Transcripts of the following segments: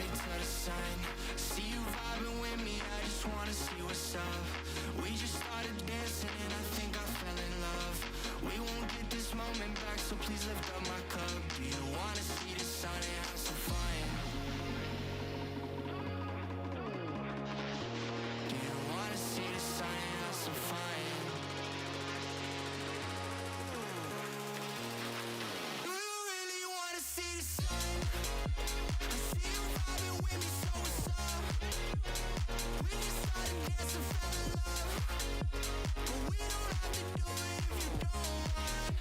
to the sun. See you vibing with me, I just wanna see what's up. We just started dancing and I think I fell in love. We won't get this moment back, so please lift up my cup. Do you wanna see the sun and have some fun? Do you wanna see the sun and have some fun? Do you really wanna see the sun? I see you vibing with me, so what's up? We just started dancing, fell in love. But we don't have to do it if you don't want.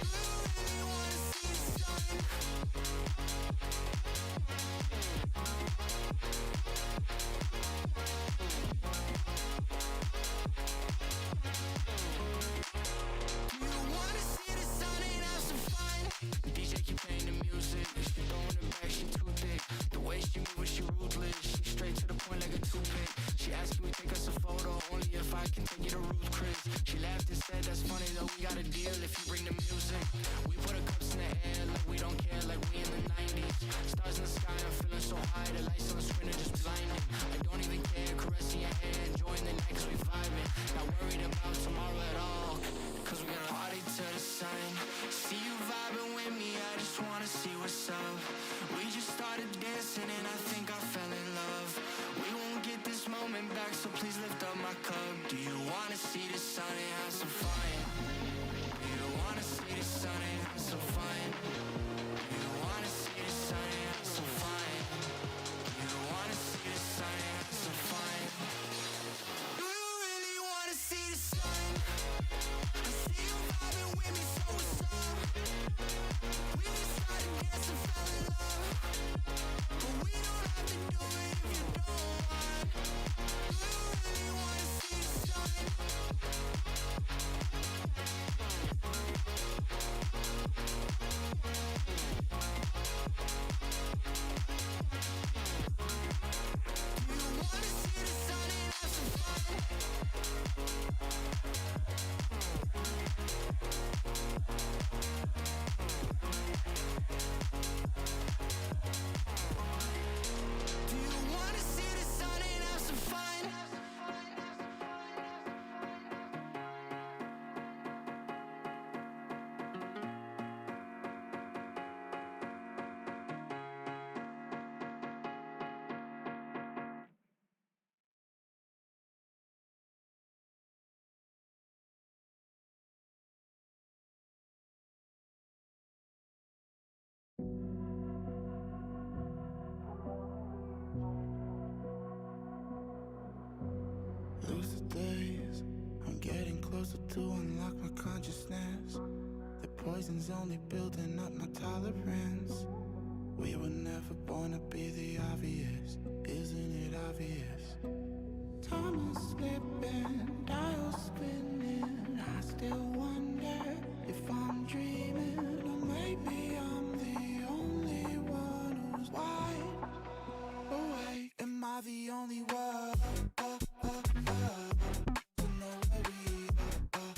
Do you really wanna see the sun? Do you wanna see the sun and have some fun? The DJ keep playing the music. She throwing it back, she too thick. The way she move, she ruthless. She straight to the point like a toothpick. She asked, can we take us a photo? Only if I can take you to Ruth Chris. She laughed and said, that's funny though, we got a deal if you bring the music. We put our cups in the air like we don't care, like we in the 90s. Stars in the sky, I'm feeling so high. The lights on the screen are just blinding. I don't even care, caressing your hair, enjoying the night cause we vibing. Not worried about tomorrow at all, cause we gonna party to the sun. See you vibing with me, I just wanna see what's up. We just started dancing and I think I fell in love. We won't get this moment back, so please lift up my cup. Do you wanna see the sun and have some fun? Do you wanna see the sun and have some fun? Do you wanna see the sun and have some fun? Do you wanna see the sun and have some fun? Do you really wanna see the sun? I see you vibing with me, so what's up? We just started dancing, fell in love. But we don't have to do it if you don't want. Do you really wanna see the sun? Do you wanna see the sun and have some fun? Do you wanna see the sun and have some fun? Lucid days, I'm getting closer to unlock my consciousness. The poison's only building up my tolerance. We were never born to be the obvious, isn't it obvious? Time is slipping, dials spinning. I still wonder if I'm dreaming, or maybe I'm the only one who's wide awake. Am I the only one? To know where we are.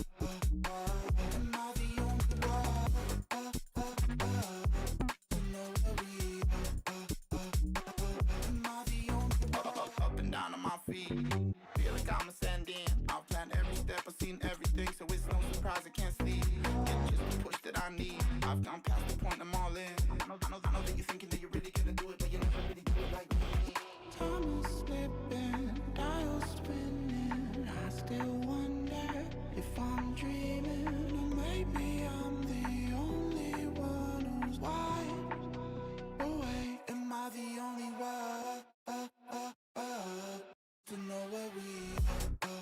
Am I the only one? To know where we are. Am I the only one? Up and down on my feet, feel like I'm ascending. I've planned every step, I've seen everything, so it's no surprise I can't sleep. It's just the push that I need. I've gone past the point, I'm all in. I know that you're thinking that you're really gonna do it, but you never really do it like me. Time is slipping, dials spinning. I still wonder if I'm dreaming, or maybe I'm the only one who's wide awake. Am I the only one to know where we are?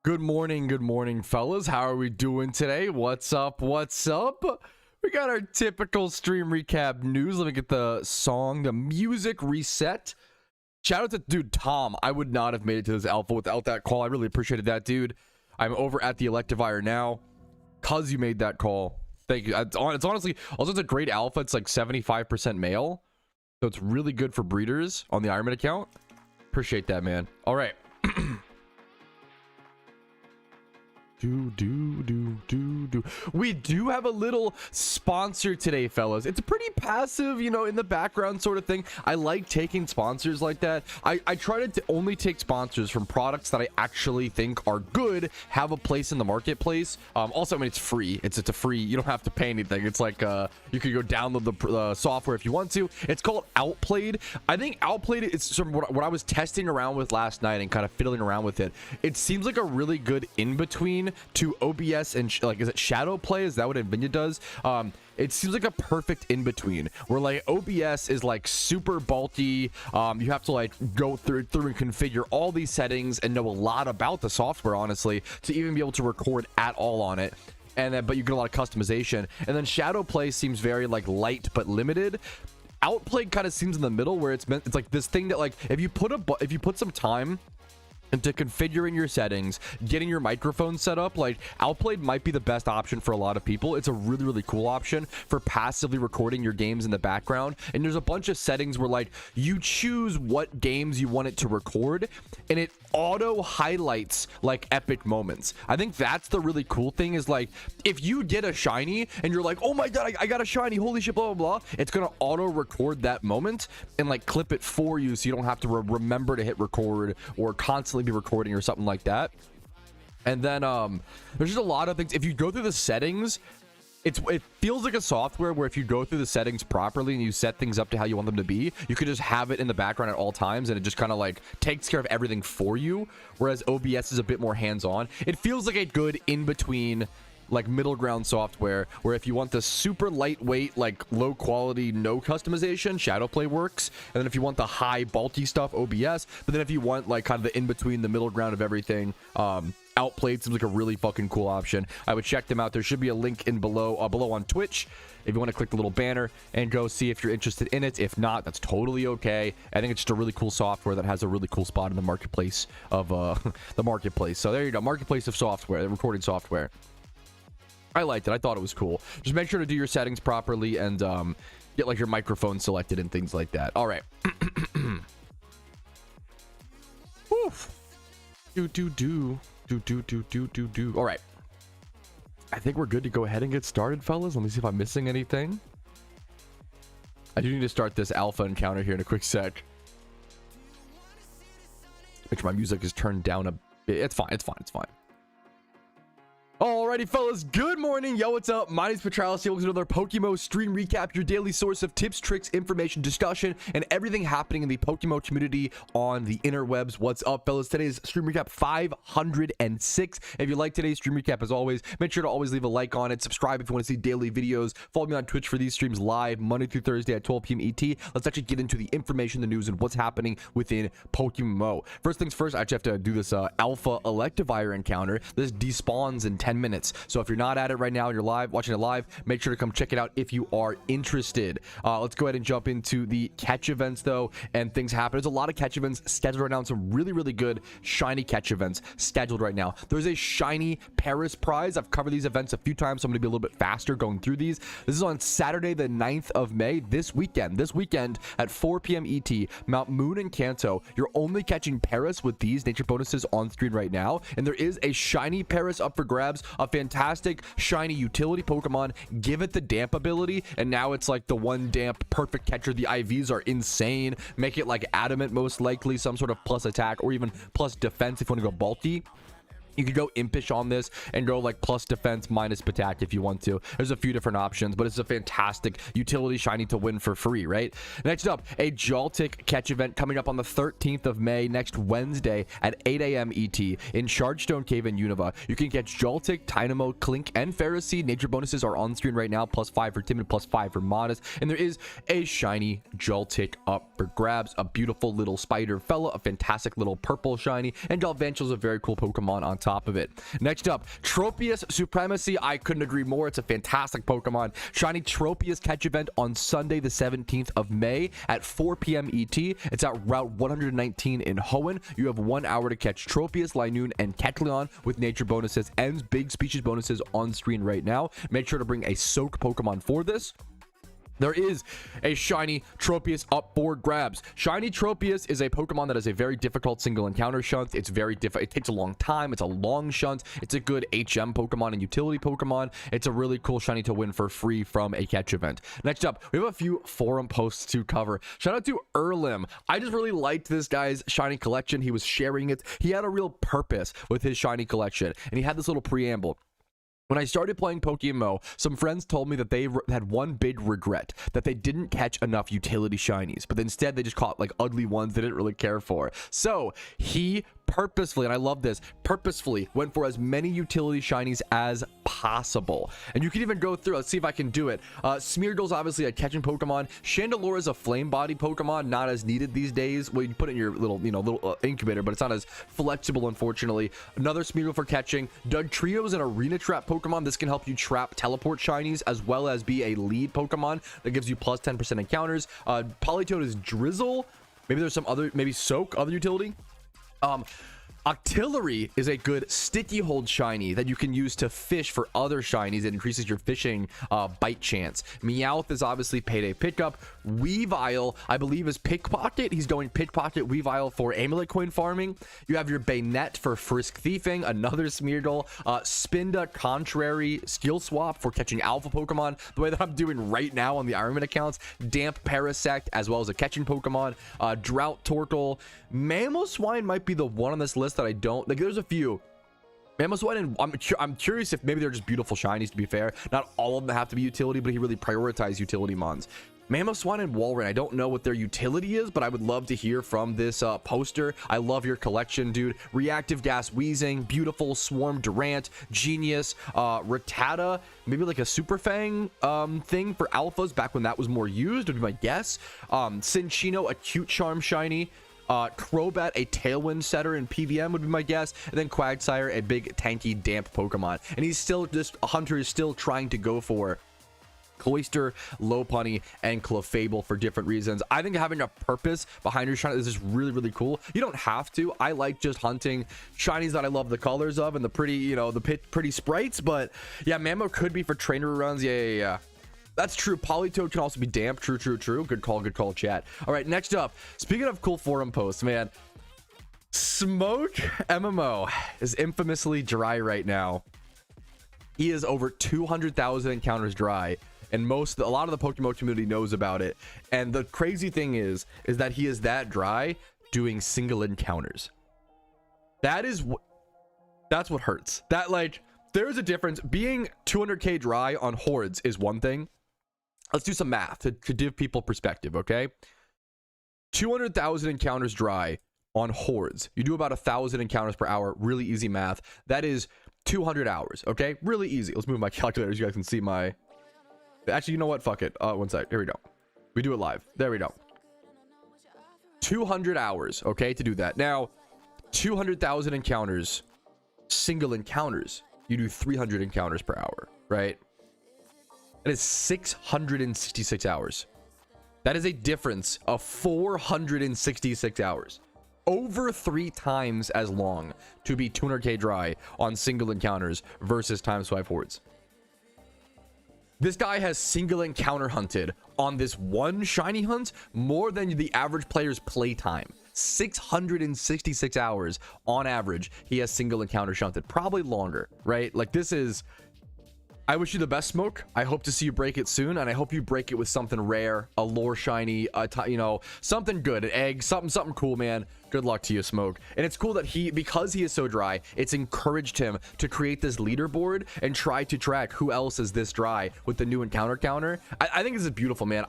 Good morning, fellas. How are we doing today? What's up? What's up? We got our typical stream recap news. Let me get the music reset. Shout out to dude Tom. I would not have made it to this alpha without that call. I really appreciated that, dude. I'm over at the Electivire now because you made that call. Thank you. It's honestly also it's a great alpha. It's like 75% male, so it's really good for breeders on the IronMan account. Appreciate that, man. All right. We do have a little sponsor today, fellas. It's a pretty passive, you know, in the background sort of thing. I like taking sponsors like that. I try to only take sponsors from products that I actually think are good, have a place in the marketplace. Also, I mean, it's free. It's a free, you don't have to pay anything. It's like you could go download the software if you want to. It's called Outplayed. I think Outplayed is sort of what I was testing around with last night and kind of fiddling around with it. It seems like a really good in-between to OBS and like, is it shadow play? Is that what Nvidia does? It seems like a perfect in between where like OBS is like super bulky. You have to like go through and configure all these settings and know a lot about the software, honestly, to even be able to record at all on it. And then, but you get a lot of customization. And then shadow play seems very like light but limited. Outplayed kind of seems in the middle where it's like this thing that like if you put some time into configuring your settings, getting your microphone set up, like Outplayed might be the best option for a lot of people. It's a really cool option for passively recording your games in the background. And there's a bunch of settings where like you choose what games you want it to record and it auto highlights like epic moments. I think that's the really cool thing is like if you get a shiny and you're like, oh my god, I got a shiny, holy shit, blah blah blah, it's gonna auto record that moment and like clip it for you so you don't have to remember to hit record or constantly be recording or something like that. And then there's just a lot of things. If you go through the settings, it feels like a software where if you go through the settings properly and you set things up to how you want them to be, you could just have it in the background at all times and it just kind of like takes care of everything for you, whereas OBS is a bit more hands-on. It feels like a good in-between like middle ground software where if you want the super lightweight, like low quality, no customization, Shadowplay works. And then if you want the high bulky stuff, OBS. But then if you want like kind of the in-between, the middle ground of everything, Outplayed seems like a really fucking cool option. I would check them out. There should be a link in below on Twitch if you want to click the little banner and go see if you're interested in it. If not, that's totally okay. I think it's just a really cool software that has a really cool spot in the marketplace of the marketplace. So there you go, marketplace of software, the recording software. I liked it. I thought it was cool. Just make sure to do your settings properly and get like your microphone selected and things like that. All right. All right. I think we're good to go ahead and get started, fellas. Let me see if I'm missing anything. I do need to start this alpha encounter here in a quick sec. Make sure my music is turned down a bit. It's fine. Alrighty, fellas, good morning. Yo, what's up? My name's Patrouski. Welcome to another PokeMMO stream recap, your daily source of tips, tricks, information, discussion, and everything happening in the PokeMMO community on the interwebs. What's up, fellas? Today's stream recap 506. If you like today's stream recap, as always, make sure to always leave a like on it. Subscribe if you want to see daily videos. Follow me on Twitch for these streams live Monday through Thursday at 12 p.m. ET. Let's actually get into the information, the news, and what's happening within PokeMMO. First things first, I actually have to do this alpha Electivire encounter. This despawns in 10 minutes. So if you're not at it right now and you're watching it live, make sure to come check it out if you are interested. Let's go ahead and jump into the catch events though, and things happen. There's a lot of catch events scheduled right now, and some really good shiny catch events scheduled right now. There's a shiny Paris prize. I've covered these events a few times, so I'm gonna be a little bit faster going through these. This is on Saturday the 9th of May, this weekend at 4 p.m. ET, Mount Moon and Kanto. You're only catching Paris with these nature bonuses on screen right now, and there is a shiny Paris up for grabs, a fantastic shiny utility Pokemon. Give it the damp ability, and now it's like the one damp perfect catcher. The IVs are insane. Make it like adamant, most likely some sort of plus attack or even plus defense if you want to go bulky. You could go impish on this and go like plus defense minus attack if you want to. There's a few different options, but it's a fantastic utility shiny to win for free, right? Next up, a Joltik catch event coming up on the 13th of May, next Wednesday at 8 a.m. ET in Shardstone Cave in Unova. You can catch Joltik, Dynamo, Clink, and Pharisee. Nature bonuses are on screen right now. +5 for Timid, +5 for Modest. And there is a shiny Joltik up for grabs. A beautiful little spider fella, a fantastic little purple shiny, and Galvantul's a very cool Pokemon on top of it. Next up, Tropius Supremacy. I couldn't agree more. It's a fantastic Pokemon. Shiny Tropius catch event on Sunday the 17th of May at 4 p.m. ET. It's at Route 119 in Hoenn. You have 1 hour to catch Tropius, Linoon, and Kecleon with nature bonuses and big species bonuses on screen right now. Make sure to bring a Soak Pokemon for this. There is a shiny Tropius up for grabs. Shiny Tropius is a Pokemon that is a very difficult single encounter shunt. It's very difficult. It takes a long time. It's a long shunt. It's a good HM Pokemon and utility Pokemon. It's a really cool shiny to win for free from a catch event. Next up, we have a few forum posts to cover. Shout out to Erlim. I just really liked this guy's shiny collection. He was sharing it. He had a real purpose with his shiny collection, and he had this little preamble. When I started playing PokeMMO, some friends told me that they had one big regret, that they didn't catch enough utility shinies, but instead they just caught like ugly ones they didn't really care for. So he purposefully, and I love this, purposefully went for as many utility shinies as possible. And you can even go through, let's see if I can do it. Smeargle's obviously a catching Pokemon. Chandelure is a flame body Pokemon, not as needed these days. Well, you put it in your little incubator, but it's not as flexible, unfortunately. Another Smeargle for catching. Dugtrio is an arena trap Pokemon. This can help you trap teleport shinies as well as be a lead Pokemon that gives you plus 10% encounters. Politoed is Drizzle. Maybe there's some other, maybe Soak, other utility. Octillery is a good sticky hold shiny that you can use to fish for other shinies. It increases your fishing bite chance. Meowth is obviously payday pickup. Weavile, I believe, is pickpocket. He's going pickpocket Weavile for amulet coin farming. You have your Bayonet for frisk thieving, another Smeargle. Spinda contrary skill swap for catching alpha Pokemon, the way that I'm doing right now on the IronMan accounts. Damp Parasect as well as a catching Pokemon. Drought Torkoal. Mamoswine might be the one on this list that I don't like. There's a few. Mamoswine, and I'm curious if maybe they're just beautiful shinies, to be fair. Not all of them have to be utility, but he really prioritized utility mons. Mamoswine and Walrein, I don't know what their utility is, but I would love to hear from this poster. I love your collection, dude. Reactive Gas Wheezing, Beautiful, Swarm Durant, Genius, Rattata, maybe like a Super Fang thing for alphas back when that was more used, would be my guess. Cinccino, Acute Charm shiny. Crobat, a Tailwind setter in PVM would be my guess, and then Quagsire, a big tanky damp Pokemon. And he's still just, Hunter is still trying to go for Cloyster, Lopunny, and Clefable for different reasons. I think having a purpose behind your shiny is just really, really cool. You don't have to. I like just hunting shinies that I love the colors of and the pretty, pretty sprites. But yeah, Mamo could be for trainer runs. Yeah. That's true. Politoed can also be damp. True. Good call, chat. All right, next up. Speaking of cool forum posts, man, Smoke MMO is infamously dry right now. He is over 200,000 encounters dry, and a lot of the Pokemon community knows about it. And the crazy thing is that he is that dry doing single encounters. That's what hurts. That, like, there's a difference. Being 200k dry on hordes is one thing. Let's do some math to give people perspective, okay? 200,000 encounters dry on hordes. You do about 1,000 encounters per hour. Really easy math. That is 200 hours, okay? Really easy. Let's move my calculator so you guys can see my... Actually, you know what? Fuck it. One sec. Here we go. We do it live. There we go. 200 hours, okay, to do that. Now, 200,000 encounters, single encounters. You do 300 encounters per hour, right? That is 666 hours. That is a difference of 466 hours. Over 3 times as long to be 200k dry on single encounters versus times 5 hordes. This guy has single encounter hunted on this one shiny hunt more than the average player's playtime. 666 hours on average he has single encounter shunted, probably longer, right? Like, this is... I wish you the best, Smoke. I hope to see you break it soon, and I hope you break it with something rare, a lore shiny, something good, an egg, something cool, man. Good luck to you, Smoke. And it's cool that because he is so dry, it's encouraged him to create this leaderboard and try to track who else is this dry with the new encounter counter. I think this is beautiful, man.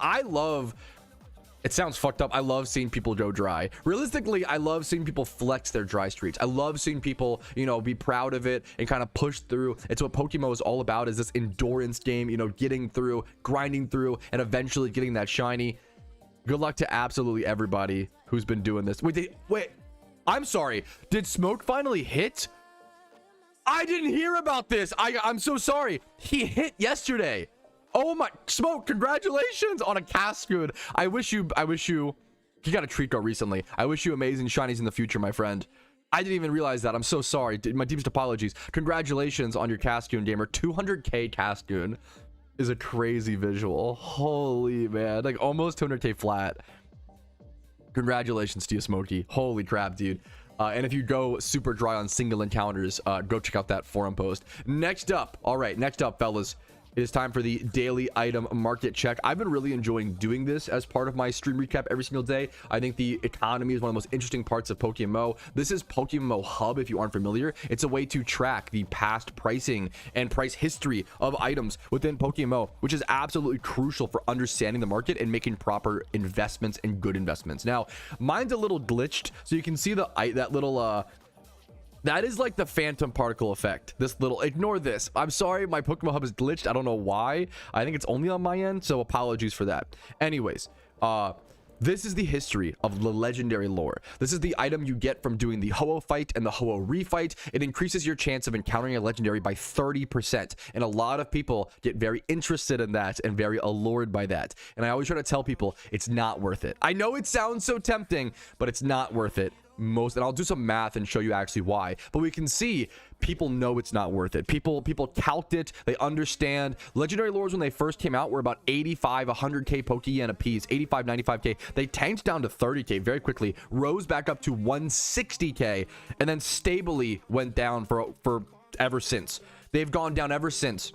It sounds fucked up. I love seeing people go dry. Realistically, I love seeing people flex their dry streaks. I love seeing people, be proud of it and kind of push through. It's what PokeMMO is all about, is this endurance game, getting through, grinding through, and eventually getting that shiny. Good luck to absolutely everybody who's been doing this. Wait, I'm sorry. Did Smoke finally hit I didn't hear about this. I'm so sorry. He hit yesterday. Oh my smoke. Congratulations on a Cascoon. I wish you he got a treat go recently. I wish you amazing shinies in the future, my friend. I didn't even realize that. I'm so sorry. My deepest apologies. Congratulations on your Cascoon, gamer. 200k Cascoon is a crazy visual. Holy man, like almost 200k flat. Congratulations to you, Smokey. Holy crap, dude. And if you go super dry on single encounters, go check out that forum post. Next up, all right, next up, fellas, it is time for the daily item market check. I've been really enjoying doing this as part of my stream recap every single day. I think the economy is one of the most interesting parts of PokeMMO. This is PokeMMO Hub, if you aren't familiar. It's a way to track the past pricing and price history of items within PokeMMO, which is absolutely crucial for understanding the market and making proper investments and good investments. Now, mine's a little glitched, so you can see that little that is like the phantom particle effect. This little, ignore this. I'm sorry, my PokeMMO Hub is glitched. I don't know why. I think it's only on my end, so apologies for that. Anyways, this is the history of the legendary lore. This is the item you get from doing the Ho-Oh fight and the Ho-Oh refight. It increases your chance of encountering a legendary by 30%. And a lot of people get very interested in that and very allured by that. And I always try to tell people it's not worth it. I know it sounds so tempting, but it's not worth it. And I'll do some math and show you actually why, but we can see people know it's not worth it. People calced it. They understand. Legendary lures when they first came out were about 85 100k Pokeyen a piece, 85 95k. They tanked down to 30k very quickly, rose back up to 160k, and then stably went down for ever since. They've gone down ever since,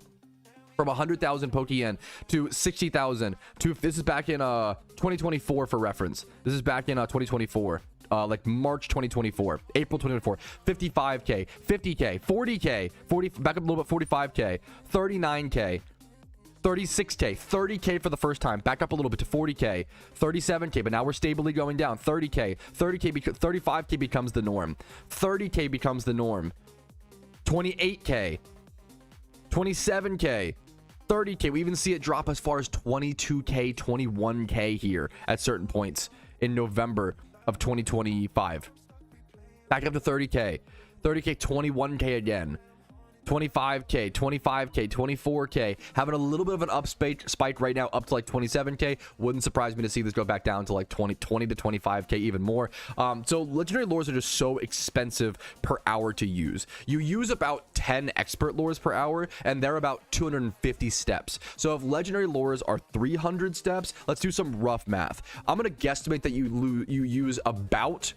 from 100,000 Pokeyen to 60,000 to, this is back in 2024 for reference. This is back in 2024. Like March 2024, April 2024, 55k, 50k, 40k, 40, back up a little bit, 45k, 39k, 36k, 30k for the first time, back up a little bit to 40k, 37k, but now we're stably going down, 30k, 35k becomes the norm, 30k becomes the norm, 28k, 27k, 30k. We even see it drop as far as 22k, 21k here at certain points in November of 2025. Back up to 30k, 21k again, 25k, 24k, having a little bit of an up spike right now up to like 27k. Wouldn't surprise me to see this go back down to like 20 to 25k, even more. So legendary lures are just so expensive per hour to use. You use about 10 expert lures per hour, and they're about 250 steps. So if legendary lures are 300 steps, let's do some rough math. I'm gonna guesstimate that you use about,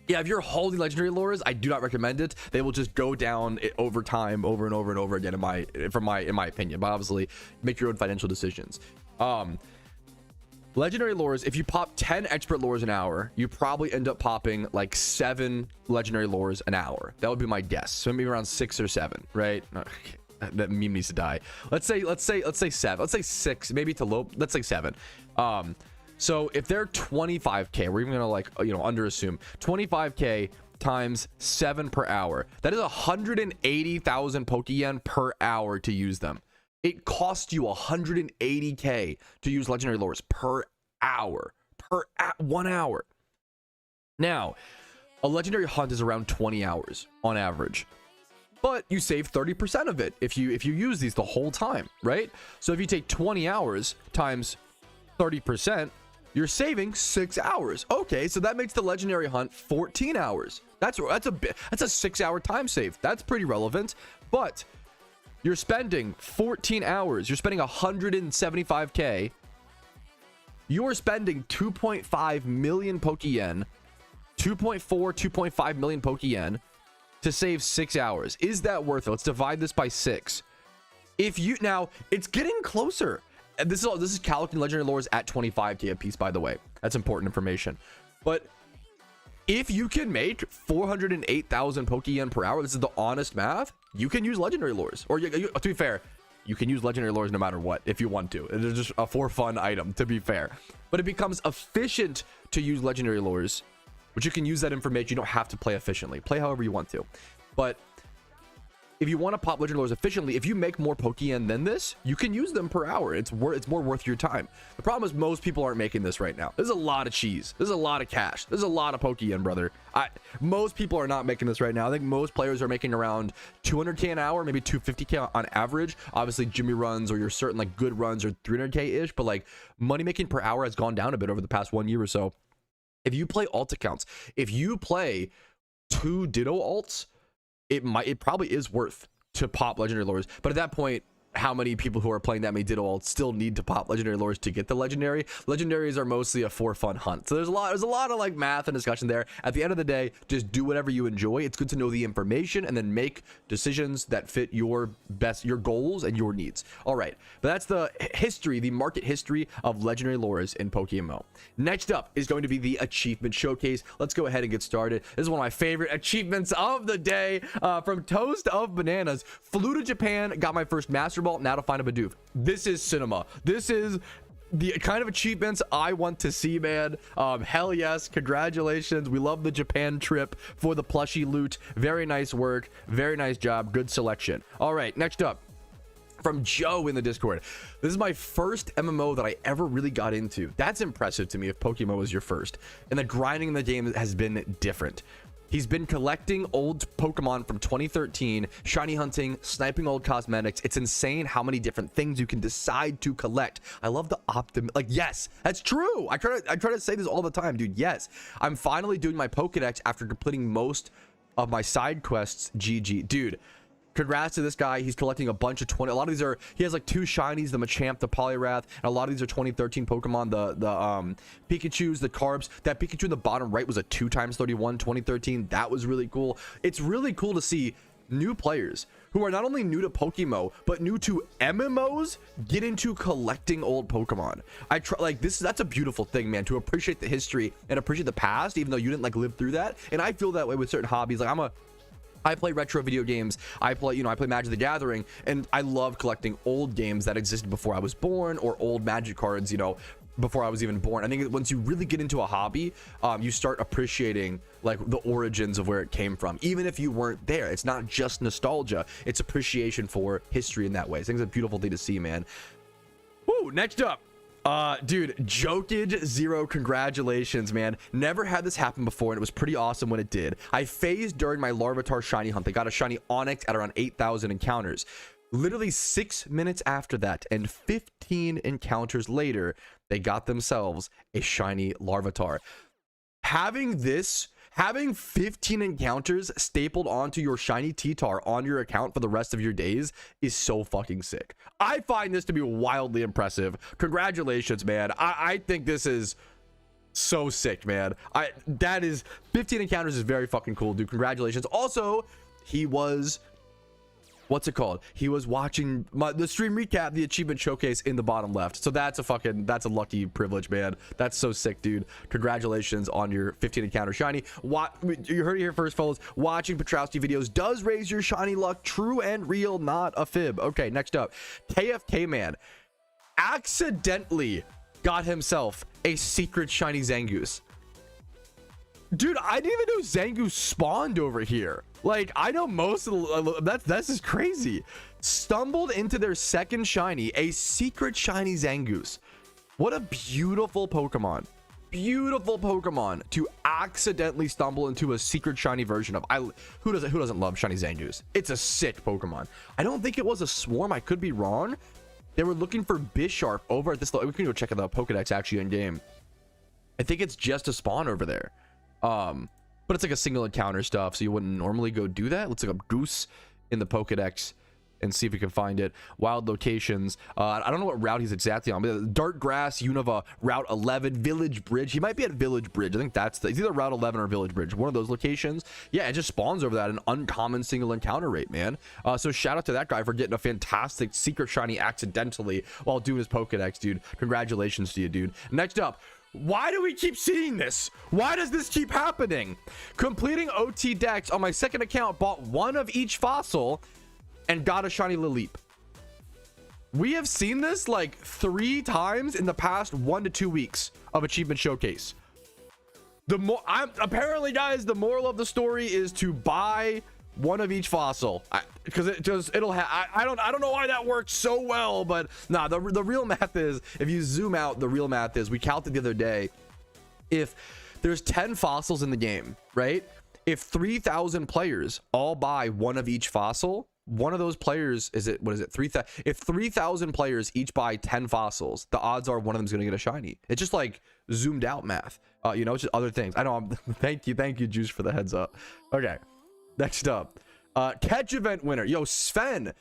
yeah, if you're holding legendary lures, I do not recommend it. They will just go down over time, over and over and over again, in my opinion. But obviously, make your own financial decisions. Legendary lures, if you pop 10 expert lures an hour, you probably end up popping like 7 legendary lures an hour. That would be my guess. So maybe around 6 or 7, right? That meme needs to die. Let's say 7. Let's say 6, maybe to low. Let's say 7. So if they're 25k, we're even gonna, like, you know, underassume 25k times 7 per hour. That is 180,000 Pokeyen per hour to use them. It costs you 180k to use legendary lures per hour, 1 hour. Now, a legendary hunt is around 20 hours on average, but you save 30% of it if you use these the whole time, right? So if you take 20 hours times 30%, you're saving 6 hours. Okay, so that makes the legendary hunt 14 hours. That's a 6-hour time save. That's pretty relevant. But you're spending 14 hours. You're spending 175k. You're spending 2.5 million Pokeyen, 2.5 million Pokeyen to save 6 hours. Is that worth it? Let's divide this by 6. Now it's getting closer. And this is calculating legendary lures at 25k a piece, by the way. That's important information. But if you can make 408,000 Pokeyen per hour, this is the honest math, you can use legendary lures. Or to be fair, you can use legendary lures no matter what if you want to. It's just a for fun item, to be fair. But it becomes efficient to use legendary lures, which you can use that information. You don't have to play efficiently. Play however you want to. But if you want to pop legendary lures efficiently, if you make more Pokeyen than this, you can use them per hour. It's more worth your time. The problem is most people aren't making this right now. There's a lot of cheese. There's a lot of cash. There's a lot of Pokeyen, brother. Most people are not making this right now. I think most players are making around 200k an hour, maybe 250k on average. Obviously, Jimmy runs or your certain like good runs are 300k ish, but like money making per hour has gone down a bit over the past 1 year or so. If you play alt accounts, if you play 2 Ditto alts, it probably is worth to pop legendary lures. But at that point, how many people who are playing that many Ditto alts still need to pop legendary lures to get the legendary? Legendaries are mostly a for fun hunt. So there's a lot of like math and discussion there. At the end of the day, just do whatever you enjoy. It's good to know the information and then make decisions that fit your goals and your needs. All right, but that's the history, the market history of legendary lures in PokeMMO. Next up is going to be the achievement showcase. Let's go ahead and get started. This is one of my favorite achievements of the day. From Toast of Bananas, flew to Japan, got my first Master Ball, now to find a Bidoof. This is cinema. This is the kind of achievements I want to see, man. Hell yes, congratulations. We love the Japan trip for the plushie loot. Very nice work, very nice job, good selection. All right, next up from Joe in the Discord, this is my first MMO that I ever really got into. That's impressive to me if PokeMMO was your first, and the grinding in the game has been different. He's been collecting old Pokemon from 2013, shiny hunting, sniping old cosmetics. It's insane how many different things you can decide to collect. I love the like, yes, that's true. I try to say this all the time, dude. Yes, I'm finally doing my Pokedex after completing most of my side quests. GG, dude. Congrats to this guy. He's collecting a bunch of 20. A lot of these are, he has like 2 shinies, the Machamp, the Poliwrath, and a lot of these are 2013 Pokemon. The Pikachus, the Carbs. That Pikachu in the bottom right was a 2x31 2013. That was really cool. It's really cool to see new players who are not only new to PokeMMO but new to MMOs get into collecting old Pokemon. I try like this. That's a beautiful thing, man, to appreciate the history and appreciate the past, even though you didn't like live through that. And I feel that way with certain hobbies. Like I play retro video games. I play Magic the Gathering, and I love collecting old games that existed before I was born, or old Magic cards, before I was even born. I think once you really get into a hobby, you start appreciating like the origins of where it came from, even if you weren't there. It's not just nostalgia, it's appreciation for history in that way. I think it's a beautiful thing to see, man. Woo, next up. Dude, Jokage 0, congratulations, man. Never had this happen before, and it was pretty awesome when it did. I phased during my Larvitar shiny hunt. They got a shiny Onyx at around 8,000 encounters. Literally 6 minutes after that, and 15 encounters later, they got themselves a shiny Larvitar. Having 15 encounters stapled onto your shiny T-Tar on your account for the rest of your days is so fucking sick. I find this to be wildly impressive. Congratulations, man. I think this is so sick, man. That is 15 encounters is very fucking cool, dude. Congratulations. Also, he was, what's it called? He was watching the stream recap, the achievement showcase in the bottom left. So that's a lucky privilege, man. That's so sick, dude. Congratulations on your 15 encounter shiny. You heard it here first, fellas. Watching Patrouski videos does raise your shiny luck. True and real, not a fib. Okay, next up, KFK man accidentally got himself a secret shiny Zangoose. Dude, I didn't even know Zangoose spawned over here. Like, I know most of that's just crazy. Stumbled into their second shiny, a secret shiny Zangoose. What a beautiful Pokemon. Beautiful Pokemon to accidentally stumble into a secret shiny version of. Who doesn't love shiny Zangoose? It's a sick Pokemon. I don't think it was a swarm. I could be wrong. They were looking for Bisharp over at this. We can go check out the Pokedex actually in game. I think it's just a spawn over there. But it's like a single encounter stuff, so you wouldn't normally go do that. Let's look up Goose in the Pokedex and see if we can find it. Wild locations. I don't know what route he's exactly on, but Dark Grass, Unova, Route 11, Village Bridge. He might be at Village Bridge. I think that's it's either Route 11 or Village Bridge. One of those locations. Yeah, it just spawns over that, an uncommon single encounter rate, man. So shout out to that guy for getting a fantastic secret shiny accidentally while doing his Pokedex, dude. Congratulations to you, dude. Next up, why do we keep seeing this? Why does this keep happening? Completing OT Dex on my second account, bought one of each fossil and got a shiny Lileep. We have seen this like 3 times in the past 1 to 2 weeks of achievement showcase. Apparently, guys, the moral of the story is to buy one of each fossil. because it'll have, I don't know why that works so well, but nah, the real math is, if you zoom out, the real math is, we counted the other day, if there's 10 fossils in the game, right? If 3,000 players all buy one of each fossil, one of those players, what is it 3,000, if 3,000 players each buy 10 fossils, the odds are one of them is going to get a shiny. It's just like zoomed out math, you know. It's just other things. I know. Thank you Juice, for the heads up. Okay, next up, catch event winner. Yo, Sven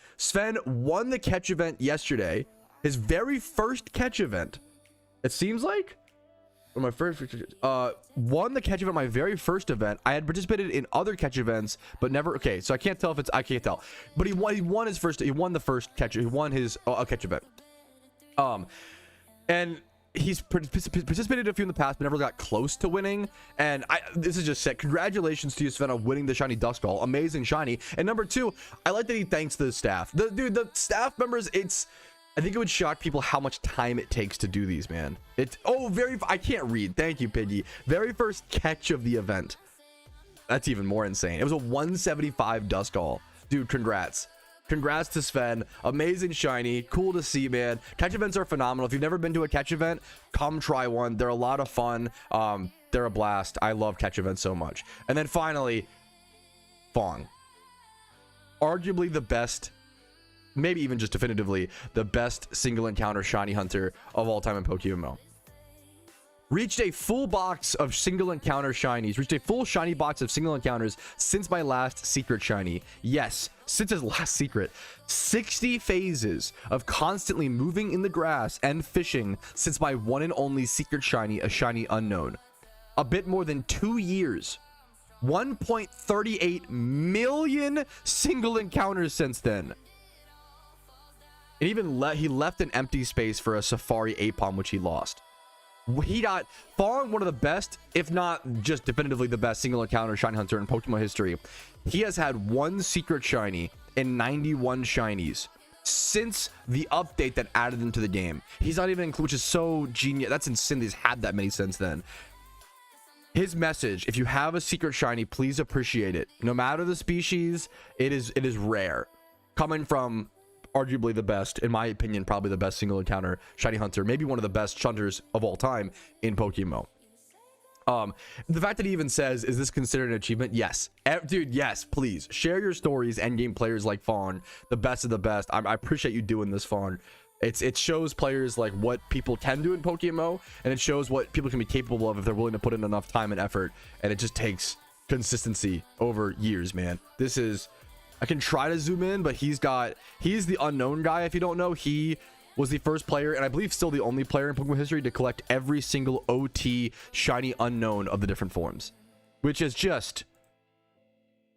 won the catch event yesterday, his very first catch event, it seems like. My first won the catch event, my very first event. I had participated in other catch events, but never. Okay, so I can't tell if it's, I can't tell, but he won his first, he won the first catch, he won his catch event. And he's participated in a few in the past, but never got close to winning. And this is just sick. Congratulations to you, Sven, on winning the shiny Duskull. Amazing shiny. And number two, I like that he thanks the staff. The staff members, I think it would shock people how much time it takes to do these, man. I can't read. Thank you, Piggy. Very first catch of the event. That's even more insane. It was a 175 Duskull. Dude, congrats. Congrats to Sven. Amazing shiny. Cool to see, man. Catch events are phenomenal. If you've never been to a catch event, come try one. They're a lot of fun. They're a blast. I love catch events so much. And then finally, Fong. Arguably the best, maybe even just definitively the best single encounter shiny hunter of all time in PokeMMO. Reached a full box of single encounter shinies. Reached a full shiny box of single encounters since my last secret shiny. Yes, since his last secret. 60 phases of constantly moving in the grass and fishing since my one and only secret shiny, a shiny unknown. A bit more than 2 years. 1.38 million single encounters since then. And even he left an empty space for a Safari Apom, which he lost. He got Fong, one of the best, if not just definitively the best single encounter shiny hunter in Pokemon history. He has had one secret shiny and 91 shinies since the update that added them to the game. He's not even included, which is so genius. That's insane. He's had that many since then. His message: if you have a secret shiny, please appreciate it. No matter the species, it is rare. Coming from arguably the best, in my opinion, probably the best single encounter shiny hunter, maybe one of the best hunters of all time in PokeMMO. The fact that he even says, is this considered an achievement? Yes. Dude, yes, please share your stories. Endgame players like Fawn, the best of the best. I appreciate you doing this, Fawn. It shows players like what people can do in PokeMMO, and it shows what people can be capable of if they're willing to put in enough time and effort. And it just takes consistency over years, man. This is, I can try to zoom in, but he's the unknown guy. If you don't know, he was the first player, and I believe still the only player in Pokemon history to collect every single OT shiny unknown of the different forms, which is just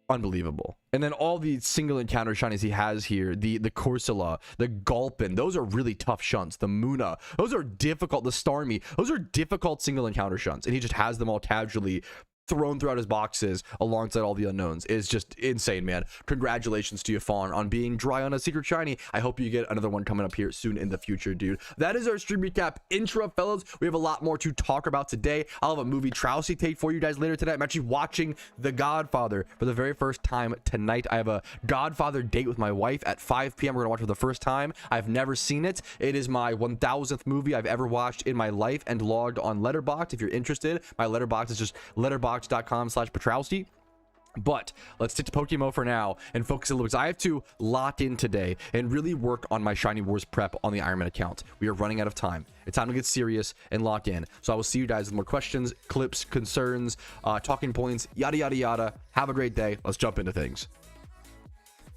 unbelievable. And then all the single encounter shinies he has here, the Corsola, the Gulpin, those are really tough shunts. The Muna, those are difficult. The Starmie, those are difficult single encounter shunts, and he just has them all casually thrown throughout his boxes alongside all the unknowns. Is just insane, man. Congratulations to you, Fawn, on being dry on a secret shiny. I hope you get another one coming up here soon in the future, dude. That is our stream recap intro, fellas. We have a lot more to talk about today. I'll have a movie Trousie take for you guys later today. I'm actually watching The Godfather for the very first time tonight. I have a Godfather date with my wife at 5 p.m. We're gonna watch it for the first time. I've never seen it. It is my 1000th movie I've ever watched in my life and logged on Letterboxd. If you're interested, my Letterboxd is just letterboxd.com/Patrouski. But let's stick to PokeMMO for now and focus a little, because I have to lock in today and really work on my Shiny Wars prep on the IronMan account. We are running out of time. It's time to get serious and lock in. So I will see you guys with more questions, clips, concerns, talking points, yada yada yada. Have a great day. Let's jump into things.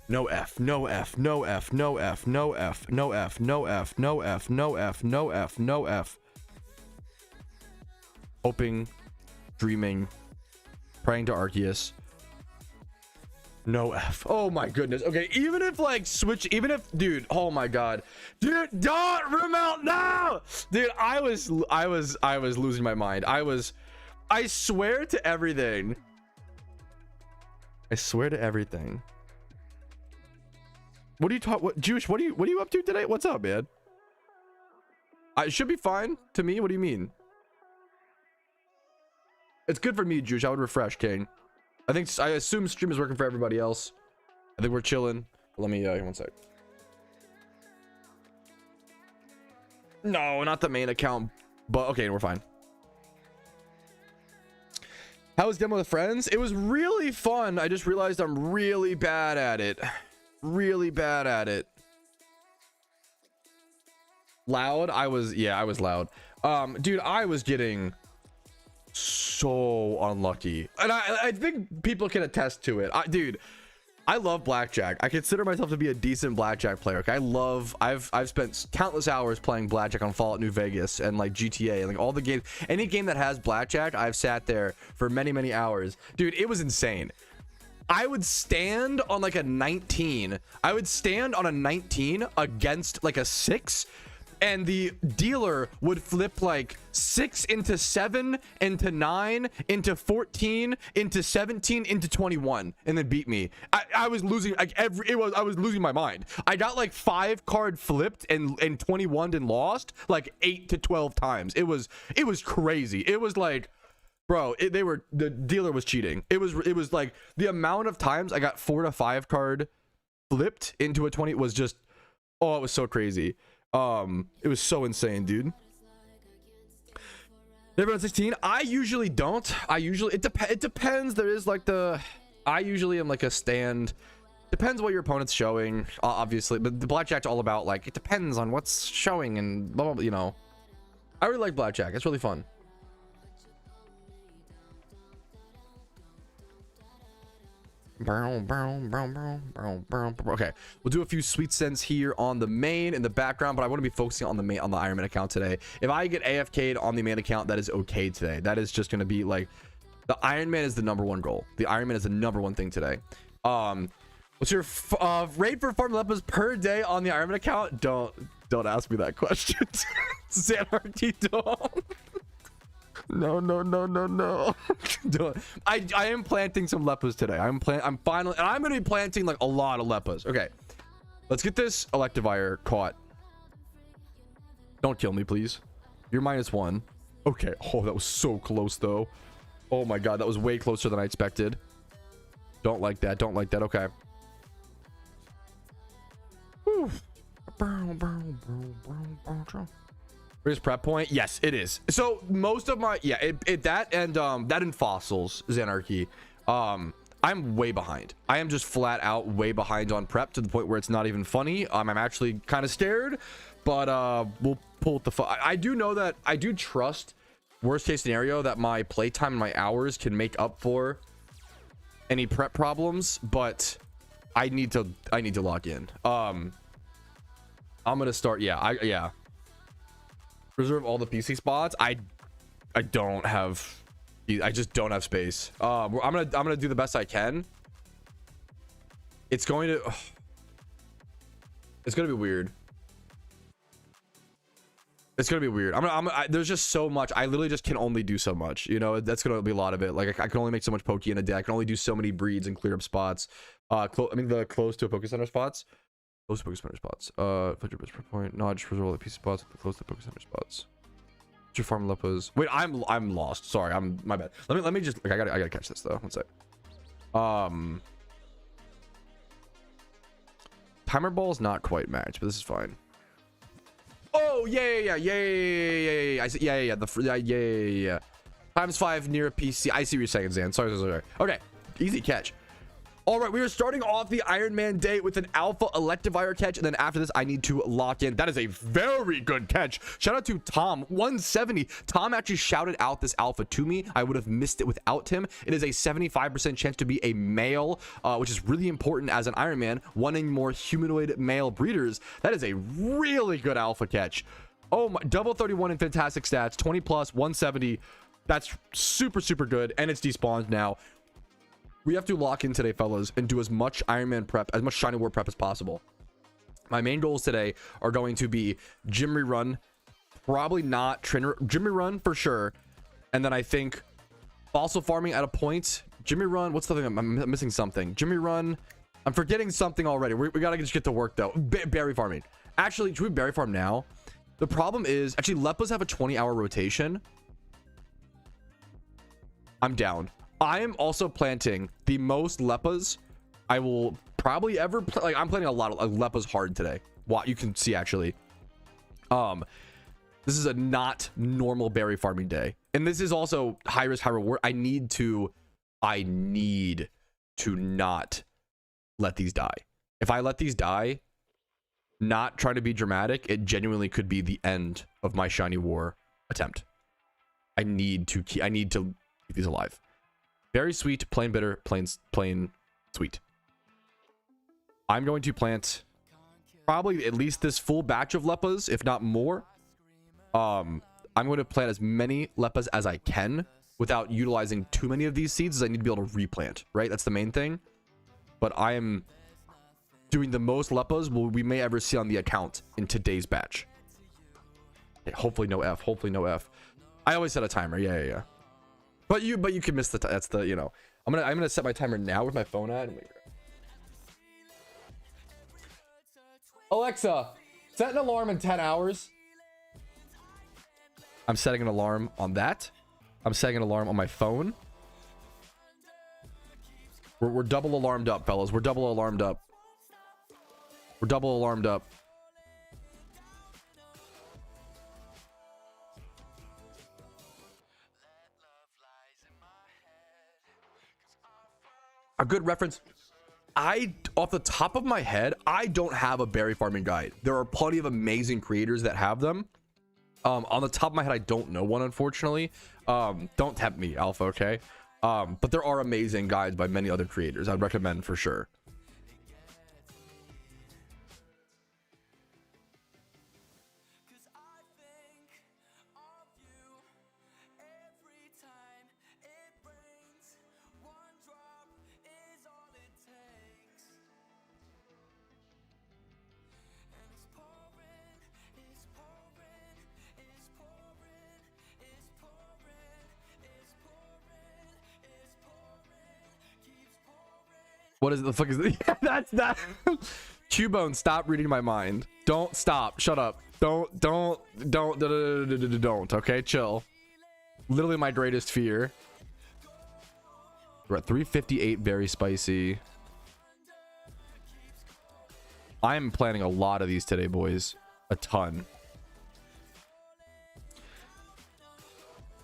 No F, no F, no F, no F, no F, no F, no F, no F, no F, no F, no F. Hoping, dreaming, praying to Arceus. No F. Oh my goodness. Okay, even if like switch, even if, dude, oh my god, dude, don't remount now, dude. I was losing my mind. I swear to everything. I swear to everything. What are you talking? What, Juice? What are you up to today? What's up, man? I should be fine to me. What do you mean? It's good for me, Juice. I would refresh, King. I assume stream is working for everybody else. I think we're chilling. Let me one sec. No, not the main account, but okay, we're fine. How was demo with friends? It was really fun. I just realized I'm really bad at it. Really bad at it. Loud? I was loud. Dude, I was getting so unlucky. And I think people can attest to it. Dude, I love blackjack. I consider myself to be a decent blackjack player. Okay? I've spent countless hours playing blackjack on Fallout New Vegas and like GTA and like all the games. Any game that has blackjack, I've sat there for many hours. Dude, it was insane. I would stand on like a 19. I would stand on a 19 against like a 6, and the dealer would flip like 6 into 7 into 9 into 14 into 17 into 21 and then beat me. I was losing like I was losing my mind. I got like 5 card flipped and 21 and lost like 8 to 12 times. It was crazy. It was like, bro, the dealer was cheating. It was like the amount of times I got 4 to 5 card flipped into a 20 was just, oh, it was so crazy. It was so insane, dude. Never on 16. I usually don't. It depends. There is like I usually am like a stand. Depends what your opponent's showing, obviously, but the blackjack's all about like it depends on what's showing and blah, blah, blah, you know. I really like blackjack. It's really fun. Okay, we'll do a few sweet cents here on the main in the background, but I want to be focusing on the IronMan account today. If I get AFK'd on the main account, that is okay today. That is just going to be like the IronMan is the #1 goal. The IronMan is the #1 thing today. What's your rate for farm lepers per day on the IronMan account? Don't ask me that question. Xanarchy, don't. No. I am planting some lepers today. I'm finally, and I'm gonna be planting like a lot of lepers. Okay, let's get this Electivire caught. Don't kill me, please. You're -1. Okay. Oh, that was so close though. Oh my god, that was way closer than I expected. Don't like that. Okay. Whew. Where's prep point? Yes, it is. So most of my that and fossils, Xanarchy. I'm way behind. I am just flat out way behind on prep to the point where it's not even funny. I'm actually kind of scared, but we'll pull it I do know that I do trust worst case scenario that my playtime and my hours can make up for any prep problems, but I need to lock in. I'm gonna start. Reserve all the PC spots. I don't have. I just don't have space. I'm gonna do the best I can. It's going to be weird. It's gonna be weird. There's just so much. I literally just can only do so much. You know, that's gonna be a lot of it. Like I can only make so much Pokeyen a day. I can only do so many breeds and clear up spots. The close to a Poke Center spots. Close to Poke Center spots. 100 bits per point. No, I just reserve all the PC spots. Close to Poke Center spots. What's your farm lepers? Wait, I'm lost. Sorry, my bad. Let me just. Like, I gotta catch this though. One sec. Timer ball's not quite matched, but this is fine. Oh yeah. I see. Yeah. ×5 near a PC. I see what you're saying, Zan. Sorry. Okay, easy catch. All right, we are starting off the IronMan day with an alpha Electivire catch, and then after this, I need to lock in. That is a very good catch. Shout out to Tom, 170. Tom actually shouted out this alpha to me. I would have missed it without him. It is a 75% chance to be a male, which is really important as an Ironman, wanting more humanoid male breeders. That is a really good alpha catch. Oh my, double 31 in fantastic stats, 20 plus, 170. That's super good, and it's despawned now. We have to lock in today, fellas, and do as much IronMan prep, as much Shiny War prep as possible. My main goals today are going to be gym rerun, probably not trainer, gym rerun for sure, and then I think fossil farming at a point. Gym rerun, what's the thing? I'm missing something. Gym rerun, I'm forgetting something already. We gotta just get to work though. Berry farming. Actually, should we berry farm now? The problem is, actually, Leppas have a 20-hour rotation. I'm down. I am also planting the most Leppas I will probably ever like I'm planning a lot of like, Leppa's hard today. What you can see actually. This is a not normal berry farming day. And this is also high risk, high reward. I need to not let these die. If I let these die, not trying to be dramatic, it genuinely could be the end of my shiny war attempt. I need to keep these alive. Very sweet, plain bitter, plain sweet. I'm going to plant probably at least this full batch of Leppas, if not more. I'm going to plant as many Leppas as I can without utilizing too many of these seeds, as I need to be able to replant, right? That's the main thing. But I am doing the most Leppas we may ever see on the account in today's batch. Okay, hopefully no F. Hopefully no F. I always set a timer. Yeah. But you can miss the. That's the, you know. I'm gonna set my timer now. Where's my phone at? Alexa, set an alarm in 10 hours. I'm setting an alarm on that. I'm setting an alarm on my phone. We're double alarmed up, fellas. We're double alarmed up. We're double alarmed up. A good reference. Off the top of my head, I don't have a berry farming guide. There are plenty of amazing creators that have them. On the top of my head, I don't know one, unfortunately. Don't tempt me, Alpha, okay? But there are amazing guides by many other creators I'd recommend for sure. What is the fuck is this? Yeah, that's that. Cubone, stop reading my mind. Don't stop. Shut up. Don't. Okay, chill. Literally my greatest fear. We're at 358. Very spicy. I am planning a lot of these today, boys. A ton.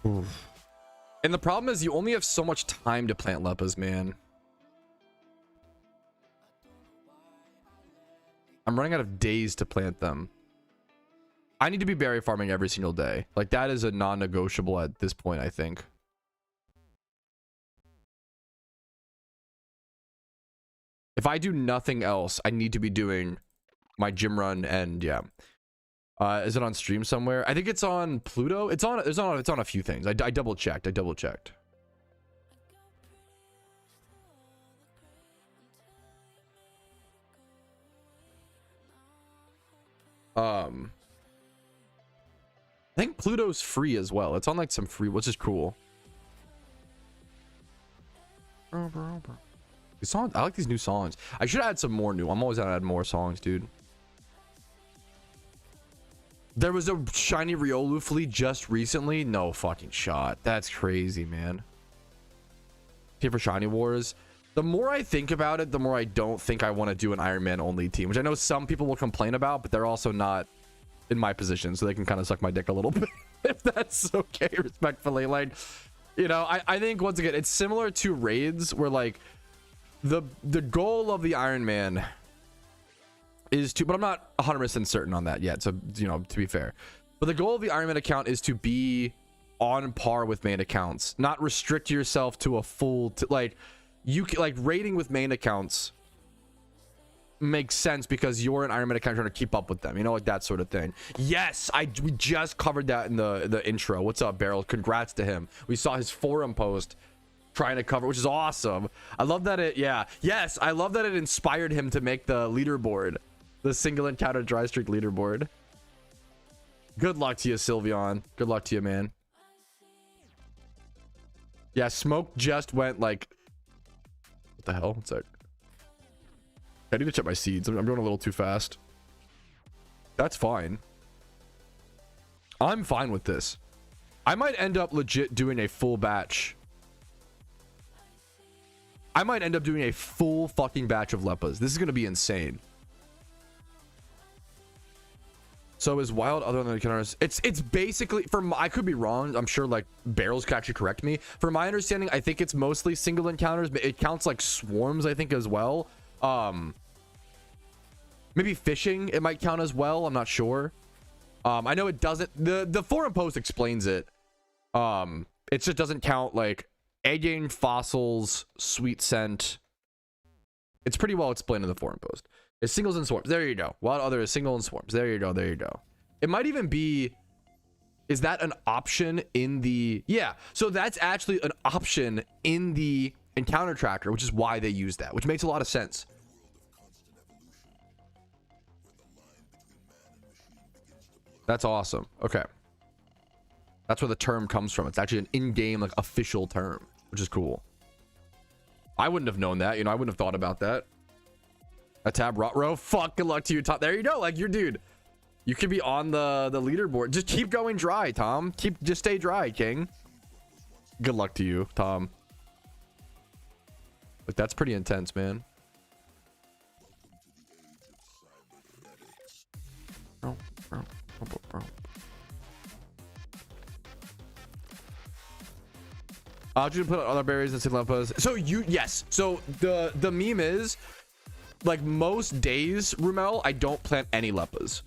Oof. And the problem is you only have so much time to plant Leppas, man. I'm running out of days to plant them. I need to be berry farming every single day. Like, that is a non-negotiable at this point, I think. If I do nothing else, I need to be doing my gym run, and yeah. Is it on stream somewhere? I think it's on Pluto. It's on a few things. I double checked. I think Pluto's free as well. It's on like some free, which is cool. These songs, I like these new songs. I should add some more new. I'm always gonna add more songs, dude. There was a shiny Riolu fleet just recently. No fucking shot. That's crazy, man. Here for Shiny Wars. The more I think about it, the more I don't think I want to do an Iron Man only team, which I know some people will complain about, but they're also not in my position, so they can kind of suck my dick a little bit if that's okay, respectfully. Like, you know, I think once again, it's similar to raids where like the goal of the Iron Man is to, but I'm not 100% certain on that yet, so you know, to be fair, but the goal of the Iron Man account is to be on par with main accounts, not restrict yourself to a full like you like raiding with main accounts makes sense because you're an Iron Man account trying to keep up with them, you know, like that sort of thing. Yes, we just covered that in the intro. What's up, Beryl? Congrats to him. We saw his forum post trying to cover, which is awesome. I love that it, yeah, yes, I love that it inspired him to make the leaderboard, the single encounter dry streak leaderboard. Good luck to you, Sylveon. Good luck to you, man. Yeah, Smoke just went like, what the hell? It's like, I need to check my seeds. I'm going a little too fast. That's fine. I'm fine with this. I might end up legit doing a full batch I might end up doing a full fucking batch of Leppas. This is gonna be insane. So is wild other than encounters? It's basically, I could be wrong. I'm sure like Barrels could actually correct me. From my understanding, I think it's mostly single encounters, but it counts like swarms, I think, as well. Maybe fishing, it might count as well. I'm not sure. I know it doesn't. The forum post explains it. It just doesn't count like egg fossils, sweet scent. It's pretty well explained in the forum post. It's singles and swarms. There you go. Wild other is single and swarms. There you go. There you go. It might even be, is that an option in the, yeah. So that's actually an option in the encounter tracker, which is why they use that, which makes a lot of sense. That's awesome. Okay. That's where the term comes from. It's actually an in-game, like, official term, which is cool. I wouldn't have known that. You know, I wouldn't have thought about that. A tab rot row. Fuck, good luck to you, Tom. There you go. Like, you're, dude, you could be on the leaderboard. Just keep going dry, Tom. Just stay dry, King. Good luck to you, Tom. But that's pretty intense, man. I'll just put other berries and Leppas. So yes. So the meme is, like, most days, Rumel, I don't plant any Leppas.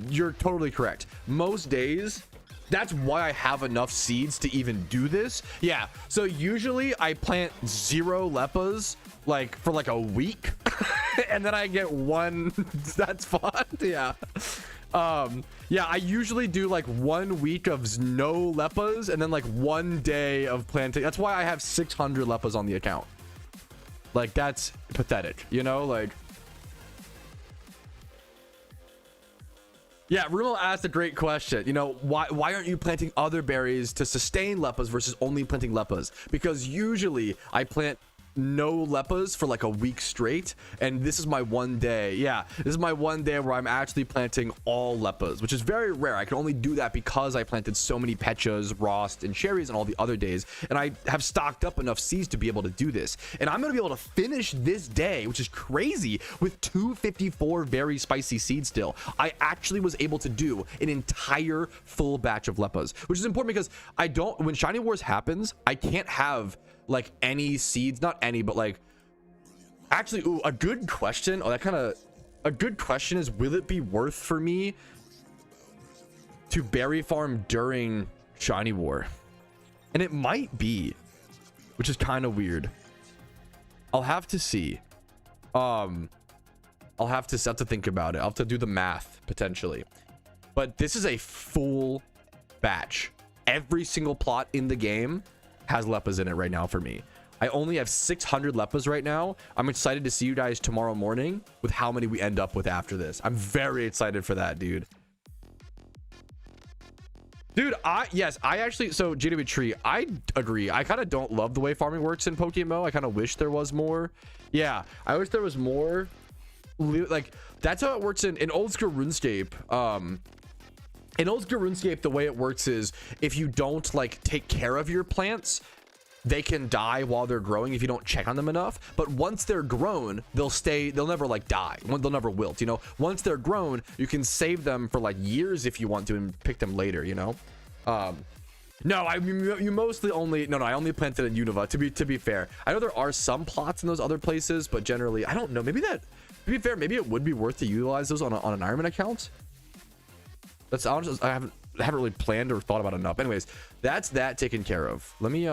You're totally correct. Most days, that's why I have enough seeds to even do this. Yeah. So usually I plant 0 Leppas, like, for like a week, and then I get one. That's fun. Yeah. Yeah, I usually do like 1 week of no Leppas and then like 1 day of planting. That's why I have 600 Leppas on the account. Like, that's pathetic, you know? Like, yeah, Rumel asked a great question. You know, why aren't you planting other berries to sustain Leppas versus only planting Leppas? Because usually I plant no Leppas for like a week straight, and this is my 1 day. Yeah, this is my 1 day where I'm actually planting all Leppas, which is very rare. I can only do that because I planted so many Petchas, Rost, and Cherries on all the other days, and I have stocked up enough seeds to be able to do this. And I'm gonna be able to finish this day, which is crazy, with 254 very spicy seeds still. I actually was able to do an entire full batch of Leppas, which is important because when Shiny Wars happens, I can't have like any seeds, not any, but like, actually, ooh, a good question. Oh, a good question is, will it be worth for me to berry farm during Shiny War? And it might be, which is kind of weird. I'll have to see. I'll have to think about it. I'll have to do the math potentially, but this is a full batch. Every single plot in the game has Leppas in it right now for me. I only have 600 Leppas right now. I'm excited to see you guys tomorrow morning with how many we end up with after this. I'm very excited for that, dude. Dude, yes, I actually, so JW Tree, I agree. I kind of don't love the way farming works in PokeMMO. I kind of wish there was more. Yeah, I wish there was more. Like, that's how it works in old school RuneScape. In old school RuneScape, the way it works is if you don't like take care of your plants, they can die while they're growing if you don't check on them enough. But once they're grown, they'll never like die. They'll never wilt, you know. Once they're grown, you can save them for like years if you want to and pick them later, you know. No, you mostly only, no, I only planted in Unova, to be fair. I know there are some plots in those other places, but generally, I don't know. Maybe to be fair, maybe it would be worth to utilize those on an IronMan account. That's honestly, I haven't really planned or thought about it enough. Anyways, that's that taken care of. Let me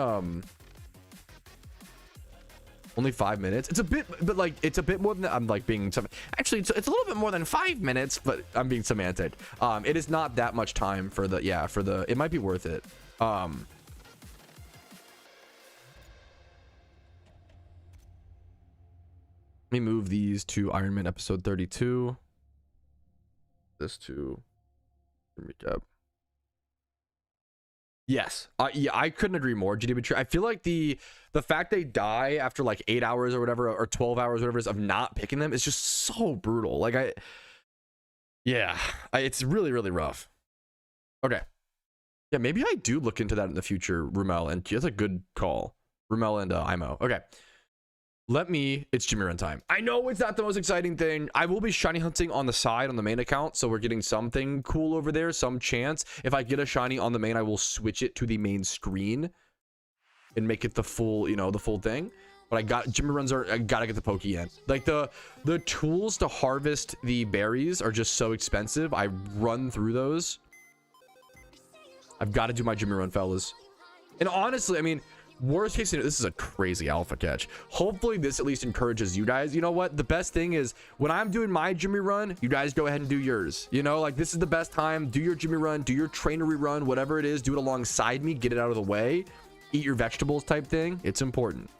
only 5 minutes. It's a bit, but like it's a bit more than I'm like being some. Actually, it's a little bit more than 5 minutes, but I'm being semantic. It is not that much time for the it might be worth it. Let me move these to IronMan episode 32. This to recap. Yes, yeah, I couldn't agree more. GW, I feel like the fact they die after like 8 hours or whatever, or 12 hours, whatever it is, of not picking them is just so brutal. Like it's really, really rough. Okay, yeah, maybe I do look into that in the future, Rumel, and that's a good call, Rumel and IMO. Okay. It's Jimmy Run time. I know it's not the most exciting thing. I will be shiny hunting on the side on the main account, so we're getting something cool over there, some chance. If I get a shiny on the main, I will switch it to the main screen and make it the full, you know, the full thing. But I gotta get the Pokeyen. Like the tools to harvest the berries are just so expensive. I run through those. I've got to do my Jimmy Run, fellas. And honestly, I mean, worst case scenario, this is a crazy alpha catch. Hopefully this at least encourages you guys. You know what? The best thing is when I'm doing my Jimmy Run, you guys go ahead and do yours. You know, like this is the best time. Do your Jimmy Run, do your trainery run, whatever it is, do it alongside me, get it out of the way, eat your vegetables type thing. It's important.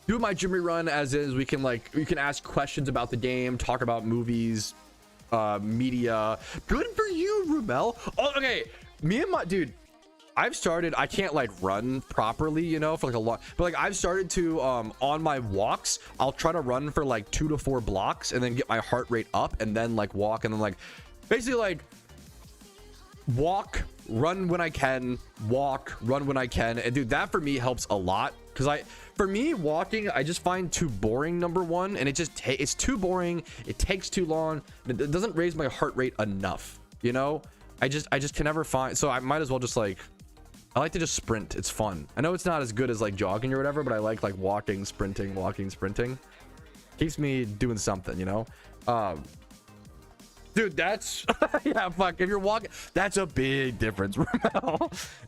Do my Jimmy Run as is. We can ask questions about the game, talk about movies, media. Good for you, Rumel. Oh, okay. Me and my dude, I've started, I can't like run properly, you know, for like a lot, but like I've started to on my walks, I'll try to run for like 2 to 4 blocks and then get my heart rate up and then like walk and then like basically like walk, run when I can, walk, run when I can. And dude, that for me helps a lot because for me walking, I just find too boring, number one, and it's too boring, it takes too long, it doesn't raise my heart rate enough, you know. I just can never find, so I might as well just like, I like to just sprint. It's fun. I know it's not as good as like jogging or whatever, but I like walking, sprinting. Keeps me doing something, you know. Dude, that's yeah, fuck, if you're walking, that's a big difference.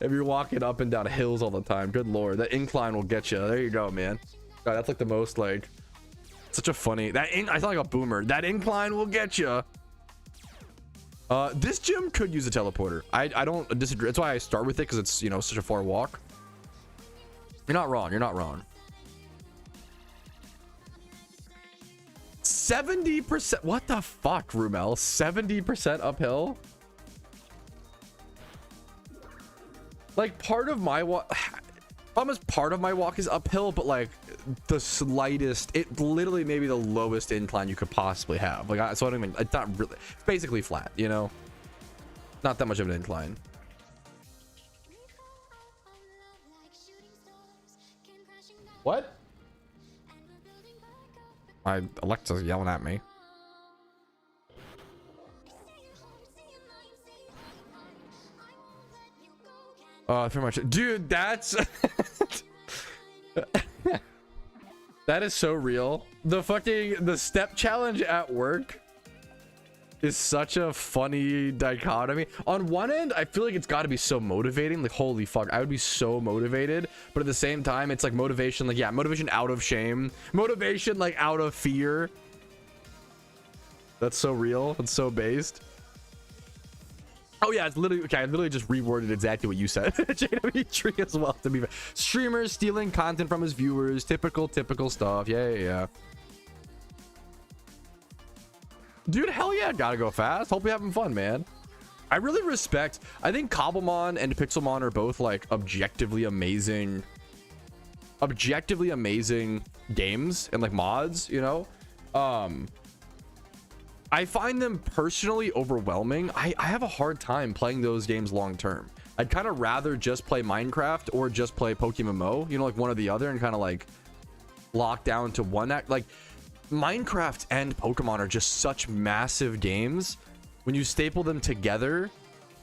If you're walking up and down hills all the time, good lord, that incline will get you. There you go, man. God, that's like the most like such a funny I sound like a boomer. That incline will get you. This gym could use a teleporter. I don't disagree. That's why I start with it, because it's, you know, such a far walk. You're not wrong. 70%. What the fuck, Rumel? 70% uphill? Like part of my walk, almost part of my walk is uphill, but like the slightest, it literally maybe the lowest incline you could possibly have. Like so I don't even, it's not really, it's basically flat, you know, not that much of an incline. What? My Alexa's yelling at me. Pretty much, dude, that's that is so real. The step challenge at work is such a funny dichotomy. On one end, I feel like it's got to be so motivating, like holy fuck, I would be so motivated, but at the same time it's like motivation, like yeah, motivation out of shame, motivation like out of fear. That's so real. That's so based. Oh yeah, it's literally okay. I literally just reworded exactly what you said. JW Tree as well, to be fair. Streamers stealing content from his viewers, typical stuff. Yeah. Dude, hell yeah, gotta go fast. Hope you're having fun, man. I really respect, I think Cobblemon and Pixelmon are both like objectively amazing games and like mods, you know. I find them personally overwhelming. I have a hard time playing those games long term. I'd kind of rather just play Minecraft or just play PokeMMO, you know, like one or the other, and kind of like lock down to one act. Like Minecraft and Pokemon are just such massive games. When you staple them together,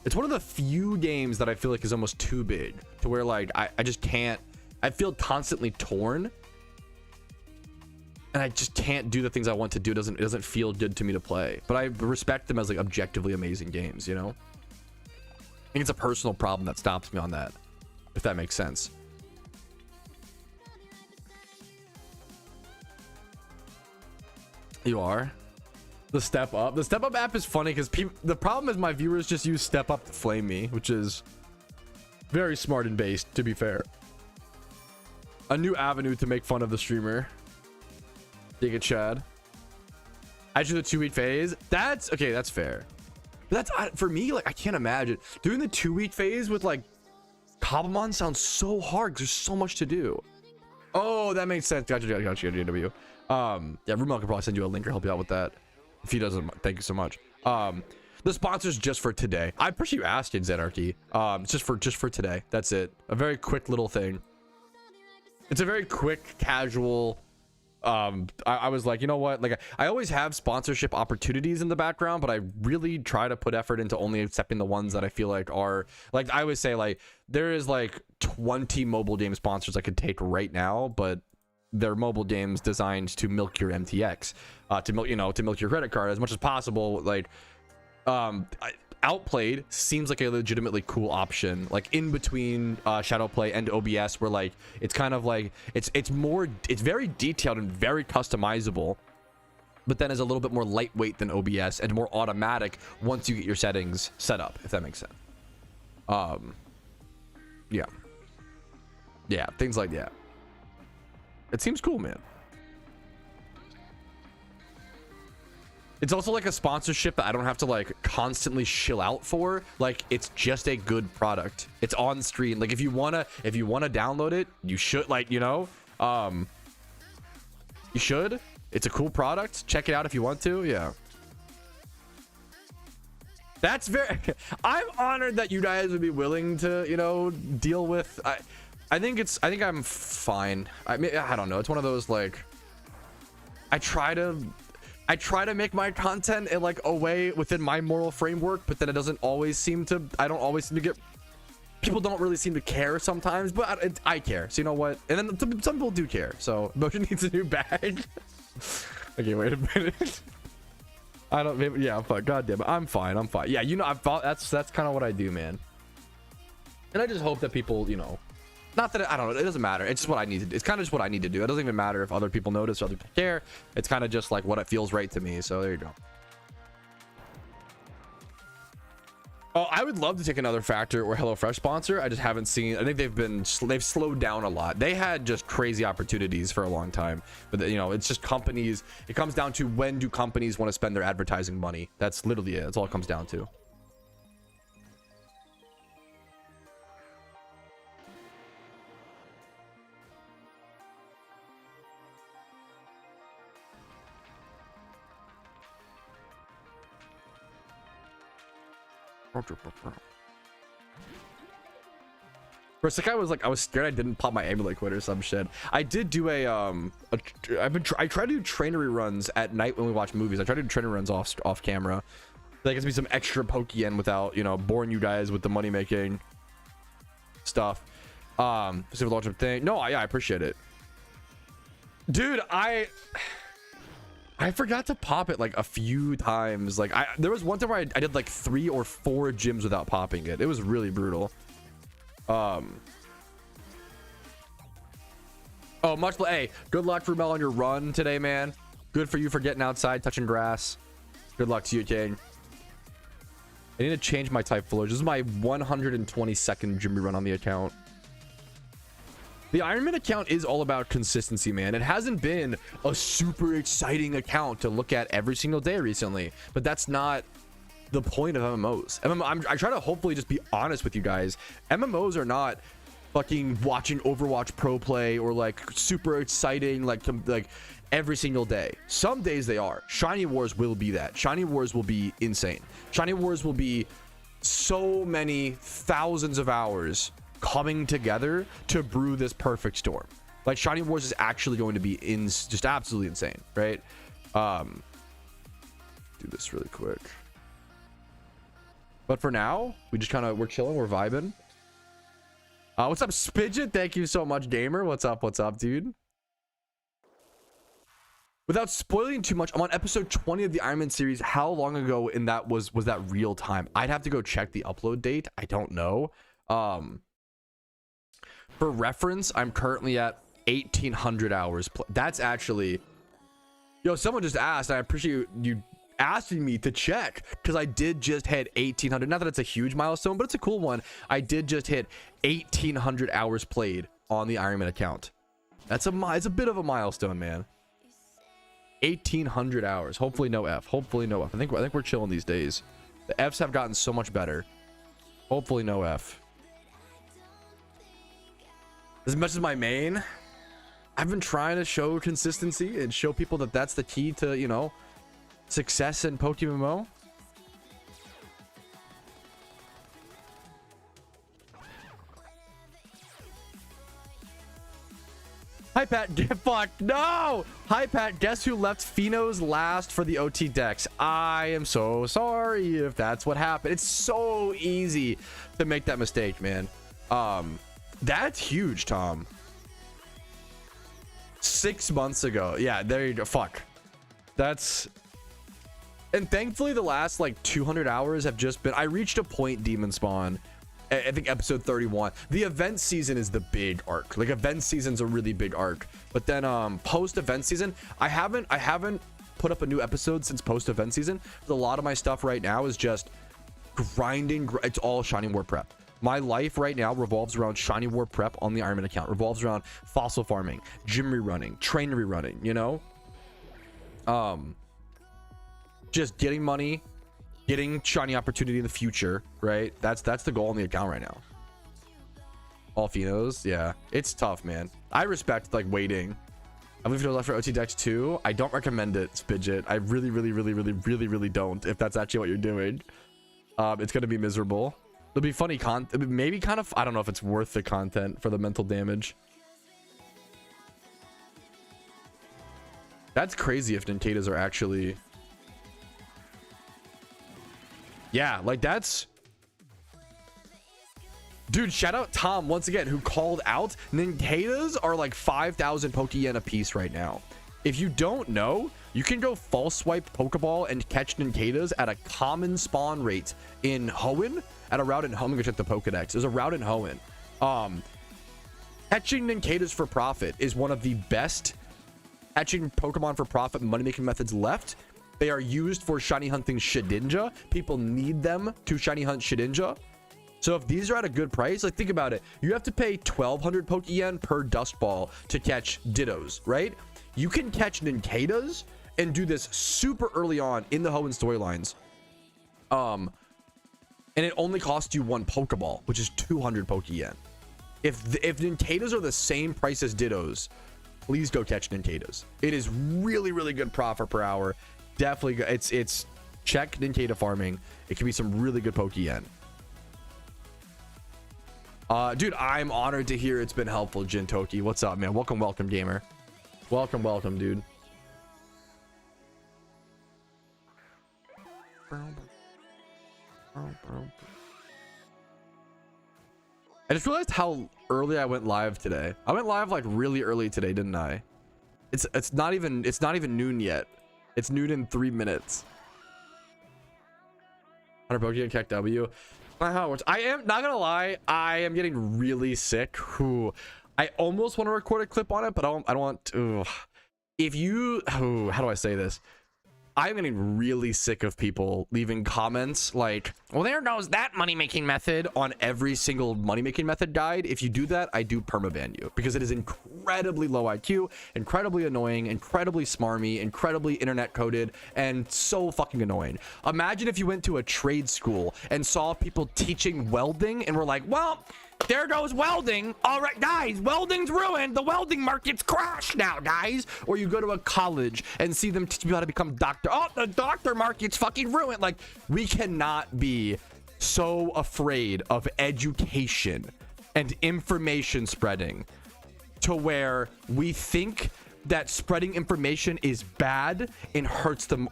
it's one of the few games that I feel like is almost too big to where like I just can't, I feel constantly torn. And I just can't do the things I want to do. It doesn't feel good to me to play, but I respect them as like objectively amazing games, you know. I think it's a personal problem that stops me on that, if that makes sense. You are the step up app is funny because the problem is my viewers just use step up to flame me, which is very smart and based, to be fair. A new avenue to make fun of the streamer. Dig it, Chad. I do the 2-week phase. That's okay. That's fair. But that's for me. Like I can't imagine doing the 2-week phase with like Cobblemon. Sounds so hard because there's so much to do. Oh, that makes sense. Gotcha. GW. Yeah, Rumel could probably send you a link or help you out with that. If he doesn't, thank you so much. The sponsors just for today. I appreciate you asking, Zenarchy. Just for today. That's it. A very quick little thing. It's a very quick, casual. I was like, you know what? Like, I always have sponsorship opportunities in the background, but I really try to put effort into only accepting the ones that I feel like are, like, I always say, like, there is like 20 mobile game sponsors I could take right now, but they're mobile games designed to milk your MTX, to milk, you know, to milk your credit card as much as possible. Like, Outplayed seems like a legitimately cool option, like in between Shadowplay and OBS, where like it's kind of like it's very detailed and very customizable, but then is a little bit more lightweight than OBS and more automatic once you get your settings set up, if that makes sense. Yeah, things like that. It seems cool, man. It's also like a sponsorship that I don't have to like constantly shill out for. Like, it's just a good product. It's on screen. Like, if you wanna download it, you should, like, you know, you should. It's a cool product. Check it out if you want to. Yeah. That's very. I'm honored that you guys would be willing to, you know, deal with. I think I'm fine. I mean, I don't know. It's one of those like. I try to make my content in like a way within my moral framework, but then it doesn't always seem to. I don't always seem to get. People don't really seem to care sometimes, but I care. So you know what? And then some people do care. So Motion needs a new bag. Okay, wait a minute. I don't. Maybe, yeah, fuck. God damn it. I'm fine. I'm fine. Yeah, you know, I've thought that's kind of what I do, man. And I just hope that people, you know. Not that I don't know, it doesn't matter. It's just what I need to do. It's kind of just what I need to do. It doesn't even matter if other people notice or other people care. It's kind of just like what it feels right to me. So there you go. Oh, I would love to take another Factor or HelloFresh sponsor. I just haven't seen. I think they've slowed down a lot. They had just crazy opportunities for a long time, but you know, it's just companies. It comes down to when do companies want to spend their advertising money. That's literally it. That's all it comes down to. For a second, I was scared I didn't pop my amulet quit or some shit. I did do I try to do trainery runs at night when we watch movies. I try to do trainery runs off camera. That gives me some extra Pokeyen without, you know, boring you guys with the money making stuff. So the launch of thing. No, yeah, I appreciate it, dude. I forgot to pop it like a few times. Like there was one time where I did like 3 or 4 gyms without popping it. It was really brutal. Oh, hey, good luck for Mel on your run today, man. Good for you for getting outside, touching grass. Good luck to you, King. I need to change my type floors. This is my 122nd gym run on the account. The IronMan account is all about consistency, man. It hasn't been a super exciting account to look at every single day recently, but that's not the point of MMOs. I try to hopefully just be honest with you guys. MMOs are not fucking watching Overwatch pro play or like super exciting like every single day. Some days they are. Shiny Wars will be that. Shiny Wars will be insane. Shiny Wars will be so many thousands of hours coming together to brew this perfect storm. Like Shiny Wars is actually going to be just absolutely insane, right? Do this really quick. But for now, we're chilling, we're vibing. What's up, Spidget? Thank you so much, gamer. What's up, dude? Without spoiling too much, I'm on episode 20 of the IronMan series. How long ago in that was that real time? I'd have to go check the upload date. I don't know. For reference, I'm currently at 1,800 hours. That's actually, yo, someone just asked, and I appreciate you asking me to check, because I did just hit 1,800. Not that it's a huge milestone, but it's a cool one. I did just hit 1,800 hours played on the IronMan account. It's a bit of a milestone, man. 1,800 hours. Hopefully no F. Hopefully no F. I think we're chilling these days. The Fs have gotten so much better. Hopefully no F. As much as my main, I've been trying to show consistency and show people that that's the key to, you know, success in PokeMMO. Hi Pat, fuck no. Hi Pat, guess who left Pheno's last for the OT decks? I am so sorry if that's what happened. It's so easy to make that mistake, man. That's huge, Tom. 6 months ago. Yeah, there you go. Fuck. That's, and thankfully the last like 200 hours have just been, I reached a point demon spawn, I think episode 31. The event season is the big arc. Like event season's a really big arc, but then post event season, I haven't put up a new episode since post event season. A lot of my stuff right now is just grinding. It's all shiny war prep. My life right now revolves around shiny war prep on the IronMan account, revolves around fossil farming, gym rerunning, train rerunning, you know, just getting money, getting shiny opportunity in the future, right? That's the goal on the account right now. All Phenos, yeah, it's tough, man. I respect like waiting. I believe Phenos left for OT decks too. I don't recommend it, Spidget. I really don't. If that's actually what you're doing, it's gonna be miserable. It'll be funny maybe kind of, I don't know if it's worth the content for the mental damage. That's crazy if Nintendos are actually, yeah, like that's, dude, shout out Tom once again who called out Nintendos are like 5,000 Pokeyen a piece right now. If you don't know, you can go false swipe Pokeball and catch Nintendos at a common spawn rate in Hoenn, at a route in Hoenn. Go check the Pokedex. There's a route in Hoenn. Catching Nintendos for profit is one of the best catching Pokemon for profit money making methods left. They are used for shiny hunting Shedinja. People need them to shiny hunt Shedinja. So if these are at a good price, like think about it, you have to pay 1,200 Pokeyen per dust ball to catch Dittos, right? You can catch Nintendos and do this super early on in the Hoenn storylines. And it only costs you 1 Pokeball, which is 200 Pokeyen. If Nintendos are the same price as Dittos, please go catch Nintendos. It is really good profit per hour. Definitely go, it's check Nintendo farming. It can be some really good Pokeyen. Dude, I'm honored to hear it's been helpful, Jintoki. What's up, man? Welcome, gamer. Welcome, dude. I just realized how early I went live today. I went live like really early today, didn't I? It's not even noon yet. It's noon in 3 minutes. 100 Pokemon Kek W. I am not gonna lie, I am getting really sick. I almost want to record a clip on it, but I don't want to. If you, how do I say this? I'm getting really sick of people leaving comments like, well, there goes that money-making method on every single money-making method guide. If you do that, I do permaban you because it is incredibly low IQ, incredibly annoying, incredibly smarmy, incredibly internet coded, and so fucking annoying. Imagine if you went to a trade school and saw people teaching welding and were like, well, there goes welding. All right, guys, welding's ruined. The welding market's crashed now, guys. Or you go to a college and see them teach you how to become doctor. Oh, the doctor market's fucking ruined. Like, we cannot be so afraid of education and information spreading to where we think that spreading information is bad and hurts them.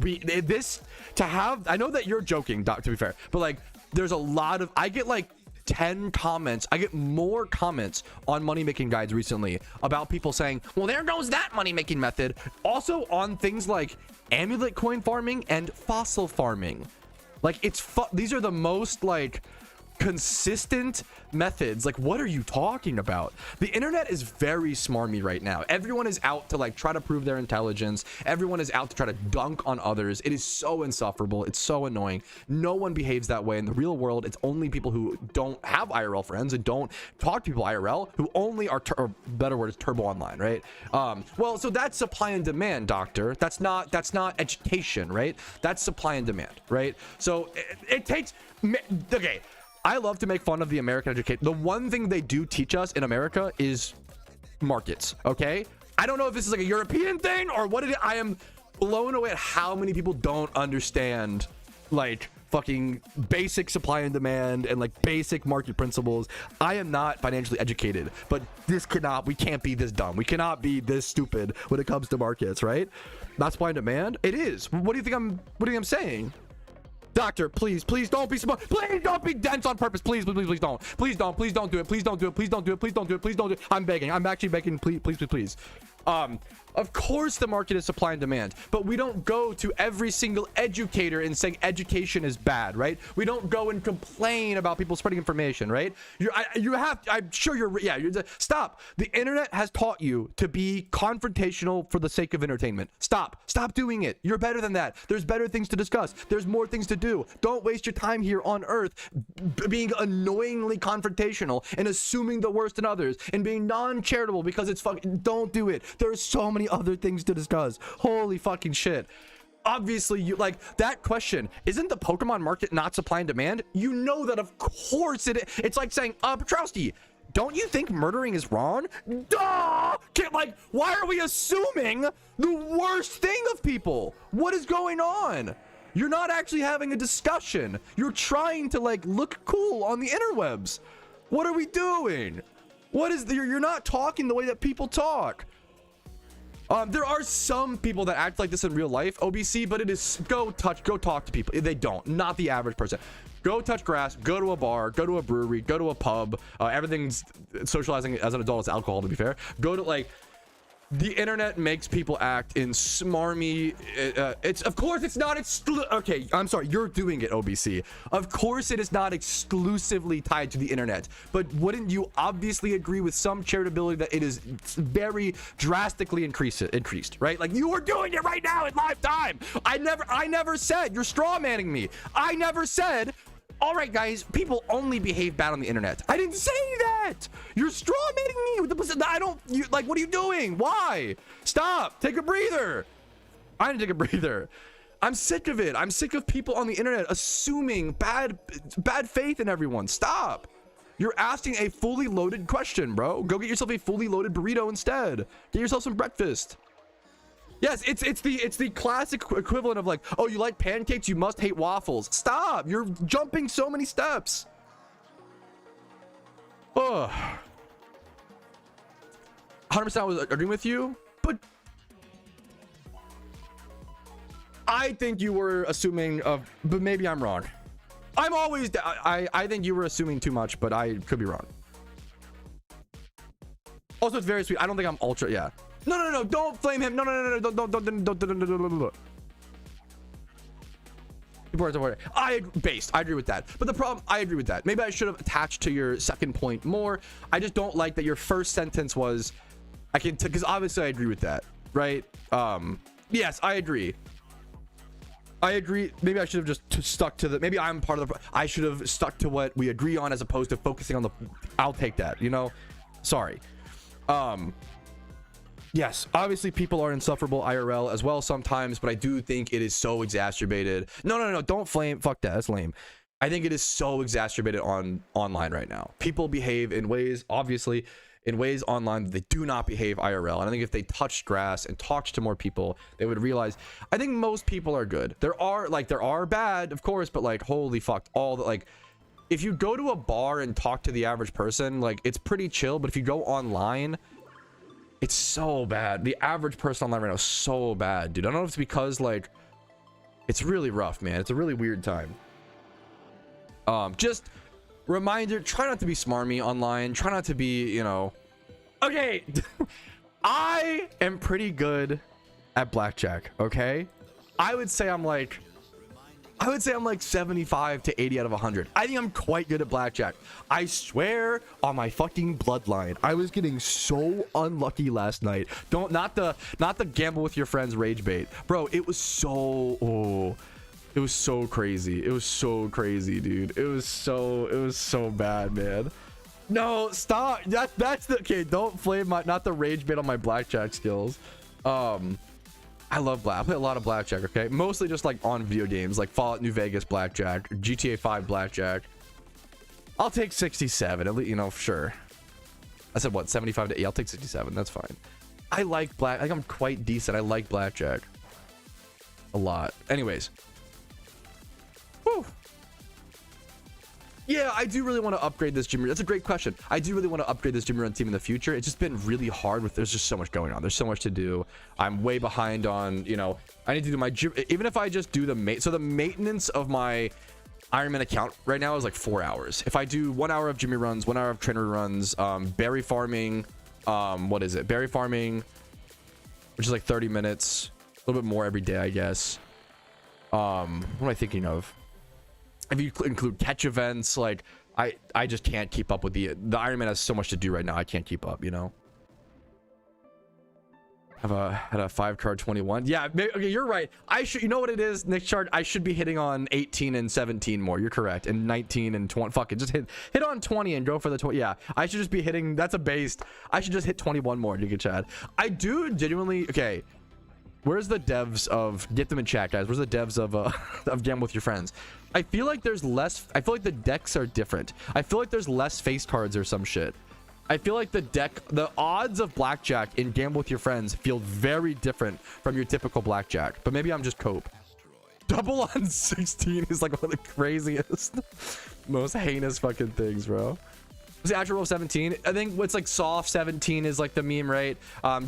I know that you're joking, Doc, to be fair, but like, there's a lot of, I get like 10 comments. I get more comments on money making guides recently about people saying, well, there goes that money making method. Also on things like amulet coin farming and fossil farming. Like these are the most like consistent methods. Like, what are you talking about? The internet is very smarmy right now. Everyone is out to like try to prove their intelligence. Everyone is out to try to dunk on others. It is so insufferable. It's so annoying. No one behaves that way in the real world. It's only people who don't have IRL friends and don't talk to people IRL who only are, or better word is turbo online, right? Well, so that's supply and demand, doctor. That's not education, right? That's supply and demand, right? So it takes, okay, I love to make fun of the American education. The one thing they do teach us in America is markets, okay? I don't know if this is like a European thing or what it is. I am blown away at how many people don't understand like fucking basic supply and demand and like basic market principles. I am not financially educated, but we can't be this dumb. We cannot be this stupid when it comes to markets, right? Not supply and demand. It is. What do you think I'm saying? Doctor, please don't be smart. Please don't be dense on purpose. Please don't. Please don't do it. Please don't do it. Please don't do it. Please don't do it. Please don't do it. I'm begging. I'm actually begging. Please. Of course the market is supply and demand, but we don't go to every single educator and saying education is bad, right? We don't go and complain about people spreading information, right? I'm sure stop. The internet has taught you to be confrontational for the sake of entertainment. Stop doing it. You're better than that. There's better things to discuss. There's more things to do. Don't waste your time here on earth being annoyingly confrontational and assuming the worst in others and being non-charitable because it's fucking, don't do it. There's so many other things to discuss. Holy fucking shit. Obviously, you like that question, isn't the Pokemon market not supply and demand? You know that of course it's like saying, Patrouski, don't you think murdering is wrong? Duh! Like, why are we assuming the worst thing of people? What is going on? You're not actually having a discussion. You're trying to like look cool on the interwebs. What are we doing? You're not talking the way that people talk. There are some people that act like this in real life, OBC, but it is go talk to people. They don't, not the average person. Go touch grass, go to a bar, go to a brewery, go to a pub. Everything's socializing as an adult is alcohol, to be fair. Go to like, the internet makes people act in smarmy. Of course it's not okay, I'm sorry, you're doing it, OBC. Of course it is not exclusively tied to the internet, but wouldn't you obviously agree with some charitability that it is very drastically increased, right? Like you are doing it right now in live time. I never said, you're straw manning me. I never said, all right, guys, people only behave bad on the internet. I didn't say that. You're straw manning me with the like, what are you doing? Why? Stop. Take a breather. I didn't take a breather. I'm sick of it. I'm sick of people on the internet assuming bad faith in everyone. Stop. You're asking a fully loaded question, bro. Go get yourself a fully loaded burrito instead. Get yourself some breakfast. Yes, it's the classic equivalent of like, oh, you like pancakes, you must hate waffles. Stop. You're jumping so many steps. Oh. 100% I was agreeing with you, but I think you were assuming but maybe I'm wrong. I think you were assuming too much, but I could be wrong. Also, it's very sweet. I don't think I'm ultra. Yeah. No. Don't flame him. No. Don't. I agree with that. But the problem, I agree with that. Maybe I should have attached to your second point more. I just don't like that your first sentence was, because obviously I agree with that, right? Yes, I agree. Maybe I should have just stuck to maybe I'm part of I should have stuck to what we agree on as opposed to focusing on I'll take that, sorry. Yes, obviously people are insufferable IRL as well sometimes, but I do think it is so exacerbated. No, don't flame. Fuck that. That's lame. I think it is so exacerbated online right now. People behave in ways, obviously, in ways online that they do not behave IRL. And I think if they touched grass and talked to more people, they would realize, I think most people are good. There are bad, of course, but like, holy fuck, if you go to a bar and talk to the average person, like it's pretty chill, but if you go online, it's so bad. The average person online right now is so bad, dude. I don't know if it's because like it's really rough, man. It's a really weird time. Just reminder, try not to be smarmy online. Try not to be, okay. I am pretty good at blackjack, okay? I would say I'm like 75 to 80 out of 100. I think I'm quite good at blackjack. I swear on my fucking bloodline, I was getting so unlucky last night. Not the gamble with your friends rage bait, bro. It was so crazy. It was so crazy, dude. It was so bad, man. No, stop. That's the okay. Don't flame not the rage bait on my blackjack skills. I love I play a lot of blackjack, okay? Mostly just like on video games, like Fallout New Vegas blackjack, GTA 5 blackjack. I'll take 67, at least, sure. I said what, 75 to 80? I'll take 67, that's fine. I think I'm quite decent. I like blackjack a lot. Anyways. Whew. Yeah, I do really want to upgrade this gym. That's a great question. I do really want to upgrade this gym run team in the future. It's just been really hard with, there's just so much going on. There's so much to do. I'm way behind on, you know, I need to do my gym. Even if I just do so the maintenance of my IronMan account right now is like 4 hours. If I do 1 hour of Jimmy runs, 1 hour of trainer runs, berry farming, what is it? Berry farming, which is like 30 minutes, a little bit more every day, I guess. What am I thinking of? If you include catch events, like I just can't keep up with the Ironman has so much to do right now. I can't keep up, you know. Had a 5-card 21. Yeah, okay, you're right. I should, you know what it is, Nick Chart, I should be hitting on 18 and 17 more. You're correct. And 19 and 20. Fuck it, just hit on 20 and go for the 20. Yeah, I should just be hitting, that's a base. I should just hit 21 more, Nick Chad. I do genuinely, okay. Where's the devs of, get them in chat, guys. Where's the devs of Gamble with Your Friends? I feel like there's less, I feel like the decks are different. I feel like there's less face cards or some shit. I feel like the odds of blackjack in Gamble with Your Friends feel very different from your typical blackjack. But maybe I'm just cope. Double on 16 is like one of the craziest, most heinous fucking things, bro. What's the actual roll of 17? I think what's like soft 17 is like the meme, right?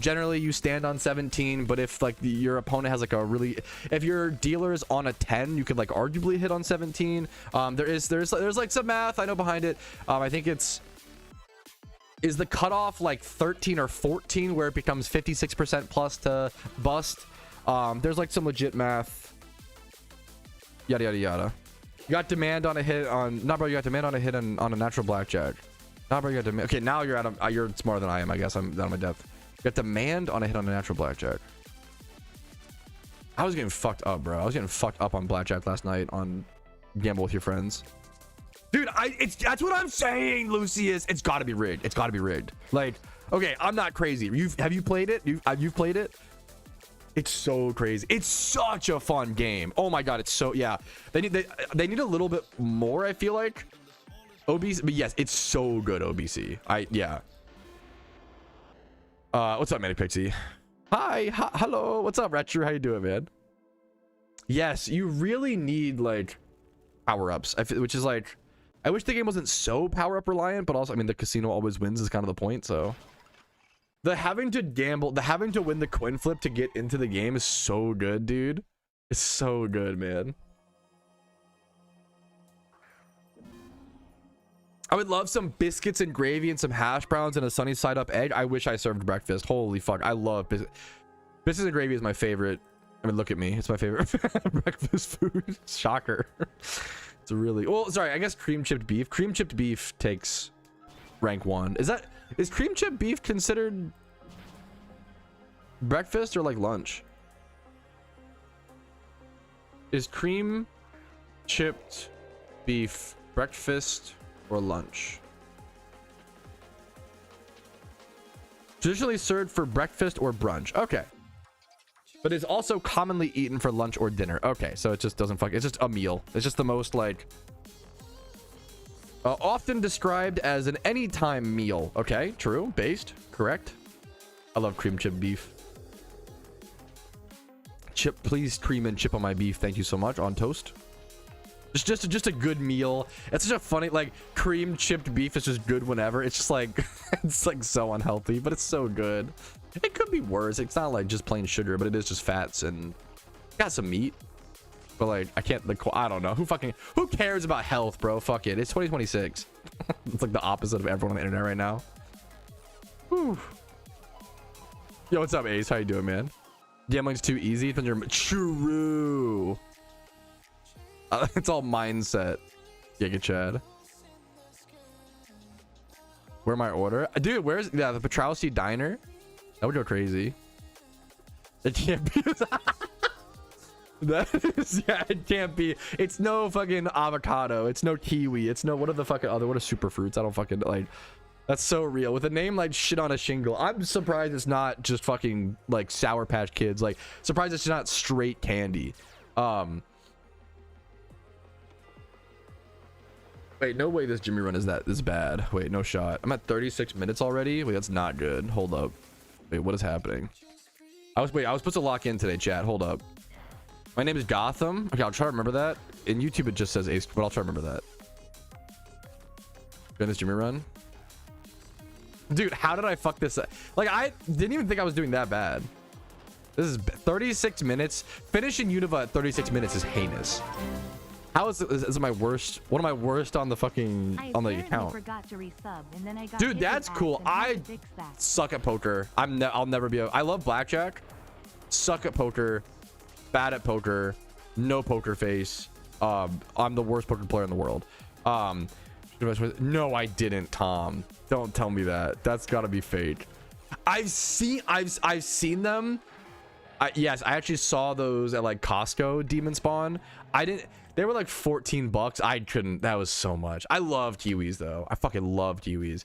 Generally you stand on 17, but if like your opponent has like a really, if your dealer is on a 10, you could like arguably hit on 17. There's like some math I know behind it. I think is the cutoff like 13 or 14 where it becomes 56% plus to bust. There's like some legit math. Yada yada yada. You got demand on a hit on, nah bro, you got demand on a hit on a natural blackjack. Nah bro, you got demand. Okay, now you're you're smarter than I am, I guess. I'm down my depth. You got demand on a hit on a natural blackjack. I was getting fucked up, bro. I was getting fucked up on blackjack last night on Gamble with Your Friends. Dude, that's what I'm saying, Lucius. It's got to be rigged. It's got to be rigged. Like, okay, I'm not crazy. Have you played it? You've played it? It's so crazy. It's such a fun game. Oh my god, it's so, yeah. They need a little bit more, I feel like. OBC, but yes, it's so good, OBC. Yeah. What's up, Manny Pixie? Hi, hello. What's up, Retro? How you doing, man? Yes, you really need like power-ups, which is like, I wish the game wasn't so power-up reliant, but also, I mean, the casino always wins is kind of the point, so. The having to gamble, the having to win the coin flip to get into the game is so good, dude. It's so good, man. I would love some biscuits and gravy and some hash browns and a sunny side up egg. I wish I served breakfast. Holy fuck. I love biscuits and gravy is my favorite. I mean, look at me. It's my favorite breakfast food. Shocker. It's really, well, sorry. I guess cream chipped beef. Cream chipped beef takes rank 1. Is cream chipped beef considered breakfast or like lunch? Is cream chipped beef breakfast or lunch? Traditionally served for breakfast or brunch. Okay. But it's also commonly eaten for lunch or dinner. Okay, so it just doesn't it's just a meal. It's just the most like often described as an anytime meal. Okay, true. Based. Correct. I love cream chip beef. Chip, please cream and chip on my beef. Thank you so much. On toast. Just a good meal. It's such a funny, like, cream chipped beef is just good whenever. It's just like it's like so unhealthy, but it's so good. It could be worse. It's not like just plain sugar, but it is just fats and got some meat. But like, I can't, I don't know. Who cares about health, bro? Fuck it. It's 2026. It's like the opposite of everyone on the internet right now. Whew. Yo, what's up, Ace? How you doing, man? Gambling's too easy. Then you're true. It's all mindset. Giga Chad. Where my order? Dude, where's the Patrouski diner? That would go crazy. It can't be. That is, yeah, it can't be. It's no fucking avocado. It's no kiwi. It's no, what are the fucking other, what are super fruits? I don't fucking like. That's so real. With a name like shit on a shingle, I'm surprised it's not just fucking like Sour Patch Kids. Like, surprised it's not straight candy. Wait, no way this Jimmy run is this bad. Wait, no shot. I'm at 36 minutes already. Wait, that's not good. Hold up. Wait, what is happening? I was supposed to lock in today, chat. Hold up. My name is Gotham. Okay, I'll try to remember that. In YouTube, it just says Ace, but I'll try to remember that. During this Jimmy run. Dude, how did I fuck this up? Like, I didn't even think I was doing that bad. This is 36 minutes. Finishing Unova at 36 minutes is heinous. How is it my worst? One of my worst on the fucking on the account. Forgot to resub, and then I got Dude, that's cool. I suck at poker. I'll never be. I love blackjack. Suck at poker. Bad at poker. No poker face. I'm the worst poker player in the world. No, I didn't, Tom. Don't tell me that. That's gotta be fake. I've seen them. Yes, I actually saw those at like Costco Demon Spawn. I didn't. They were like 14 bucks. I couldn't. That was so much. I love Kiwis though. I fucking love Kiwis.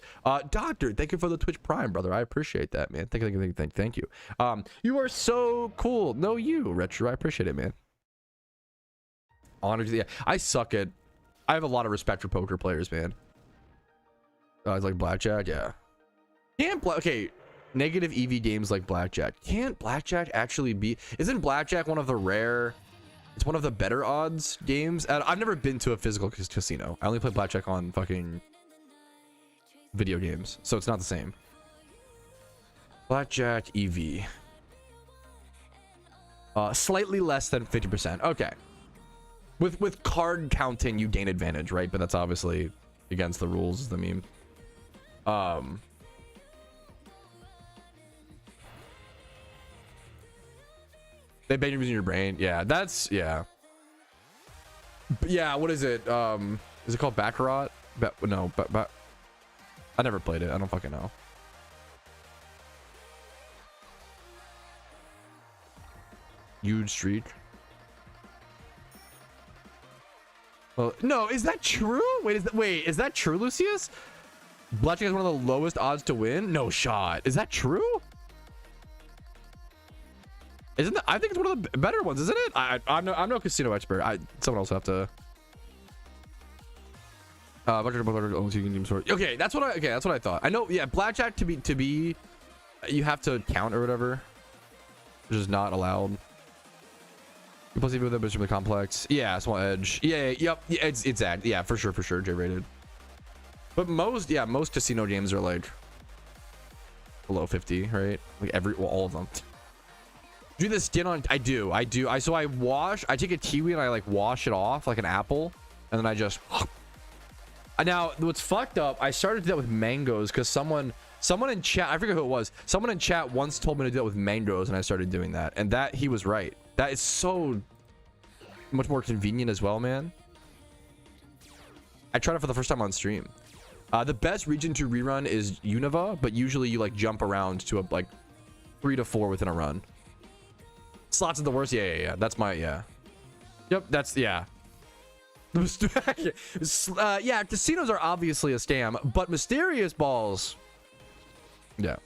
Doctor, thank you for the Twitch Prime, brother. I appreciate that, man. Thank you. You are so cool. No, you Retro. I appreciate it, man. Honor to the. Yeah, I suck at. I have a lot of respect for poker players, man. It's like blackjack. Yeah. Okay. Negative EV games like blackjack. Can't blackjack actually be? Isn't blackjack one of the rare? It's one of the better odds games. I've never been to a physical casino. I only play blackjack on fucking video games, so it's not the same. Blackjack EV. Slightly less than 50%. Okay. With card counting, you gain advantage, right? But that's obviously against the rules, is the meme. They ban you using your brain. Yeah, that's yeah. But yeah, what is it? Is it called Baccarat? No, but I never played it. I don't fucking know. Huge streak. Well, no, is that true? Wait, is that true, Lucius? Blackjack is one of the lowest odds to win. No shot. Is that true? Isn't that? I think it's one of the better ones, isn't it? I'm no casino expert. Someone else will have to. Okay, that's what I thought. I know. Yeah, blackjack to be, you have to count or whatever, which is not allowed. Plus, even with it, it's really complex. Yeah, small edge. Yeah, yep. Yeah, it's yeah, for sure, J-rated. But most casino games are like below 50, right? Like all of them. Do the skin on? I do. So I take a kiwi and I like wash it off like an apple, and then I just. Now what's fucked up? I started to do that with mangoes because someone in chat, I forget who it was. Someone in chat once told me to do that with mangoes, and I started doing that, and that he was right. That is so much more convenient as well, man. I tried it for the first time on stream. The best region to rerun is Unova, but usually you like jump around to like 3 to 4 within a run. Slots are the worst. Yeah. That's my Yep, that's yeah. Yeah, casinos are obviously a scam, but mysterious balls. Yeah.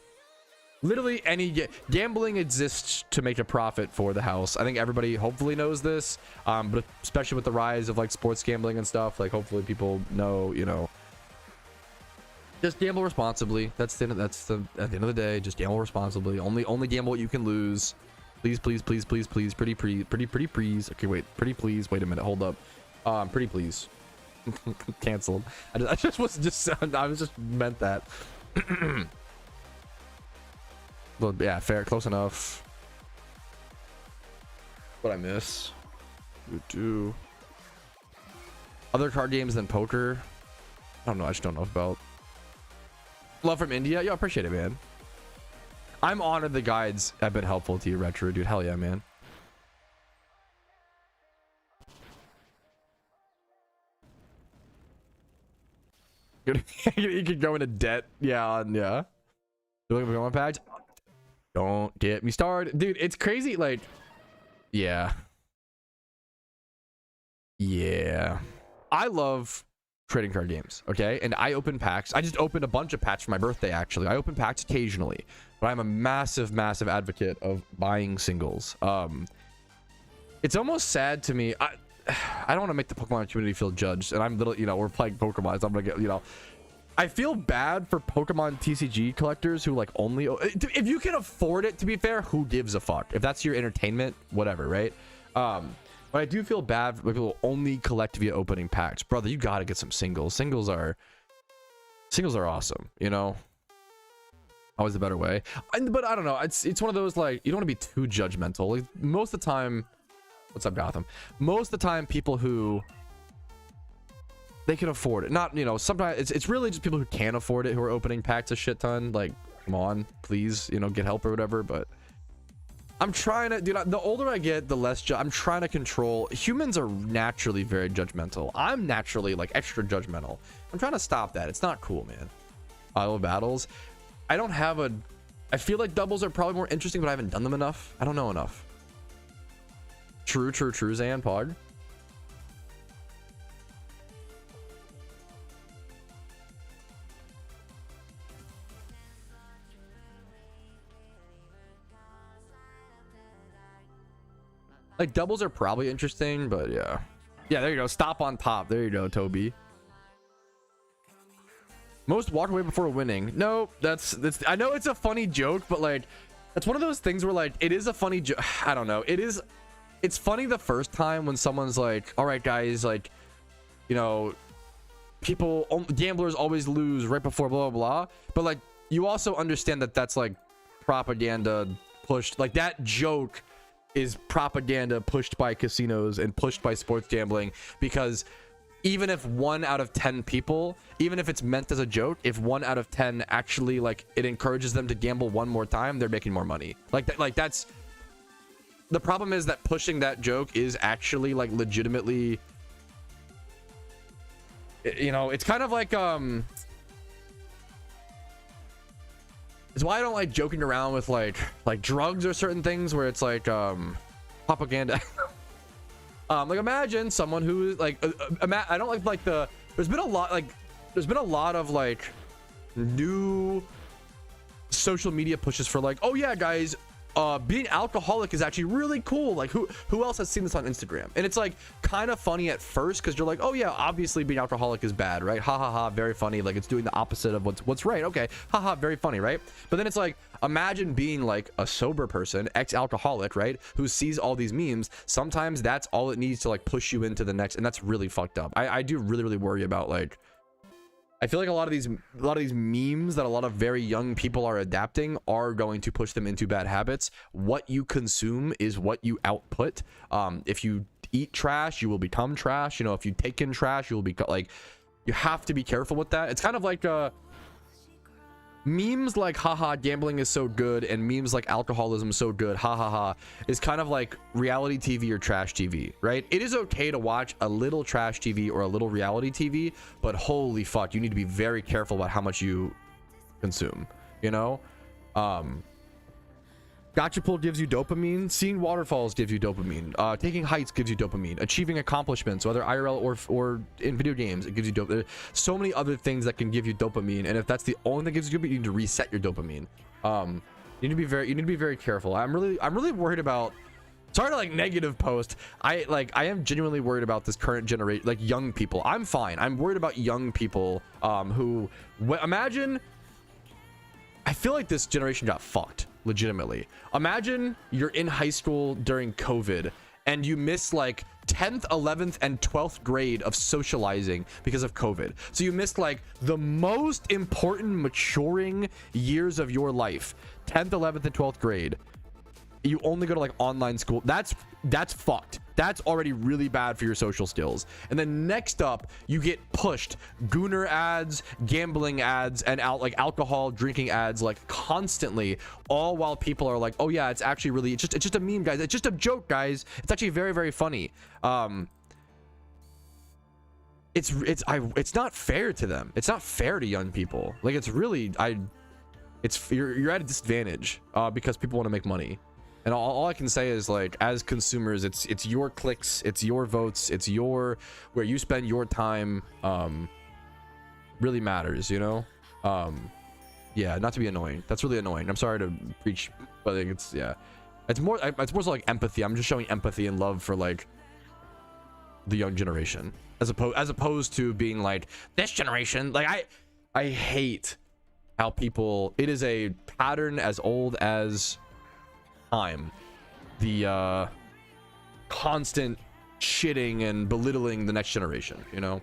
Literally any gambling exists to make a profit for the house. I think everybody hopefully knows this, but especially with the rise of like sports gambling and stuff, like hopefully people know, you know, just gamble responsibly. At the end of the day, just gamble responsibly. Only gamble what you can lose. Please. Pretty please. Okay, wait. Pretty please. Wait a minute. Hold up. Pretty please. Canceled. I just meant that. Well, yeah, fair, close enough. What I miss? Do other card games than poker? I don't know. I just don't know about. Love from India. Yo, appreciate it, man. I'm honored the guides have been helpful to you, Retro, dude. Hell yeah, man. You could go into debt. Yeah. You looking for one packs? Don't get me started, dude. It's crazy. Like, yeah. I love trading card games. Okay, and I open packs. I just opened a bunch of packs for my birthday. Actually, I open packs occasionally, but I'm a massive advocate of buying singles. It's almost sad to me. I don't want to make the Pokemon community feel judged, and I'm little. You know, we're playing Pokemon, so I'm gonna get. You know, I feel bad for Pokemon TCG collectors who like only. If you can afford it, to be fair, who gives a fuck? If that's your entertainment, whatever, right? But I do feel bad for people who only collect via opening packs. Brother, you gotta get some singles. Singles are Singles are awesome, you know. Always the better way. But I don't know. It's one of those, like, you don't want to be too judgmental. Like, most of the time, what's up, Gotham? Most of the time, people who they can afford it. Not, you know, sometimes it's really just people who can't afford it who are opening packs a shit ton. Like, come on, please, you know, get help or whatever. But I'm trying to, dude. The older I get, the less I'm trying to control. Humans are naturally very judgmental. I'm naturally like extra judgmental. I'm trying to stop that. It's not cool, man. I love battles. I don't have a. I feel like doubles are probably more interesting, but I haven't done them enough. I don't know enough. True, Zan Pog. Like doubles are probably interesting, but yeah. Yeah, there you go. Stop on top. There you go, Toby. Most walk away before winning. No, that's I know it's a funny joke, but like that's one of those things where like it is a funny joke. I don't know. It's funny the first time when someone's like, all right, guys, like, you know, gamblers always lose right before blah, blah, blah. But like, you also understand that that's like propaganda pushed. Like that joke is propaganda pushed by casinos and pushed by sports gambling, because even if 1 out of 10 people, even if it's meant as a joke, if 1 out of 10 actually like it encourages them to gamble one more time, they're making more money. Like that's the problem, is that pushing that joke is actually like legitimately, you know, it's kind of like it's why I don't like joking around with like drugs or certain things where it's like propaganda. Like imagine someone who like I don't like the there's been a lot of like new social media pushes for like, oh yeah guys, being alcoholic is actually really cool. Like who else has seen this on Instagram? And it's like kind of funny at first, because you're like, oh yeah, obviously being alcoholic is bad, right? Ha ha ha, very funny. Like it's doing the opposite of what's right. Okay, ha ha, very funny, right? But then it's like, imagine being like a sober person, ex-alcoholic, right, who sees all these memes. Sometimes that's all it needs to like push you into the next, and that's really fucked up. I do really worry about, like, I feel like a lot of these memes that a lot of very young people are adapting are going to push them into bad habits. What you consume is what you output. If you eat trash, you will become trash. You know, if you take in trash, you will be like, you have to be careful with that. It's kind of like memes like haha gambling is so good, and memes like alcoholism is so good, ha ha ha, is kind of like reality TV or trash TV, right? It is okay to watch a little trash TV or a little reality TV, but holy fuck, you need to be very careful about how much you consume, you know? Gotcha pull gives you dopamine. Seeing waterfalls gives you dopamine. Taking heights gives you dopamine. Achieving accomplishments, whether IRL or in video games, it gives you dopamine. So many other things that can give you dopamine, and if that's the only thing that gives you dopamine, you need to reset your dopamine. You need to be very careful. I'm really worried about. Sorry to like negative post. I am genuinely worried about this current generation, like young people. I'm fine. I'm worried about young people who imagine. I feel like this generation got fucked. Legitimately, imagine you're in high school during COVID and you miss like 10th, 11th, and 12th grade of socializing because of COVID. So you missed like the most important maturing years of your life. 10th, 11th, and 12th grade. You only go to like online school. That's fucked. That's already really bad for your social skills. And then next up, you get pushed gooner ads, gambling ads, and alcohol drinking ads like constantly, all while people are like, oh yeah, it's actually really, it's just a meme, guys. It's just a joke, guys. It's actually very funny. It's not fair to them. It's not fair to young people. Like it's really, you're at a disadvantage because people want to make money. And all I can say is, like, as consumers, it's your clicks, it's your votes, it's where you spend your time really matters, you know? Yeah, not to be annoying. That's really annoying. I'm sorry to preach, but like, it's more so like empathy. I'm just showing empathy and love for like the young generation, as opposed to being like this generation. Like I hate how people. It is a pattern as old as time, the constant shitting and belittling the next generation, you know.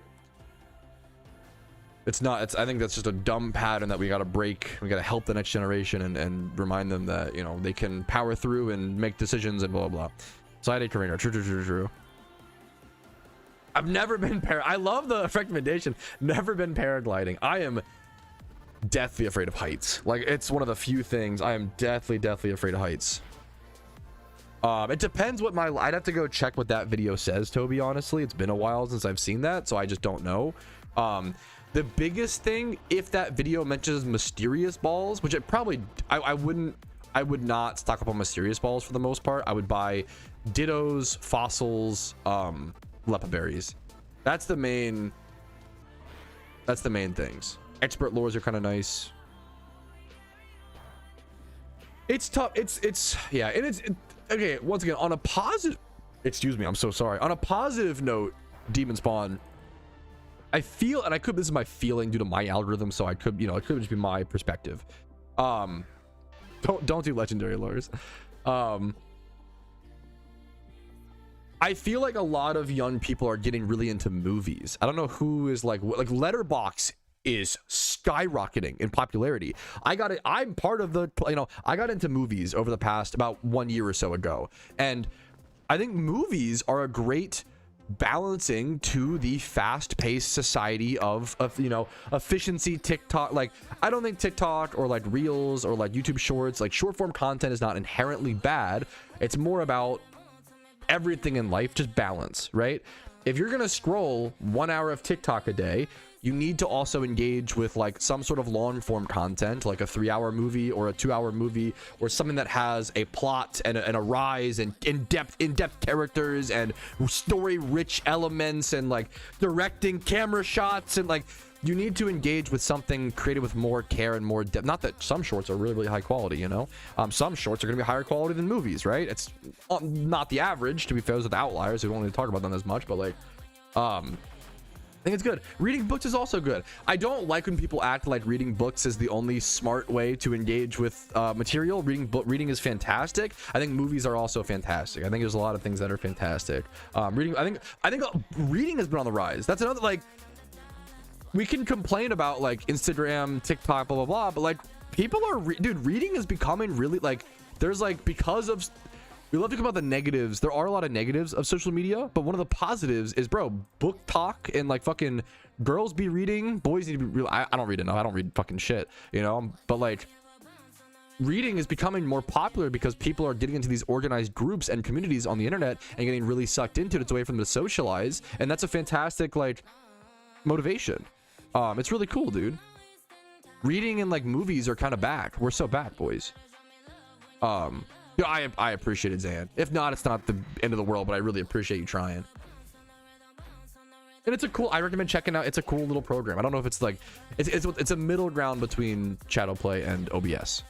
It's not. It's. I think that's just a dumb pattern that we got to break. We got to help the next generation and remind them that, you know, they can power through and make decisions and blah blah. Side A Karina. True. I've never been I love the recommendation. Never been paragliding. I am deathly afraid of heights. Like, it's one of the few things I am deathly afraid of heights. It depends what my, I'd have to go check what that video says, Toby. Honestly, it's been a while since I've seen that, so I just don't know. The biggest thing, if that video mentions mysterious balls, which it probably, I would not stock up on mysterious balls for the most part. I would buy dittos, fossils, lepa berries. That's the main things. Expert lures are kind of nice. It's tough. It's yeah, and it's okay. Once again, on a positive, excuse me, I'm so sorry. On a positive note, Demon Spawn, I feel, and I could, this is my feeling due to my algorithm, so I could, you know, it could just be my perspective. Don't do legendary lures. I feel like a lot of young people are getting really into movies. I don't know who is like Letterboxd is skyrocketing in popularity. I'm part of the, you know, I got into movies over the past about 1 year or so ago, and I think movies are a great balancing to the fast-paced society of you know, efficiency. TikTok, like, I don't think TikTok or like reels or like YouTube shorts, like short form content, is not inherently bad. It's more about everything in life, just balance, right? If you're gonna scroll 1 hour of TikTok a day, you need to also engage with like some sort of long form content, like a 3-hour movie or a 2-hour movie, or something that has a plot and a rise and in-depth characters and story rich elements and like directing camera shots, and like, you need to engage with something created with more care and more depth. Not that some shorts are really high quality, you know, some shorts are going to be higher quality than movies, right? It's not the average, to be fair, with the outliers. We don't really talk about them as much, but like, I think it's good. Reading books is also good. I don't like when people act like reading books is the only smart way to engage with material. Reading is fantastic. I think movies are also fantastic. I think there's a lot of things that are fantastic. Reading, I think reading has been on the rise. That's another, like, we can complain about like Instagram, TikTok, blah blah blah, but like, people are dude, reading is becoming really, like, there's like, because of, we love to talk about the negatives. There are a lot of negatives of social media, but one of the positives is, bro, book talk, and like, fucking girls be reading, boys need to be real. I don't read enough. I don't read fucking shit, you know, but like, reading is becoming more popular because people are getting into these organized groups and communities on the internet and getting really sucked into it. It's a way for them to socialize, and that's a fantastic like motivation. It's really cool, dude. Reading and like movies are kind of back. We're so back, boys. I appreciate it, Zan. If not, it's not the end of the world, but I really appreciate you trying. And it's a cool, I recommend checking out. It's a cool little program. I don't know if it's like, it's a middle ground between Shadowplay and OBS.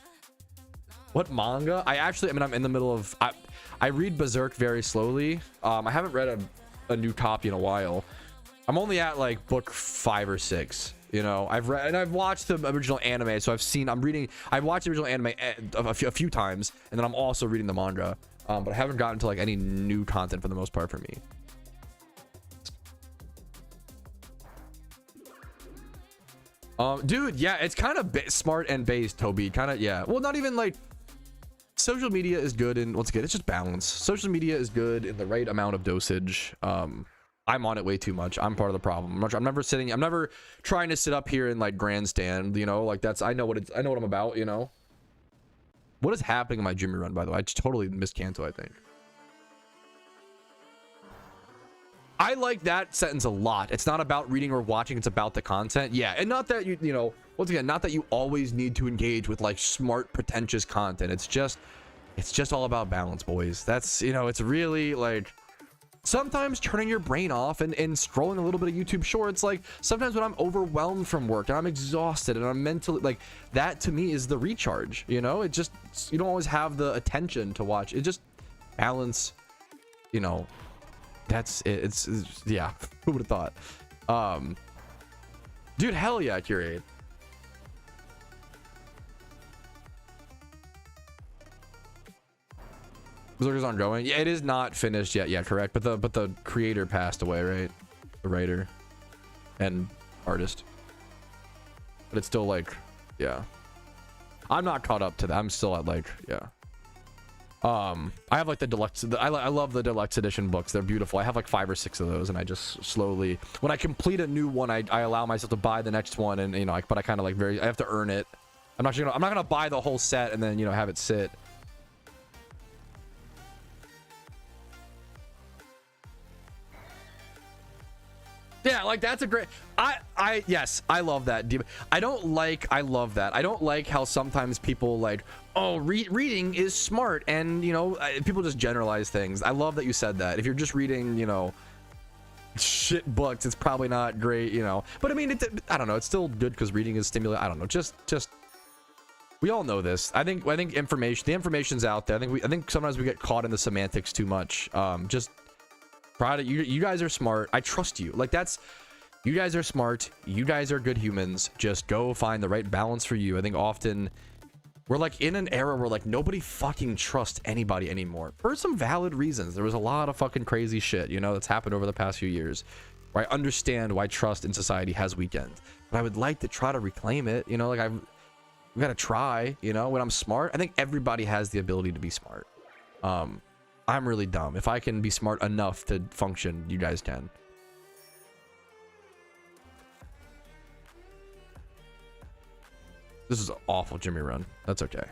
What manga? I mean, I'm in the middle of, I read Berserk very slowly. I haven't read a new copy in a while. I'm only at like book 5 or 6, you know. I've read and I've watched the original anime, so I've watched the original anime a few times, and then I'm also reading the manga, but I haven't gotten to like any new content for the most part for me. Dude, yeah, it's kind of smart and based, Toby, kind of, yeah. Well, not even like, social media is good, and once again, it's just balance. Social media is good in the right amount of dosage. I'm on it way too much. I'm part of the problem. I'm never trying to sit up here and like grandstand, you know, like I know what I'm about, you know. What is happening in my Jimmy run, by the way? I just totally missed Kanto, I think. I like that sentence a lot. It's not about reading or watching, it's about the content. Yeah, and not that you know, once again, not that you always need to engage with like smart, pretentious content. It's just all about balance, boys. That's, you know, it's really like, sometimes turning your brain off and scrolling a little bit of YouTube shorts, like sometimes when I'm overwhelmed from work and I'm exhausted and I'm mentally, like, that to me is the recharge, you know. It just, you don't always have the attention to watch. It just balance, you know. That's it. It's yeah, who would have thought? Dude, hell yeah, Curate. Berserker's ongoing. Yeah, it is not finished yet. Yeah, correct. But the creator passed away, right? The writer and artist. but it's still like, yeah. I'm not caught up to that. I'm still at like, yeah. I have like the deluxe. I love the deluxe edition books. They're beautiful. I have like 5 or 6 of those, and I just slowly, when I complete a new one, I allow myself to buy the next one, and you know, but I kind of like I have to earn it. I'm not gonna buy the whole set and then, you know, have it sit. Yeah, like that's a great. Yes, I love that. I love that. I don't like how sometimes people like, oh, reading is smart, and you know, people just generalize things. I love that you said that. If you're just reading, you know, shit books, it's probably not great, you know. But I mean, I don't know. It's still good because reading is stimulating. I don't know. Just we all know this. I think the information's out there. I think sometimes we get caught in the semantics too much. Just try to. You guys are smart. I trust you. Like you guys are smart. You guys are good humans. Just go find the right balance for you. I think often we're like in an era where like nobody fucking trusts anybody anymore for some valid reasons. There was a lot of fucking crazy shit, you know, that's happened over the past few years. Where I understand why trust in society has weakened, but I would like to try to reclaim it. You know, like we gotta try. You know, when I'm smart, I think everybody has the ability to be smart. I'm really dumb. If I can be smart enough to function, you guys can. This is an awful Jimmy run. That's okay.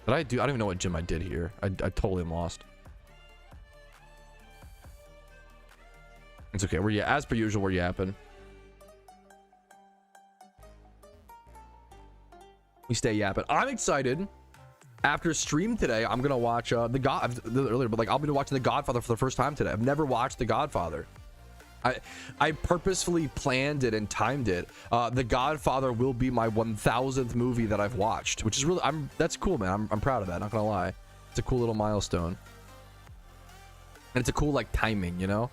I don't even know what gym I did here. I totally am lost. It's okay. As per usual, we're yapping. We stay yapping. I'm excited. After stream today, I'm gonna watch I'll be watching The Godfather for the first time today. I've never watched The Godfather. I purposefully planned it and timed it. The Godfather will be my 1000th movie that I've watched, which is really, that's cool, man. I'm proud of that, not gonna lie. It's a cool little milestone, and it's a cool like timing, you know.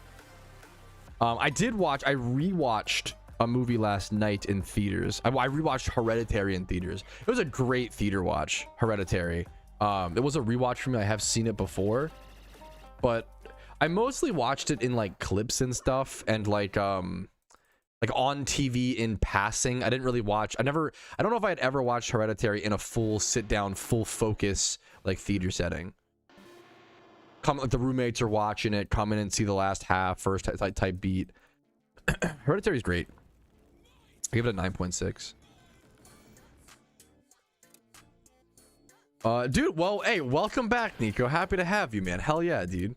I rewatched a movie last night in theaters. I rewatched Hereditary in theaters. It was a great theater watch. Hereditary. It was a rewatch for me. I have seen it before, but I mostly watched it in like clips and stuff, and like on TV in passing. I didn't really watch. I don't know if I had ever watched Hereditary in a full sit down, full focus like theater setting. Like the roommates are watching it, come in and see the last half, first type beat. Hereditary is great. I give it a 9.6. Dude, well, hey, welcome back, Nico. Happy to have you, man. Hell yeah, dude.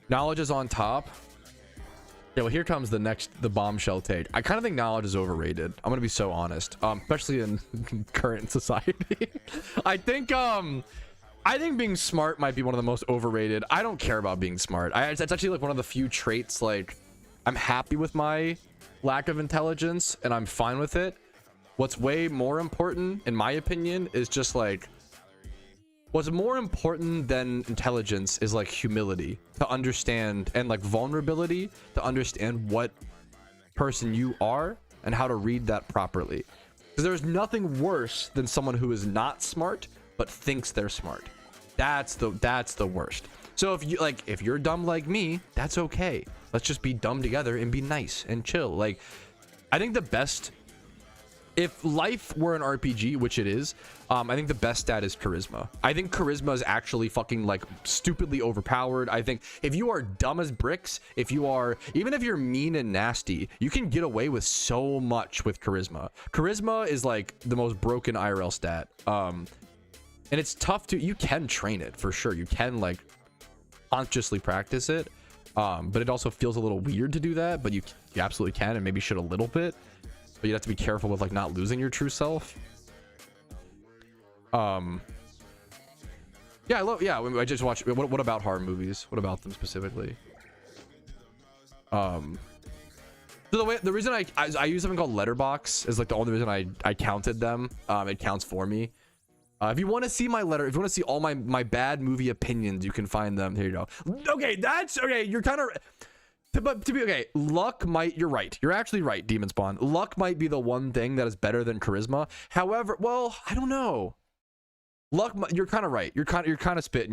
Knowledge is on top. Yeah, well, here comes the bombshell take. I kind of think knowledge is overrated. I'm gonna be so honest, especially in current society. I think being smart might be one of the most overrated. I don't care about being smart. It's actually like one of the few traits, like, I'm happy with my lack of intelligence and I'm fine with it. What's way more important, in my opinion, is just like, what's more important than intelligence is like humility, to understand, and like vulnerability, to understand what person you are and how to read that properly. Because there's nothing worse than someone who is not smart but thinks they're smart. That's the worst. So if you're dumb like me, that's okay. Let's just be dumb together and be nice and chill. Like, I think the best, if life were an RPG, which it is, I think the best stat is charisma. I think charisma is actually fucking like stupidly overpowered. I think if you are dumb as bricks, even if you're mean and nasty, you can get away with so much with charisma. Charisma is like the most broken IRL stat. And it's tough you can train it for sure. You can like consciously practice it. But it also feels a little weird to do that, but you absolutely can, and maybe should a little bit. But you have to be careful with like not losing your true self. Yeah, I just watch. What about horror movies? What about them specifically? So the reason I use something called Letterbox is like the only reason I counted them. It counts for me. If you want to see my letter, if you want to see all my bad movie opinions, you can find them. Here you go. Okay, that's okay. You're kind of, but to be okay, you're right. You're actually right, Demon Spawn. Luck might be the one thing that is better than charisma. However, well, I don't know. You're kind of right. You're kind of spitting.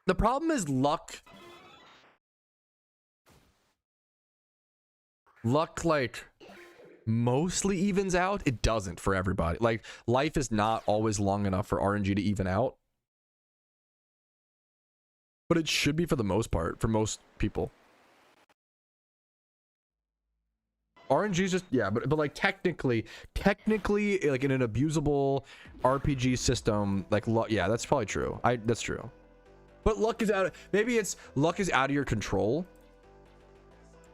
The problem is luck. Luck, like, mostly evens out. It doesn't for everybody. Like, life is not always long enough for RNG to even out. But it should be for the most part, for most people. RNG is just, yeah, but like technically, like in an abusable RPG system, like luck, yeah, that's probably true. That's true. But luck is out. Maybe it's luck is out of your control.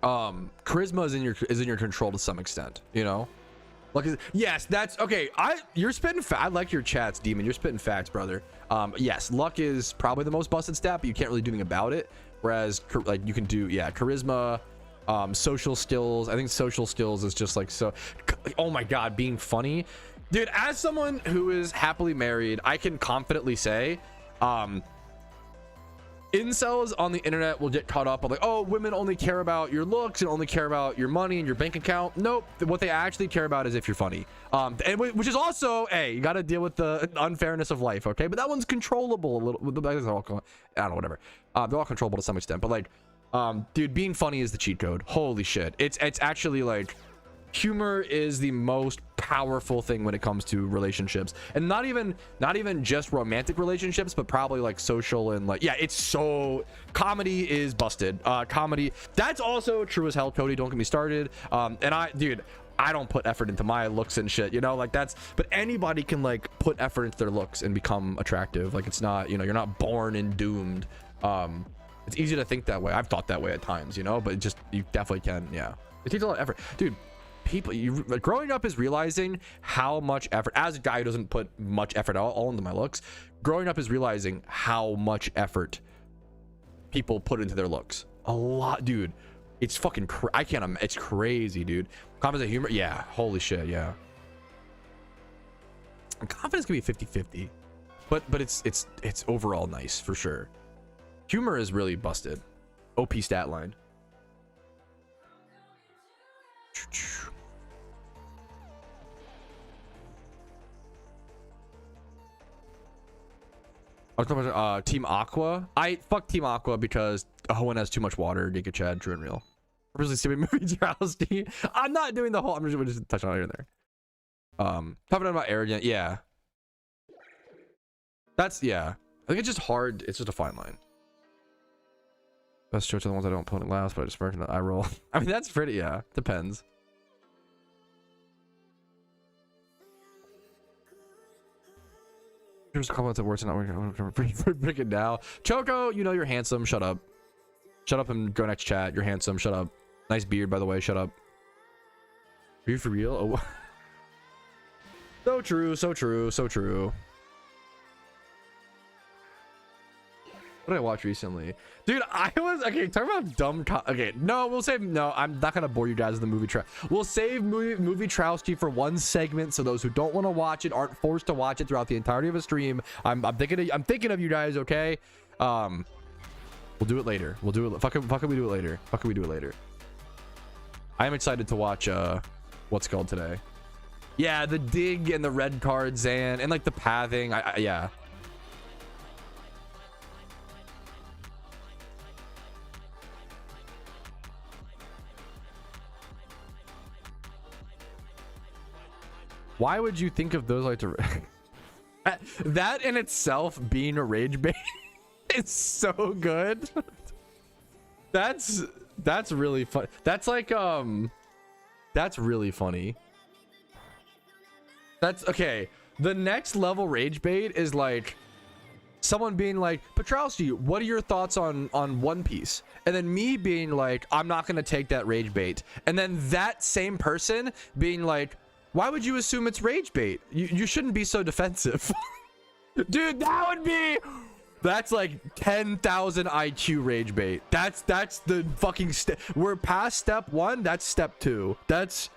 Charisma is in your control to some extent, you know. Luck is, yes, that's okay. You're spitting I like your chats, Demon. You're spitting facts, brother. Yes, luck is probably the most busted stat, but you can't really do anything about it. Whereas like you can do, yeah, charisma, social skills. I think social skills is just like, so, oh my god, being funny, dude. As someone who is happily married, I can confidently say, incels on the internet will get caught up on like, oh, women only care about your looks and only care about your money and your bank account. Nope, what they actually care about is if you're funny. And which is also, hey, you got to deal with the unfairness of life, okay? But that one's controllable a little. I don't know, whatever. They're all controllable to some extent, but like, dude, being funny is the cheat code. Holy shit, it's actually like, humor is the most powerful thing when it comes to relationships, and not even just romantic relationships, but probably like social and like, yeah, it's so, comedy is busted. Comedy, that's also true as hell, Cody, don't get me started. And dude, I don't put effort into my looks and shit, you know, like that's, but anybody can like put effort into their looks and become attractive. Like, it's not, you know, you're not born and doomed. It's easy to think that way. I've thought that way at times, you know, but just, you definitely can. Yeah, it takes a lot of effort, dude. People, growing up is realizing how much effort, as a guy who doesn't put much effort all into my looks, growing up is realizing how much effort people put into their looks. A lot, dude. It's fucking I can't, it's crazy, dude. Confidence and humor, yeah, holy shit, yeah. Confidence can be 50-50, but it's overall nice for sure. Humor is really busted. OP stat line. Team Aqua. I fuck Team Aqua because Hoenn has too much water. Giga Chad, true and real. Really stupid movie, Patrouski. I'm not doing the whole. I'm just touching on it here and there. Talking about arrogant. Yeah. That's, yeah. I think it's just hard. It's just a fine line. Best jokes are the ones I don't put in last, but I just work in the eye roll. I mean, that's pretty. Yeah, depends. Here's a comment that words are not working. Break it now. Choco, you know you're handsome. Shut up. Shut up and go next chat. You're handsome. Shut up. Nice beard, by the way. Shut up. Are you for real? Oh. So true. So true. So true. What did I watch recently? Dude, I was, okay, talking about dumb, okay, no, we'll save, no, I'm not gonna bore you guys with the movie we'll save movie Patrouski for one segment, so those who don't want to watch it aren't forced to watch it throughout the entirety of a stream. I'm thinking of you guys, okay? We'll do it later. We'll do it, fuck it, we do it later. Fuck it, we do it later. I am excited to watch, what's called today. Yeah, the dig and the red cards and like the pathing, yeah. Why would you think of those like to that in itself being a rage bait is so good. That's really fun. That's like that's really funny. That's okay. The next level rage bait is like someone being like, Patrouski, what are your thoughts on One Piece? And then me being like, I'm not gonna take that rage bait. And then that same person being like, why would you assume it's rage bait? You shouldn't be so defensive. Dude, that's like 10,000 IQ rage bait. That's the fucking step. We're past step 1. That's step 2. That's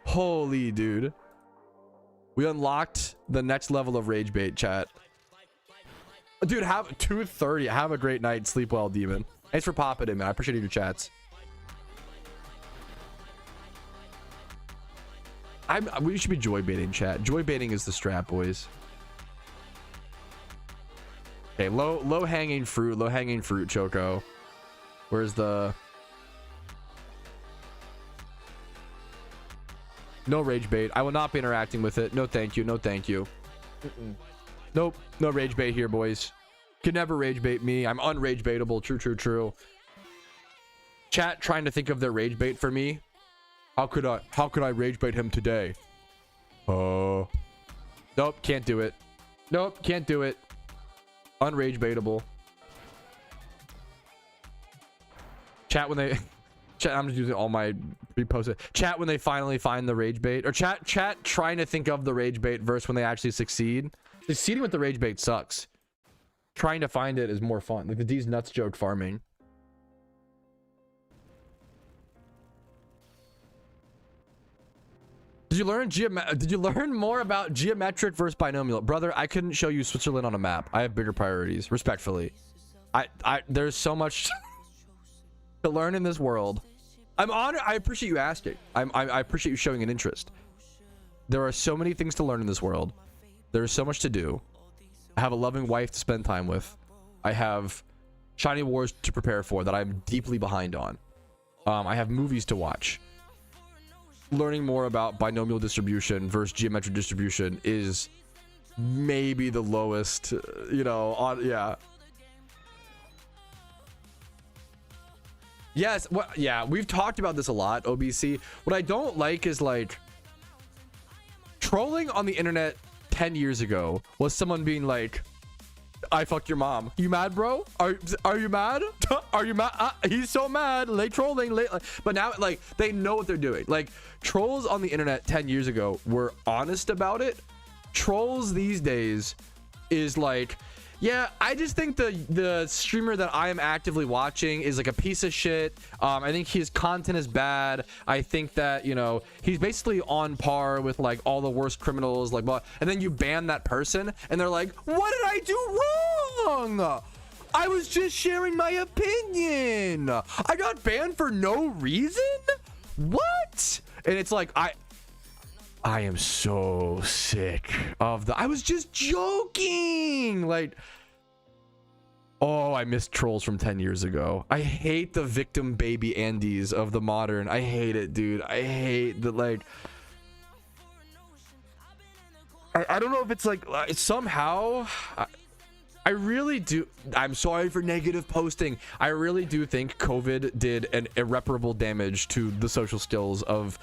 holy, dude. We unlocked the next level of rage bait, chat. Dude, have 2:30. Have a great night. Sleep well, Demon. Thanks for popping in, man. I appreciate your chats. We should be joy baiting, chat. Joy baiting is the strap, boys. Okay, low hanging fruit, Choco. Where's the... No rage bait. I will not be interacting with it. No thank you. No thank you. Nope. No rage bait here, boys. Can never rage bait me. I'm unrage baitable. True. Chat trying to think of their rage bait for me. How could I rage bait him today? Nope, can't do it. Nope, can't do it. Unrage baitable. Chat when they chat, I'm just using all my reposted. Chat when they finally find the rage bait. Or chat trying to think of the rage bait versus when they actually succeed. Succeeding with the rage bait sucks. Trying to find it is more fun. Like the D's nuts joke farming. Did you learn more about geometric versus binomial? Brother, I couldn't show you Switzerland on a map. I have bigger priorities, respectfully. There's so much to learn in this world. I'm honored. I appreciate you asking. I appreciate you showing an interest. There are so many things to learn in this world. There is so much to do. I have a loving wife to spend time with. I have shiny wars to prepare for that I'm deeply behind on. I have movies to watch. Learning more about binomial distribution versus geometric distribution is maybe the lowest, you know, on, yeah. Yes, well, yeah, we've talked about this a lot, OBC. What I don't like is like trolling on the internet 10 years ago was someone being like, I fucked your mom. You mad, bro? Are you mad? Are you mad? He's so mad. Late trolling. But now, like, they know what they're doing. Like, trolls on the internet 10 years ago were honest about it. Trolls these days is like, yeah, I just think the streamer that I am actively watching is like a piece of shit. I think his content is bad. I think that, you know, he's basically on par with like all the worst criminals, like, and then you ban that person and they're like, what did I do wrong? I was just sharing my opinion. I got banned for no reason? What? And it's like, I am so sick of I was just joking. Like, oh, I miss trolls from 10 years ago. I hate the victim baby Andes of the modern. I hate it, dude. I hate the, like, I don't know if it's like somehow I really do. I'm sorry for negative posting. I really do think COVID did an irreparable damage to the social skills of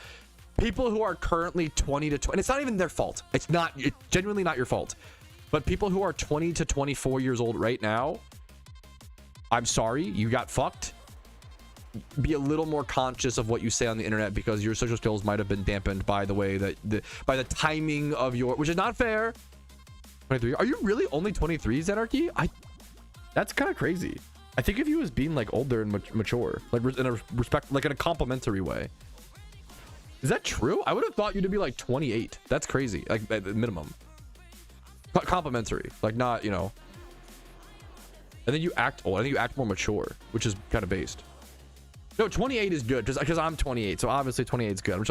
people who are currently 20 to 20. And it's not even their fault. It's genuinely not your fault. But people who are 20 to 24 years old right now, I'm sorry, you got fucked. Be a little more conscious of what you say on the internet, because your social skills might have been dampened by the way that by the timing of your, which is not fair. 23. Are you really only 23, Zenarchy? That's kind of crazy. I think of you as being like older and mature, like in a respect, like in a complimentary way. Is that true? I would have thought you to be like 28. That's crazy. Like at the minimum. Complimentary, like not, you know. And then you act old. I think you act more mature, which is kind of based. No, 28 is good because I'm 28, so obviously 28 is good.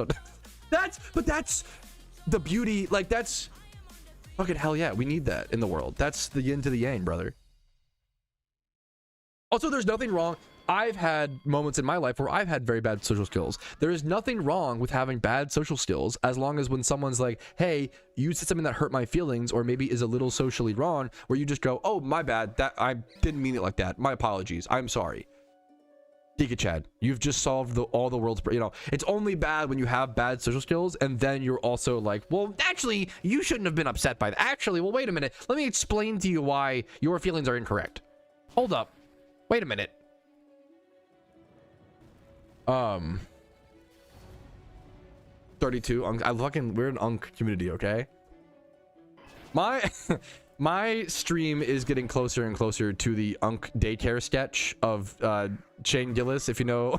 That's the beauty. Like that's fucking hell yeah. We need that in the world. That's the yin to the yang, brother. Also, there's nothing wrong. I've had moments in my life where I've had very bad social skills. There is nothing wrong with having bad social skills, as long as when someone's like, hey, you said something that hurt my feelings or maybe is a little socially wrong, where you just go, oh, my bad. That I didn't mean it like that. My apologies. I'm sorry. Dika Chad, you've just solved all the world's, you know, it's only bad when you have bad social skills and then you're also like, well, actually, you shouldn't have been upset by that. Actually, well, wait a minute. Let me explain to you why your feelings are incorrect. Hold up. Wait a minute. 32. We're an Unk community, okay? My stream is getting closer and closer to the Unk daycare sketch of Shane Gillis, if you know.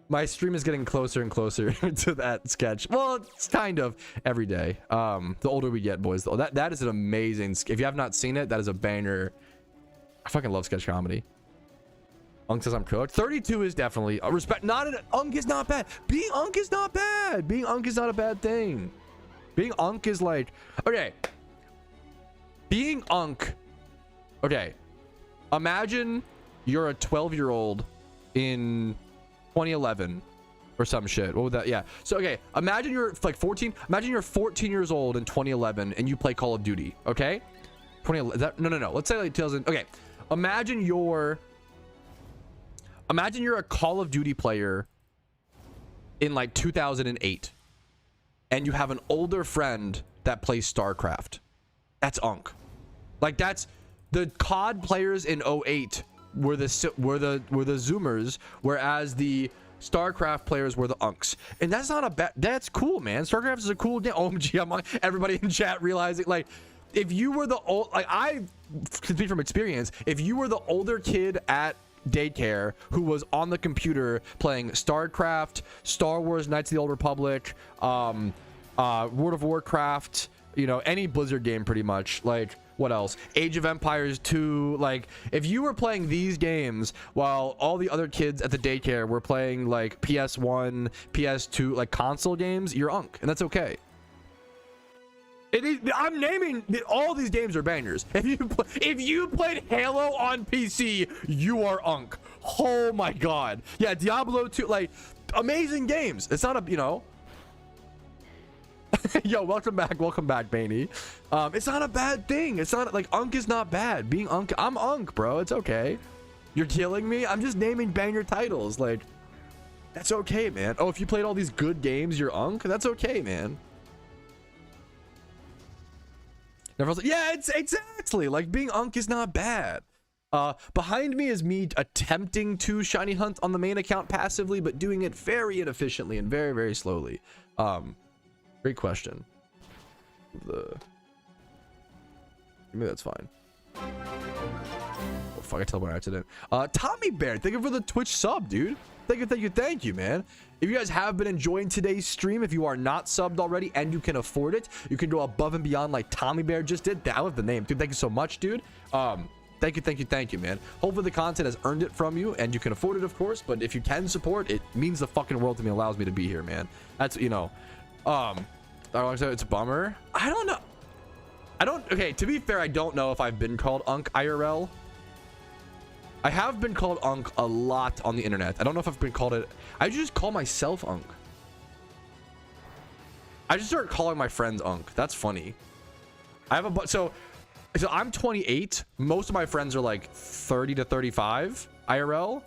My stream is getting closer and closer to that sketch. Well, it's kind of every day. The older we get, boys. That is an amazing. If you have not seen it, that is a banger. I fucking love sketch comedy. Unk says I'm cooked. 32 is definitely a respect. Unk is not bad. Being Unk is not bad. Being Unk is not a bad thing. Being Unk is like, okay. Being Unk, okay. Imagine you're a 12-year-old in 2011 or some shit. What would that? Yeah. So okay, imagine you're like 14. Imagine you're 14 years old in 2011 and you play Call of Duty. Okay. 20. No. Let's say like 2000. Okay. Imagine you're a Call of Duty player in like 2008, and you have an older friend that plays StarCraft. That's Unk. Like that's the COD players in 08 were the Zoomers, whereas the StarCraft players were the Unks. And that's not a bad. That's cool, man. StarCraft is a cool game. OMG, I'm on everybody in chat realizing like, if you were the old, like I can speak from experience, if you were the older kid at daycare who was on the computer playing StarCraft, Star Wars Knights of the Old Republic, World of Warcraft, you know, any Blizzard game pretty much, like what else, Age of Empires 2, like if you were playing these games while all the other kids at the daycare were playing like PS1, PS2, like console games, you're Unk, and that's okay. It is, I'm naming all these games are bangers. If you played Halo on PC, you are Unk. Oh my god. Yeah, Diablo 2, like amazing games. It's not a, you know. Yo, welcome back, Baney. It's not a bad thing. It's not like Unk is not bad. Being Unk, I'm Unk, bro. It's okay. You're killing me. I'm just naming banger titles. Like that's okay, man. Oh, if you played all these good games, you're Unk. That's okay, man. Everyone's like, yeah, it's exactly like being Unk is not bad. Behind me is me attempting to shiny hunt on the main account passively, but doing it very inefficiently and very, very slowly. Great question. Maybe that's fine. Oh fuck, I tell by accident. Tommy Bear, thank you for the Twitch sub, dude. Thank you, man. If you guys have been enjoying today's stream, if you are not subbed already and you can afford it, you can go above and beyond like Tommy Bear just did. That was the name, dude. Thank you so much, dude. Thank you, man. Hopefully the content has earned it from you and you can afford it, of course, but if you can support, it means the fucking world to me, allows me to be here, man. That's, you know, it's a bummer. I don't know. Okay, to be fair, I don't know if I've been called Unk IRL. I have been called Unk a lot on the internet. I don't know if I've been called it. I just call myself Unk. I just start calling my friends Unk. That's funny. I have a so I'm 28. Most of my friends are like 30 to 35 IRL.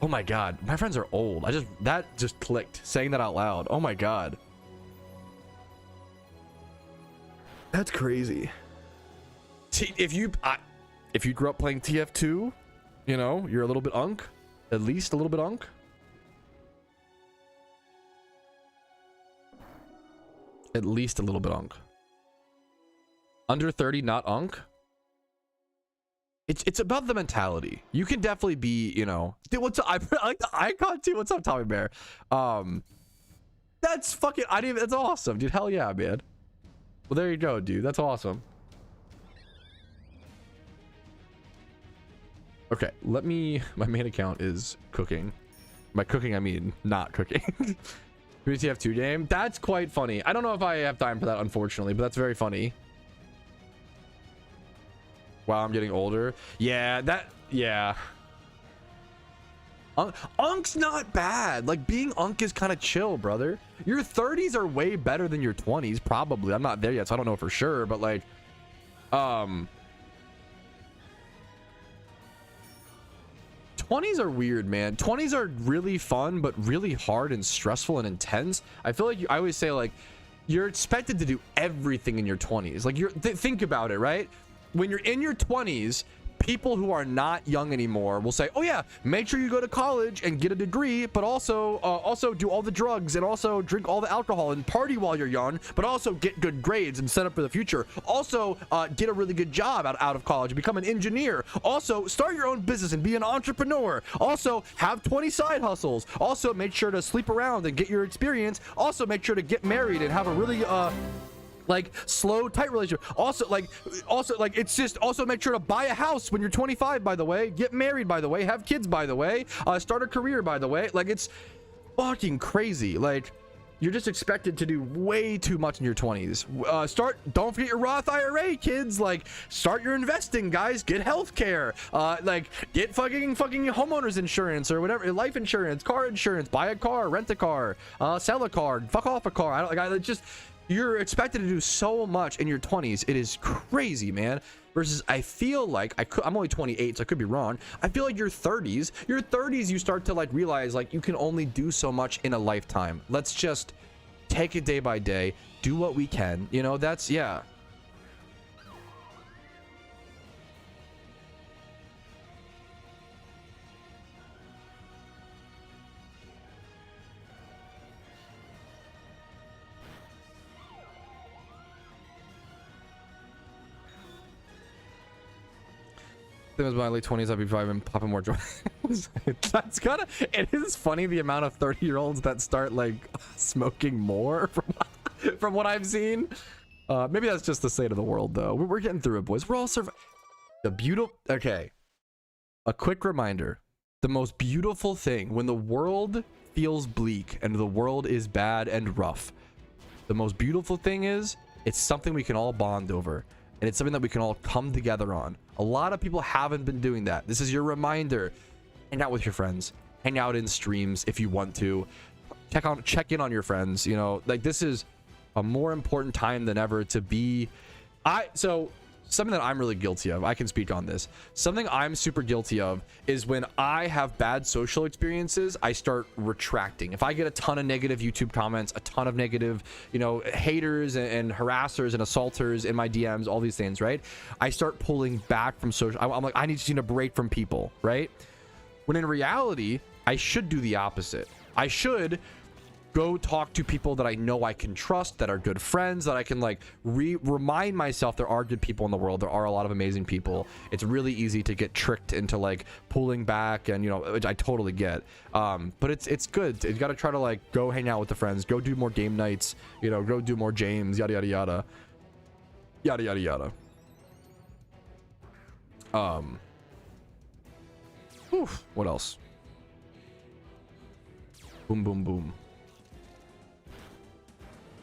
Oh my god, my friends are old. That just clicked saying that out loud. Oh my god. That's crazy. If you grew up playing TF2, you know, you're a little bit Unk. At least a little bit Unk. At least a little bit Unk. Under 30, not Unk. It's about the mentality. You can definitely be, you know. Dude, what's up? I like the icon too. What's up, Tommy Bear? That's fucking. That's awesome, dude. Hell yeah, man. Well, there you go, dude. That's awesome. Okay, my main account is cooking. By cooking, I mean not cooking. TF2 game. That's quite funny. I don't know if I have time for that, unfortunately, but that's very funny. Wow, I'm getting older. Yeah, yeah. Unk's not bad. Like, being Unk is kind of chill, brother. Your 30s are way better than your 20s, probably. I'm not there yet, so I don't know for sure, but like, 20s are weird, man. 20s are really fun, but really hard and stressful and intense. I feel like I always say, like, you're expected to do everything in your 20s. Like, think about it, right? When you're in your 20s, people who are not young anymore will say, oh yeah, make sure you go to college and get a degree, but also do all the drugs and also drink all the alcohol and party while you're young, but also get good grades and set up for the future. Also get a really good job out of college, become an engineer. Also start your own business and be an entrepreneur. Also have 20 side hustles. Also make sure to sleep around and get your experience. Also make sure to get married and have a really like slow tight relationship. Also it's just, also make sure to buy a house when you're 25, by the way, get married, by the way, have kids, by the way, start a career, by the way. Like, it's fucking crazy. Like, you're just expected to do way too much in your 20s. Don't forget your Roth IRA, kids. Like, start your investing, guys. Get healthcare. Like, get fucking homeowners insurance or whatever, life insurance, car insurance, buy a car, rent a car, sell a car, fuck off a car. You're expected to do so much in your 20s. It is crazy, man. Versus, I feel like I'm only 28, so I could be wrong. I feel like your 30s, you start to like realize like you can only do so much in a lifetime. Let's just take it day by day, do what we can. You know, that's, yeah. I think it was my late 20s. I'd be driving, popping more joints. That's kind of, it is funny the amount of 30-year-olds that start like smoking more from what I've seen. Maybe that's just the state of the world, though. We're getting through it, boys. We're all the beautiful. Okay, a quick reminder: the most beautiful thing when the world feels bleak and the world is bad and rough, the most beautiful thing is it's something we can all bond over. And it's something that we can all come together on. A lot of people haven't been doing that. This is your reminder. Hang out with your friends. Hang out in streams if you want to. Check in on your friends. You know, like, this is a more important time than ever to be. So something that I'm really guilty of, I can speak on this. Something I'm super guilty of is when I have bad social experiences, I start retracting. If I get a ton of negative YouTube comments, a ton of negative, you know, haters and harassers and assaulters in my DMs, all these things, right? I start pulling back from social. I'm like, I need to break from people, right? When in reality, I should do the opposite. I should go talk to people that I know I can trust, that are good friends, that I can like remind myself there are good people in the world. There are a lot of amazing people. It's really easy to get tricked into like pulling back, and you know, which I totally get. But it's good. You got to try to like go hang out with the friends, go do more game nights, you know, go do more James, yada yada yada, yada yada yada. What else? Boom boom boom.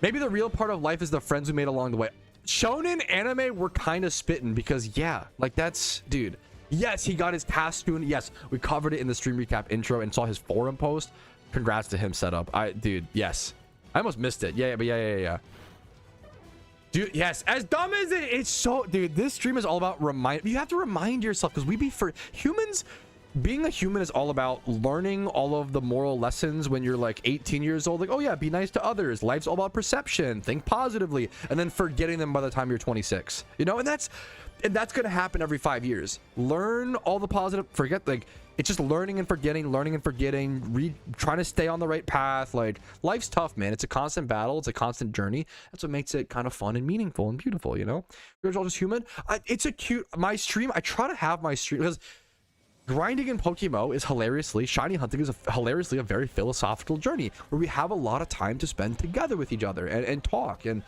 Maybe the real part of life is the friends we made along the way. Shonen anime, we're kind of spitting because, yeah, like that's, dude. Yes, he got his Cascoon. Yes, we covered it in the stream recap intro and saw his forum post. Congrats to him setup. Dude, yes. I almost missed it. Yeah, but yeah. Dude, yes, as dumb as it's so, dude, this stream is all about you have to remind yourself, because for humans, being a human is all about learning all of the moral lessons when you're like 18 years old. Like, oh yeah, be nice to others. Life's all about perception. Think positively. And then forgetting them by the time you're 26. You know, and that's going to happen every 5 years. Learn all the positive. Forget, like, it's just learning and forgetting, trying to stay on the right path. Like, life's tough, man. It's a constant battle. It's a constant journey. That's what makes it kind of fun and meaningful and beautiful, you know? We're all just human. It's a cute, my stream, I try to have my stream, because grinding in PokeMMO is hilariously, shiny hunting is hilariously a very philosophical journey where we have a lot of time to spend together with each other and talk, and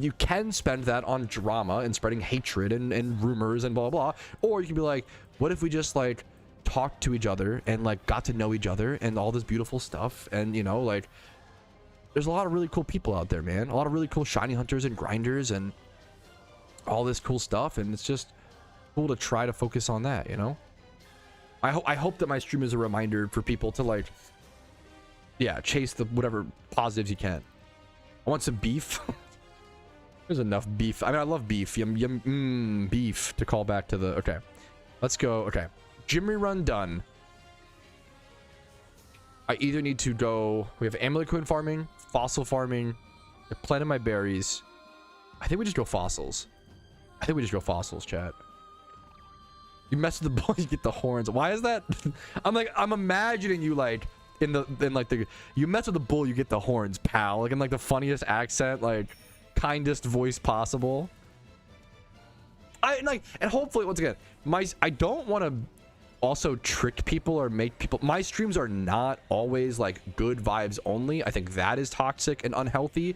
you can spend that on drama and spreading hatred and rumors and blah blah, or you can be like, what if we just like talked to each other and like got to know each other and all this beautiful stuff. And you know, like, there's a lot of really cool people out there, man. A lot of really cool shiny hunters and grinders and all this cool stuff, and it's just cool to try to focus on that, you know. I hope that my stream is a reminder for people to, like, yeah, chase the whatever positives you can. I want some beef. There's enough beef. I mean, I love beef. Beef, to call back to the, okay, let's go. Okay, Jimmy run done. I either need to go, we have Amulet farming, fossil farming, I planted my berries. I think we just go fossils. Chat. You mess with the bull, you get the horns. Why is that? I'm imagining you like in like you mess with the bull, you get the horns, pal. Like in like the funniest accent, like kindest voice possible. And hopefully, once again, I don't want to also trick people or make people. My streams are not always like good vibes only. I think that is toxic and unhealthy.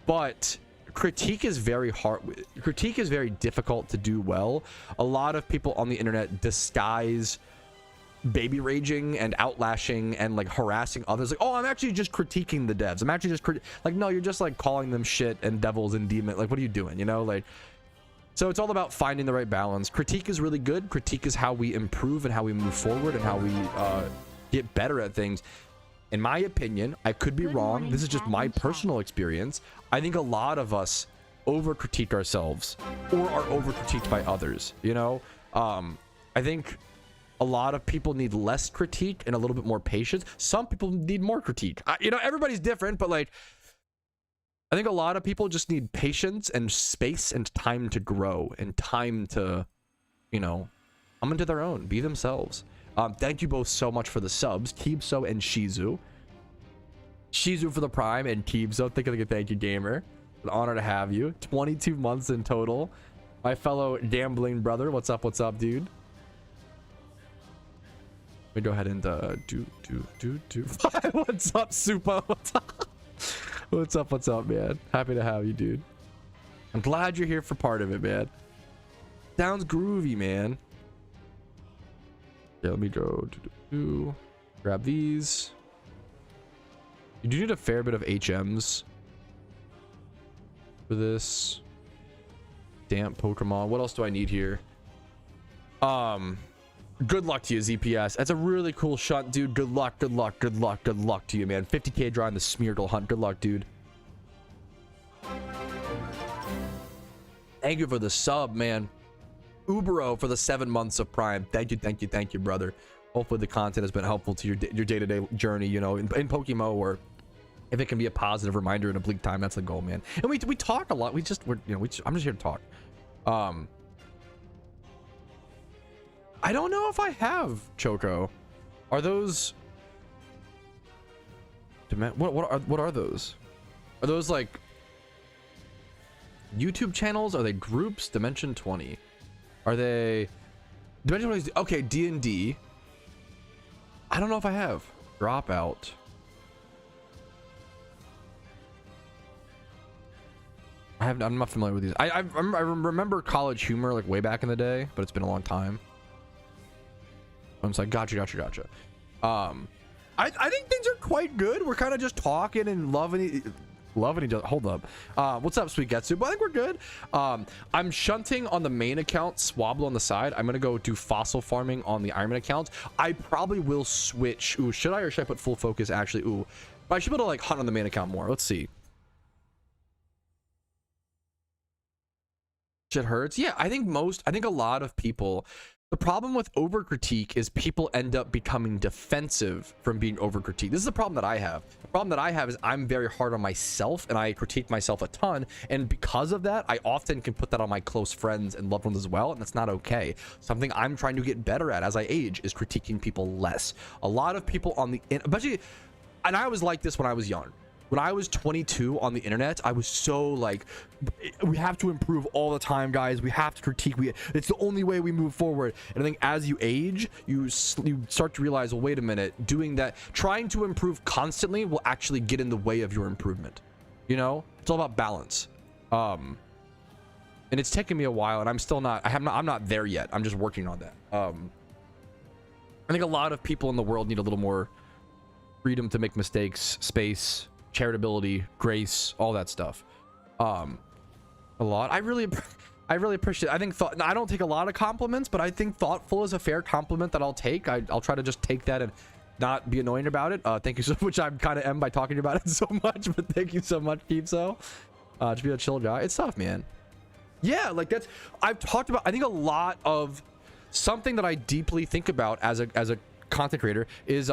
But critique is very hard. Critique is very difficult to do well. A lot of people on the internet disguise baby raging and outlashing and like harassing others. Like, oh, I'm actually just critiquing the devs. I'm actually just like, no, you're just like calling them shit and devils and demon. Like, what are you doing? You know, like, so it's all about finding the right balance. Critique is really good. Critique is how we improve and how we move forward and how we get better at things. In my opinion, I could be wrong. This is just my personal experience. I think a lot of us over critique ourselves or are over critiqued by others. You know, I think a lot of people need less critique and a little bit more patience. Some people need more critique. You know, everybody's different, but like, I think a lot of people just need patience and space and time to grow and time to, you know, come into their own, be themselves. Thank you both so much for the subs, Keebso and Shizu. Shizu for the Prime and Keebso, thank you, gamer. An honor to have you. 22 months in total. My fellow gambling brother, what's up, dude? Let me go ahead and do. What's up, Supa? What's up, man? Happy to have you, dude. I'm glad you're here for part of it, man. Sounds groovy, man. Yeah, let me go grab these. You do need a fair bit of HMs for this. Damp Pokemon. What else do I need here? Good luck to you, ZPS. That's a really cool shunt, dude. Good luck to you, man. 50k drawing the Smeargle hunt. Good luck, dude. Thank you for the sub, man. Ubero for the 7 months of Prime. Thank you, brother. Hopefully the content has been helpful to your day-to-day journey, you know, in PokeMMO, or if it can be a positive reminder in a bleak time, that's the goal, man. And we talk a lot. I'm just here to talk. I don't know if I have Choco. Are those what are those? Are those like YouTube channels? Are they groups? Dimension 20. Are they Dimension 20? Okay, D&D. I don't know if I have Dropout. I'm not familiar with these. I remember College Humor like way back in the day, but it's been a long time. I'm just like, gotcha. I think things are quite good. We're kind of just talking and loving each other. Hold up. What's up, Sweet Getsu? But I think we're good. I'm shunting on the main account, Swabble on the side. I'm gonna go do fossil farming on the IronMan account. I probably will switch. Ooh, should I, or should I put full focus? Actually, ooh, but I should be able to like hunt on the main account more. Let's see. Shit hurts. Yeah, I think a lot of people, the problem with over critique is people end up becoming defensive from being over critiqued. This is the problem that I have. The problem that I have is I'm very hard on myself and I critique myself a ton. And because of that, I often can put that on my close friends and loved ones as well. And that's not okay. Something I'm trying to get better at as I age is critiquing people less. A lot of people on the, especially, and I was like this when I was young. When I was 22 on the internet, I was so like, we have to improve all the time, guys. We have to critique. It's the only way we move forward. And I think as you age, you start to realize, well, wait a minute, doing that, trying to improve constantly will actually get in the way of your improvement. You know, it's all about balance. And it's taken me a while, and I'm not there yet. I'm just working on that. I think a lot of people in the world need a little more freedom to make mistakes, space, charitability, grace, all that stuff. A lot. I really appreciate it. I think I don't take a lot of compliments, but I think thoughtful is a fair compliment that I'll take. I'll try to just take that and not be annoying about it. Thank you so much. I kind of am by talking about it so much, but thank you so much, Keepso. To be a chill guy. It's tough, man. Yeah, like I've talked about, I think a lot of something that I deeply think about as a content creator is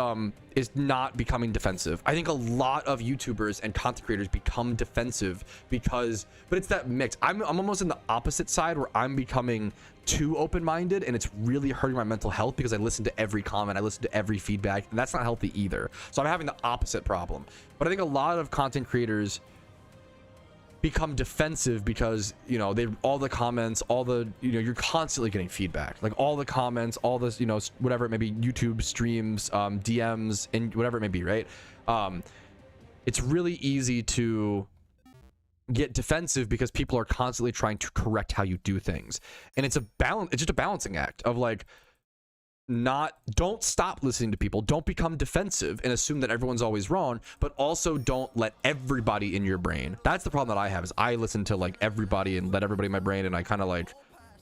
not becoming defensive. I think a lot of YouTubers and content creators become defensive but it's that mix. I'm almost in the opposite side where I'm becoming too open-minded, and it's really hurting my mental health because I listen to every comment, I listen to every feedback, and that's not healthy either. So I'm having the opposite problem. But I think a lot of content creators become defensive because, you know, all the comments, you're constantly getting feedback, like all the comments, all this, you know, whatever it may be, YouTube streams, DMs, and whatever it may be, right? It's really easy to get defensive because people are constantly trying to correct how you do things, and it's just a balancing act of like, don't stop listening to people. Don't become defensive and assume that everyone's always wrong, but also don't let everybody in your brain. That's the problem that I have, is I listen to like everybody and let everybody in my brain, and I kind of like,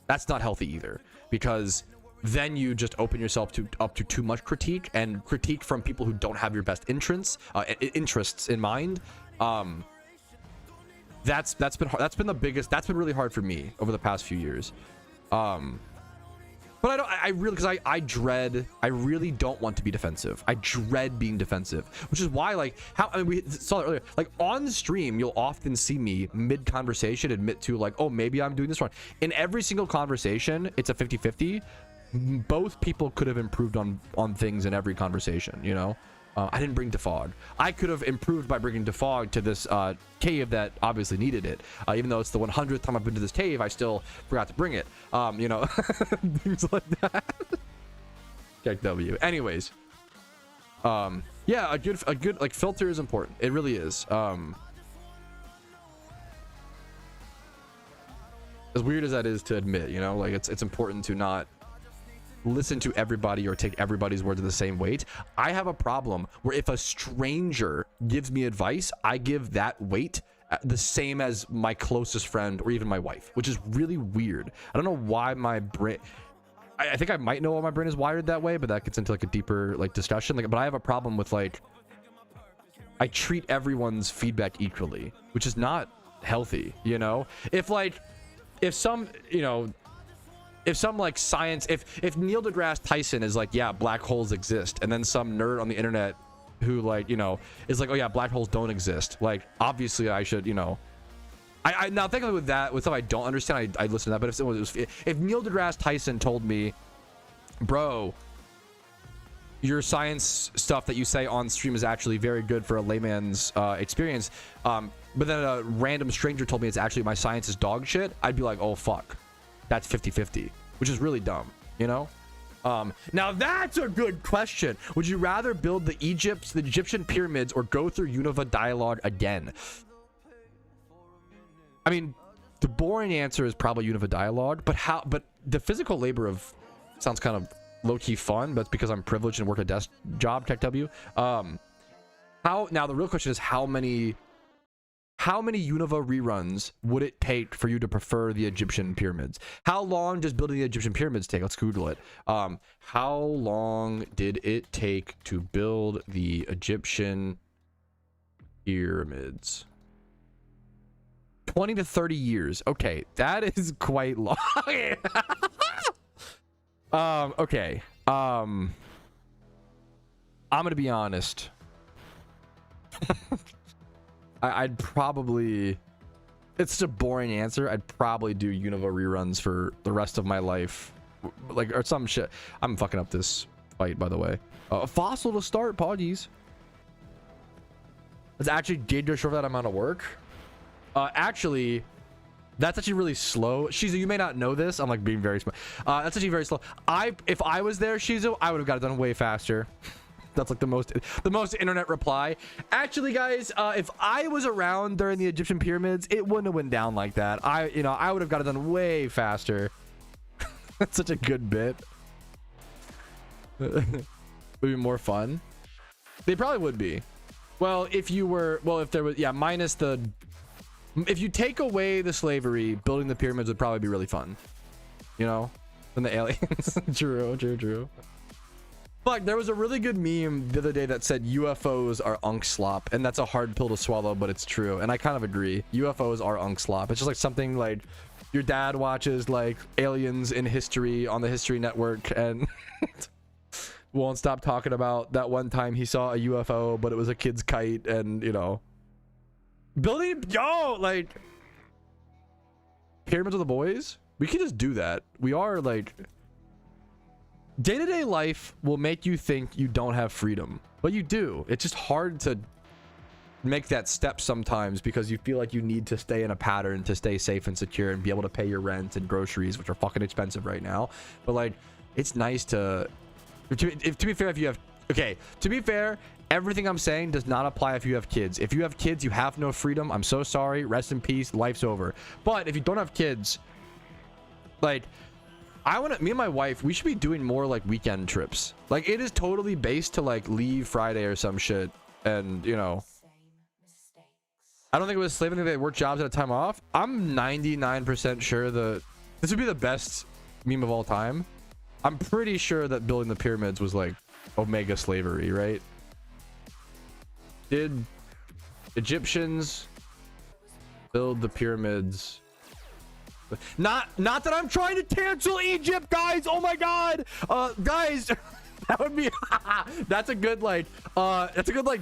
that's not healthy either, because then you just open yourself up to too much critique, and critique from people who don't have your best interests in mind. That's been hard. That's been really hard for me over the past few years. But I really don't want to be defensive. I dread being defensive, which is why, like, we saw it earlier, like on stream, you'll often see me mid conversation admit to like, oh, maybe I'm doing this wrong. In every single conversation, it's a 50-50. Both people could have improved on things in every conversation, you know. I didn't bring Defog. I could have improved by bringing Defog to this cave that obviously needed it. Even though it's the 100th time I've been to this cave, I still forgot to bring it. You know, things like that. Check W. Anyways, yeah, a good like filter is important. It really is. As weird as that is to admit, you know, like it's important to not listen to everybody or take everybody's words in the same weight. I have a problem where if a stranger gives me advice, I give that weight the same as my closest friend or even my wife, which is really weird. I don't know why my brain, I think I might know why my brain is wired that way, but that gets into like a deeper like discussion. Like, but I have a problem with like, I treat everyone's feedback equally, which is not healthy, you know? If some like science, if Neil deGrasse Tyson is like, yeah, black holes exist, and then some nerd on the internet who like, you know, is like, oh yeah, black holes don't exist, like obviously I should, you know, I now think with stuff I don't understand, I listen to that. But if Neil deGrasse Tyson told me, bro, your science stuff that you say on stream is actually very good for a layman's experience, but then a random stranger told me it's actually my science is dog shit, I'd be like, oh fuck, that's 50-50, which is really dumb, you know. Now that's a good question. Would you rather build the Egyptian pyramids or go through Unova dialogue again? I mean, the boring answer is probably Unova dialogue, but the physical labor of sounds kind of low-key fun, but it's because I'm privileged and work a desk job, Tech W. Now the real question is how many Unova reruns would it take for you to prefer the Egyptian pyramids? How long does building the Egyptian pyramids take? Let's Google it. How long did it take to build the Egyptian pyramids? 20 to 30 years. Okay, that is quite long. Okay. I'm gonna be honest. I'd probably, it's such a boring answer, I'd probably do Unova reruns for the rest of my life, like, or some shit. I'm fucking up this fight, by the way. Fossil to start, poggies. It's actually did a short that amount of work. Actually, that's actually really slow. Shizu, you may not know this. I'm like being very smart. That's actually very slow. If I was there, Shizu, I would have got it done way faster. That's like the most internet reply. Actually, guys, if I was around during the Egyptian pyramids, it wouldn't have went down like that. I would have got it done way faster. That's such a good bit. Would be more fun. They probably would be. Well, if there was, yeah, minus the, if you take away the slavery, building the pyramids would probably be really fun, you know, than the aliens. True. Fuck, there was a really good meme the other day that said UFOs are unk slop, and that's a hard pill to swallow, but it's true, and I kind of agree. UFOs are unk slop. It's just like something like your dad watches like Aliens in History on the History Network and won't stop talking about that one time he saw a UFO, but it was a kid's kite, and you know, building, like pyramids of the boys. We can just do that. We are like, day-to-day life will make you think you don't have freedom, but you do. It's just hard to make that step sometimes because you feel like you need to stay in a pattern to stay safe and secure and be able to pay your rent and groceries, which are fucking expensive right now. But like, it's nice to be fair, if you have, okay, to be fair, everything I'm saying does not apply if you have kids. If you have kids, you have no freedom. I'm so sorry. Rest in peace. Life's over. But if you don't have kids, like, me and my wife, we should be doing more like weekend trips. Like it is totally based to like leave Friday or some shit. And you know, I don't think it was slave. I think they work jobs at a time off. I'm 99% sure that this would be the best meme of all time. I'm pretty sure that building the pyramids was like Omega slavery, right? Did Egyptians build the pyramids? Not that I'm trying to cancel Egypt, guys. Oh my god, guys, that would be that's a good like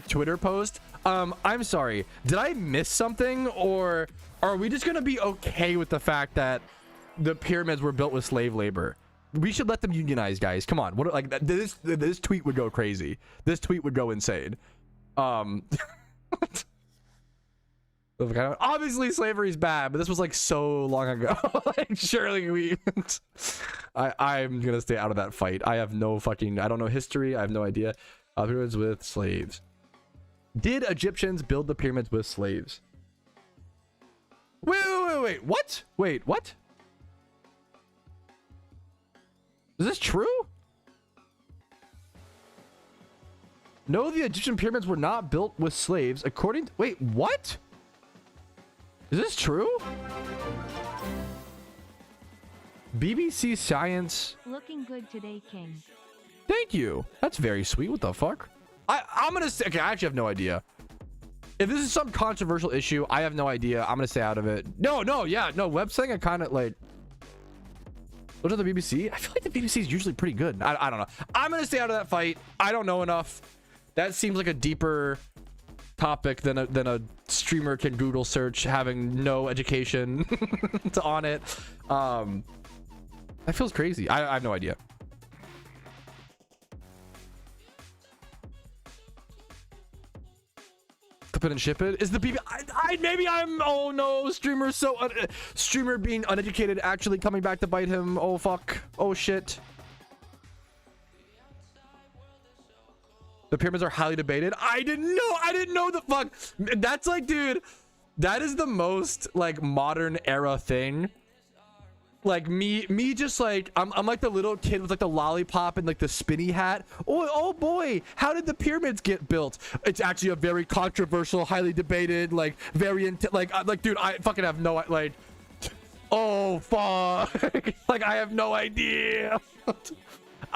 Twitter post. I'm sorry, did I miss something, or are we just gonna be okay with the fact that the pyramids were built with slave labor? We should let them unionize, guys. Come on. What, like, this tweet would go crazy. This tweet would go insane. Obviously slavery is bad, but this was like so long ago. Like surely we I'm gonna stay out of that fight. I have no fucking, I don't know history. I have no idea. Pyramids with slaves. Did Egyptians build the pyramids with slaves? Wait, what? Wait, what? Is this true? No, the Egyptian pyramids were not built with slaves according to, wait, what? Is this true? BBC Science. Looking good today, King. Thank you. That's very sweet. What the fuck? I'm gonna say, okay, I actually have no idea. If this is some controversial issue, I have no idea. I'm gonna stay out of it. No, website I kind of like. What are the BBC? I feel like the BBC is usually pretty good. I don't know. I'm gonna stay out of that fight. I don't know enough. That seems like a deeper topic than a streamer can Google search having no education on it. That feels crazy. I have no idea. Clip it and ship it. Is the BBC? Maybe I'm. Oh no, streamer streamer being uneducated actually coming back to bite him. Oh fuck. Oh shit. The pyramids are highly debated. I didn't know the fuck. That's like, dude, that is the most like modern era thing. Like me just like I'm like the little kid with like the lollipop and like the spinny hat. Oh boy, how did the pyramids get built? It's actually a very controversial, highly debated, like very like dude, I fucking have no like. Oh fuck. Like I have no idea.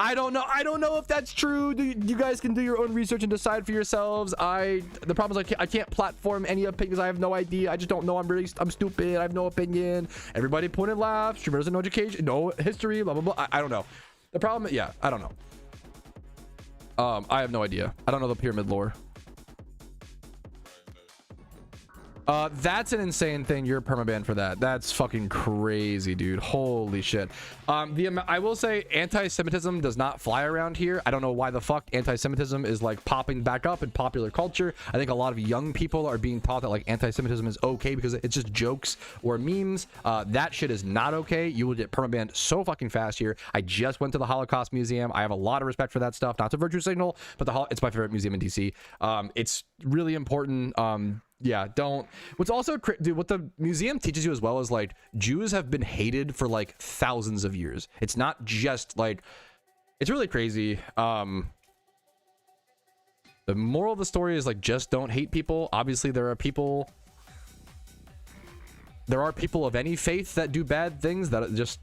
I don't know if that's true. You guys can do your own research and decide for yourselves. The problem is I can't platform any opinions. I have no idea. I just don't know. I'm stupid. I have no opinion. Everybody point and laugh. Streamer doesn't know education, no history, blah blah blah. I don't know. The problem, yeah, I don't know. I have no idea. I don't know the pyramid lore. That's an insane thing. You're permabanned for that. That's fucking crazy, dude. Holy shit. I will say anti-Semitism does not fly around here. I don't know why the fuck anti-Semitism is like popping back up in popular culture. I think a lot of young people are being taught that like anti-Semitism is okay because it's just jokes or memes. That shit is not okay. You will get permabanned so fucking fast here. I just went to the Holocaust Museum. I have a lot of respect for that stuff. Not to virtue signal, but it's my favorite museum in DC. It's really important. Yeah, don't. What's also, dude, what the museum teaches you as well is like Jews have been hated for like thousands of years. It's not just like, it's really crazy. The moral of the story is like, just don't hate people. Obviously there are people of any faith that do bad things that just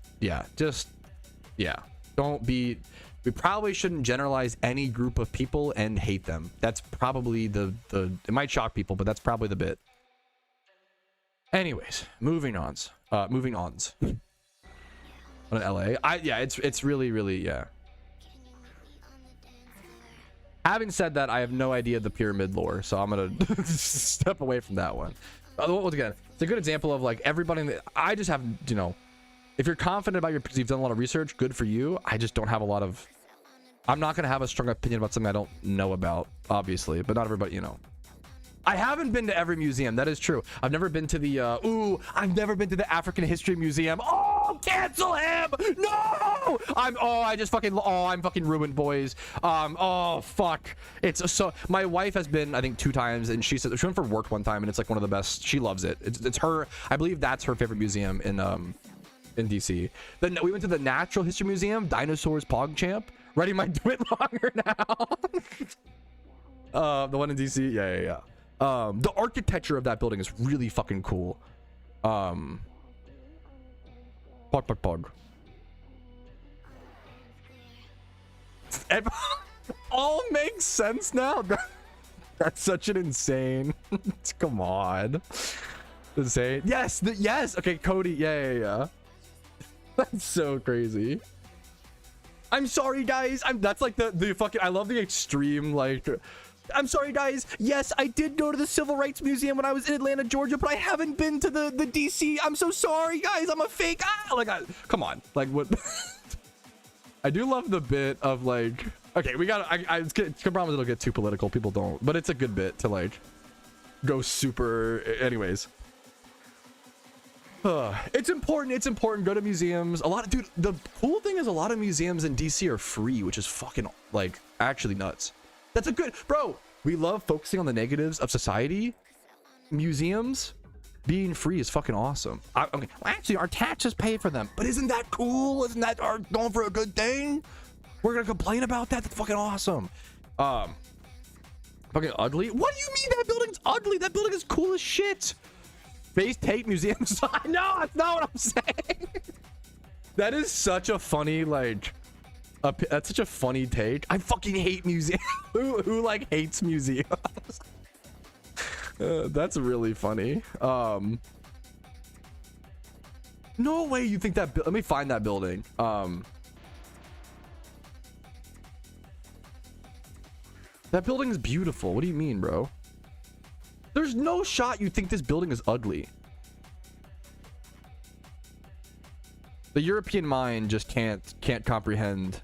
don't be. We probably shouldn't generalize any group of people and hate them. That's probably it might shock people, but that's probably the bit. Anyways, moving on. On LA. It's really, yeah. Having said that, I have no idea the pyramid lore, so I'm gonna step away from that one. Once again, it's a good example of like everybody I just have, you know, if you're confident about you've done a lot of research, good for you. I just don't have a lot of, I'm not going to have a strong opinion about something I don't know about, obviously, but not everybody, you know. I haven't been to every museum. That is true. I've never been to the, I've never been to the African History Museum. Oh, cancel him. No. I'm fucking ruined, boys. Oh, fuck. It's so, my wife has been, I think 2 times, and she said, she went for work one time, and it's like one of the best. She loves it. It's her, I believe that's her favorite museum in in DC. Then we went to the Natural History Museum, Dinosaurs PogChamp. Ready my do it longer now. The one in DC, yeah. The architecture of that building is really fucking cool. Pog. All makes sense now. That's such an insane. Come on. Insane. Yes. Yes. Okay, Cody. Yeah. That's so crazy. I'm sorry, guys. That's like the fucking. I love the extreme like. I'm sorry, guys. Yes, I did go to the Civil Rights Museum when I was in Atlanta, Georgia, but I haven't been to the DC. I'm so sorry, guys. I'm a fake. Come on. Like what? I do love the bit of like. Okay, we got. I promise it'll get too political. People don't, but it's a good bit to like go super. Anyways, it's important. It's important. Go to museums. A lot of dude. The cool thing is a lot of museums in DC are free, which is fucking like actually nuts. That's a good bro. We love focusing on the negatives of society. Museums being free is fucking awesome. Okay, well, actually, our taxes pay for them, but isn't that cool? Isn't that our going for a good thing? We're gonna complain about that? That's fucking awesome. Fucking ugly. What do you mean that building's ugly? That building is cool as shit. Face Tate Museum. No, that's not what I'm saying. That is such a funny like. That's such a funny take. I fucking hate museums. Who like hates museums? That's really funny. No way you think that. Let me find that building. That building is beautiful. What do you mean, bro? There's no shot you think this building is ugly. The European mind just can't comprehend.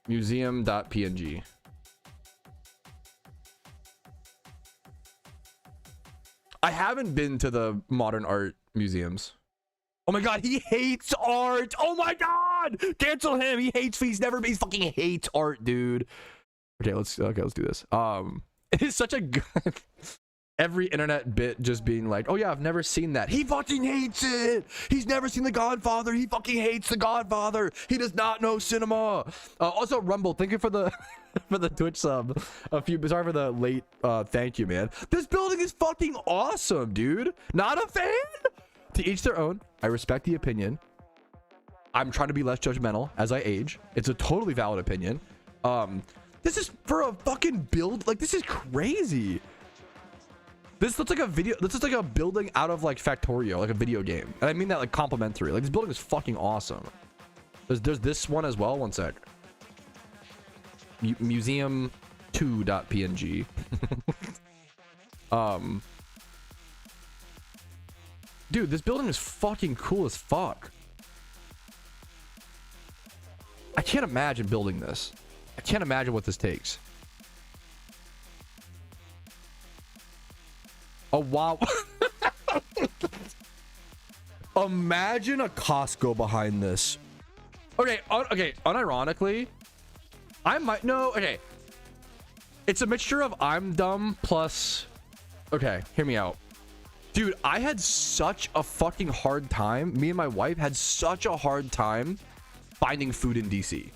Museum.png. I haven't been to the modern art museums. Oh my god, he hates art. Oh my god, cancel him. He hates. He fucking hates art, dude. Okay, let's do this. It is such a good. Every internet bit just being like, oh yeah, I've never seen that. He fucking hates it. He's never seen The Godfather. He fucking hates The Godfather. He does not know cinema. Also, Rumble, thank you for the for the Twitch sub. Sorry for the late thank you, man. This building is fucking awesome, dude. Not a fan? To each their own. I respect the opinion. I'm trying to be less judgmental as I age. It's a totally valid opinion. This is for a fucking build. Like, this is crazy. This looks like a video. This is like a building out of like Factorio, like a video game. And I mean that like complimentary. Like, this building is fucking awesome. There's this one as well. One sec. Museum2.png. Dude, this building is fucking cool as fuck. I can't imagine building this. I can't imagine what this takes. Oh wow. Imagine a Costco behind this. Okay, unironically, I might know. Okay, it's a mixture of I'm dumb plus. Okay, hear me out, dude. I had such a fucking hard time. Me and my wife had such a hard time finding food in DC.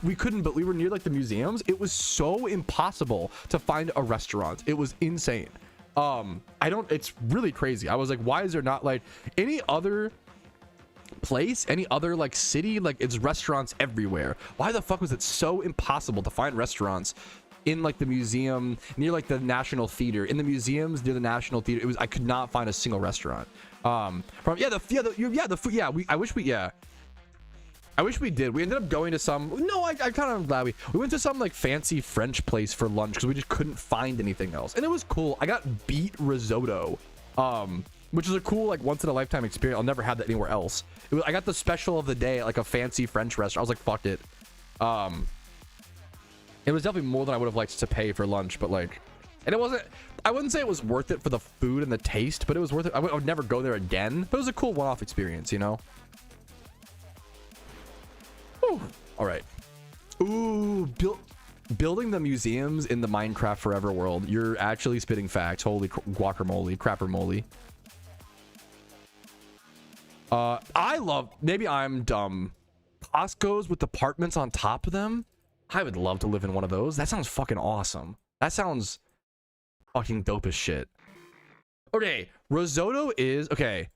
We couldn't, but we were near like the museums. It was so impossible to find a restaurant. It was insane. It's really crazy. I was like, why is there not like any other place, any other like city? Like, it's restaurants everywhere. Why the fuck was it so impossible to find restaurants in like the museum near like the National Theater? In the museums near the National Theater, I could not find a single restaurant. I wish we did. We ended up going to some. No, I kind of glad we went to some like fancy French place for lunch because we just couldn't find anything else, and it was cool. I got beet risotto, which is a cool like once in a lifetime experience. I'll never have that anywhere else. I got the special of the day at like a fancy French restaurant. I was like, fuck it. It was definitely more than I would have liked to pay for lunch, but like, and it wasn't. I wouldn't say it was worth it for the food and the taste, but it was worth it. I would never go there again. But it was a cool one-off experience, you know. All right. Ooh, building the museums in the Minecraft Forever world, you're actually spitting facts. Holy guacamole, crappermole. I love, maybe I'm dumb, Costco's with apartments on top of them. I would love to live in one of those. That sounds fucking awesome. That sounds fucking dope as shit. Okay, risotto is okay.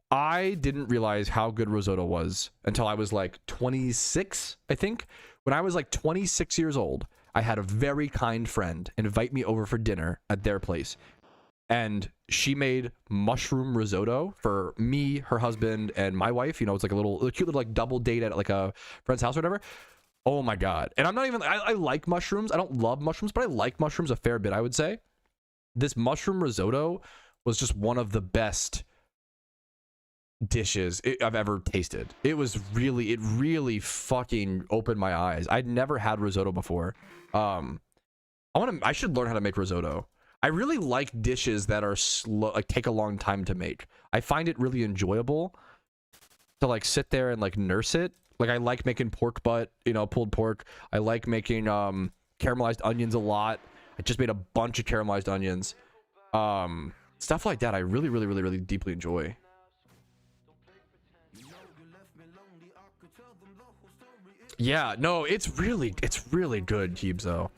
I didn't realize how good risotto was until I was like 26, I think. When I was like 26 years old, I had a very kind friend invite me over for dinner at their place. And she made mushroom risotto for me, her husband, and my wife. You know, it's like a cute little like double date at like a friend's house or whatever. Oh my God. And I'm not even, I like mushrooms. I don't love mushrooms, but I like mushrooms a fair bit, I would say. This mushroom risotto was just one of the best dishes I've ever tasted. It really fucking opened my eyes. I'd never had risotto before. I should learn how to make risotto. I really like dishes that are slow, like take a long time to make. I find it really enjoyable to like sit there and like nurse it. Like I like making pork butt, you know, pulled pork. I like making caramelized onions a lot. I just made a bunch of caramelized onions. Stuff like that I really deeply enjoy. Yeah, no, it's really good, Heebs, though.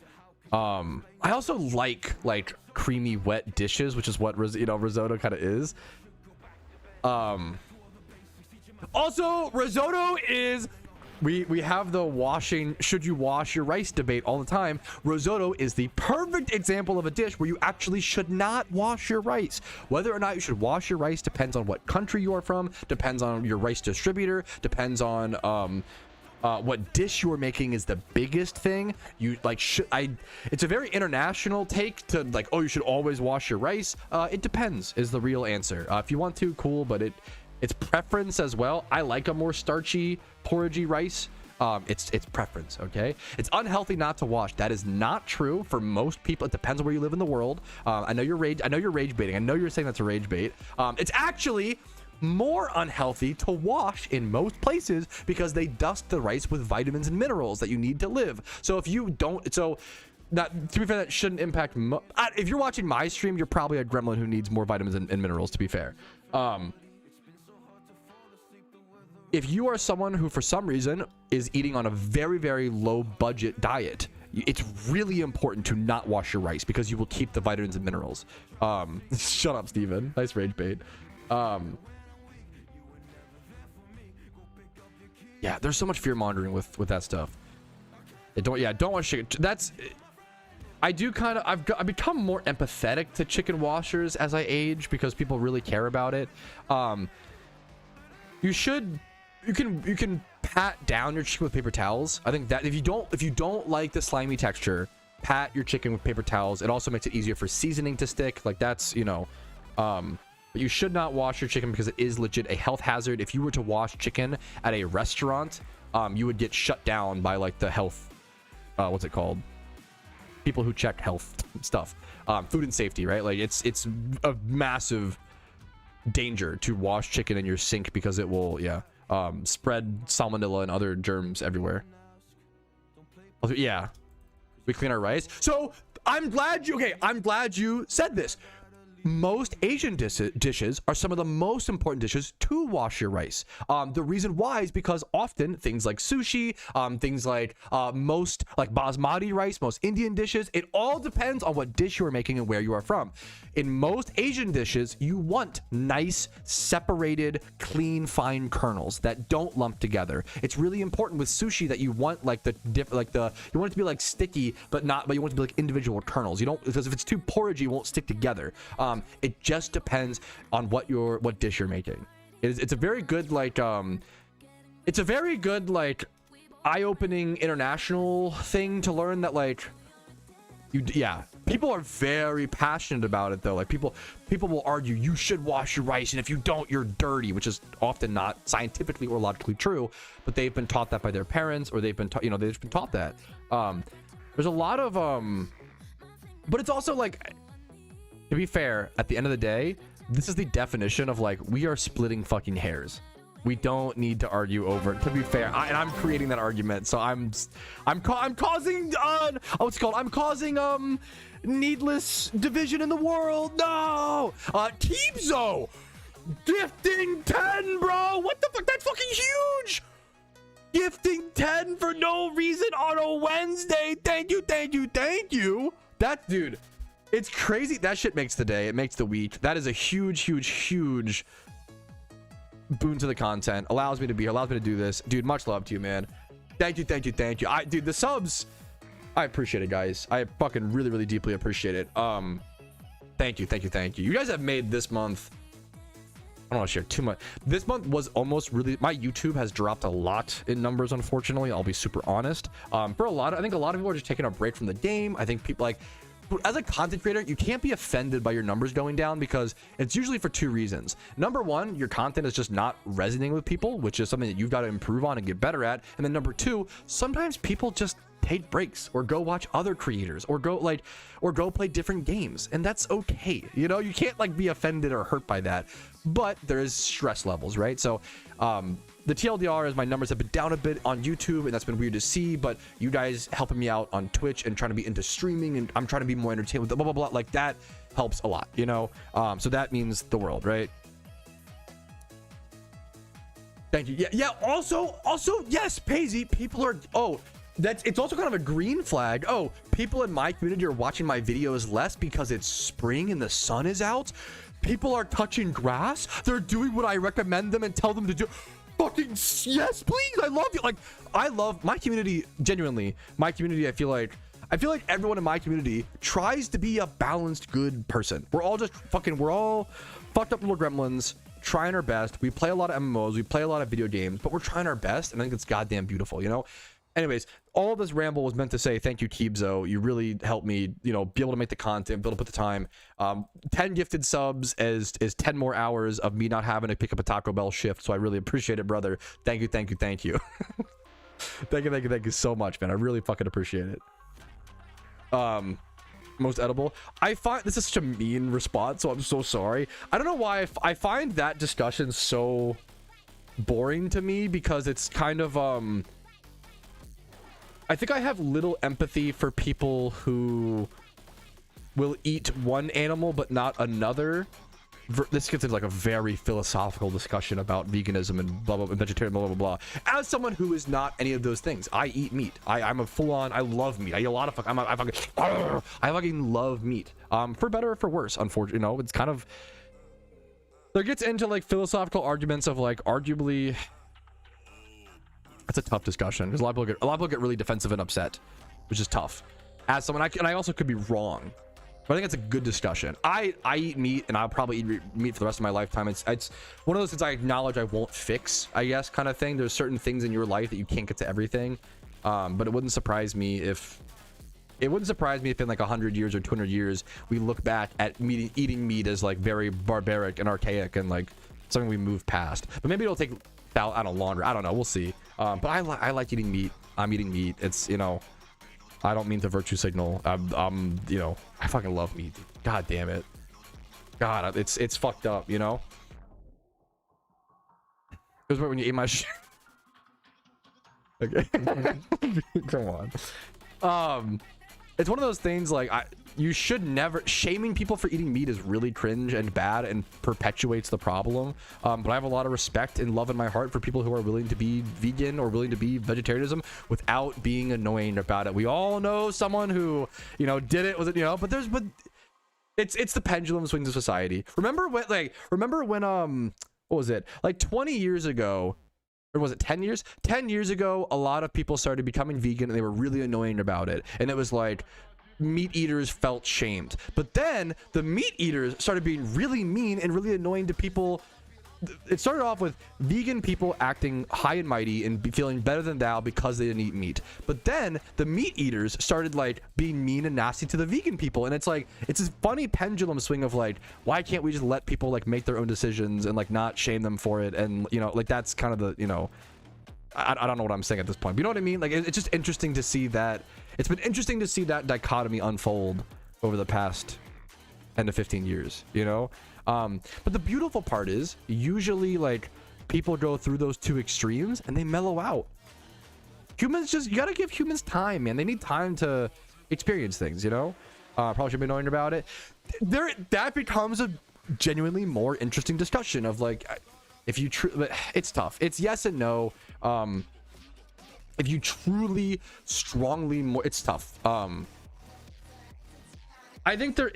I also like creamy wet dishes, which is what risotto kind of is. Also, risotto is, we have the washing, should you wash your rice debate all the time. Risotto is the perfect example of a dish where you actually should not wash your rice. Whether or not you should wash your rice depends on what country you are from, depends on your rice distributor, depends on what dish you're making is the biggest thing. You like, it's a very international take to like, oh, you should always wash your rice. It depends is the real answer. If you want to, cool, but it's preference as well. I like a more starchy, porridgey rice. It's preference, okay? It's unhealthy not to wash. That is not true for most people. It depends on where you live in the world. I know you're rage baiting. I know you're saying that's a rage bait. It's actually more unhealthy to wash in most places because they dust the rice with vitamins and minerals that you need to live. So if you don't, to be fair, that shouldn't impact. If you're watching my stream, you're probably a gremlin who needs more vitamins and minerals, to be fair. If you are someone who for some reason is eating on a very low budget diet, it's really important to not wash your rice because you will keep the vitamins and minerals. Shut up, Steven. Nice rage bait. Yeah, there's so much fear mongering with that stuff. Don't wash chicken. I've become more empathetic to chicken washers as I age because people really care about it. You can pat down your chicken with paper towels. I think that if you don't like the slimy texture, pat your chicken with paper towels. It also makes it easier for seasoning to stick. Like that's, but you should not wash your chicken because it is legit a health hazard. If you were to wash chicken at a restaurant, you would get shut down by like the health, what's it called? People who check health stuff, food and safety, right? Like it's a massive danger to wash chicken in your sink because it will, spread salmonella and other germs everywhere. Yeah, we clean our rice. So I'm glad you said this. Most Asian dishes are some of the most important dishes to wash your rice. The reason why is because often things like sushi, things like most like basmati rice, most Indian dishes, it all depends on what dish you are making and where you are from. In most Asian dishes, you want nice, separated, clean, fine kernels that don't lump together. It's really important with sushi that you want you want it to be like sticky, but you want it to be like individual kernels. You don't, because if it's too porridgey, it won't stick together. It just depends on what dish you're making. It's a very good eye-opening international thing to learn that people are very passionate about it though. Like people will argue you should wash your rice, and if you don't, you're dirty, which is often not scientifically or logically true, but they've been taught that by their parents, or they've been they've been taught that. There's a lot of but it's also like, to be fair, at the end of the day, this is the definition of like, we are splitting fucking hairs. We don't need to argue over it. To be fair, and I'm creating that argument, so I'm causing what's it called? I'm causing needless division in the world. No, Teamzo gifting 10, bro. What the fuck? That's fucking huge. Gifting 10 for no reason on a Wednesday. Thank you, thank you, thank you. That dude, it's crazy. That shit makes the day. It makes the week. That is a huge boon to the content. Allows me to be here, allows me to do this. Dude, much love to you, man. Thank you, thank you, thank you. Dude, the subs, I appreciate it, guys. I fucking really deeply appreciate it. Thank you, thank you, thank you. You guys have made this month, I don't want to share too much. This month was almost really, my YouTube has dropped a lot in numbers, unfortunately. I'll be super honest. For a lot of, I think a lot of people are just taking a break from the game. I think people like, as a content creator, you can't be offended by your numbers going down, because it's usually for two reasons. Number one, your content is just not resonating with people, which is something that you've got to improve on and get better at. And then number two, sometimes people just take breaks or go watch other creators or go play different games, and that's okay. You know, you can't like be offended or hurt by that, but there is stress levels, right? So the TLDR is my numbers have been down a bit on YouTube, and that's been weird to see, but you guys helping me out on Twitch and trying to be into streaming, and I'm trying to be more entertained with the blah blah blah, like that helps a lot, you know. So that means the world, right? Thank you. Yeah, also yes, Paisy, people are, it's also kind of a green flag. Oh, people in my community are watching my videos less because it's spring and the sun is out. People are touching grass. They're doing what I recommend them and tell them to do. Fucking yes, please. I love you. Like, I love my community. Genuinely, my community, I feel like everyone in my community tries to be a balanced, good person. We're all fucked up little gremlins trying our best. We play a lot of MMOs, we play a lot of video games, but we're trying our best, and I think it's goddamn beautiful, you know. Anyways, all of this ramble was meant to say thank you, Keebzo. You really helped me, you know, be able to make the content, be able to put the time. 10 gifted subs is 10 more hours of me not having to pick up a Taco Bell shift, so I really appreciate it, brother. Thank you, thank you, thank you. thank you so much, man. I really fucking appreciate it. Most edible. I find this is such a mean response, so I'm so sorry. I don't know why I find that discussion so boring to me, because it's kind of I think I have little empathy for people who will eat one animal but not another. This gets into like a very philosophical discussion about veganism and blah blah, and vegetarian blah blah blah. As someone who is not any of those things, I eat meat. I'm a full-on, I love meat. I eat a lot of I fucking love meat. For better or for worse, unfortunately, you know, it's kind of, there gets into like philosophical arguments of like, arguably, it's a tough discussion because a lot of people get really defensive and upset, which is tough. As someone, I also could be wrong, but I think it's a good discussion. I eat meat, and I'll probably eat meat for the rest of my lifetime. It's one of those things I acknowledge I won't fix, I guess, kind of thing. There's certain things in your life that you can't get to everything, but it wouldn't surprise me if in like 100 years or 200 years we look back at eating meat as like very barbaric and archaic and like something we move past. But maybe it'll take I don't know, longer. I don't know. We'll see. But I like eating meat. I'm eating meat. It's, you know, I don't mean to virtue signal. You know, I fucking love meat. God damn it. God, it's fucked up, you know? It was when you ate my shit. Okay. Come on. It's one of those things like you should never, shaming people for eating meat is really cringe and bad and perpetuates the problem. But I have a lot of respect and love in my heart for people who are willing to be vegan or willing to be vegetarianism without being annoying about it. We all know someone who, you know, did it, was it, you know, but it's the pendulum swings of society. Remember when what was it? Like 20 years ago, or was it 10 years? 10 years ago, a lot of people started becoming vegan and they were really annoying about it. And it was like, meat eaters felt shamed. But then the meat eaters started being really mean and really annoying to people. It started off with vegan people acting high and mighty and feeling better than thou because they didn't eat meat. But then the meat eaters started like being mean and nasty to the vegan people. And it's like, it's this funny pendulum swing of like, why can't we just let people like make their own decisions and like not shame them for it? And, you know, like that's kind of the, you know, I don't know what I'm saying at this point. But you know what I mean? Like, it's just interesting to see that. It's been interesting to see that dichotomy unfold over the past 10 to 15 years, you know? But the beautiful part is usually like people go through those two extremes and they mellow out. Humans just, you gotta give humans time, man. They need time to experience things, you know? Probably should be knowing about it. That becomes a genuinely more interesting discussion of like, if you it's tough. It's yes and no. If you truly strongly it's tough. I think there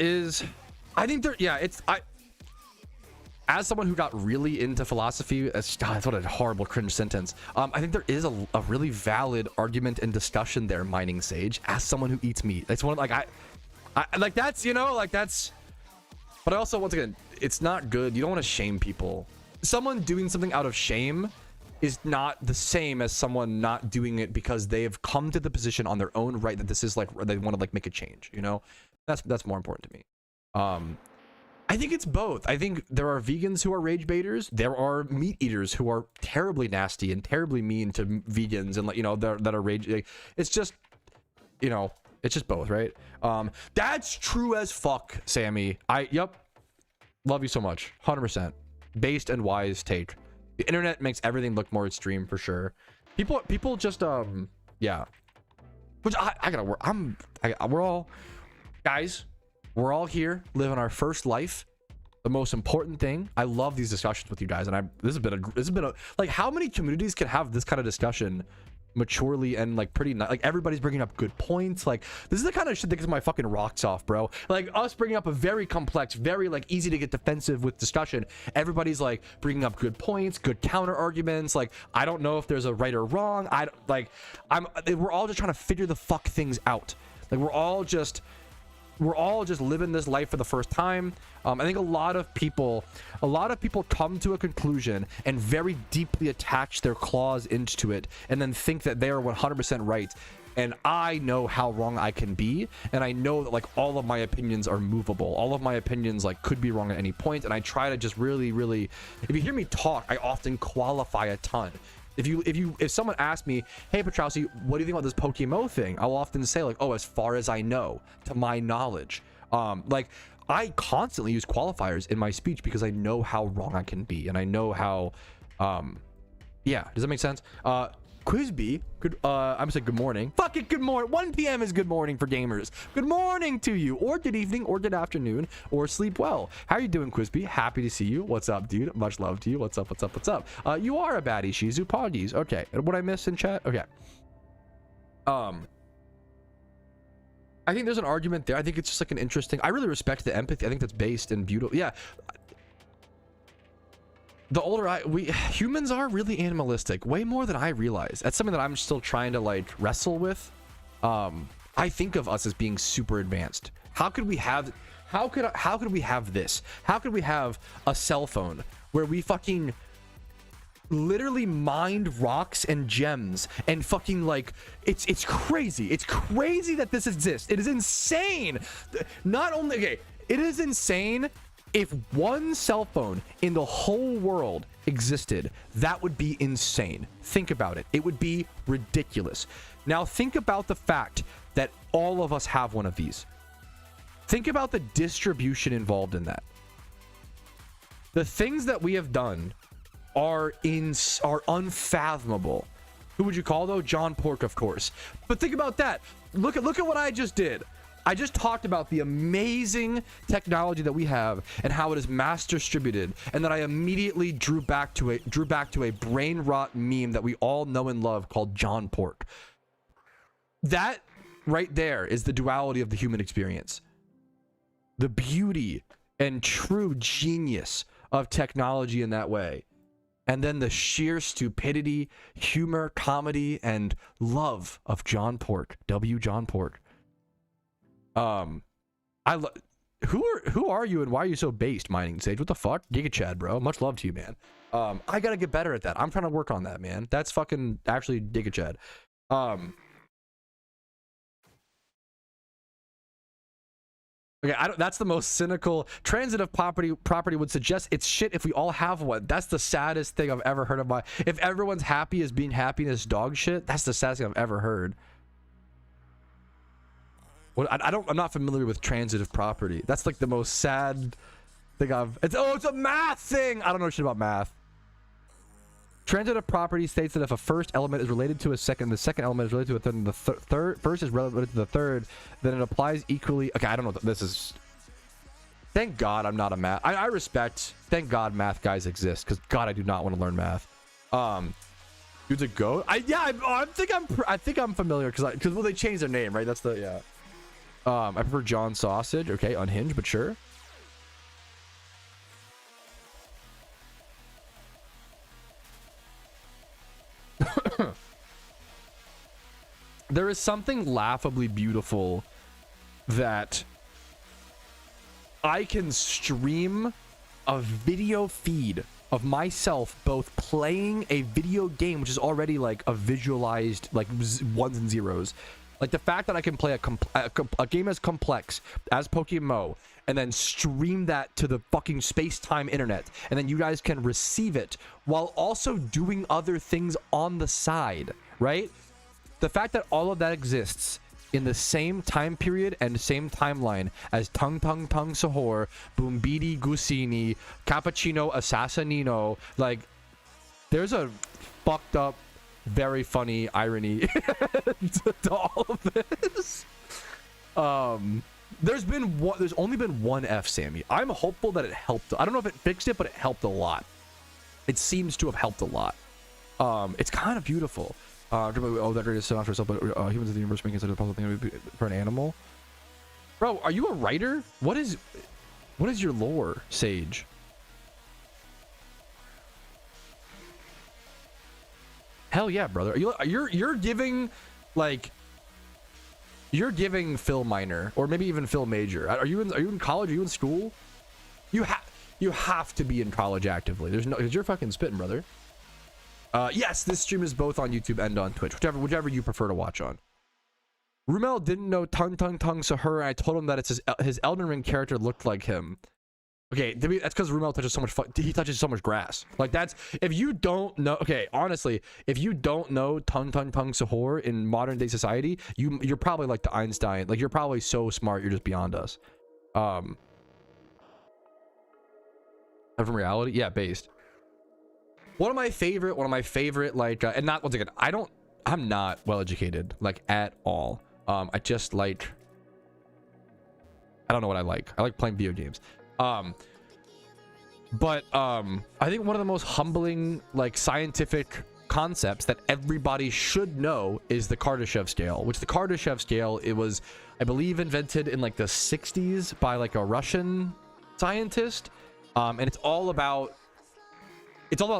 yeah, as someone who got really into philosophy, that's what a horrible cringe sentence. I think there is a really valid argument and discussion there, Mining Sage, as someone who eats meat. It's one of, like, I like, that's, you know, like, that's, but I also, once again, it's not good. You don't want to shame people. Someone doing something out of shame is not the same as someone not doing it because they have come to the position on their own right that this is like, they want to like make a change, you know? That's more important to me. I think it's both. I think there are vegans who are rage baiters. There are meat eaters who are terribly nasty and terribly mean to vegans and, like, you know, that are rage. Like, it's just, you know, it's just both, right? That's true as fuck, Sammy. Yep. Love you so much. 100%. Based and wise take. The internet makes everything look more extreme for sure. People just, yeah. Which I gotta work. We're all, guys, we're all here living our first life. The most important thing. I love these discussions with you guys, and this has been a like, how many communities can have this kind of discussion maturely and like pretty like everybody's bringing up good points. Like, this is the kind of shit that gets my fucking rocks off, bro. Like, us bringing up a very complex, very like easy to get defensive with discussion, everybody's like bringing up good points, good counter arguments. Like, I don't know if there's a right or wrong. We're all just trying to figure the fuck things out. Like, we're all just living this life for the first time. I think a lot of people come to a conclusion and very deeply attach their claws into it and then think that they are 100% right. And I know how wrong I can be, and I know that like all of my opinions are movable. All of my opinions like could be wrong at any point, and I try to just really, if you hear me talk, I often qualify a ton. If someone asks me, hey Patrouski, what do you think about this PokeMMO thing? I'll often say like, oh, as far as I know, to my knowledge. Like, I constantly use qualifiers in my speech because I know how wrong I can be, and I know how, yeah, does that make sense? Quizby, good, I'm gonna say good morning. Fuck it, good morning. 1 p.m. is good morning for gamers. Good morning to you, or good evening, or good afternoon, or sleep well. How are you doing, Quizby? Happy to see you. What's up, dude? Much love to you. What's up, what's up, what's up? You are a baddie, Shizu. Poggies. Okay, what I missed in chat? Okay. I think there's an argument there. I think it's just like an interesting, I really respect the empathy. I think that's based in beautiful. Yeah. The older humans are really animalistic, way more than I realize. That's something that I'm still trying to like wrestle with. I think of us as being super advanced. How could we have this? How could we have a cell phone where we fucking literally mined rocks and gems and fucking like, it's crazy. It's crazy that this exists. It is insane. Not only, okay, it is insane. If one cell phone in the whole world existed, that would be insane. Think about it. It would be ridiculous. Now think about the fact that all of us have one of these. Think about the distribution involved in that. The things that we have done are unfathomable. Who would you call though? John Pork, of course. But think about that. Look at what I just did. I just talked about the amazing technology that we have and how it is mass distributed, and then I immediately drew back to a brain rot meme that we all know and love called John Pork. That right there is the duality of the human experience. The beauty and true genius of technology in that way. And then the sheer stupidity, humor, comedy, and love of John Pork. John Pork. Who are you and why are you so based, Mining Sage? What the fuck? Giga Chad, bro. Much love to you, man. I gotta get better at that. I'm trying to work on that, man. That's fucking actually Giga Chad. Okay, that's the most cynical. Transitive property would suggest it's shit if we all have one. That's the saddest thing I've ever heard of if everyone's happy as being happy and it's dog shit, that's the saddest thing I've ever heard. Well, I'm not familiar with transitive property. That's like the most sad thing it's a math thing. I don't know shit about math. Transitive property states that if a first element is related to a second, the second element is related to a third, and the third first is related to the third, then it applies equally. Okay, I don't know what this is. Thank God I'm not a math. I respect. Thank God math guys exist, because God, I do not want to learn math. Dude's a goat. I think I'm familiar because well, they changed their name, right? That's the yeah. I prefer John Sausage. Okay, unhinged, but sure. There is something laughably beautiful that I can stream a video feed of myself both playing a video game, which is already like a visualized like ones and zeros. Like the fact that I can play a game as complex as PokeMMO and then stream that to the fucking space-time internet, and then you guys can receive it while also doing other things on the side, right? The fact that all of that exists in the same time period and same timeline as Tung Tung Tung Sahur, Boombidi Gusini, Cappuccino Assassinino, like there's a fucked up, very funny irony to all of this. There's only been one F, Sammy. I'm hopeful that it helped. I don't know if it fixed it, but it helped a lot. It seems to have helped a lot. It's kind of beautiful. Oh, that is so not for yourself, but humans in the universe making such a possible thing for an animal. Bro, are you a writer? What is your lore, Sage? Hell yeah, brother. You're giving like you're giving Phil Minor or maybe even Phil Major. Are you in college? Are you in school? You have to be in college actively. There's no, because you're fucking spitting, brother. Yes, this stream is both on YouTube and on Twitch, whichever you prefer to watch on. Rumel didn't know Tung Tung Tung Sahur, and I told him that it's his Elden Ring character looked like him. Okay, that's because Rumel touches so much. He touches so much grass. Like that's if you don't know. Okay, honestly, if you don't know Tung Tung Tung Sahur in modern day society, you're probably like the Einstein. Like you're probably so smart, you're just beyond us. From reality, yeah, based. One of my favorite like and not once again, I'm not well educated like at all. I just like I don't know what I like playing video games. But I think one of the most humbling like scientific concepts that everybody should know is the Kardashev scale, which the Kardashev scale, it was I believe invented in like the 60s by like a Russian scientist, and it's all about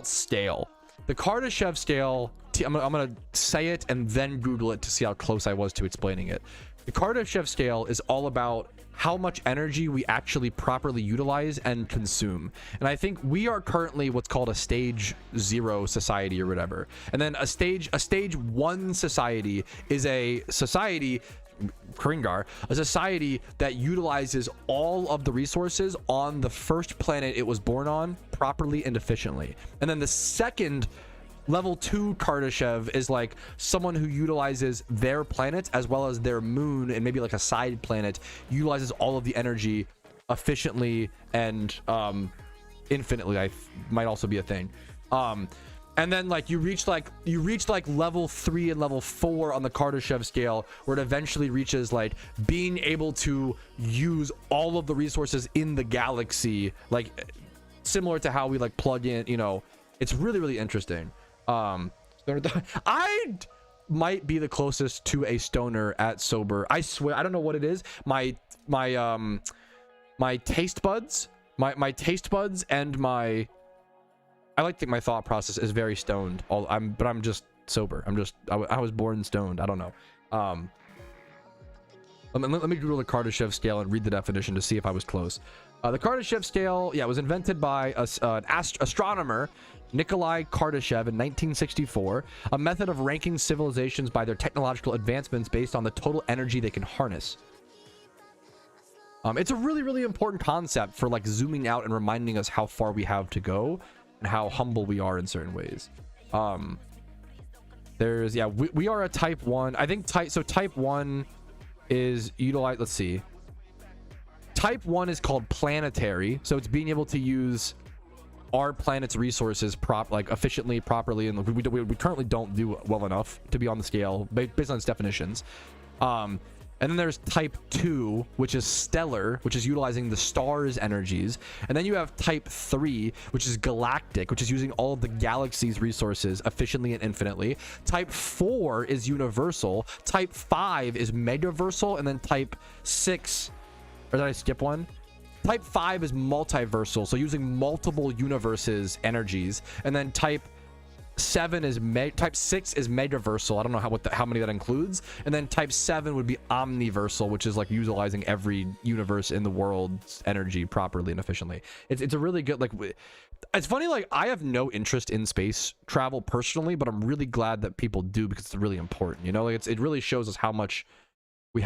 scale. The Kardashev scale, I'm gonna say it and then Google it to see how close I was to explaining it. The Kardashev scale is all about how much energy we actually properly utilize and consume. And I think we are currently what's called a stage 0 society or whatever. And then a stage 1 society is a society Kringar, a society that utilizes all of the resources on the first planet it was born on properly and efficiently. And then the second level 2 Kardashev is like someone who utilizes their planet as well as their moon and maybe like a side planet, utilizes all of the energy efficiently and infinitely. I might also be a thing. And then like you reach like level 3 and level 4 on the Kardashev scale, where it eventually reaches like being able to use all of the resources in the galaxy, like similar to how we like plug in, you know. It's really, really interesting. I might be the closest to a stoner at sober. I swear, I don't know what it is. My taste buds, my taste buds and my, I like to think my thought process is very stoned. But I'm just sober. I was born stoned. I don't know. Let me Google the Kardashev scale and read the definition to see if I was close. The Kardashev scale, yeah, was invented by an astronomer, Nikolai Kardashev, in 1964. A method of ranking civilizations by their technological advancements based on the total energy they can harness. It's a really, really important concept for like zooming out and reminding us how far we have to go and how humble we are in certain ways. There's, yeah, we are a type 1. I think type 1 is utilize, let's see. Type 1 is called planetary, so it's being able to use our planet's resources efficiently, properly, and we currently don't do well enough to be on the scale based on its definitions. And then there's type 2, which is stellar, which is utilizing the stars' energies. And then you have type 3, which is galactic, which is using all of the galaxy's resources efficiently and infinitely. Type 4 is universal. Type 5 is megaversal. And then type 6, or did I skip one? Type 5 is multiversal, so using multiple universes' energies. And then type 7 is type 6 is megaversal. I don't know how many that includes. And then type 7 would be omniversal, which is like utilizing every universe in the world's energy properly and efficiently. It's a really good, like, it's funny, like, I have no interest in space travel personally, but I'm really glad that people do, because it's really important, you know? Like, it really shows us how much we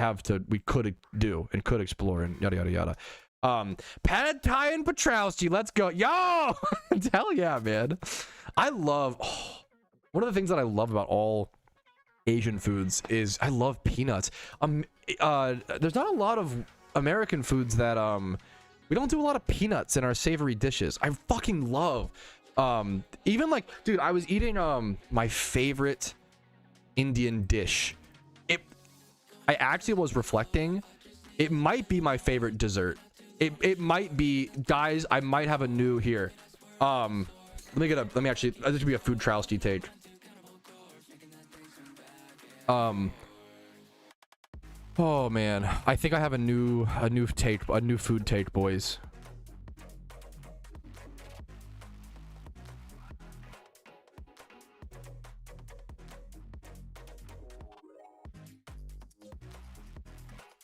could do and could explore and yada yada yada. Pad and Patrouski, let's go. Yo! Hell yeah, man. I love one of the things that I love about all Asian foods is I love peanuts. There's not a lot of American foods that we don't do a lot of peanuts in our savory dishes. I fucking love even, like, dude, I was eating my favorite Indian dish. I actually was reflecting, it might be my favorite dessert. It might be, guys, I might have a new here. Let me actually, this could be a food Patrouski take. Oh man, I think I have a new food take, boys.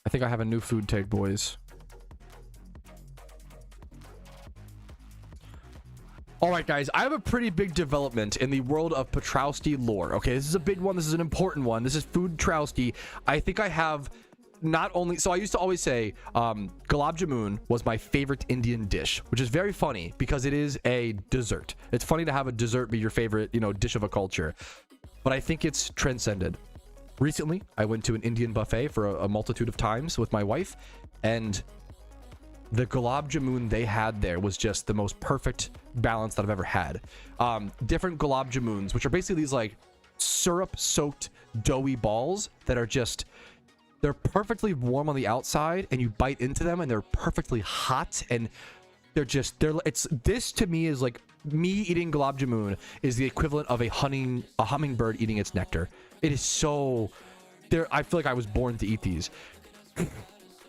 I think I have a new food take, boys. All right, guys, I have a pretty big development in the world of Patrouski lore. Okay, this is a big one. This is an important one. This is food Patrouski. I think I have not only, so I used to always say gulab jamun was my favorite Indian dish, which is very funny because it is a dessert. It's funny to have a dessert be your favorite, you know, dish of a culture, but I think it's transcended. Recently, I went to an Indian buffet for a multitude of times with my wife, and the gulab jamun they had there was just the most perfect balance that I've ever had. Different gulab jamuns, which are basically these like syrup soaked doughy balls that are just, they're perfectly warm on the outside, and you bite into them and they're perfectly hot, and this to me is like, me eating gulab jamun is the equivalent of a hummingbird eating its nectar. It is so, I feel like I was born to eat these.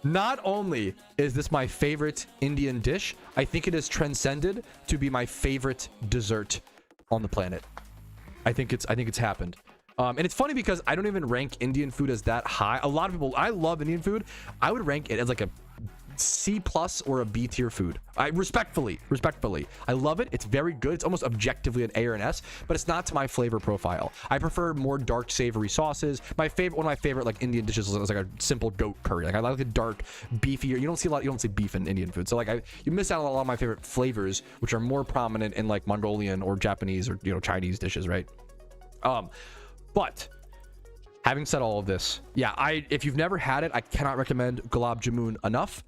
Not only is this my favorite Indian dish, I think it has transcended to be my favorite dessert on the planet. I think it's happened. And it's funny because I don't even rank Indian food as that high. A lot of people, I love Indian food. I would rank it as like a C+ or a B tier food. Respectfully, I love it. It's very good. It's almost objectively an A or an S, but it's not to my flavor profile. I prefer more dark savory sauces. One of my favorite like Indian dishes is like a simple goat curry. Like I like the dark beefier. You don't see beef in Indian food, so like you miss out on a lot of my favorite flavors, which are more prominent in like Mongolian or Japanese or, you know, Chinese dishes, right? But having said all of this, yeah, if you've never had it, I cannot recommend gulab jamun enough.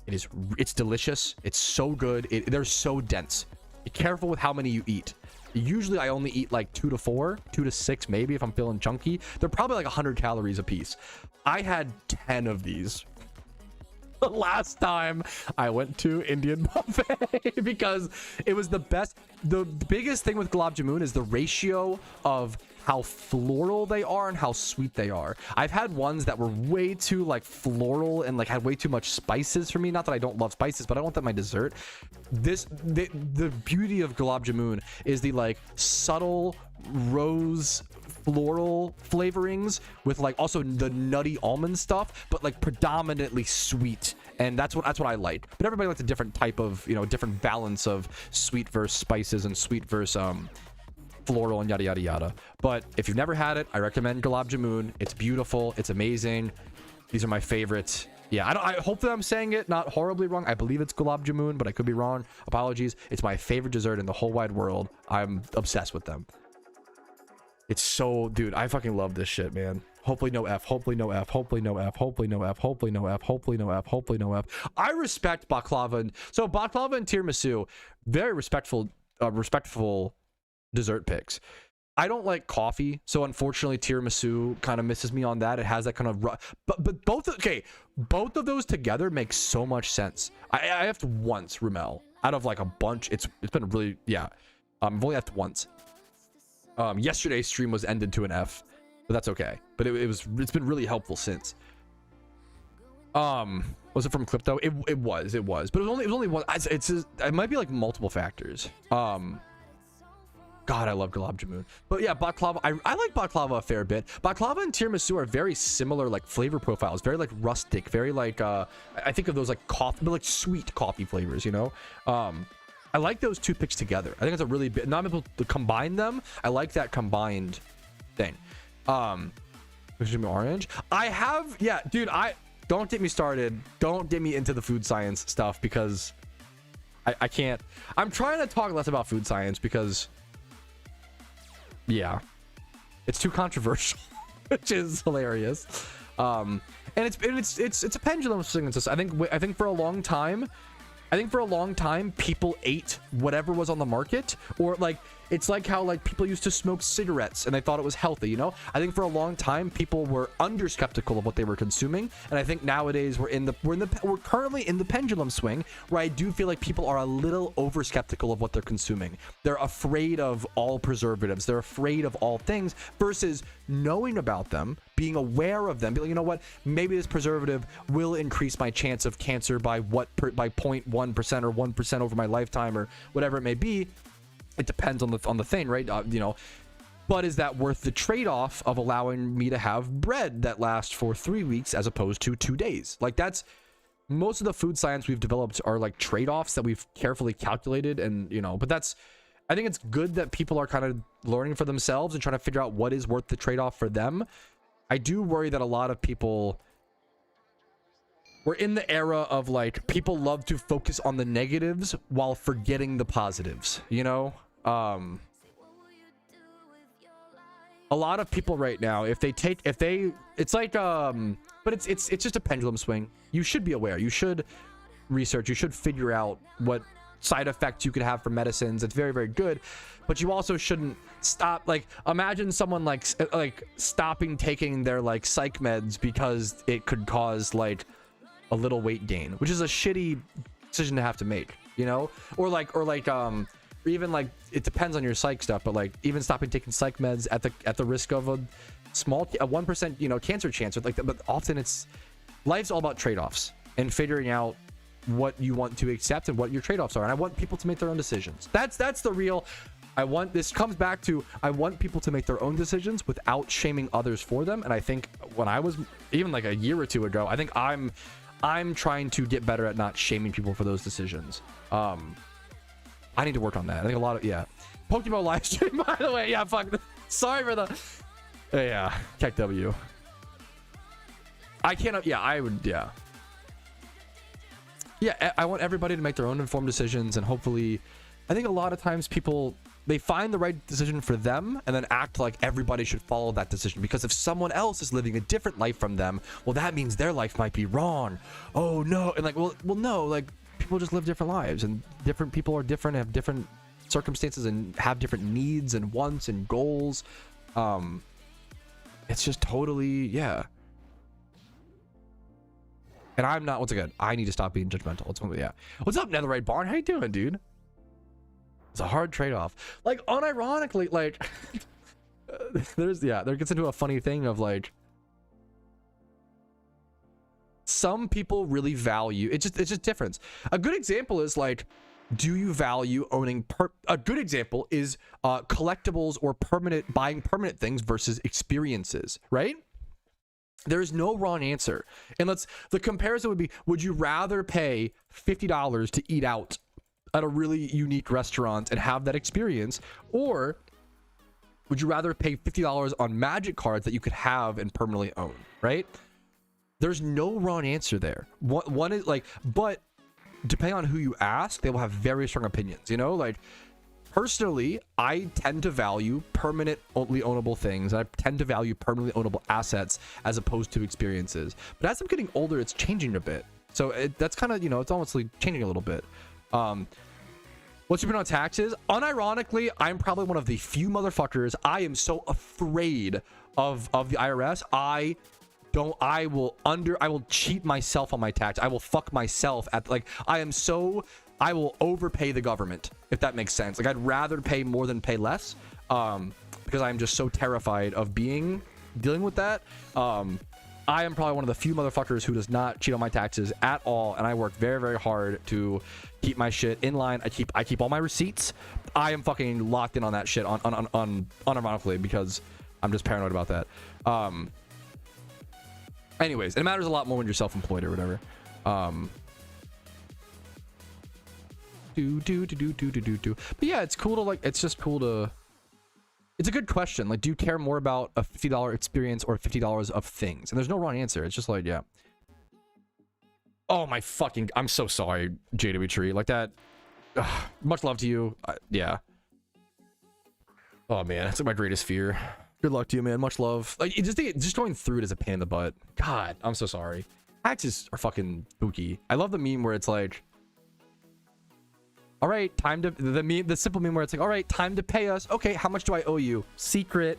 It's delicious. It's so good. They're so dense. Be careful with how many you eat. Usually I only eat like 2 to 4, 2 to 6 maybe if I'm feeling chunky. They're probably like 100 calories a piece. I had 10 of these the last time I went to Indian buffet because it was the best. The biggest thing with gulab jamun is the ratio of how floral they are and how sweet they are. I've had ones that were way too like floral and like had way too much spices for me. Not that I don't love spices, but I want that in my dessert. The beauty of gulab jamun is the like subtle rose floral flavorings with like also the nutty almond stuff, but like predominantly sweet. And that's what I like. But everybody likes a different type of, you know, different balance of sweet versus spices and sweet versus floral and yada yada yada. But if you've never had it, I recommend gulab jamun. It's beautiful. It's amazing. These are my favorites. Yeah, I hope that I'm saying it not horribly wrong. I believe it's gulab jamun, but I could be wrong. Apologies. It's my favorite dessert in the whole wide world. I'm obsessed with them. It's so, dude, I fucking love this shit, man. Hopefully no F. Hopefully no F. Hopefully no F. Hopefully no F. Hopefully no F. Hopefully no F. Hopefully no F. I respect baklava. So baklava and tiramisu, very respectful dessert picks. I don't like coffee, so unfortunately tiramisu kind of misses me on that. It has that kind of but both of those together make so much sense. I have to once Rumel out of like a bunch. It's been really, yeah. I've only had to once. Yesterday's stream was ended to an F, but that's okay. But it's been really helpful since. Was it from Clipto? It was, but it was only one. It might be like multiple factors. God, I love gulab jamun. But yeah, baklava, I like baklava a fair bit. Baklava and tiramisu are very similar, like flavor profiles, very like rustic, very like I think of those like coffee, but like sweet coffee flavors, you know. I like those two picks together. I think it's a really bit, not able to combine them. I like that combined thing. Orange. I have, yeah, dude, don't get me started. Don't get me into the food science stuff because I can't. I'm trying to talk less about food science because, yeah, it's too controversial, which is hilarious. And it's a pendulum swing. I think for a long time, people ate whatever was on the market, or like it's like how like people used to smoke cigarettes and they thought it was healthy, you know. I think for a long time people were under skeptical of what they were consuming, and I think nowadays we're currently in the pendulum swing where I do feel like people are a little over skeptical of what they're consuming. They're afraid of all preservatives, they're afraid of all things, versus knowing about them, being aware of them, be like, you know what, maybe this preservative will increase my chance of cancer by by 0.1% or 1% over my lifetime, or whatever it may be. It depends on the thing, right? You know, but is that worth the trade-off of allowing me to have bread that lasts for 3 weeks as opposed to 2 days? Like, that's most of the food science we've developed are like trade-offs that we've carefully calculated, and you know, but that's, I think it's good that people are kind of learning for themselves and trying to figure out what is worth the trade-off for them. I do worry that a lot of people, we're in the era of like people love to focus on the negatives while forgetting the positives, you know. A lot of people right now, it's like but it's just a pendulum swing. You should be aware, you should research, you should figure out what side effects you could have from medicines. It's very, very good, but you also shouldn't stop. Like, imagine someone like stopping taking their like psych meds because it could cause like a little weight gain, which is a shitty decision to have to make, you know. Or even like, it depends on your psych stuff, but like even stopping taking psych meds at the risk of a 1%, you know, cancer chance, like that. But often life's all about trade-offs and figuring out what you want to accept and what your trade-offs are. And I want people to make their own decisions. That's the real, this comes back to, I want people to make their own decisions without shaming others for them. And I think when I was even like a year or two ago, I think I'm trying to get better at not shaming people for those decisions. I need to work on that. I think a lot of, yeah. PokeMMO live stream, by the way. Yeah, fuck. Sorry for the, yeah. Tech W. I cannot, yeah, I would, yeah. Yeah, I want everybody to make their own informed decisions, and hopefully, I think a lot of times people, they find the right decision for them and then act like everybody should follow that decision, because if someone else is living a different life from them, well, that means their life might be wrong. Oh no. And like, well no, like, people just live different lives, and different people are different, have different circumstances, and have different needs and wants and goals. It's just totally, yeah. And I'm not, once again, I need to stop being judgmental. Yeah. What's up, Netherite Barn? How you doing, dude? It's a hard trade-off. Like, unironically, like, there gets into a funny thing of like, some people really value, it's just difference. A good example is like, do you value owning a good example is collectibles or buying permanent things versus experiences, right? There's no wrong answer. And the comparison would be, would you rather pay $50 to eat out at a really unique restaurant and have that experience, or would you rather pay $50 on magic cards that you could have and permanently own, right? There's no wrong answer there. One is like, but depending on who you ask, they will have very strong opinions, you know. Like, Personally, I tend to value permanently ownable things. I tend to value permanently ownable assets as opposed to experiences. But as I'm getting older, it's changing a bit. So that's kind of, you know, it's honestly changing a little bit. What's your opinion on taxes? Unironically, I'm probably one of the few motherfuckers. I am so afraid of the IRS. I will cheat myself on my tax. I will fuck myself at, like, I will overpay the government, if that makes sense. Like, I'd rather pay more than pay less, because I'm just so terrified of dealing with that. I am probably one of the few motherfuckers who does not cheat on my taxes at all, and I work very, very hard to keep my shit in line. I keep all my receipts. I am fucking locked in on that shit unironically, because I'm just paranoid about that. Anyways, it matters a lot more when you're self-employed or whatever. But yeah, it's cool to, like, it's just cool to, it's a good question. Like, do you care more about a $50 experience or $50 of things? And there's no wrong answer. It's just like, yeah. Oh my fucking, I'm so sorry, JW Tree. Like that, much love to you. Yeah. Oh man, that's like my greatest fear. Good luck to you, man. Much love. Like, just going through it is a pain in the butt. God, I'm so sorry. Taxes are fucking spooky. I love the meme where it's like, all right, time to, the simple meme where it's like, all right, time to pay us. Okay, how much do I owe you? Secret.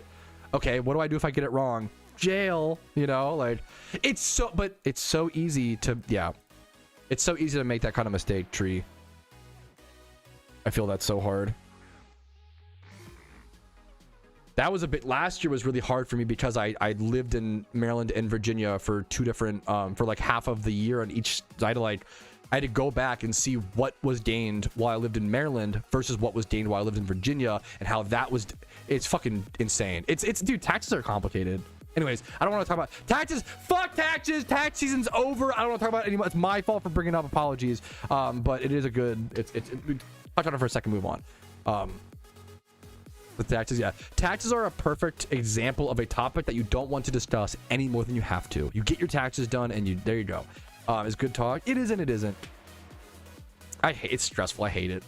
Okay, what do I do if I get it wrong? Jail. You know, like, it's so easy to, yeah, it's so easy to make that kind of mistake, Tree. I feel that's so hard. That was a bit, last year was really hard for me because I lived in Maryland and Virginia for two different, for like half of the year, and each, I had to go back and see what was gained while I lived in Maryland versus what was gained while I lived in Virginia, and how that was, it's fucking insane. It's dude, taxes are complicated. Anyways, I don't want to talk about taxes. Fuck taxes. Tax season's over. I don't want to talk about it anymore. It's my fault for bringing up. Apologies. But it is a good, we touch on it for a second, move on. The taxes, yeah. Taxes are a perfect example of a topic that you don't want to discuss any more than you have to. You get your taxes done and there you go. It's good talk. It is and it isn't. It's stressful. I hate it.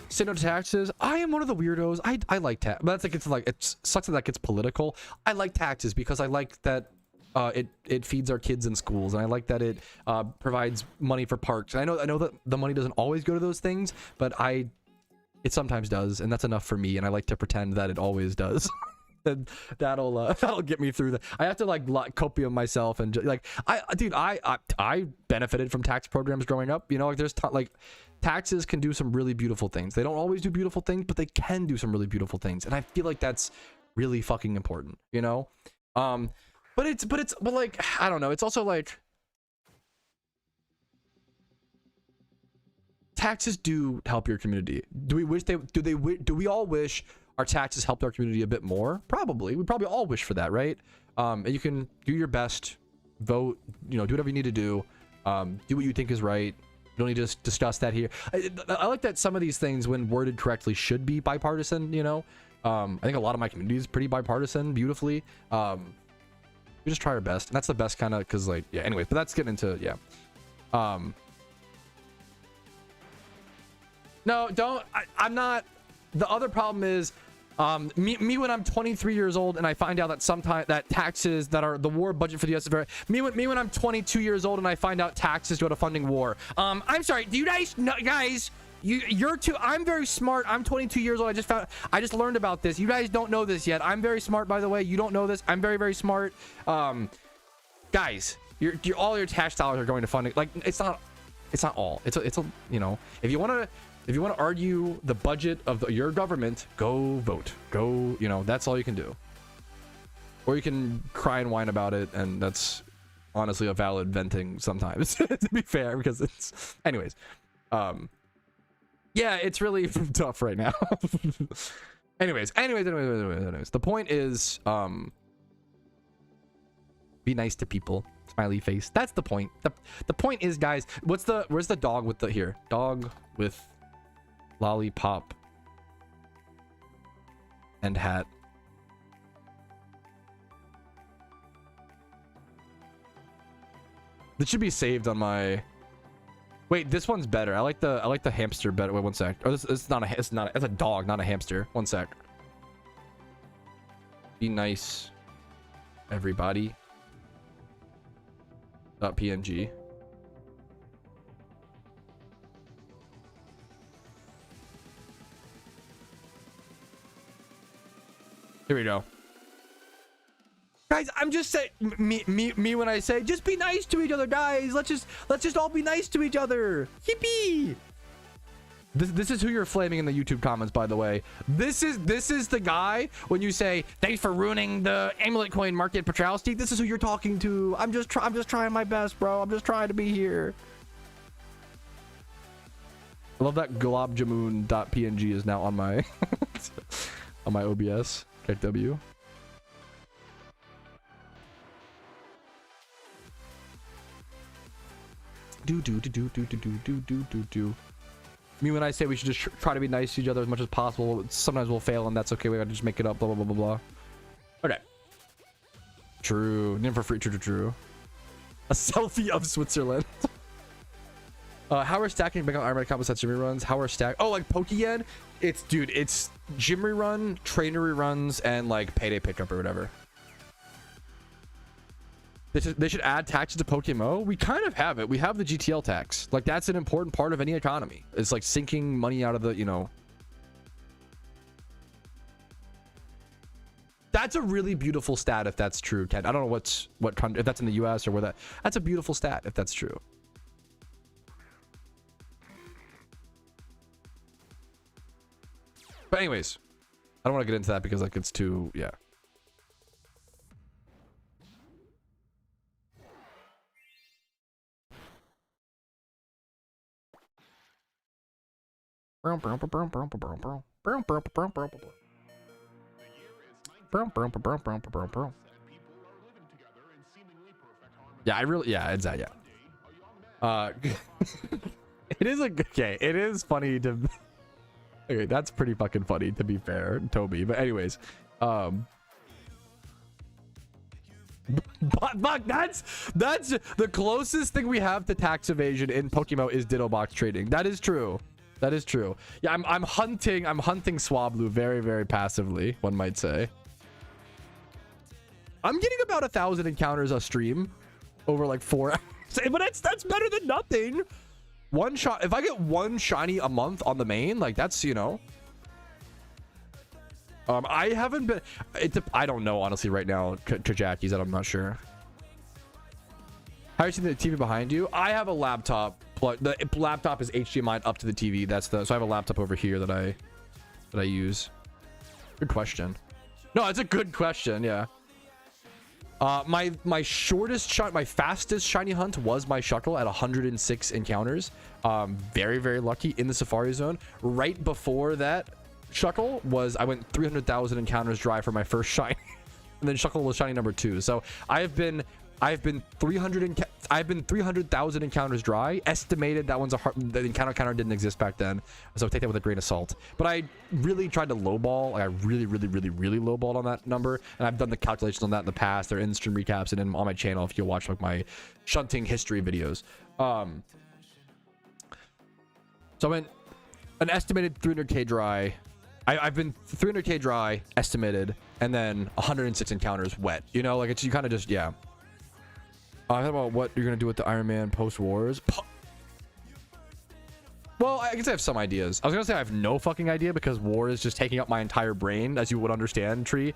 Say no to taxes. I am one of the weirdos. I like tax, but that's like it sucks that gets political. I like taxes because I like that it feeds our kids in schools, and I like that it provides money for parks. And I know that the money doesn't always go to those things, but it sometimes does, and that's enough for me, and I like to pretend that it always does. And that'll get me through the, I have to like copium myself, and like I benefited from tax programs growing up, you know, like there's like taxes can do some really beautiful things. They don't always do beautiful things, but they can do some really beautiful things, and I feel like that's really fucking important, you know. But like, I don't know, it's also like taxes do help your community. Do we all wish our taxes helped our community a bit more? Probably. We probably all wish for that, right? And you can do your best, vote, you know, do whatever you need to do what you think is right. You don't need to discuss that here. I like that some of these things, when worded correctly, should be bipartisan, you know. I think a lot of my community is pretty bipartisan, beautifully. We just try our best, and that's the best kind of, because like, yeah, anyways, but that's getting into, yeah. No, don't, I'm not. The other problem is me when I'm 23 years old and I find out that sometimes that taxes that are the war budget for the US is very, me when I'm 22 years old and I find out taxes go to funding war. I'm sorry, do you guys know, guys, you're too, I'm very smart. I'm 22 years old. I just learned about this. You guys don't know this yet. I'm very smart, by the way. You don't know this. I'm very, very smart. Guys, all your tax dollars are going to funding. Like, it's not all. It's a, you know, if you want to argue the budget of your government, go vote. Go, you know, that's all you can do. Or you can cry and whine about it, and that's honestly a valid venting sometimes, to be fair, because it's, anyways. Yeah, it's really tough right now. anyways. The point is, be nice to people. Smiley face. That's the point. The point is, guys, where's the dog with the, here? Dog with lollipop and hat. That should be saved on my Wait, this one's better. I like the hamster better. Wait, one sec. Oh, it's not a, it's a dog, not a hamster. One sec. Be nice, everybody. .png. Here we go. Guys, I'm just saying, me when I say just be nice to each other, guys. Let's just all be nice to each other. Yippee! This is who you're flaming in the YouTube comments, by the way. This is the guy when you say thanks for ruining the amulet coin market, Patrouski. This is who you're talking to. I'm just trying my best, bro. I'm just trying to be here. I love that globjamoon.png is now on my on my OBS. Check W. Do. Me when I say we should just try to be nice to each other as much as possible. Sometimes we'll fail and that's okay. We gotta just make it up. Blah blah blah blah blah. Okay. True. Name for free. True. A selfie of Switzerland. How are stacking back on Iron Man account besides gym reruns? How are stack? Oh, like Pokeyen? It's gym rerun, trainer reruns, and like payday pickup or whatever. They should add taxes to PokeMMO. We kind of have it. We have the GTL tax. Like that's an important part of any economy. It's like sinking money out of the, you know. That's a really beautiful stat if that's true, Ken. I don't know what country, if that's in the US or where that's a beautiful stat if that's true. But anyways, I don't want to get into that because like it's too, yeah. Yeah, it's that, yeah. It is okay. It is funny to. Okay, that's pretty fucking funny to be fair, Toby. But anyways, but that's the closest thing we have to tax evasion in PokeMMO is Ditto box trading. That is true. That is true. Yeah, I'm hunting Swablu very, very passively, one might say. I'm getting about 1,000 encounters a stream over like 4 hours. But that's better than nothing. One shot, if I get one shiny a month on the main, like that's, you know. I haven't been, I don't know honestly right now to Jackie's that I'm not sure. How are you seeing the TV behind you? I have a laptop. The laptop is HDMI up to the TV. So I have a laptop over here that I use. Good question. No, it's a good question. Yeah. My shortest shot, my fastest shiny hunt was my Shuckle at 106 encounters. Very, very lucky in the Safari Zone. Right before that Shuckle was, I went 300,000 encounters dry for my first shiny. And then Shuckle was shiny number 2. So I've been 300,000 encounters dry. Estimated that one's the encounter counter didn't exist back then, so take that with a grain of salt. But I really tried to lowball. Like I really lowballed on that number, and I've done the calculations on that in the past. They're in stream recaps and on my channel if you watch like my shunting history videos. So I went an estimated 300k dry. I've been 300k dry estimated, and then 106 encounters wet. You know, like it's you kind of just yeah. I thought about what you're gonna do with the Iron Man post wars. Well, I guess I have some ideas. I was gonna say I have no fucking idea because war is just taking up my entire brain, as you would understand. Tree,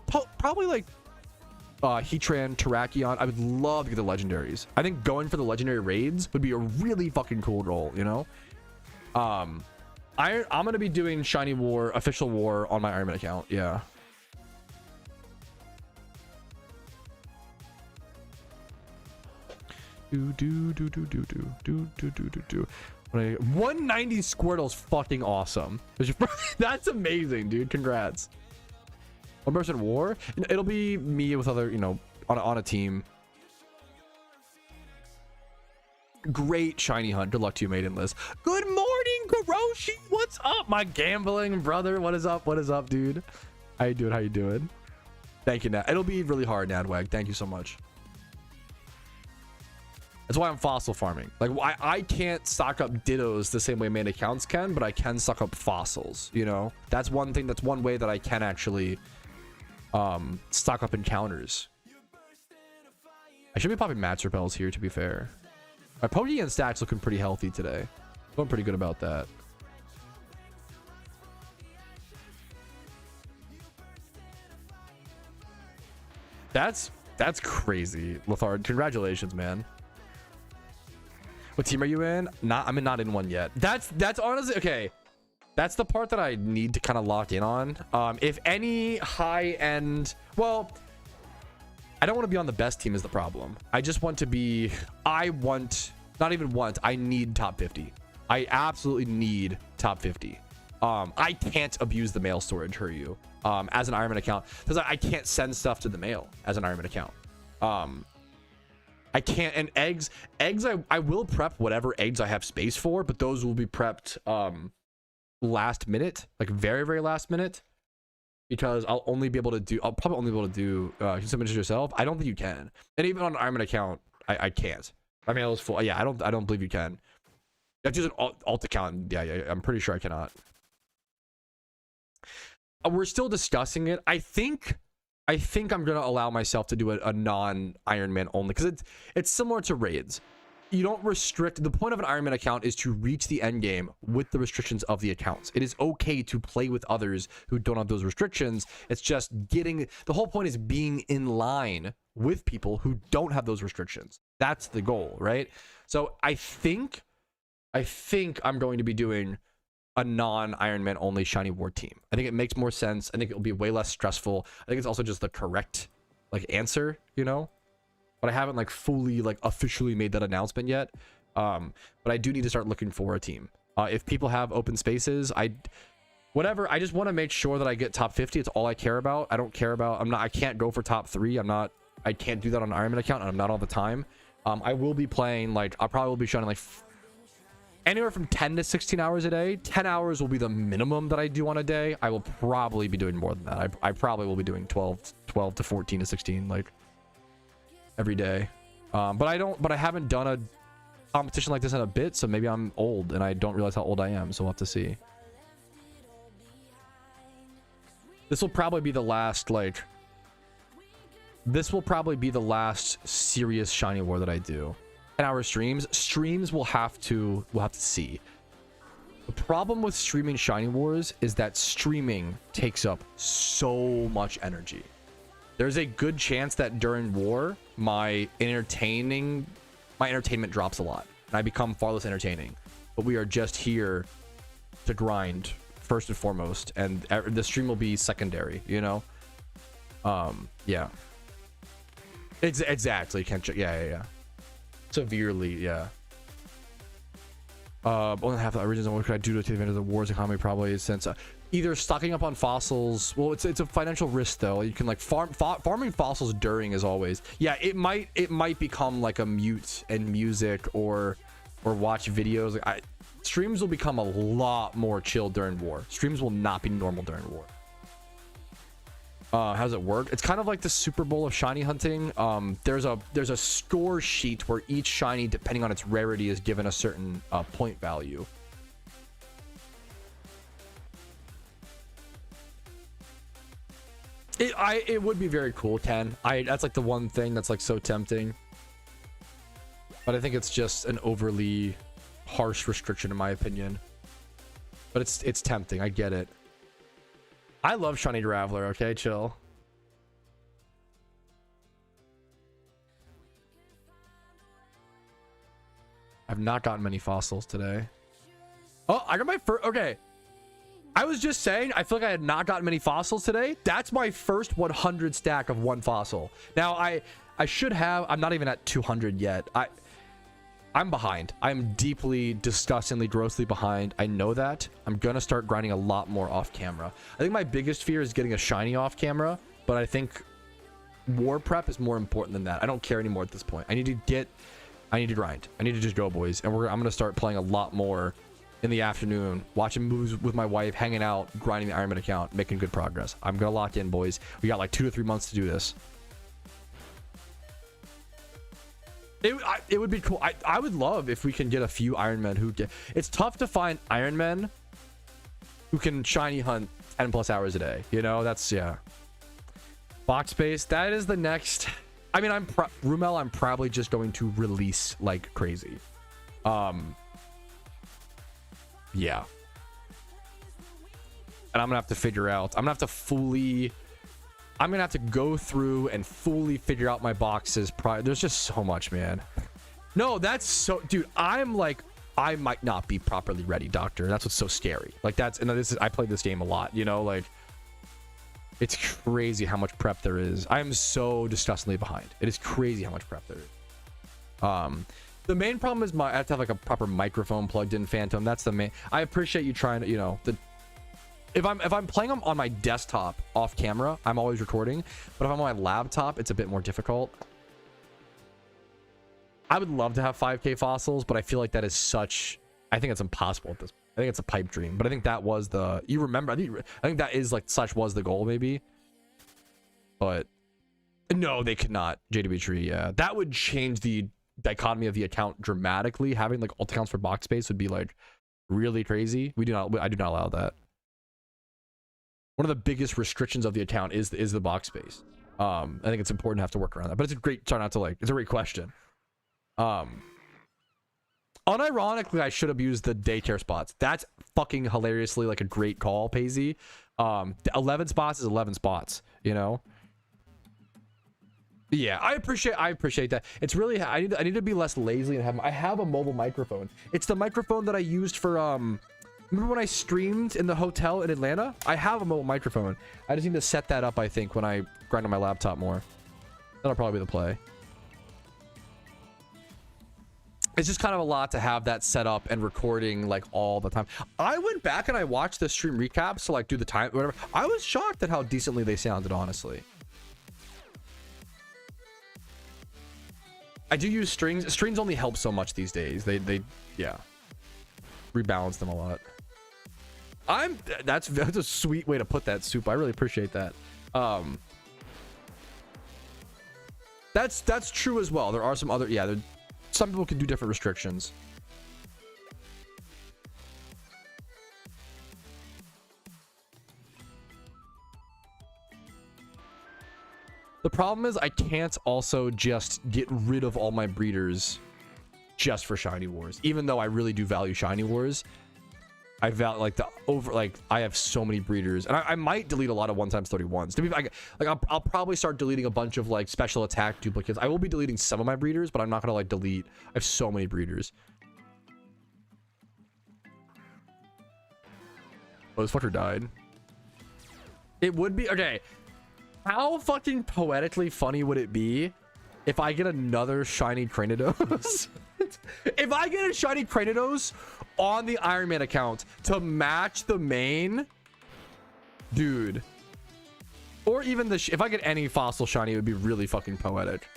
probably like Heatran, Terrakion. I would love to get the legendaries. I think going for the legendary raids would be a really fucking cool role. You know, I'm gonna be doing shiny war, official war on my Iron Man account. Yeah. Do 190 Squirtle's fucking awesome. That's amazing, dude. Congrats. One person war. It'll be me with other, you know, on a team. Great shiny hunt. Good luck to you, Maidenless. Good morning, Kuroshi. What's up, my gambling brother? What is up? What is up, dude? How you doing? How you doing? Thank you, Nat. It'll be really hard, Nadwag. Thank you so much. That's why I'm fossil farming. Like I can't stock up dittos the same way main accounts can, but I can stock up fossils, you know? That's one thing, that's one way that I can actually stock up encounters. I should be popping match repels here, to be fair. My Pokeyen stack's looking pretty healthy today. Feeling pretty good about that. That's crazy, Lothard. Congratulations, man. What team are you in? I'm not in one yet. That's honestly okay. That's the part that I need to kind of lock in on. If any high end, well, I don't want to be on the best team is the problem. I just want to be. I need top 50. I absolutely need top 50. I can't abuse the mail storage, Huryu, as an IronMan account, because I can't send stuff to the mail as an IronMan account. I can't. And eggs I will prep whatever eggs I have space for, but those will be prepped last minute, like very, very last minute, because I'll probably only be able to do can you submit it yourself? I don't think you can. And even on an IronMan account, I can't. My mail is full. Yeah, I don't believe you can. You have to use an alt account. Yeah, I'm pretty sure I cannot. We're still discussing it. I think I'm gonna allow myself to do a non-IronMan only, because it's similar to raids. You don't restrict. The point of an IronMan account is to reach the end game with the restrictions of the accounts. It is okay to play with others who don't have those restrictions. It's just the whole point is being in line with people who don't have those restrictions. That's the goal, right? So I think I'm going to be doing a non-IronMan only shiny war team. I think it makes more sense. I think it'll be way less stressful. I think it's also just the correct like answer, you know? But I haven't like fully like officially made that announcement yet. But I do need to start looking for a team. If people have open spaces, I just want to make sure that I get top 50. It's all I care about. I don't care about, I can't go for top 3. I can't do that on an IronMan account, and I'm not all the time. I will be playing, like, I'll probably be shining like anywhere from 10 to 16 hours a day. 10 hours will be the minimum that I do on a day. I will probably be doing more than that. I probably will be doing 12 to 14 to 16 like every day. But I haven't done a competition like this in a bit, so maybe I'm old and I don't realize how old I am, so we'll have to see. This will probably be the last serious shiny war that I do. 10-hour streams we'll have to see. The problem with streaming shiny wars is that streaming takes up so much energy. There's a good chance that during war my entertainment drops a lot and I become far less entertaining, but we are just here to grind first and foremost, and the stream will be secondary, you know. Yeah, exactly. Yeah. Severely, yeah. Only half the origins. What could I do to take advantage of the wars economy? Probably since either stocking up on fossils. Well, it's a financial risk though. You can like farming fossils during is always. Yeah, it might become like a mute and music or watch videos. Streams will become a lot more chill during war. Streams will not be normal during war. How does it work? It's kind of like the Super Bowl of shiny hunting. There's a score sheet where each shiny, depending on its rarity, is given a certain point value. It would be very cool, Ken. That's like the one thing that's like so tempting. But I think it's just an overly harsh restriction in my opinion. But it's tempting. I get it. I love Shiny Graveler, okay? Chill. I've not gotten many fossils today. Oh, I got my first... Okay. I was just saying, I feel like I had not gotten many fossils today. That's my first 100 stack of one fossil. Now, I should have... I'm not even at 200 yet. I'm behind. I'm deeply, disgustingly, grossly behind. I know that. I'm gonna start grinding a lot more off camera. I think my biggest fear is getting a shiny off camera, but I think war prep is more important than that. I don't care anymore at this point. I need to grind. I need to just go, boys. And I'm gonna start playing a lot more in the afternoon, watching movies with my wife, hanging out, grinding the IronMan account, making good progress. I'm gonna lock in, boys. We got like 2 to 3 months to do this. It would be cool. I would love if we can get a few IronMan who get. It's tough to find IronMan who can shiny hunt 10 plus hours a day. You know, that's yeah. Box space. That is the next. I mean, Rumel. I'm probably just going to release like crazy. Yeah. And I'm gonna have to figure out. I'm gonna have to go through and fully figure out my boxes. There's just so much, man. No, that's so, dude. I'm like, I might not be properly ready, doctor. That's what's so scary. Like that's, and this is, I played this game a lot. You know, like it's crazy how much prep there is. I am so disgustingly behind. It is crazy how much prep there is. The main problem is I have to have like a proper microphone plugged in, Phantom. That's the main. I appreciate you trying to, you know, if I'm playing them on my desktop off camera, I'm always recording. But if I'm on my laptop, it's a bit more difficult. I would love to have 5K fossils, but I feel like that is such. I think it's impossible at this. I think it's a pipe dream. But I think that was the. You remember? I think that is like such was the goal maybe. But no, they could not. JW Tree, yeah, that would change the dichotomy of the account dramatically. Having like alt accounts for box space would be like really crazy. I do not allow that. One of the biggest restrictions of the account is the box space. I think it's important to have to work around that, but it's a great try not to like. It's a great question. Unironically, I should have used the daycare spots. That's fucking hilariously like a great call, Paisley. 11 spots is 11 spots. You know. Yeah, I appreciate that. It's really I need to be less lazy and I have a mobile microphone. It's the microphone that I used for remember when I streamed in the hotel in Atlanta? I have a mobile microphone. I just need to set that up, I think, when I grind on my laptop more. That'll probably be the play. It's just kind of a lot to have that set up and recording like all the time. I went back and I watched the stream recaps to like do the time, whatever. I was shocked at how decently they sounded, honestly. I do use strings. Strings only help so much these days. They yeah, rebalance them a lot. That's a sweet way to put that, Soup. I really appreciate that. That's true as well. There are some other, yeah, some people can do different restrictions. The problem is I can't also just get rid of all my breeders just for Shiny Wars, even though I really do value Shiny Wars. I value like I have so many breeders, and I might delete a lot of 1x31s. To be like I'll probably start deleting a bunch of like special attack duplicates. I will be deleting some of my breeders, but I'm not gonna like delete. I have so many breeders. Oh, this fucker died. It would be okay. How fucking poetically funny would it be if I get another shiny Cranidos? If I get a shiny Cranidos on the IronMan account to match the main, dude. Or even the if I get any fossil shiny, it would be really fucking poetic.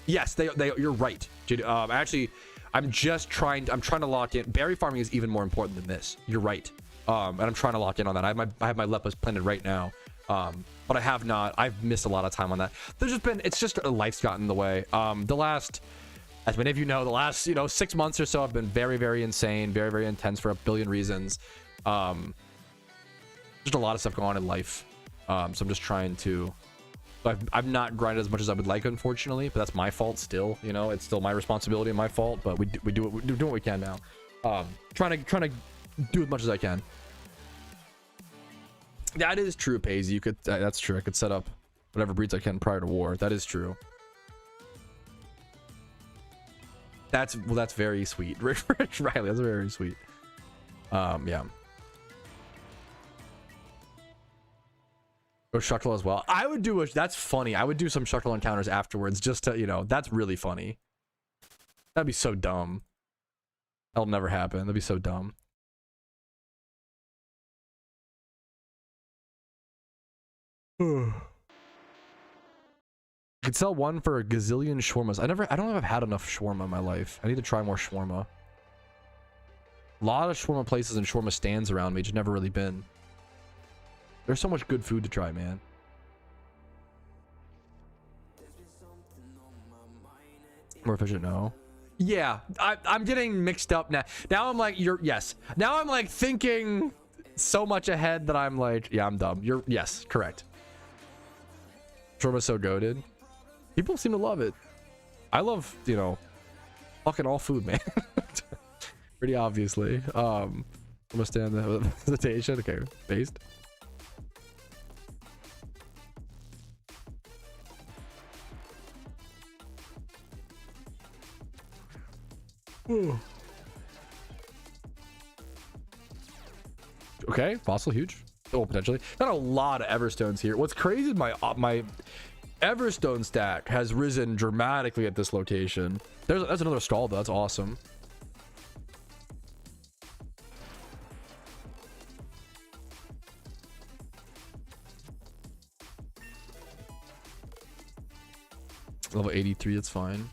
Yes, you're right. Actually, I'm trying to lock in. Berry farming is even more important than this. You're right. And I'm trying to lock in on that. I have my Lepus planted right now. But I have not. I've missed a lot of time on that. It's just life's gotten in the way. The last, as many of you know, the last 6 months or so have been very, very insane, very, very intense for a billion reasons. Just a lot of stuff going on in life. So I'm just trying to. I've not grinded as much as I would like, unfortunately, but that's my fault still. It's still my responsibility and my fault. But we do what we can now. Trying to do as much as I can. That is true, Paisy. You could. That's true. I could set up whatever breeds I can prior to war. That is true. That's very sweet. Riley, that's very sweet. Yeah. Go Shuckle as well. I would do that's funny. I would do some Shuckle encounters afterwards just to, that's really funny. That'd be so dumb. That'll never happen. That'd be so dumb. I could sell one for a gazillion shawarmas. I don't know if I've had enough shawarma in my life. I need to try more shawarma. A lot of shawarma places and shawarma stands around me, just never really been. There's so much good food to try, man. More efficient, no. Yeah, I'm getting mixed up now. Now I'm like, yes. Now I'm like thinking so much ahead that I'm like, yeah, I'm dumb. Yes, correct. Shorma's so goated. People seem to love it. I love, you know, fucking all food, man. Pretty obviously. I'm gonna stand the hesitation. Okay, based. Ooh. Okay, fossil huge. Oh, potentially. Not a lot of Everstones here. What's crazy is my Everstone stack has risen dramatically at this location. That's another stall though. That's awesome. Level 83, it's fine.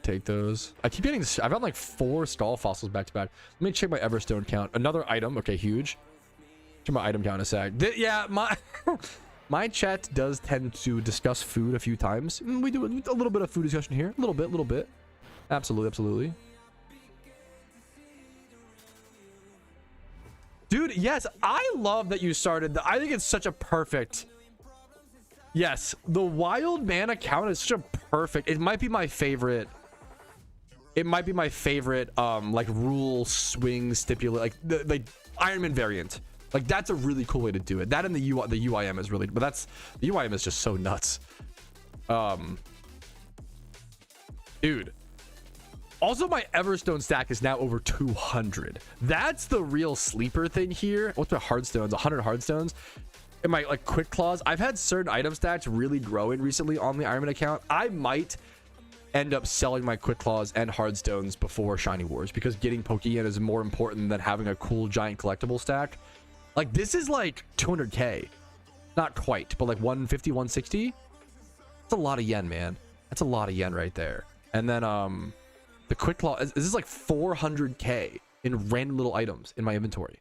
Take those. I keep getting this. I've got like 4 stall fossils back to back. Let me check my Everstone count. Another item. Okay, huge. Check my item count in a sec. Yeah, my my chat does tend to discuss food a few times. We do a little bit of food discussion here. A little bit. Absolutely. Dude, yes, I love that you started. I think it's such a perfect. Yes, the Wild Man account is such a perfect. It might be my favorite. It might be my favorite like rule swing stipulate, like the IronMan variant. Like that's a really cool way to do it. That and the UIM is really, but that's the UIM is just so nuts. Dude. Also, my Everstone stack is now over 200. That's the real sleeper thing here. What's my hardstones? 100 hardstones. In my like quick claws, I've had certain item stacks really growing recently on the IronMan account. I might end up selling my quick claws and hardstones before Shiny Wars because getting Pokeyen is more important than having a cool giant collectible stack. Like this is like 200k, not quite, but like 150, 160. That's a lot of yen, man. That's a lot of yen right there. And then the quick claw is this like 400k in random little items in my inventory.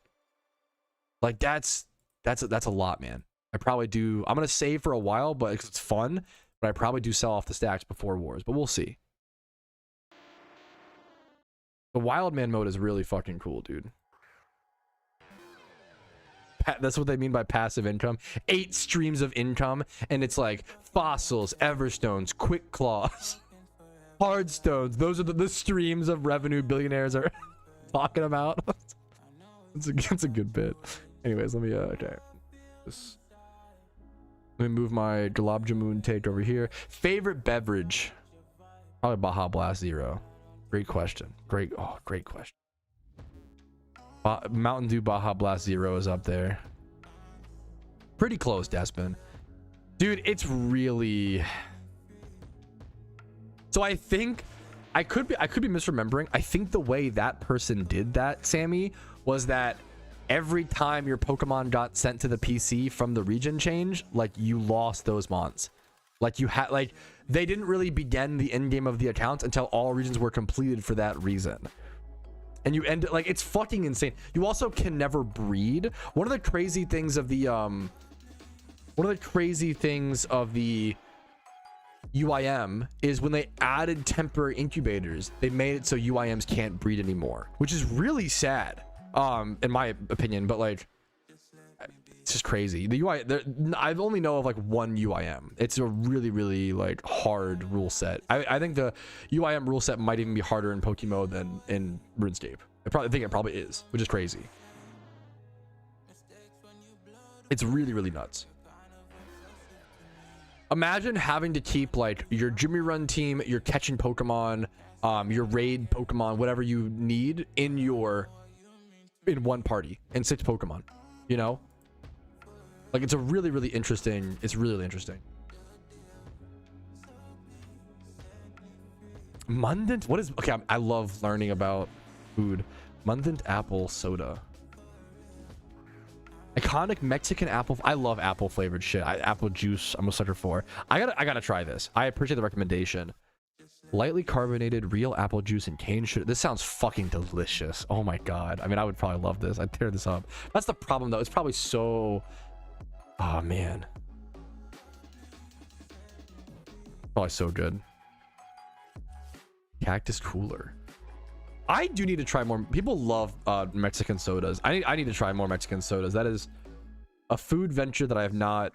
Like that's a lot, man. I probably do. I'm gonna save for a while, but it's fun. But I probably do sell off the stacks before Wars, but we'll see. The Wild Man mode is really fucking cool, dude. That's what they mean by passive income. 8 streams of income, and it's like fossils, Everstones, quick claws, hardstones. Those are the streams of revenue billionaires are talking about. It's a good bit. Anyways, let me okay. Let me move my Gulab Jamun take over here. Favorite beverage? Probably Baja Blast Zero. Great question. Great question. Mountain Dew Baja Blast Zero is up there. Pretty close, Despin. Dude, it's really. So I think I could be misremembering. I think the way that person did that, Sammy, was that every time your Pokemon got sent to the PC from the region change, like you lost those mons. Like you had, like they didn't really begin the end game of the account until all regions were completed for that reason. And you end like it's fucking insane. You also can never breed. One of the crazy things of the UIM is when they added temporary incubators, they made it so UIMs can't breed anymore, which is really sad. In my opinion, but like it's just crazy. The UI I only know of like one UIM. It's a really like hard rule set. I think the UIM rule set might even be harder in PokeMMO than in RuneScape. I think it probably is, which is crazy. It's really nuts. Imagine having to keep like your Jimmy Run team, your catching Pokemon, your raid Pokemon, whatever you need in one party and 6 Pokemon, you know, like it's a really interesting. It's really interesting. Mundant, what is okay? I love learning about food. Mundant apple soda. Iconic Mexican apple. I love apple flavored shit. Apple juice. I'm a sucker for. I gotta try this. I appreciate the recommendation. Lightly carbonated real apple juice and cane sugar. This sounds fucking delicious. Oh my god. I mean, I would probably love this. I'd tear this up. That's the problem though. It's probably so... Oh man. Probably so good. Cactus cooler. I do need to try more. People love Mexican sodas. I need to try more Mexican sodas. That is a food venture that I have not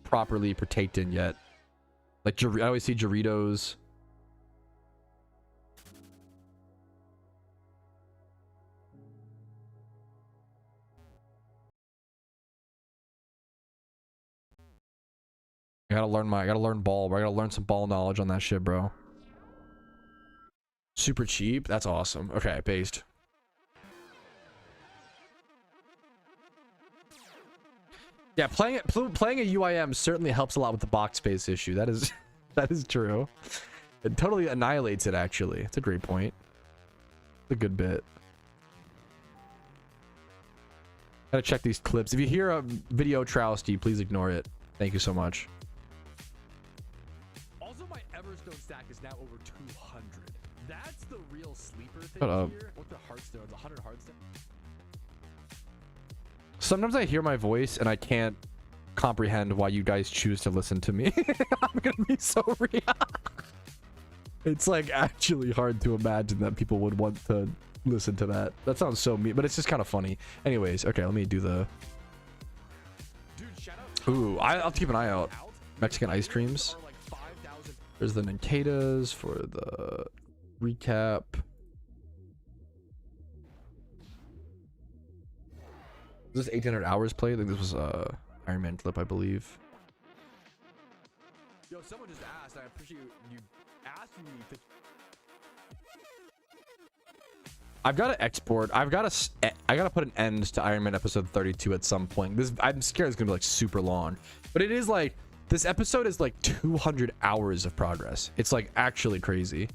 properly partaked in yet. Like I always see Doritos. I gotta learn ball, bro. I gotta learn some ball knowledge on that shit, bro. Super cheap. That's awesome. Okay, based. Yeah, playing a UIM certainly helps a lot with the box space issue. That is that is true. It totally annihilates it actually. It's a great point. It's a good bit. Gotta check these clips. If you hear a video Patrouski, please ignore it. Thank you so much. Also, my Everstone stack is now over 200. That's the real sleeper thing here. What the Hearthstone? The 100 Hearthstone. Sometimes I hear my voice and I can't comprehend why you guys choose to listen to me. I'm gonna be so real. It's like actually hard to imagine that people would want to listen to that. That sounds so mean, but it's just kind of funny. Anyways, okay, let me do the... Ooh, I'll have to keep an eye out. Mexican ice creams. There's the Nincadas for the recap. Is this 1800 hours played? I think this was IronMan clip, I believe. Yo, someone just asked. I appreciate you asking me to... I've got to export. I got to put an end to IronMan episode 32 at some point. I'm scared it's gonna be like super long, but it is like this episode is like 200 hours of progress. It's like actually crazy.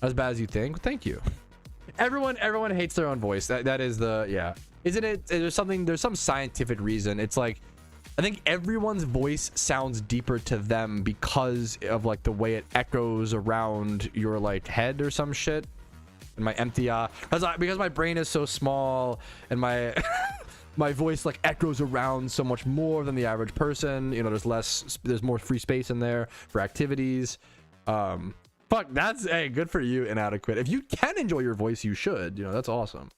Not as bad as you think. Thank you. Everyone hates their own voice. That is the, yeah. Isn't it? There's some scientific reason. It's like, I think everyone's voice sounds deeper to them because of like the way it echoes around your like head or some shit. And my empty because my brain is so small and my my voice like echoes around so much more than the average person. You know, there's more free space in there for activities. Fuck, that's, hey, good for you, Inadequate. If you can enjoy your voice, you should. You know, that's awesome.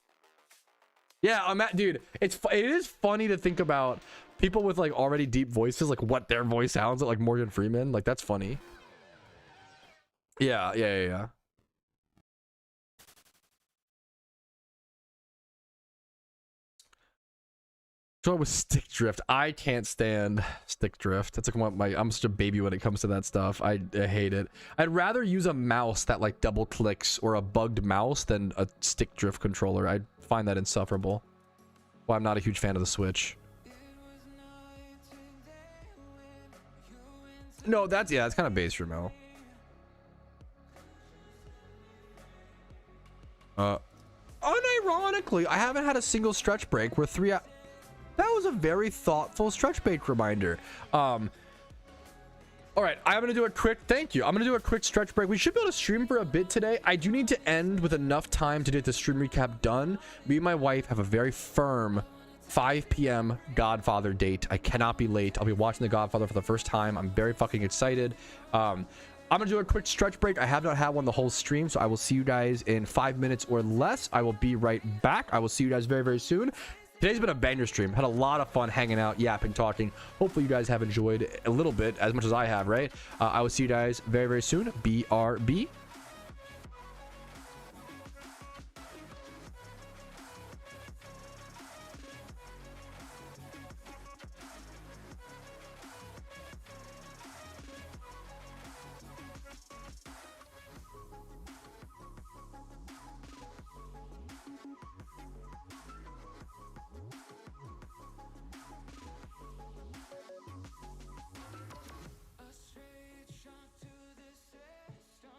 Yeah, dude, it is funny to think about people with like already deep voices, like what their voice sounds like Morgan Freeman. Like that's funny. Yeah. So with stick drift, I can't stand stick drift. That's like I'm such a baby when it comes to that stuff. I hate it. I'd rather use a mouse that like double clicks or a bugged mouse than a stick drift controller. I find that insufferable. Well, I'm not a huge fan of the Switch. No, that's kind of base, Ramel. Unironically, I haven't had a single stretch break. We're 3 hours. That was a very thoughtful stretch break reminder. All right, I'm gonna do a quick, thank you. I'm gonna do a quick stretch break. We should be able to stream for a bit today. I do need to end with enough time to get the stream recap done. Me and my wife have a very firm 5 p.m. Godfather date. I cannot be late. I'll be watching The Godfather for the first time. I'm very fucking excited. I'm gonna do a quick stretch break. I have not had one the whole stream, so I will see you guys in 5 minutes or less. I will be right back. I will see you guys very, very soon. Today's been a banger stream. Had a lot of fun hanging out, yapping, talking. Hopefully you guys have enjoyed a little bit as much as I have, right? I will see you guys very, very soon. BRB. A straight shot to the system.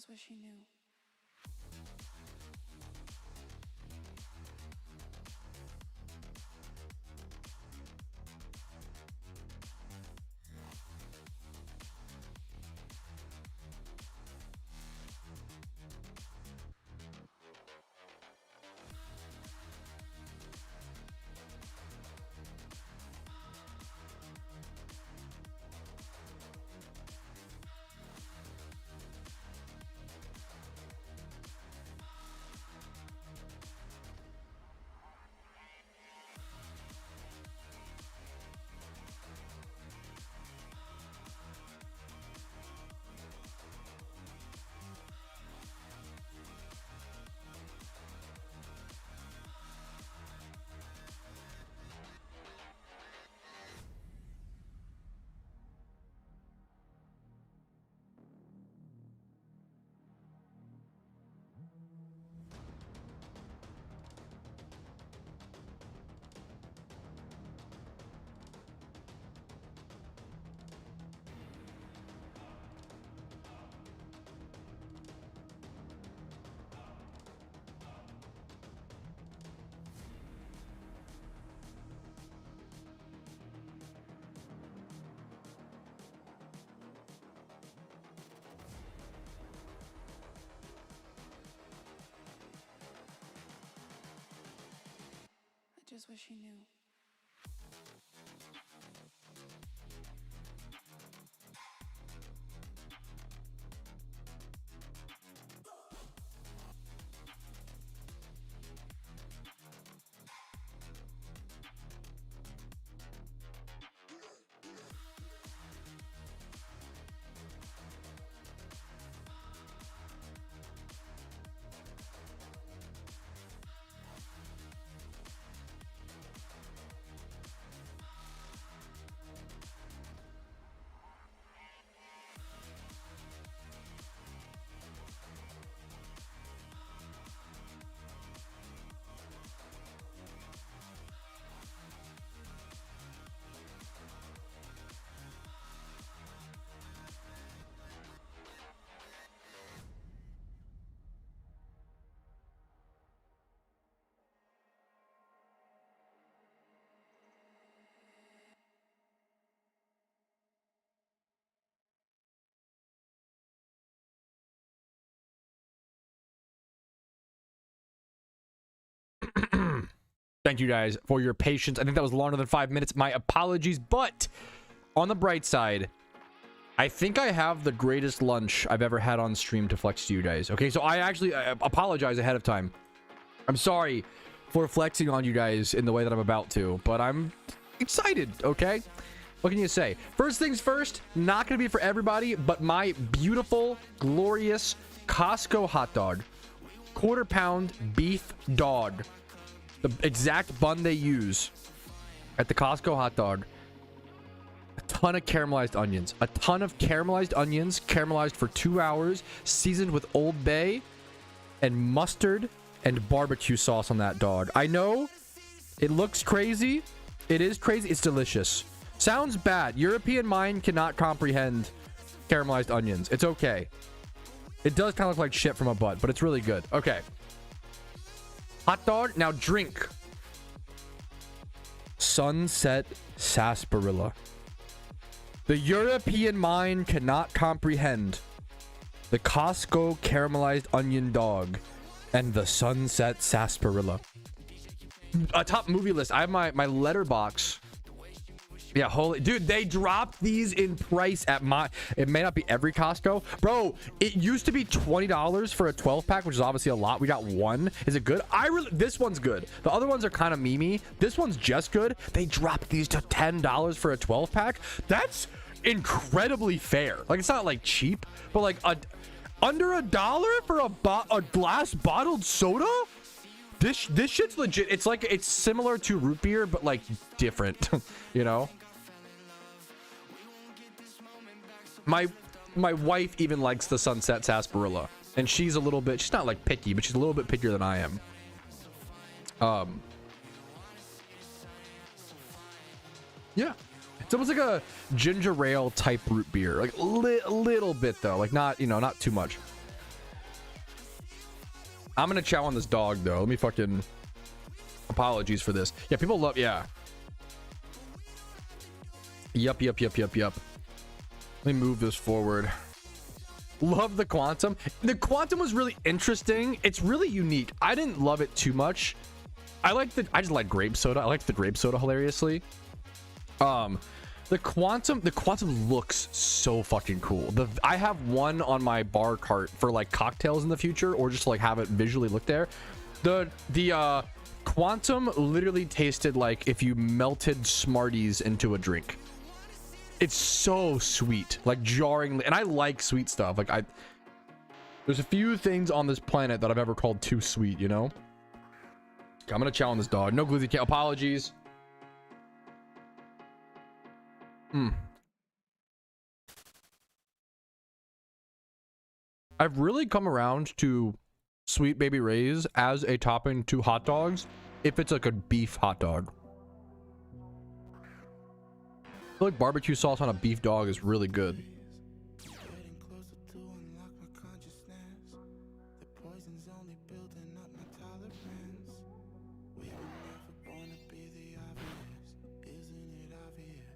just wish he knew. I just wish he knew. Thank you guys for your patience. I think that was longer than 5 minutes. My apologies, but on the bright side, I think I have the greatest lunch I've ever had on stream to flex to you guys. Okay, so I apologize ahead of time. I'm sorry for flexing on you guys in the way that I'm about to, but I'm excited, okay? What can you say? First things first, not going to be for everybody, but my beautiful, glorious Costco hot dog. Quarter-pound beef dog. The exact bun they use at the Costco hot dog. A ton of caramelized onions. A ton of caramelized onions, caramelized for 2 hours, seasoned with Old Bay and mustard and barbecue sauce on that dog. I know it looks crazy. It is crazy. It's delicious. Sounds bad. European mind cannot comprehend caramelized onions. It's okay. It does kind of look like shit from a butt, but it's really good. Okay. Hot dog. Now drink. Sunset sarsaparilla. The European mind cannot comprehend the Costco caramelized onion dog and the sunset sarsaparilla. A top movie list. I have my letterbox. Yeah, holy dude, they dropped these in price at it may not be every Costco. Bro, it used to be $20 for a 12 pack, which is obviously a lot. We got one. Is it good? This one's good. The other ones are kind of memey. This one's just good. They dropped these to $10 for a 12 pack. That's incredibly fair. Like, it's not like cheap, but like under $1 for a glass bottled soda. This shit's legit. It's like, it's similar to root beer, but like different, you know? My wife even likes the sunset sarsaparilla, and she's not like picky, but she's a little bit pickier than I am. Yeah, it's almost like a ginger ale type root beer, like a little bit though, like not, you know, not too much. I'm gonna chow on this dog though. Let me fucking apologies for this. Yeah, people love. Yeah. Yup. Let me move this forward. Love the quantum. The quantum was really interesting. It's really unique. I didn't love it too much. I just like grape soda. I liked the grape soda hilariously. The quantum looks so fucking cool. I have one on my bar cart for like cocktails in the future, or just to, like, have it visually look there. The quantum literally tasted like if you melted Smarties into a drink. It's so sweet, like jarringly, and I like sweet stuff. Like there's a few things on this planet that I've ever called too sweet, you know? Okay, I'm gonna chow on this dog. No glizzy cat. Apologies. I've really come around to Sweet Baby Ray's as a topping to hot dogs if it's like a beef hot dog. I feel like barbecue sauce on a beef dog is really good. Getting closer to unlock my consciousness. The poison's only building up my tolerance. We were never born to be the obvious. Isn't it obvious?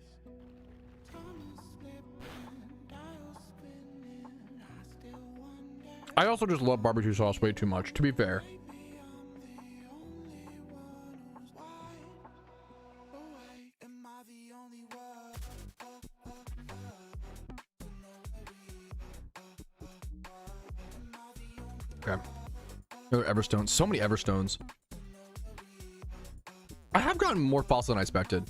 Time is slipping, dial spinning. I still wonder. I also just love barbecue sauce way too much, to be fair. Maybe I'm the only one who's wide awake. Am I the only one? Okay. Another Everstone. So many Everstones. I have gotten more fossil than I expected.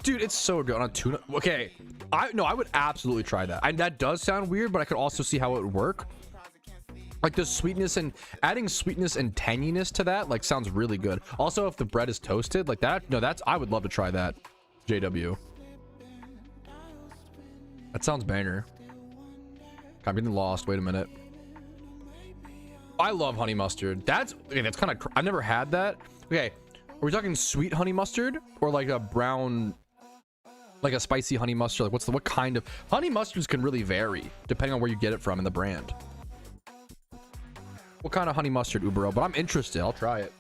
Dude, it's so good on a tuna. Okay. I would absolutely try that. That does sound weird, but I could also see how it would work. Like the sweetness and adding sweetness and tanginess to that, like, sounds really good. Also, if the bread is toasted like that, no, I would love to try that. JW. That sounds banger. I'm getting lost. Wait a minute. I love honey mustard. That's kind of, I've never had that. Okay, are we talking sweet honey mustard or like a brown, like a spicy honey mustard? Like what kind of honey mustards can really vary depending on where you get it from in the brand. What kind of honey mustard, Ubero? But I'm interested. I'll try it.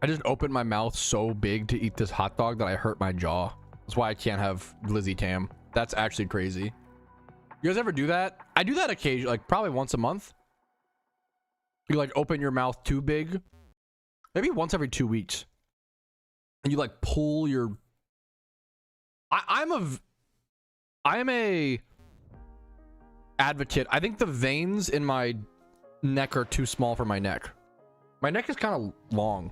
I just opened my mouth so big to eat this hot dog that I hurt my jaw. That's why I can't have glizzy tam. That's actually crazy. You guys ever do that? I do that occasionally, like probably once a month. You like open your mouth too big. Maybe once every 2 weeks. And you like pull your... I am a advocate. I think the veins in my neck are too small for my neck. My neck is kind of long.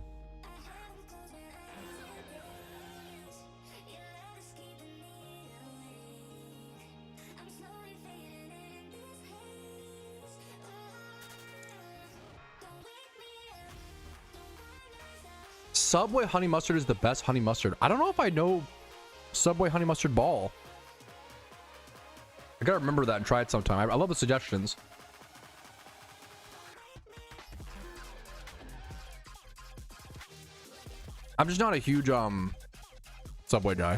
Subway honey mustard is the best honey mustard. I don't know if I know Subway honey mustard ball. I gotta remember that and try it sometime. I love the suggestions. I'm just not a huge Subway guy.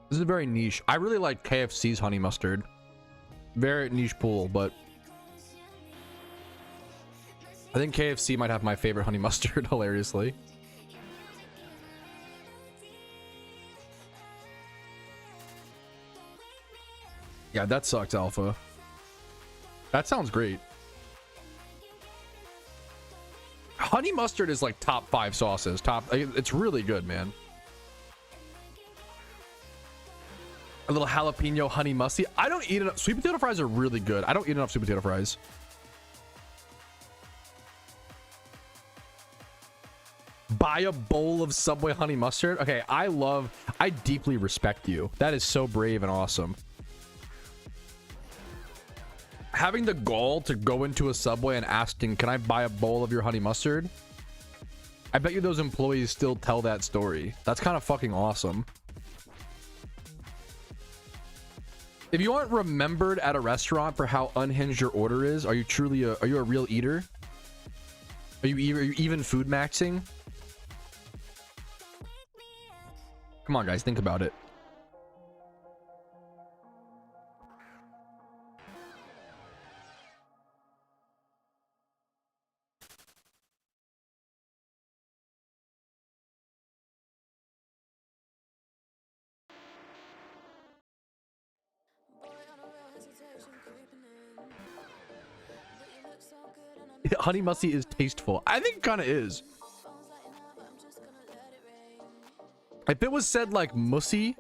This is very niche. I really like KFC's honey mustard. Very niche pool, but I think KFC might have my favorite honey mustard, hilariously. Yeah, that sucks, Alpha. That sounds great. Honey mustard is like top 5 sauces. It's really good, man. A little jalapeno honey musty. I don't eat enough. Sweet potato fries are really good. I don't eat enough sweet potato fries. Buy a bowl of Subway honey mustard. Okay, I deeply respect you. That is so brave and awesome. Having the gall to go into a Subway and asking, can I buy a bowl of your honey mustard? I bet you those employees still tell that story. That's kind of fucking awesome. If you aren't remembered at a restaurant for how unhinged your order is, are you a real eater? Are you even food maxing? Come on, guys, think about it. Honey musty is tasteful. I think it kind of is. If it was said like mussy,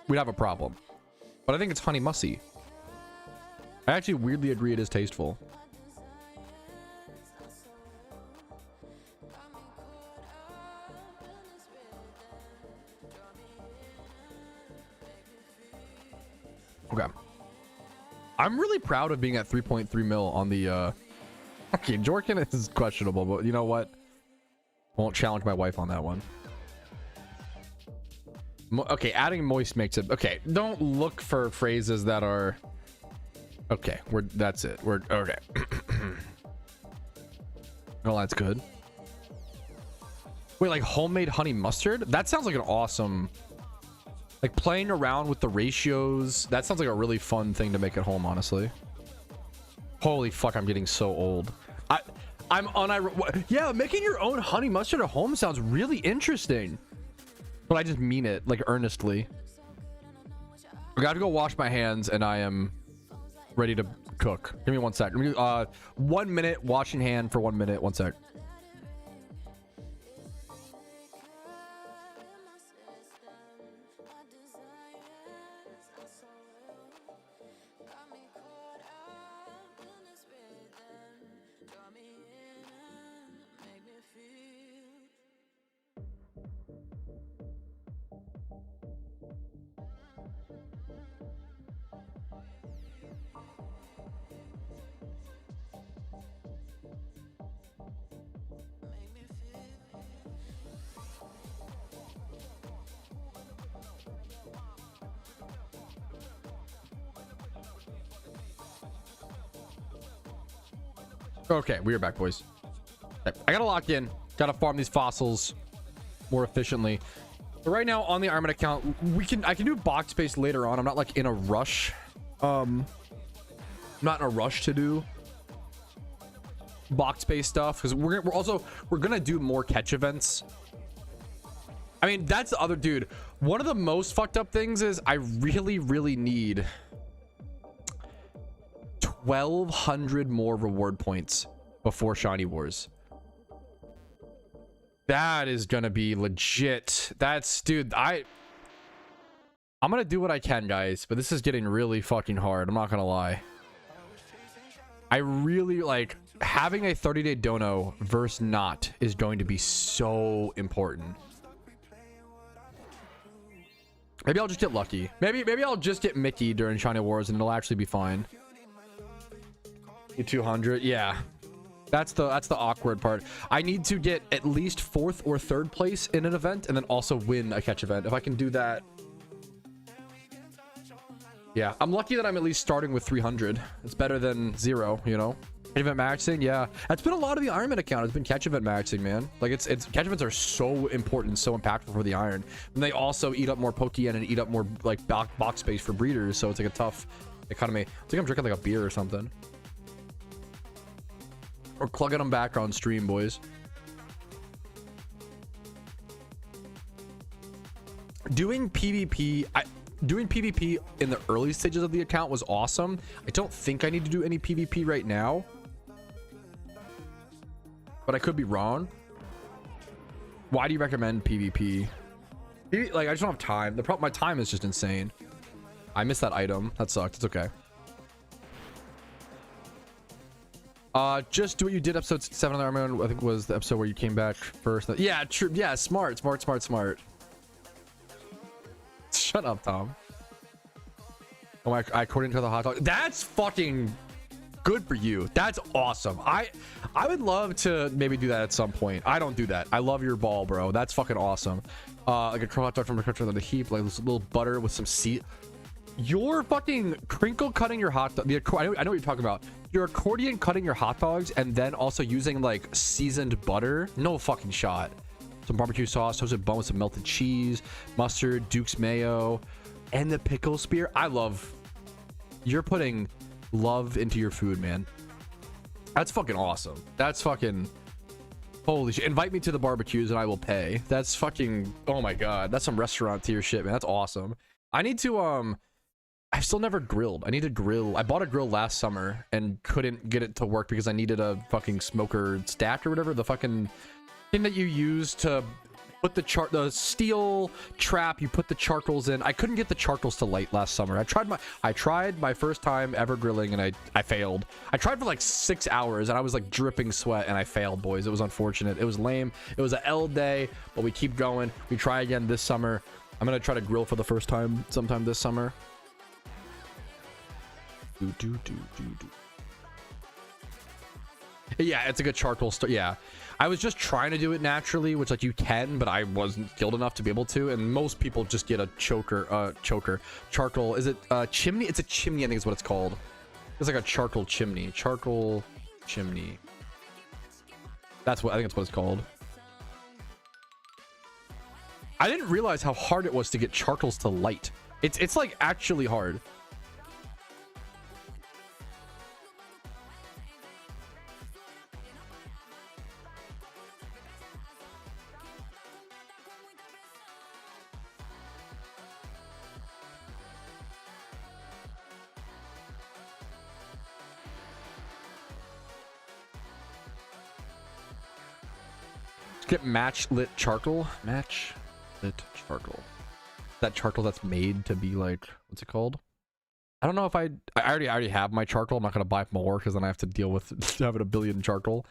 we'd have a problem. But I think it's honey mussy. I actually weirdly agree it is tasteful. Okay. I'm really proud of being at 3.3 mil on the okay, Jorkin is questionable, but you know what? Won't challenge my wife on that one. Okay, adding moist makes it okay. Don't look for phrases that are okay. That's it. We're okay. Oh, that's good. Wait, like homemade honey mustard? That sounds like an awesome, like playing around with the ratios. That sounds like a really fun thing to make at home, honestly. Holy fuck, I'm getting so old. Yeah, making your own honey mustard at home sounds really interesting. But I just mean it, like, earnestly. I gotta go wash my hands, and I am ready to cook. Give me 1 sec. 1 minute, washing hand for 1 minute. 1 sec. Okay, we are back, boys. Okay, I gotta lock in. Gotta farm these fossils more efficiently. But right now on the IronMan account, I can do box space later on. I'm not like in a rush. I'm not in a rush to do box space stuff because we're gonna do more catch events. I mean, that's the other dude. One of the most fucked up things is I really need 1,200 more reward points before Shiny Wars. That is gonna be legit. That's, dude, I'm gonna do what I can, guys, but this is getting really fucking hard. I'm not gonna lie. I really like having a 30-day dono versus not is going to be so important. Maybe I'll just get lucky. Maybe I'll just get Mickey during Shiny Wars and it'll actually be fine. 200, yeah. That's the awkward part. I need to get at least 4th or 3rd place in an event and then also win a catch event. If I can do that, yeah, I'm lucky that I'm at least starting with 300. It's better than 0, you know. Catch event maxing, yeah, that's been a lot of the IronMan account. It's been catch event maxing, man. Like it's catch events are so important, so impactful for the Iron, and they also eat up more Pokeyen and eat up more like box space for breeders. So it's like a tough economy. I think I'm drinking like a beer or something. Or plugging them back on stream, boys. Doing PvP in the early stages of the account was awesome. I don't think I need to do any PvP right now, but I could be wrong. Why do you recommend PvP? Like, I just don't have time. My time is just insane. I missed that item. That sucked. It's okay. Just do what you did. Episode 7 on the IronMan, I think, was the episode where you came back first. Yeah, true. Yeah, smart. Shut up, Tom. Oh my, according to the hot dog. That's fucking good for you. That's awesome. I would love to maybe do that at some point. I don't do that. I love your ball, bro. That's fucking awesome. Like a curl hot dog from a country on the heap, like this little butter with some seed. You're fucking crinkle cutting your hot dog. I know what you're talking about. You're accordion cutting your hot dogs and then also using like seasoned butter. No fucking shot. Some barbecue sauce, toasted bun with some melted cheese, mustard, Duke's mayo, and the pickle spear. You're putting love into your food, man. That's fucking awesome. That's fucking holy shit. Invite me to the barbecues and I will pay. That's fucking, oh my god, that's some restaurant tier shit, man. That's awesome. I need to I've still never grilled. I need to grill. I bought a grill last summer and couldn't get it to work because I needed a fucking smoker stack or whatever, the fucking thing that you use to put the steel trap you put the charcoals in. I couldn't get the charcoals to light last summer. I tried my first time ever grilling and I failed. I tried for like 6 hours and I was like dripping sweat and I failed, boys. It was unfortunate. It was lame. It was an L day, but we keep going. We try again this summer. I'm gonna try to grill for the first time sometime this summer. Yeah, it's a good charcoal yeah, I was just trying to do it naturally, which like you can, but I wasn't skilled enough to be able to, and most people just get a charcoal. Is it chimney? It's a chimney, I think is what it's called. It's like a charcoal chimney. That's what I think it's what it's called. I didn't realize how hard it was to get charcoals to light. It's like actually hard. Get match lit charcoal. Match lit charcoal. That charcoal that's made to be like, what's it called? I don't know if I already have my charcoal. I'm not gonna buy more because then I have to deal with having a billion charcoal.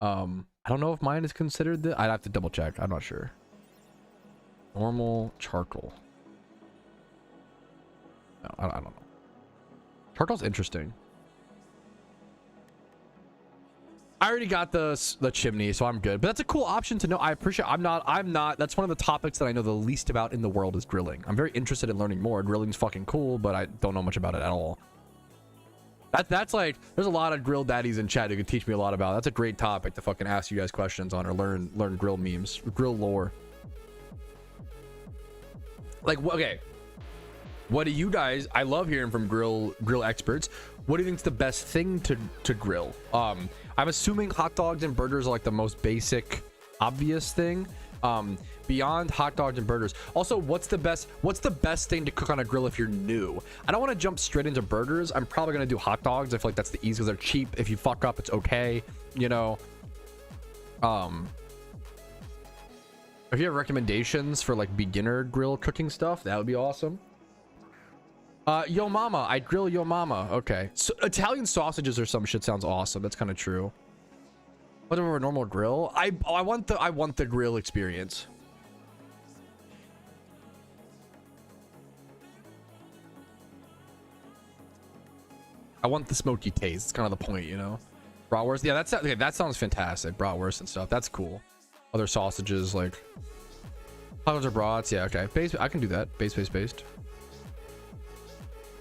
I don't know if mine is considered that. I'd have to double check. I'm not sure. Normal charcoal. No, I don't know. Charcoal's interesting. I already got the chimney, so I'm good. But that's a cool option to know. I appreciate. I'm not. That's one of the topics that I know the least about in the world is grilling. I'm very interested in learning more. Grilling's fucking cool, but I don't know much about it at all. That's like, there's a lot of grill daddies in chat who can teach me a lot about. That's a great topic to fucking ask you guys questions on or learn grill memes, grill lore. Like, okay, what do you guys? I love hearing from grill experts. What do you think's the best thing to grill? I'm assuming hot dogs and burgers are like the most basic, obvious thing. Beyond hot dogs and burgers, also, what's the best thing to cook on a grill if you're new? I don't want to jump straight into burgers. I'm probably gonna do hot dogs. I feel like that's the easiest. They're cheap. If you fuck up, it's okay. You know. If you have recommendations for like beginner grill cooking stuff, that would be awesome. Yo mama, I'd grill yo mama. Okay, so Italian sausages or some shit sounds awesome. That's kind of true. What over a normal grill? I want the grill experience. I want the smoky taste. It's kind of the point, you know. Bratwurst, yeah, okay, that sounds fantastic. Bratwurst and stuff, that's cool. Other sausages like hot dogs or brats, yeah, okay. Base, I can do that. Based.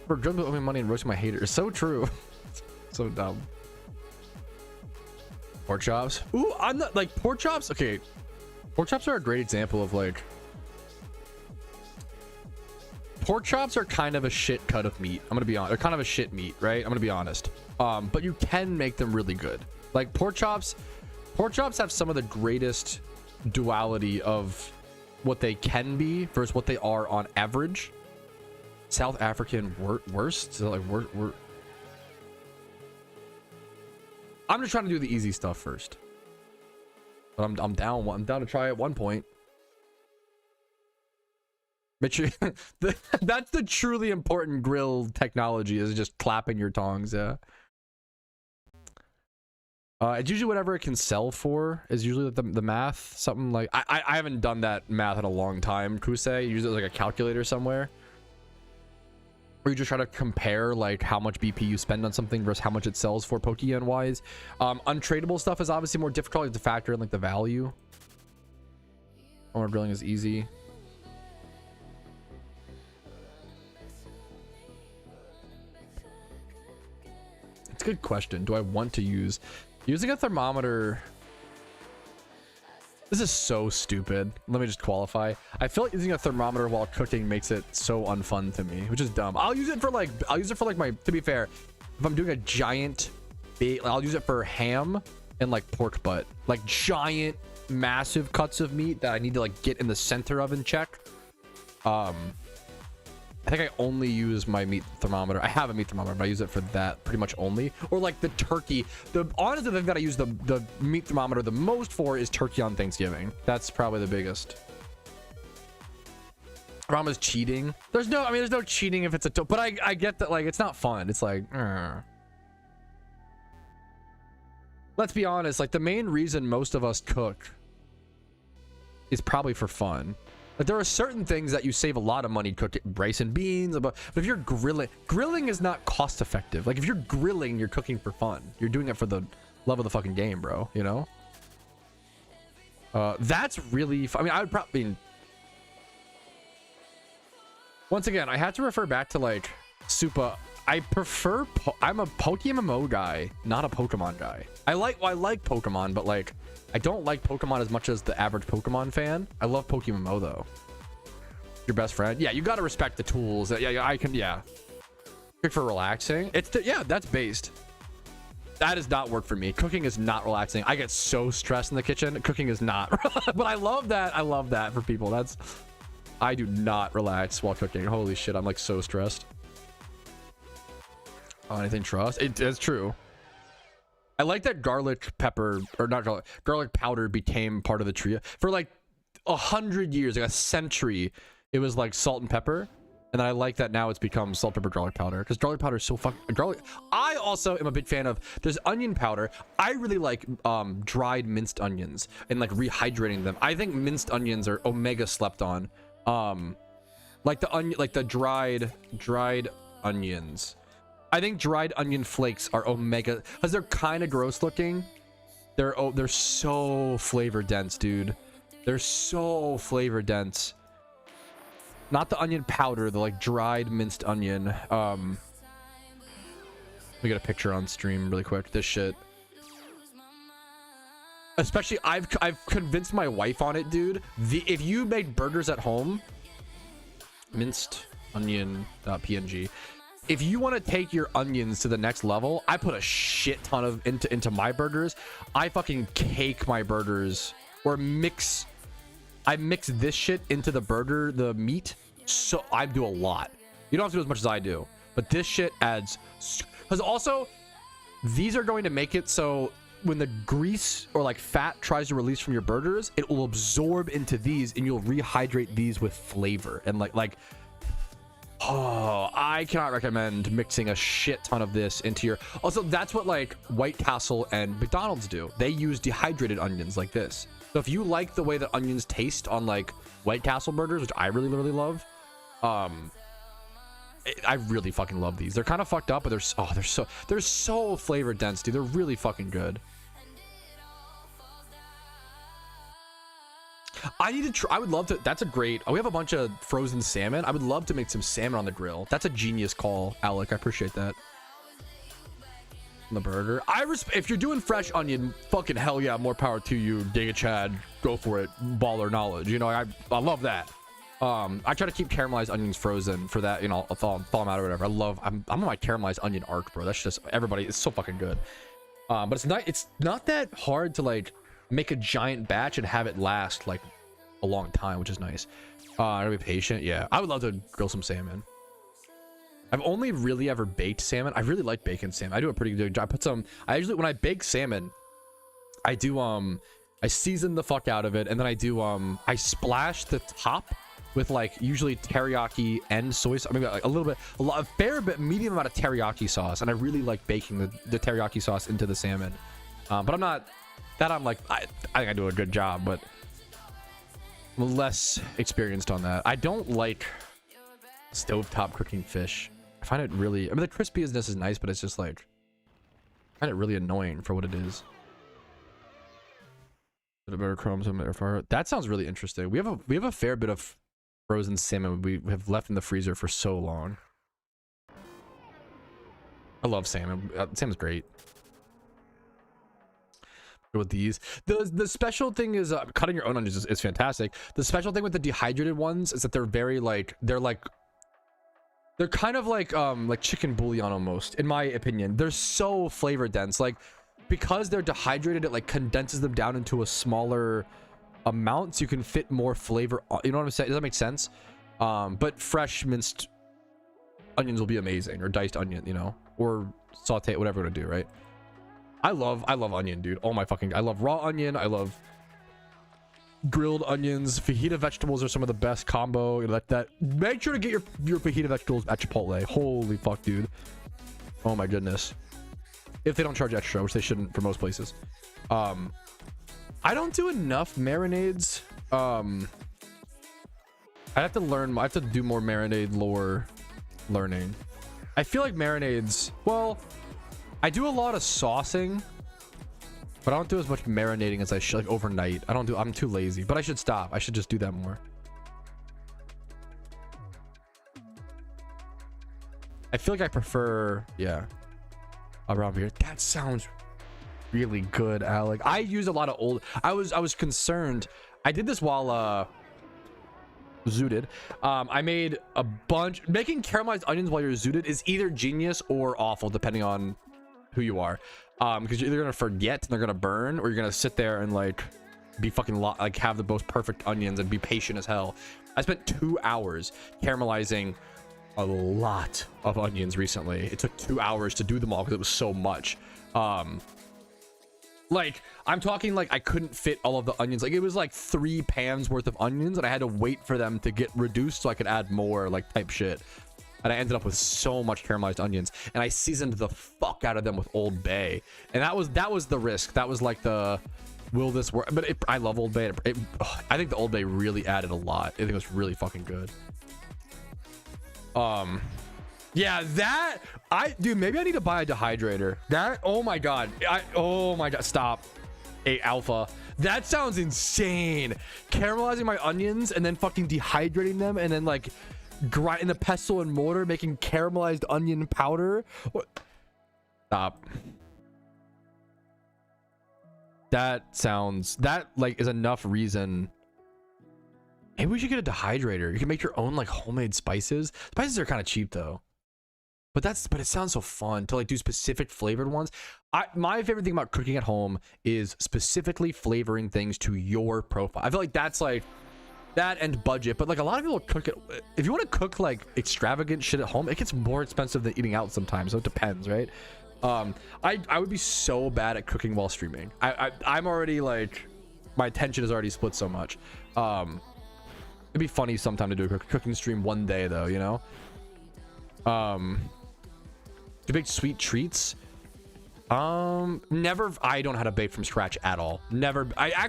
For drilling with money and roasting my haters. So true. So dumb. Pork chops. Ooh, I'm not like pork chops. Okay, pork chops are a great example of like, pork chops are kind of a shit cut of meat. I'm gonna be honest. They're kind of a shit meat, right? I'm gonna be honest. But you can make them really good. Like pork chops have some of the greatest duality of what they can be versus what they are on average. South African worst? So like we're I'm just trying to do the easy stuff first. But I'm down to try at one point. Make sure that's the truly important grill technology, is just clapping your tongs. Yeah. It's usually whatever it can sell for is usually the math. Something like I haven't done that math in a long time. Kusei, use it like a calculator somewhere, or you just try to compare like how much BP you spend on something versus how much it sells for Pokeyen wise. Untradeable stuff is obviously more difficult. You have to factor in like the value. Armor drilling is easy. It's a good question. Do I want to use using a thermometer? This is so stupid. Let me just qualify. I feel like using a thermometer while cooking makes it so unfun to me, which is dumb. I'll use it for like my, to be fair, if I'm doing a giant I'll use it for ham and like pork butt, like giant massive cuts of meat that I need to like get in the center of and check. I think I only use my meat thermometer. I have a meat thermometer, but I use it for that pretty much only. Or like the turkey. Honestly, the thing that I use the meat thermometer the most for is turkey on Thanksgiving. That's probably the biggest. Rama's cheating. There's no cheating if it's but I get that, like, it's not fun. It's like, let's be honest, like the main reason most of us cook is probably for fun. Like there are certain things that you save a lot of money cooking, rice and beans, but if you're grilling is not cost effective. Like if you're grilling, you're cooking for fun. You're doing it for the love of the fucking game, bro, you know? That's really I mean, I would probably, once again, I had to refer back to like Supa. I prefer I'm a PokeMMO guy, not a Pokemon guy. I like Pokemon, but like I don't like Pokemon as much as the average Pokemon fan. I love PokeMMO though. Your best friend, yeah, you gotta respect the tools. Yeah, I can, yeah. Good for relaxing. Yeah, that's based. That does not work for me. Cooking is not relaxing. I get so stressed in the kitchen. Cooking is not. But I love that. I love that for people. I do not relax while cooking. Holy shit, I'm like so stressed. Oh, anything trust? It's true. I like that garlic pepper, or not garlic powder became part of the trio. For like 100 years, like a century, it was like salt and pepper. And then I like that now it's become salt, pepper, garlic powder. Because garlic powder is so garlic. I also am a big fan of, there's onion powder. I really like dried minced onions and like rehydrating them. I think minced onions are omega slept on. Like the dried onions. I think dried onion flakes are omega because they're kind of gross looking. They're so flavor dense, dude. They're so flavor dense. Not the onion powder, the like dried minced onion. Let me get a picture on stream really quick. This shit. Especially I've convinced my wife on it, dude. If you make burgers at home, minced onion.png. If you want to take your onions to the next level, I put a shit ton of into my burgers. I fucking cake my burgers, or I mix this shit into the burger, the meat. So I do a lot. You don't have to do as much as I do, but this shit adds. Because also, these are going to make it so when the grease or like fat tries to release from your burgers, it will absorb into these, and you'll rehydrate these with flavor and like. Oh, I cannot recommend mixing a shit ton of this into your. Also, that's what like White Castle and McDonald's do. They use dehydrated onions like this. So if you like the way that onions taste on like White Castle burgers, which I really love, I really fucking love these. They're kind of fucked up, but they're so flavor dense, dude. They're really fucking good. I need to try. I would love to. That's a great. We have a bunch of frozen salmon. I would love to make some salmon on the grill. That's a genius call, Alec. I appreciate that. The burger. If you're doing fresh onion, fucking hell yeah, more power to you, Giga Chad. Go for it, baller knowledge. You know, I love that. I try to keep caramelized onions frozen for that. You know, I'll thaw them out or whatever. I'm on my caramelized onion arc, bro. That's just everybody. It's so fucking good. But it's not that hard to like make a giant batch and have it last like a long time, which is nice. I gotta be patient. Yeah, I would love to grill some salmon. I've only really ever baked salmon. I really like baking salmon. I do a pretty good job. I usually, when I bake salmon, I do I season the fuck out of it, and then I splash the top with like usually teriyaki and soy sauce. I mean, like a fair bit, medium amount of teriyaki sauce, and I really like baking the teriyaki sauce into the salmon. But I'm not that I'm like I think I do a good job, but I'm less experienced on that. I don't like stovetop cooking fish. I find it really, I mean, the crispiness is nice, but it's just like, I find it really annoying for what it is. Better crumbs on air fryer. That sounds really interesting. We have a fair bit of frozen salmon we have left in the freezer for so long. I love salmon. Salmon's great. With these, the special thing is cutting your own onions is fantastic. The special thing with the dehydrated ones is that they're very like they're kind of like chicken bouillon almost, in my opinion. They're so flavor dense, like because they're dehydrated, it like condenses them down into a smaller amount so you can fit more flavor. You know what I'm saying? Does that make sense? But fresh minced onions will be amazing, or diced onion, you know, or saute, whatever we're gonna do, right? I love onion, dude. Oh my fucking, I love raw onion. I love grilled onions. Fajita vegetables are some of the best combo. You know, that make sure to get your fajita vegetables at Chipotle. Holy fuck, dude. Oh my goodness. If they don't charge extra, which they shouldn't for most places. I don't do enough marinades. I have to learn. I have to do more marinade lore learning. I feel like marinades, well, I do a lot of saucing, but I don't do as much marinating as I should, like overnight. I'm too lazy, but I should stop. I should just do that more. I feel like I prefer, yeah, around here. That sounds really good, Alec. I use a lot of old, I was concerned. I did this while zooted. I made a bunch. Making caramelized onions while you're zooted is either genius or awful, depending on who you are, because you're either gonna forget and they're gonna burn, or you're gonna sit there and like be fucking like have the most perfect onions and be patient as hell. I spent 2 hours caramelizing a lot of onions recently. It took 2 hours to do them all because it was so much. Like I'm talking like I couldn't fit all of the onions. Like it was like 3 pans worth of onions, and I had to wait for them to get reduced so I could add more, like type shit. And I ended up with so much caramelized onions, and I seasoned the fuck out of them with Old Bay, and that was the risk. That was like the, will this work? But I love Old Bay. I think the Old Bay really added a lot. I think it was really fucking good. Yeah, that dude, maybe I need to buy a dehydrator. That, oh my god, stop. A alpha. That sounds insane. Caramelizing my onions and then fucking dehydrating them, and then like grinding the pestle and mortar, making caramelized onion powder. Stop. That sounds, that like is enough reason. Maybe we should get a dehydrator. You can make your own like homemade spices. Spices are kind of cheap though, but it sounds so fun to like do specific flavored ones. My favorite thing about cooking at home is specifically flavoring things to your profile. I feel like that's like that and budget, but like a lot of people cook it. If you want to cook like extravagant shit at home, it gets more expensive than eating out sometimes, so it depends, right? I would be so bad at cooking while streaming. I'm already like, my attention is already split so much. It'd be funny sometime to do a cooking stream one day though, you know. To bake sweet treats, never. I don't know how to bake from scratch at all. Never. I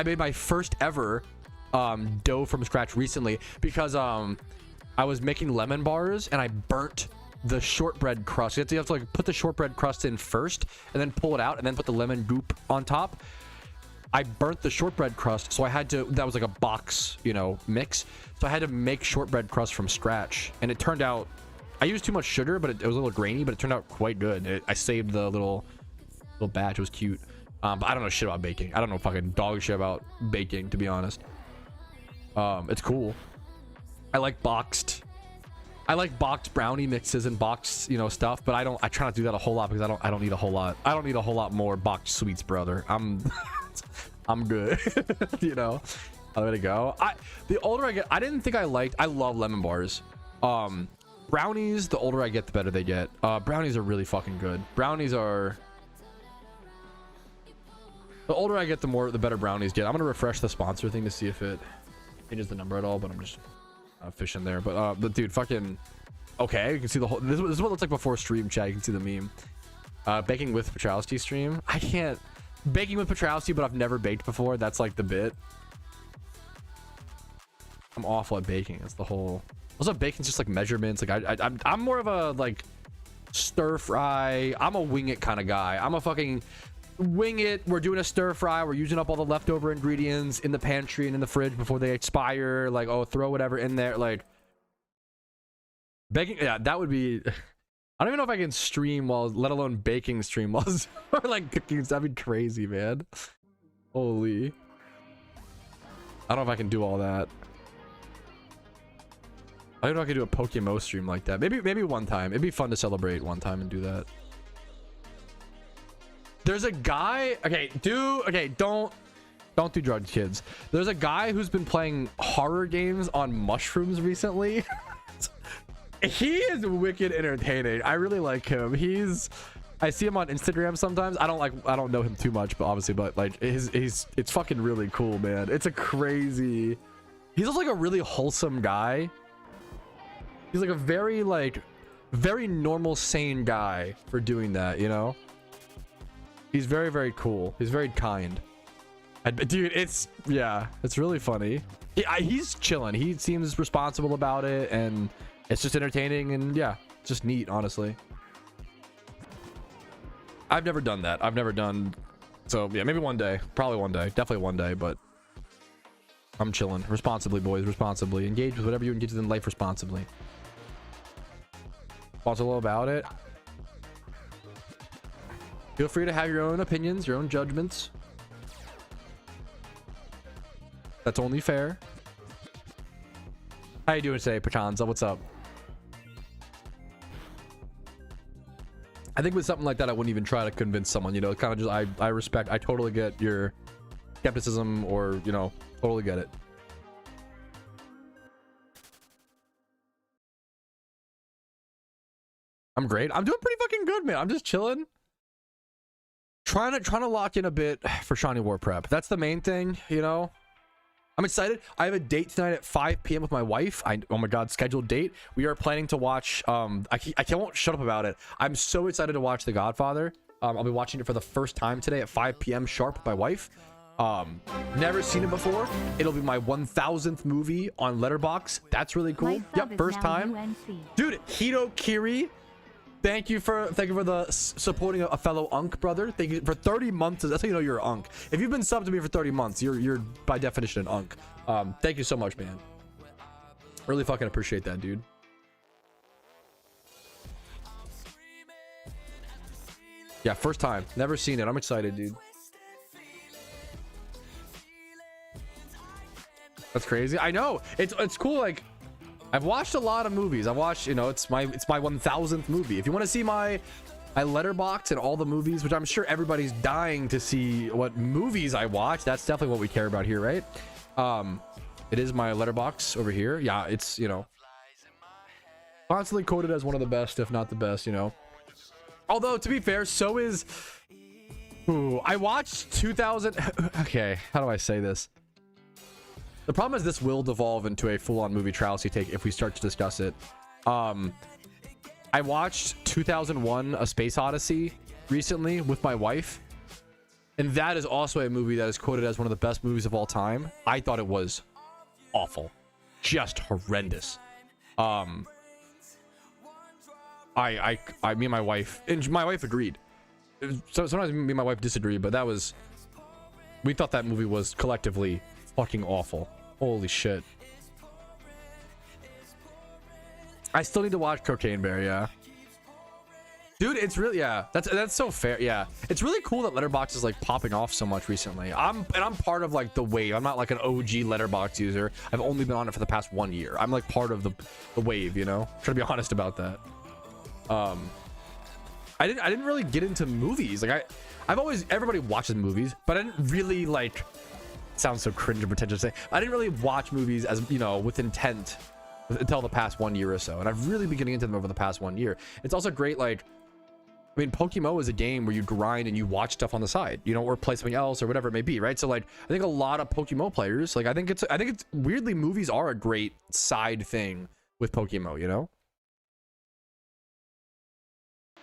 made my first ever dough from scratch recently because I was making lemon bars and I burnt the shortbread crust. You have to like put the shortbread crust in first and then pull it out and then put the lemon goop on top. I burnt the shortbread crust, so I had to, that was like a box, you know, mix, so I had to make shortbread crust from scratch, and it turned out, I used too much sugar, but it was a little grainy, but it turned out quite good. I saved the little batch. It was cute. But I don't know shit about baking. I don't know fucking dog shit about baking, to be honest. It's cool. I like boxed brownie mixes and boxed, you know, stuff, but I try not to do that a whole lot because I don't need a whole lot. I don't need a whole lot more boxed sweets, brother. I'm good. You know, I'm gonna go. The older I get, I love lemon bars. Brownies, the older I get, the better they get. Brownies are really fucking good. The older I get, the better brownies get. I'm gonna refresh the sponsor thing to see if it changes the number at all, but I'm just fishing there. But dude, fucking okay, you can see the whole, this is what it looks like before stream chat. You can see the meme. Baking with Patrouski stream. I can't, baking with Patrouski, but I've never baked before. That's like the bit. I'm awful at baking. That's the whole. Also, baking's just like measurements. Like I'm more of a like stir fry. I'm a wing it kind of guy. I'm a fucking wing it. We're doing a stir fry. We're using up all the leftover ingredients in the pantry and in the fridge before they expire. Like, oh, throw whatever in there. Like baking. Yeah, that would be. I don't even know if I can stream while, let alone baking stream while or like cooking. That'd be crazy, man. Holy. I don't know if I can do all that. I don't know if I can do a PokeMMO stream like that. Maybe one time. It'd be fun to celebrate one time and do that. There's a guy. Okay, don't do drugs, kids. There's a guy who's been playing horror games on mushrooms recently. He is wicked entertaining. I really like him. I see him on Instagram sometimes. I don't know him too much, but obviously, but like it's fucking really cool, man. It's a crazy. He's also like a really wholesome guy. He's like a very normal, sane guy for doing that, you know? He's very, very cool. He's very kind. Dude, it's really funny. He's chilling. He seems responsible about it, and it's just entertaining, and yeah, just neat, honestly. I've never done that. So yeah, maybe one day. Probably one day. Definitely one day, but I'm chilling. Responsibly, boys. Responsibly. Engage with whatever you engage with in life responsibly. Responsible about it. Feel free to have your own opinions, your own judgments. That's only fair. How you doing today, Pachanza? What's up? I think with something like that, I wouldn't even try to convince someone, you know, kind of just, I totally get your skepticism, or, you know, totally get it. I'm great. I'm doing pretty fucking good, man. I'm just chilling. Trying to lock in a bit for Shiny War prep. That's the main thing, you know. I'm excited. I have a date tonight at 5 p.m. with my wife. Oh my god, scheduled date. We are planning to watch I won't shut up about it. I'm so excited to watch The Godfather. I'll be watching it for the first time today at 5 p.m. sharp with my wife. Never seen it before. It'll be my 1000th movie on Letterboxd. That's really cool. Yep, first time. Dude, Hito Kiri, thank you for the supporting a fellow Unk, brother. Thank you for 30 months. That's how you know you're an Unk. If you've been subbed to me for 30 months, you're by definition an Unk. Thank you so much, man. Really fucking appreciate that, dude. Yeah, first time. Never seen it. I'm excited, dude. That's crazy. I know. It's cool. Like, I've watched a lot of movies. I've watched, you know, it's my 1000th movie. If you want to see my Letterboxd and all the movies, which I'm sure everybody's dying to see what movies I watch, that's definitely what we care about here, right? It is my Letterboxd over here. Yeah, it's, you know, constantly quoted as one of the best, if not the best, you know. Although, to be fair, so is I watched 2000. Okay, how do I say this? The problem is this will devolve into a full-on movie Trousie take if we start to discuss it. I watched 2001 A Space Odyssey recently with my wife, and that is also a movie that is quoted as one of the best movies of all time. I thought it was awful, just horrendous. Me and my wife, and my wife agreed. So sometimes me and my wife disagreed, but we thought that movie was collectively fucking awful. Holy shit. I still need to watch Cocaine Bear, yeah. Dude, it's really, yeah, that's so fair. Yeah, it's really cool that Letterboxd is like popping off so much recently. I'm part of like the wave. I'm not like an OG Letterboxd user. I've only been on it for the past 1 year. I'm like part of the wave, you know. I'm trying to be honest about that. I didn't really get into movies. Like everybody watches movies, but I didn't really like. Sounds so cringe and pretentious to say. I didn't really watch movies as, you know, with intent until the past 1 year or so, and I've really been getting into them over the past 1 year. It's also great, like, I mean, PokeMMO is a game where you grind and you watch stuff on the side, you know, or play something else or whatever it may be, right? So like, I think a lot of PokeMMO players, like, I think it's weirdly, movies are a great side thing with PokeMMO, you know.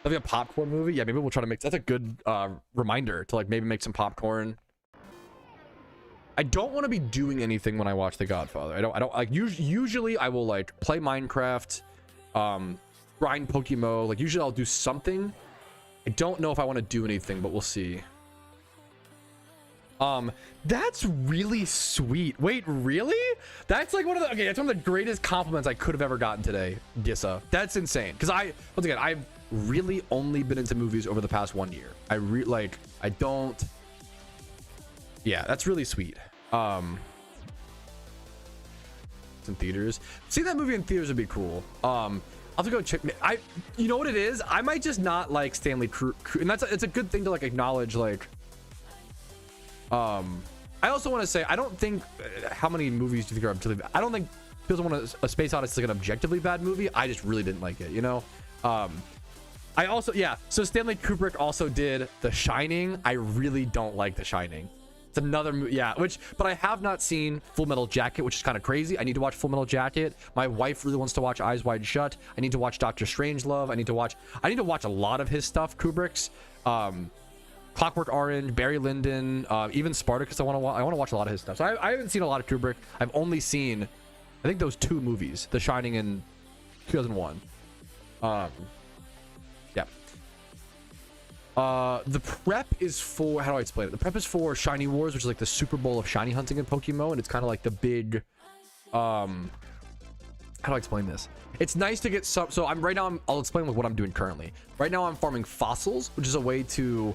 That'd be a popcorn movie. Yeah, maybe we'll try to make. That's a good reminder to like maybe make some popcorn. I don't want to be doing anything when I watch The Godfather. I don't like. Usually I will like play Minecraft, grind Pokemon. Like usually I'll do something. I don't know if I want to do anything, but we'll see. That's really sweet. Wait, really? That's like one of the, okay, that's one of the greatest compliments I could have ever gotten today, Gissa. That's insane. Because once again, I've really only been into movies over the past 1 year. I don't, yeah, that's really sweet. In theaters. Seeing that movie in theaters would be cool. I'll have to go check. You know what it is? I might just not like Stanley Kubrick, and it's a good thing to like acknowledge. Like, I also want to say I don't think how many movies do you think are objectively? I don't think people want a Space Odyssey is like an objectively bad movie. I just really didn't like it. You know. I also so Stanley Kubrick also did The Shining. I really don't like The Shining. It's another movie, yeah, but I have not seen Full Metal Jacket, which is kind of crazy. I need to watch Full Metal Jacket. My wife really wants to watch Eyes Wide Shut. I need to watch Doctor Strangelove. I need to watch a lot of his stuff, Kubrick's. Clockwork Orange, Barry Lyndon, even Spartacus. I want to watch a lot of his stuff. So I haven't seen a lot of Kubrick. I've only seen, I think, those 2 movies, The Shining and 2001. Yeah. The prep is for, how do I explain it? The prep is for Shiny Wars, which is like the Super Bowl of shiny hunting in Pokemon, and it's kind of like the big, how do I explain this? It's nice to get some, so I'll explain what I'm doing currently. Right now I'm farming fossils, which is a way to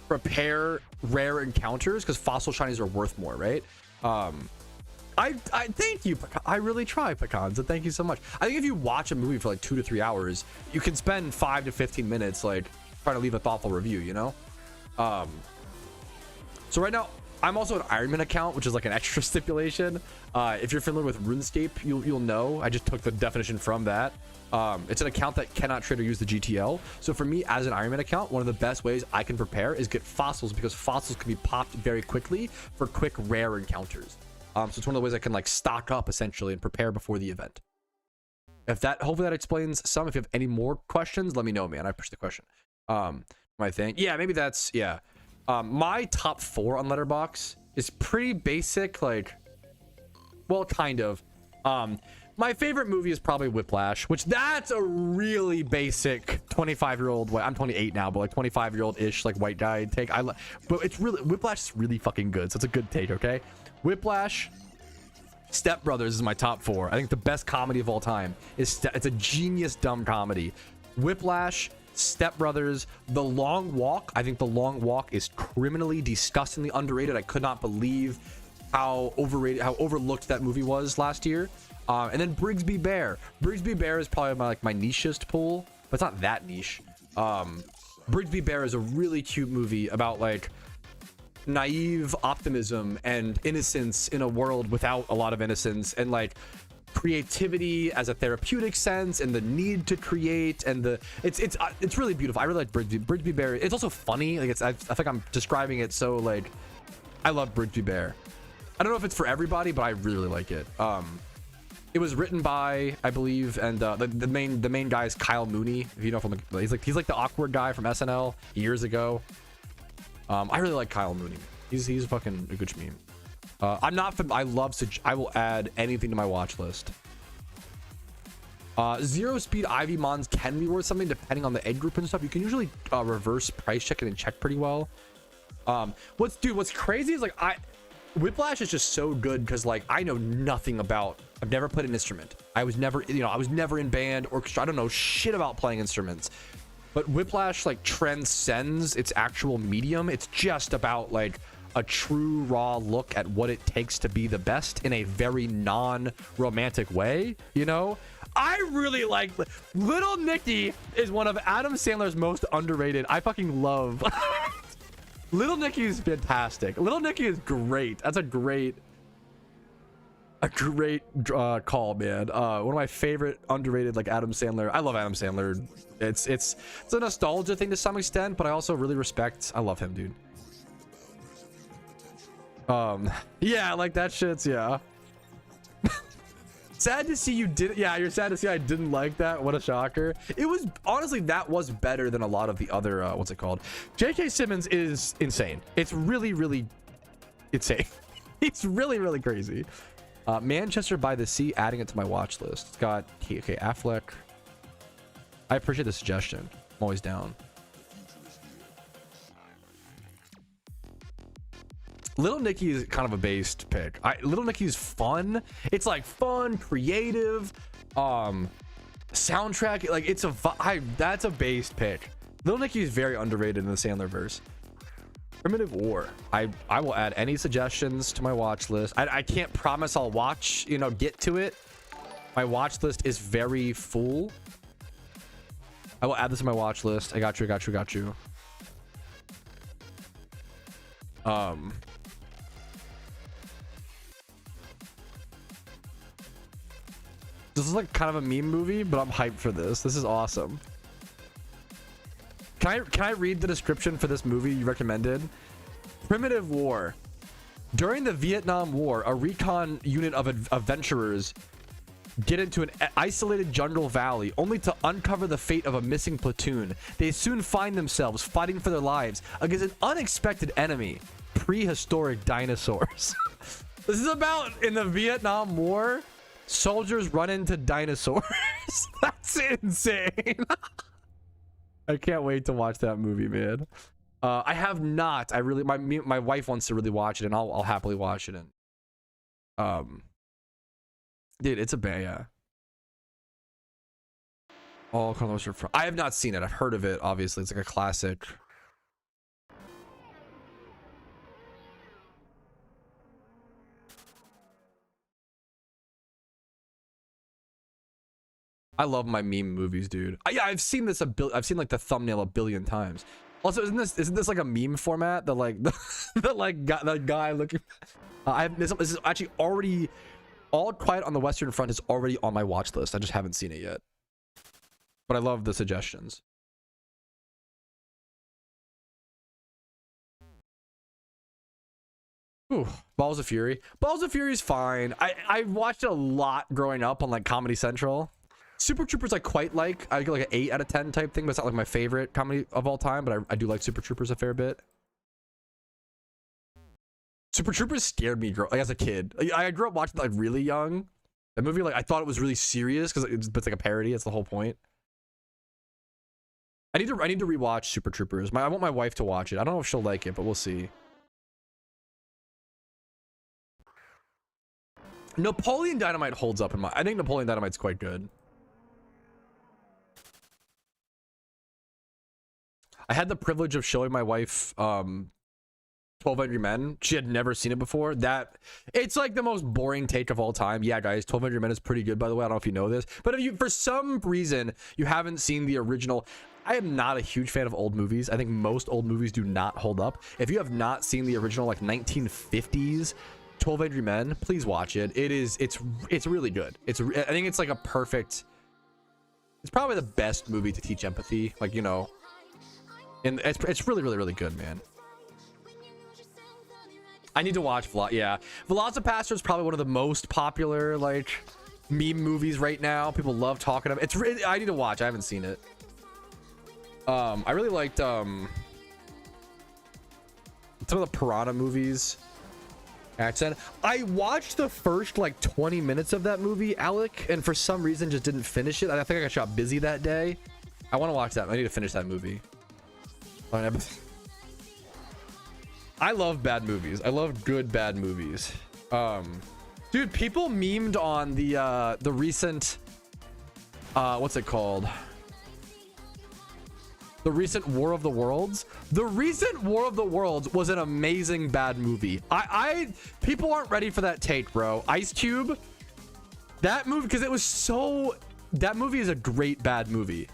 prepare rare encounters, because fossil shinies are worth more, right? I thank you, I really try, Pecans, and thank you so much. I think if you watch a movie for like 2 to 3 hours, you can spend 5 to 15 minutes like trying to leave a thoughtful review, you know. So right now I'm also an IronMan account, which is like an extra stipulation. If you're familiar with RuneScape, you'll know I just took the definition from that. It's an account that cannot trade or use the GTL. So for me as an IronMan account, one of the best ways I can prepare is get fossils, because fossils can be popped very quickly for quick rare encounters. So it's one of the ways I can like stock up essentially and prepare before the event. Hopefully that explains some. If you have any more questions, let me know, man. I push the question. My thing, yeah, maybe that's, yeah. My top 4 on Letterboxd is pretty basic, like, well, kind of. My favorite movie is probably Whiplash, which that's a really basic 25-year-old, I'm 28 now, but like 25-year-old ish like white guy take. But it's really, Whiplash is really fucking good, so it's a good take. Okay, Whiplash, Step Brothers is my top 4. I think the best comedy of all time is it's a genius dumb comedy. Whiplash, Step Brothers, The Long Walk. I think The Long Walk is criminally, disgustingly underrated. I could not believe how overlooked that movie was last year. And then Brigsby Bear. Brigsby Bear is probably my nichest pull, but it's not that niche. Brigsby Bear is a really cute movie about like naive optimism and innocence in a world without a lot of innocence, and like creativity as a therapeutic sense, and the need to create, and it's really beautiful. I really like Brigsby Bear. It's also funny. Like I think I'm describing it so like, I love Brigsby Bear. I don't know if it's for everybody, but I really like it. It was written by, I believe, and the main guy is Kyle Mooney. If you know from he's like the awkward guy from SNL years ago. I really like Kyle Mooney. He's fucking a good meme. I will add anything to my watch list. Zero speed IV mons can be worth something depending on the egg group and stuff. You can usually reverse price check it and check pretty well. What's crazy is like Whiplash is just so good because like I know nothing about, I've never played an instrument. I was never in band, orchestra. I don't know shit about playing instruments. But Whiplash like transcends its actual medium. It's just about like a true raw look at what it takes to be the best in a very non-romantic way, you know? I really like Little Nicky is one of Adam Sandler's most underrated. I fucking love Little Nicky is fantastic. Little Nicky is great. That's a great call, man. One of my favorite underrated like Adam Sandler. I love Adam Sandler. It's a nostalgia thing to some extent, but I also really respect, I love him, dude. Yeah, like that shit's, yeah. Sad to see you did. Yeah, you're sad to see I didn't like that. What a shocker. It was honestly, that was better than a lot of the other what's it called. J.K. Simmons is insane. It's really, really insane. It's really, really crazy. Manchester by the Sea, adding it to my watch list. It's got okay, Affleck. I appreciate the suggestion. I'm always down. Little Nicky is kind of a based pick. Little Nicky's fun. It's like fun, creative, soundtrack. Like it's that's a based pick. Little Nicky is very underrated in the Sandler verse. Primitive War. I will add any suggestions to my watch list. I can't promise I'll watch, you know, get to it. My watch list is very full. I will add this to my watch list. I got you. This is like kind of a meme movie, but I'm hyped for this. This is awesome. Can I read the description for this movie you recommended? Primitive War. During the Vietnam War, a recon unit of adventurers get into an isolated jungle valley only to uncover the fate of a missing platoon. They soon find themselves fighting for their lives against an unexpected enemy, prehistoric dinosaurs. This is about, in the Vietnam War, soldiers run into dinosaurs. That's insane. I can't wait to watch that movie, man. I have not. I really, my wife wants to really watch it, and I'll happily watch it. And dude, it's a bad, yeah. All colors are from. I have not seen it. I've heard of it. Obviously, it's like a classic. I love my meme movies, dude. Yeah, I've seen this I've seen like the thumbnail a billion times. Also, isn't this like a meme format? The like the guy looking. This is actually already. All Quiet on the Western Front is already on my watch list. I just haven't seen it yet. But I love the suggestions. Ooh, Balls of Fury. Balls of Fury is fine. I watched it a lot growing up on like Comedy Central. Super Troopers I quite like. I get like an 8 out of 10 type thing, but it's not like my favorite comedy of all time. But I do like Super Troopers a fair bit. Super Troopers scared me like as a kid. I grew up watching like really young. That movie, like I thought it was really serious because it's like a parody. That's the whole point. I need to rewatch Super Troopers. I want my wife to watch it. I don't know if she'll like it, but we'll see. Napoleon Dynamite holds up in my. I think Napoleon Dynamite's quite good. I had the privilege of showing my wife 12 Angry Men. She had never seen it before. It's like the most boring take of all time. Yeah, guys, 12 Angry Men is pretty good, by the way. I don't know if you know this, but if you, for some reason, you haven't seen the original, I am not a huge fan of old movies. I think most old movies do not hold up. If you have not seen the original, like 1950s 12 Angry Men, please watch it. It's really good. I think it's like a perfect. It's probably the best movie to teach empathy. Like, you know, and it's really, really, really good, man. I need to watch Velocipaster is probably one of the most popular like meme movies right now. People love talking about it. I need to watch. I haven't seen it. I really liked some of the Piranha movies. Accent. I watched the first like 20 minutes of that movie, Alec, and for some reason just didn't finish it. I think I got busy that day. I want to watch that. I need to finish that movie. I love bad movies. I love good bad movies. Dude, people memed on the recent what's it called? The recent War of the Worlds. The recent War of the Worlds was an amazing bad movie. People aren't ready for that take, bro. Ice Cube, that movie, because it was so. That movie is a great bad movie.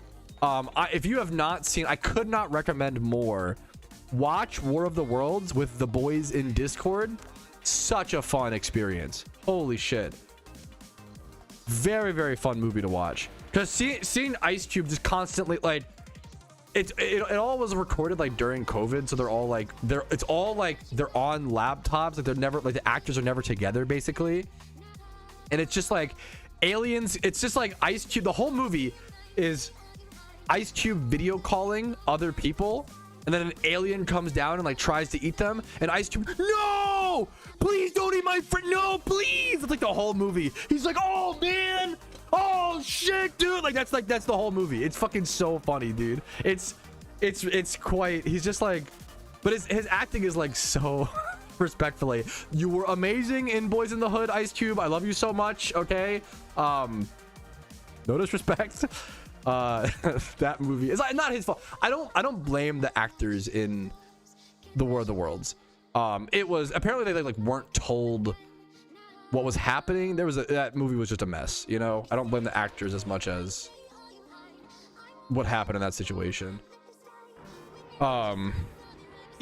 If you have not seen, I could not recommend more. Watch War of the Worlds with the boys in Discord. Such a fun experience. Holy shit. Very, very fun movie to watch. Because seeing Ice Cube just constantly like. It all was recorded like during COVID, so they're all like they're on laptops, like they're never like the actors are never together basically, and it's just like aliens, it's just like Ice Cube. The whole movie is Ice Cube video calling other people, and then an alien comes down and like tries to eat them, and Ice Cube, no, please don't eat my friend, no, please. It's like the whole movie. He's like, oh man, oh shit, dude. Like that's the whole movie. It's fucking so funny, dude. It's quite, he's just like, but his acting is like so respectfully, you were amazing in Boys in the Hood, Ice Cube. I love you so much. Okay, no disrespect. That movie is not his fault. I don't blame the actors in the War of the Worlds. It was apparently they like weren't told what was happening. That movie was just a mess, you know. I don't blame the actors as much as what happened in that situation.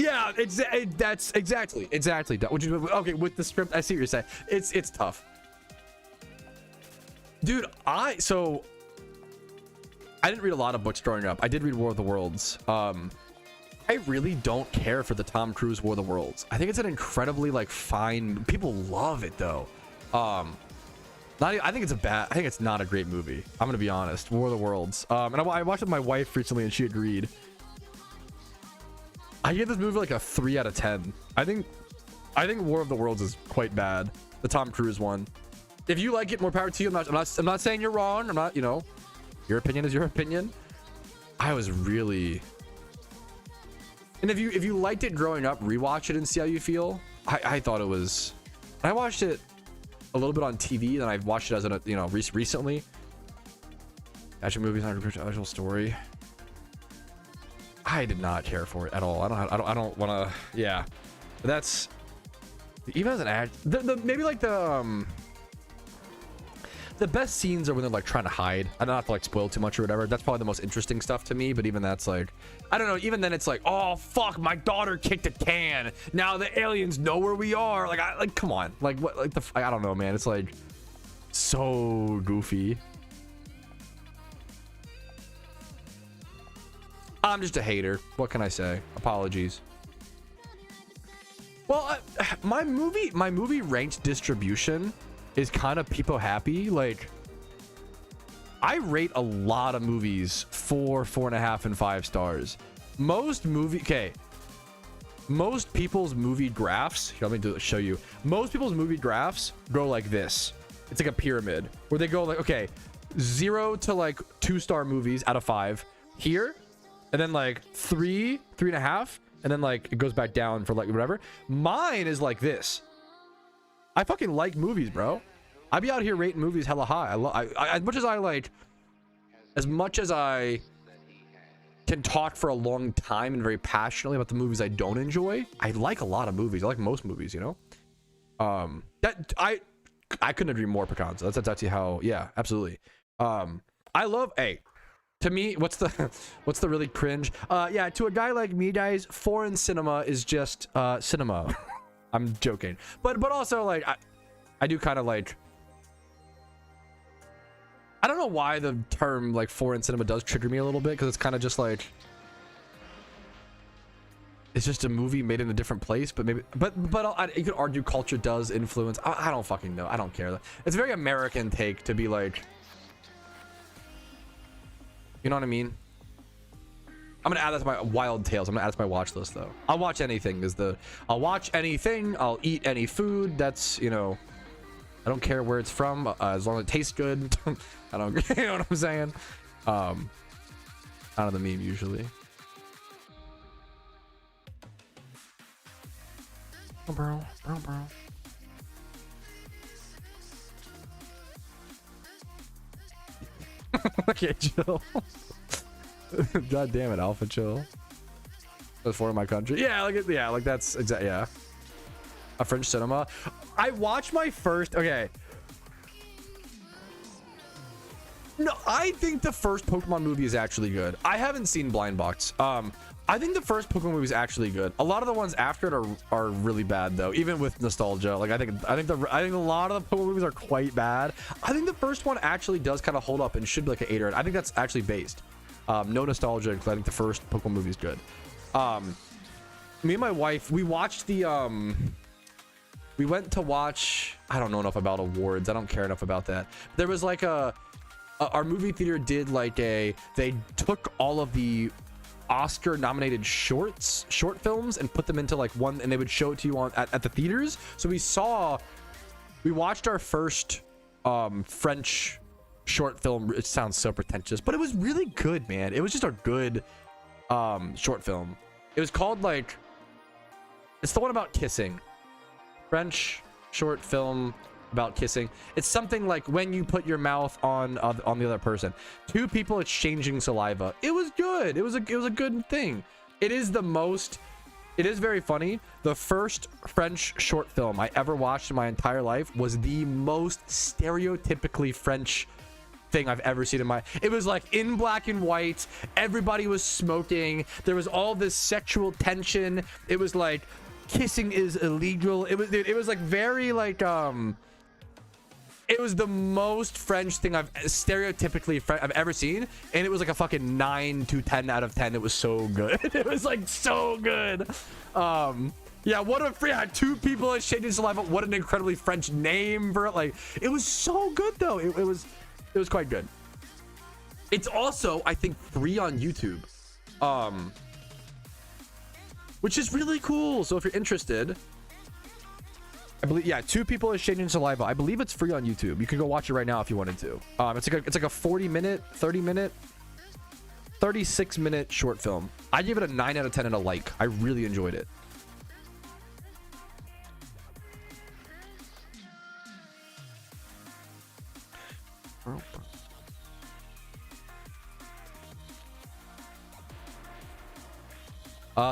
Yeah, that's exactly. Okay, with the script, I see what you're saying. It's tough, dude. I didn't read a lot of books growing up. I did read War of the Worlds. I really don't care for the Tom Cruise War of the Worlds. I think it's an incredibly like fine. People love it though. I think it's not a great movie. I'm gonna be honest. War of the Worlds. And I watched it with my wife recently, and she agreed. I give this movie like a 3 out of 10. I think War of the Worlds is quite bad. The Tom Cruise one. If you like it, more power to you. I'm not saying you're wrong. I'm not, you know, your opinion is your opinion. I was really, and if you liked it growing up, rewatch it and see how you feel. I thought it was. I watched it a little bit on TV, and I watched it as a, you know, recently. Action movies, original story. I did not care for it at all. I don't want to. Yeah, but that's even as an act. Maybe like the best scenes are when they're like trying to hide. I don't have to like spoil too much or whatever. That's probably the most interesting stuff to me. But even that's like, I don't know. Even then, it's like, oh fuck, my daughter kicked a can. Now the aliens know where we are. Like, come on. Like what? Like I don't know, man. It's like so goofy. I'm just a hater. What can I say? Apologies. Well, my movie ranked distribution is kind of people happy. Like, I rate a lot of movies 4, 4.5, and 5 stars. Most people's movie graphs. Here, let me show you. Most people's movie graphs go like this. It's like a pyramid where they go like, okay, 0 to like 2-star movies out of 5 here. And then like 3, 3.5, and then like it goes back down for like whatever. Mine is like this. I fucking like movies, bro. I be out here rating movies hella high. As much as I can talk for a long time and very passionately about the movies I don't enjoy, I like a lot of movies. I like most movies, you know. That I couldn't agree more, Picanza. That's actually how. Yeah, absolutely. I love to me, what's the really cringe? Yeah, to a guy like me, guys, foreign cinema is just cinema. I'm joking, but also like I do kind of like. I don't know why the term like foreign cinema does trigger me a little bit, because it's kind of just like it's just a movie made in a different place, but maybe you could argue culture does influence. I don't fucking know. I don't care. It's a very American take to be like. You know what I mean? I'm gonna add that to my Wild Tales. I'm gonna add it to my watch list though. I'll watch anything. I'll watch anything. I'll eat any food. That's, you know, I don't care where it's from, as long as it tastes good. I don't, you know what I'm saying? Out of the meme usually. Oh, bro. Okay, chill. God damn it, Alpha, chill. That's for my country. Yeah, like that's exactly, yeah. A French cinema. I watched my first. Okay. No, I think the first Pokemon movie is actually good. I haven't seen Blind Box. I think the first Pokemon movie is actually good. A lot of the ones after it are really bad though, even with nostalgia. Like I think a lot of the Pokemon movies are quite bad. I think the first one actually does kind of hold up and should be like an 8 or 8. I think that's actually based. No nostalgia, because I think the first Pokemon movie is good. Me and my wife, we watched the we went to watch, I don't know enough about awards, I don't care enough about that. There was like our movie theater did like they took all of the Oscar nominated short films and put them into like one, and they would show it to you at the theaters. So we watched our first French short film. It sounds so pretentious, but it was really good, man. It was just a good short film. It was called like, it's the one about kissing. French short film about kissing. It's something like when you put your mouth on the other person. Two people exchanging saliva. It was good. It was a good thing. It is very funny. The first French short film I ever watched in my entire life was the most stereotypically French thing I've ever seen it was like in black and white. Everybody was smoking. There was all this sexual tension. It was like kissing is illegal. It was like very like it was the most French thing I've ever seen, and it was like a fucking 9 to 10 out of 10. It was so good. It was like so good. Yeah, what a free, two people exchanging saliva. What an incredibly French name for it. Like, it was so good though. It was quite good. It's also, I think, free on YouTube, which is really cool. So if you're interested, I believe, yeah, two people exchanging saliva. I believe it's free on YouTube. You can go watch it right now if you wanted to. It's like a 40-minute, 30-minute, 36-minute short film. I give it a 9 out of 10 and a like. I really enjoyed it.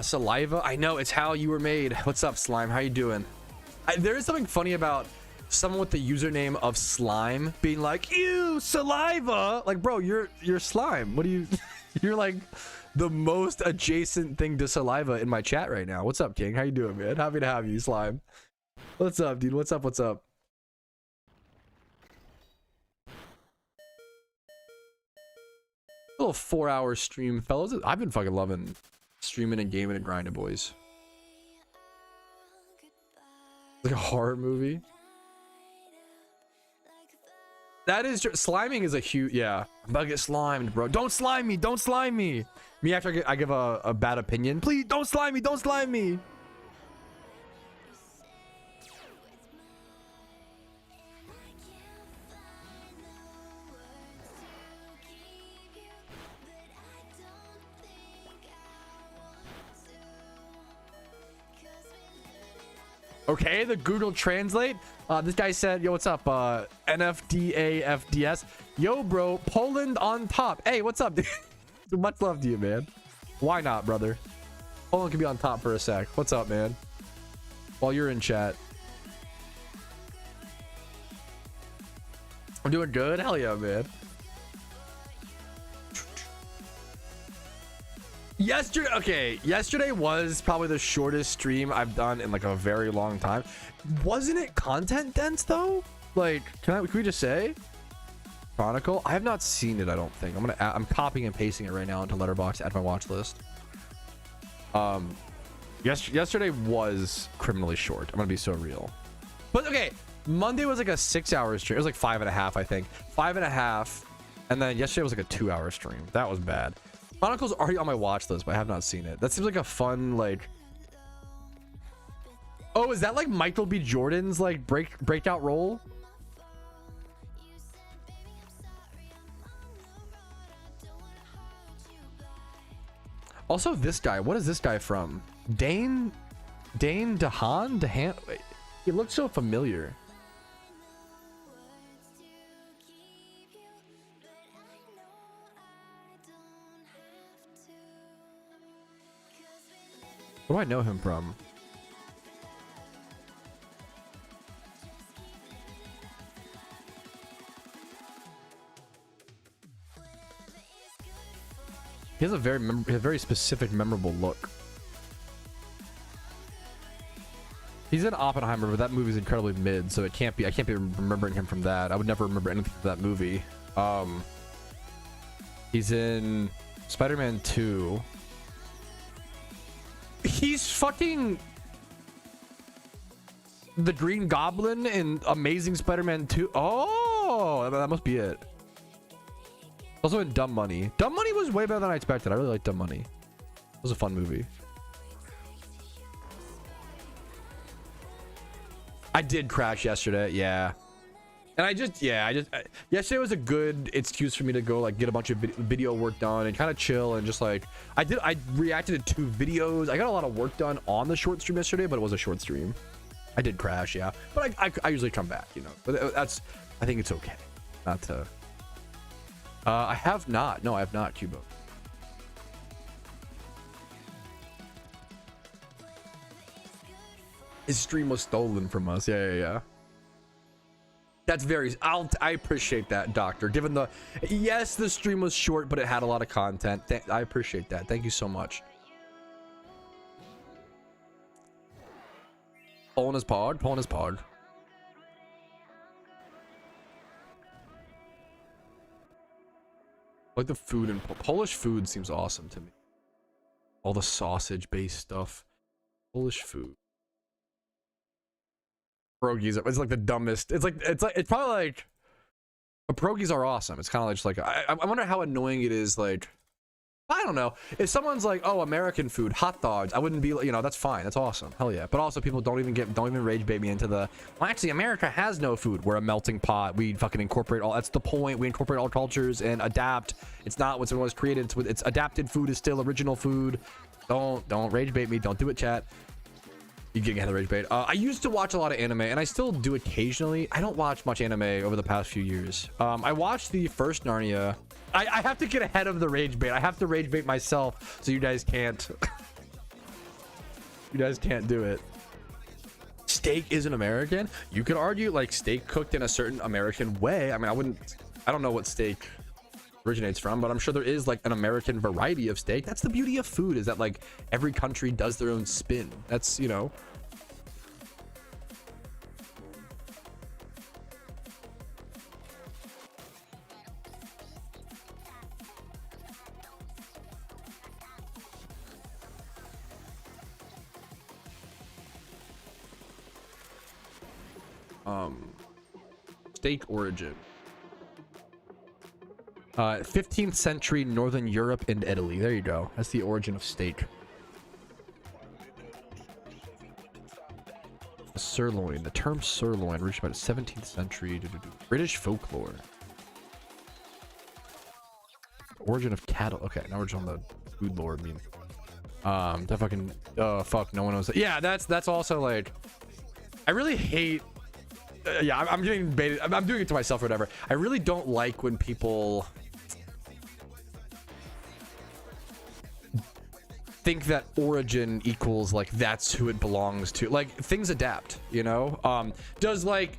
Saliva. I know, it's how you were made. What's up, Slime? How you doing? There is something funny about someone with the username of Slime being like, ew, saliva. Like, bro, you're slime. What do you you're like the most adjacent thing to saliva in my chat right now. What's up, King? How you doing, man? Happy to have you, Slime. What's up, dude? What's up? What's up? A little 4-hour stream, fellas. I've been fucking loving streaming and gaming and grinding, boys. Like a horror movie. That is true. Sliming is a huge, yeah. I'm about to get slimed, bro. Don't slime me. Don't slime me. Me after I give a bad opinion. Please don't slime me. Don't slime me. Okay, the Google Translate. This guy said, yo, what's up? NFDAFDS. Yo, bro, Poland on top. Hey, what's up, dude? Much love to you, man. Why not, brother? Poland can be on top for a sec. What's up, man? While you're in chat. I'm doing good. Hell yeah, man. Yesterday was probably the shortest stream I've done in like a very long time. Wasn't it content dense though? Like, can we just say Chronicle? I have not seen it. I don't think I'm copying and pasting it right now into Letterboxd, add my watch list. Yesterday was criminally short. I'm gonna be so real. But okay, Monday was like a 6-hour stream. It was like 5.5, I think. 5.5, and then yesterday was like a 2-hour stream. That was bad. Chronicle's already on my watch list, but I have not seen it. That seems like a fun, like... Oh, is that like Michael B. Jordan's like breakout role? Also, this guy. What is this guy from? Dane DeHaan? Wait, he looks so familiar. Where do I know him from? He has a very specific, memorable look. He's in Oppenheimer, but that movie's incredibly mid, so I can't be remembering him from that. I would never remember anything from that movie. He's in Spider-Man 2. He's fucking... the Green Goblin in Amazing Spider-Man 2. Oh, that must be it. Also in Dumb Money. Dumb Money was way better than I expected. I really liked Dumb Money. It was a fun movie. I did crash yesterday. Yeah. And yesterday was a good excuse for me to go like get a bunch of video work done and kind of chill and just like I reacted to 2 videos. I got a lot of work done on the short stream yesterday, but it was a short stream. I did crash, yeah, but I usually come back, you know. But that's, I think it's okay not to. I have not. No, I have not, Cubo. His stream was stolen from us. Yeah. That's very, I appreciate that, Doctor. Given the, yes, the stream was short, but it had a lot of content. I appreciate that. Thank you so much. Pulling his pod. Like the food and Polish food seems awesome to me. All the sausage based stuff. Polish food. Pierogies, it's like the dumbest. It's probably like, but pierogies are awesome. It's kind of like just like I wonder how annoying it is. Like, I don't know, if someone's like, oh, American food, hot dogs, I wouldn't be, you know, that's fine, that's awesome, hell yeah. But also people don't even rage bait me into the, well, actually America has no food. We're a melting pot. We fucking incorporate all, that's the point. We incorporate all cultures and adapt. It's not what someone was created. It's adapted food is still original food. Don't rage bait me. Don't do it, chat. You can get the rage bait. I used to watch a lot of anime, and I still do occasionally. I don't watch much anime over the past few years. I watched the first Narnia. I have to get ahead of the rage bait. I have to rage bait myself, so you guys can't. You guys can't do it. Steak isn't American. You could argue like steak cooked in a certain American way. I mean, I don't know what steak originates from, but I'm sure there is like an American variety of steak. That's the beauty of food, is that like every country does their own spin. That's, you know. Steak origin. 15th century Northern Europe and Italy. There you go. That's the origin of steak. The sirloin. The term sirloin reached about 17th century. British folklore. Origin of cattle. Okay, now we're just on the food lore. I mean, that fucking fuck. No one knows that. Yeah, that's also like, I really hate. Yeah, I'm getting baited. I'm doing it to myself or whatever. I really don't like when people think that origin equals like that's who it belongs to. Like, things adapt, you know. Does like,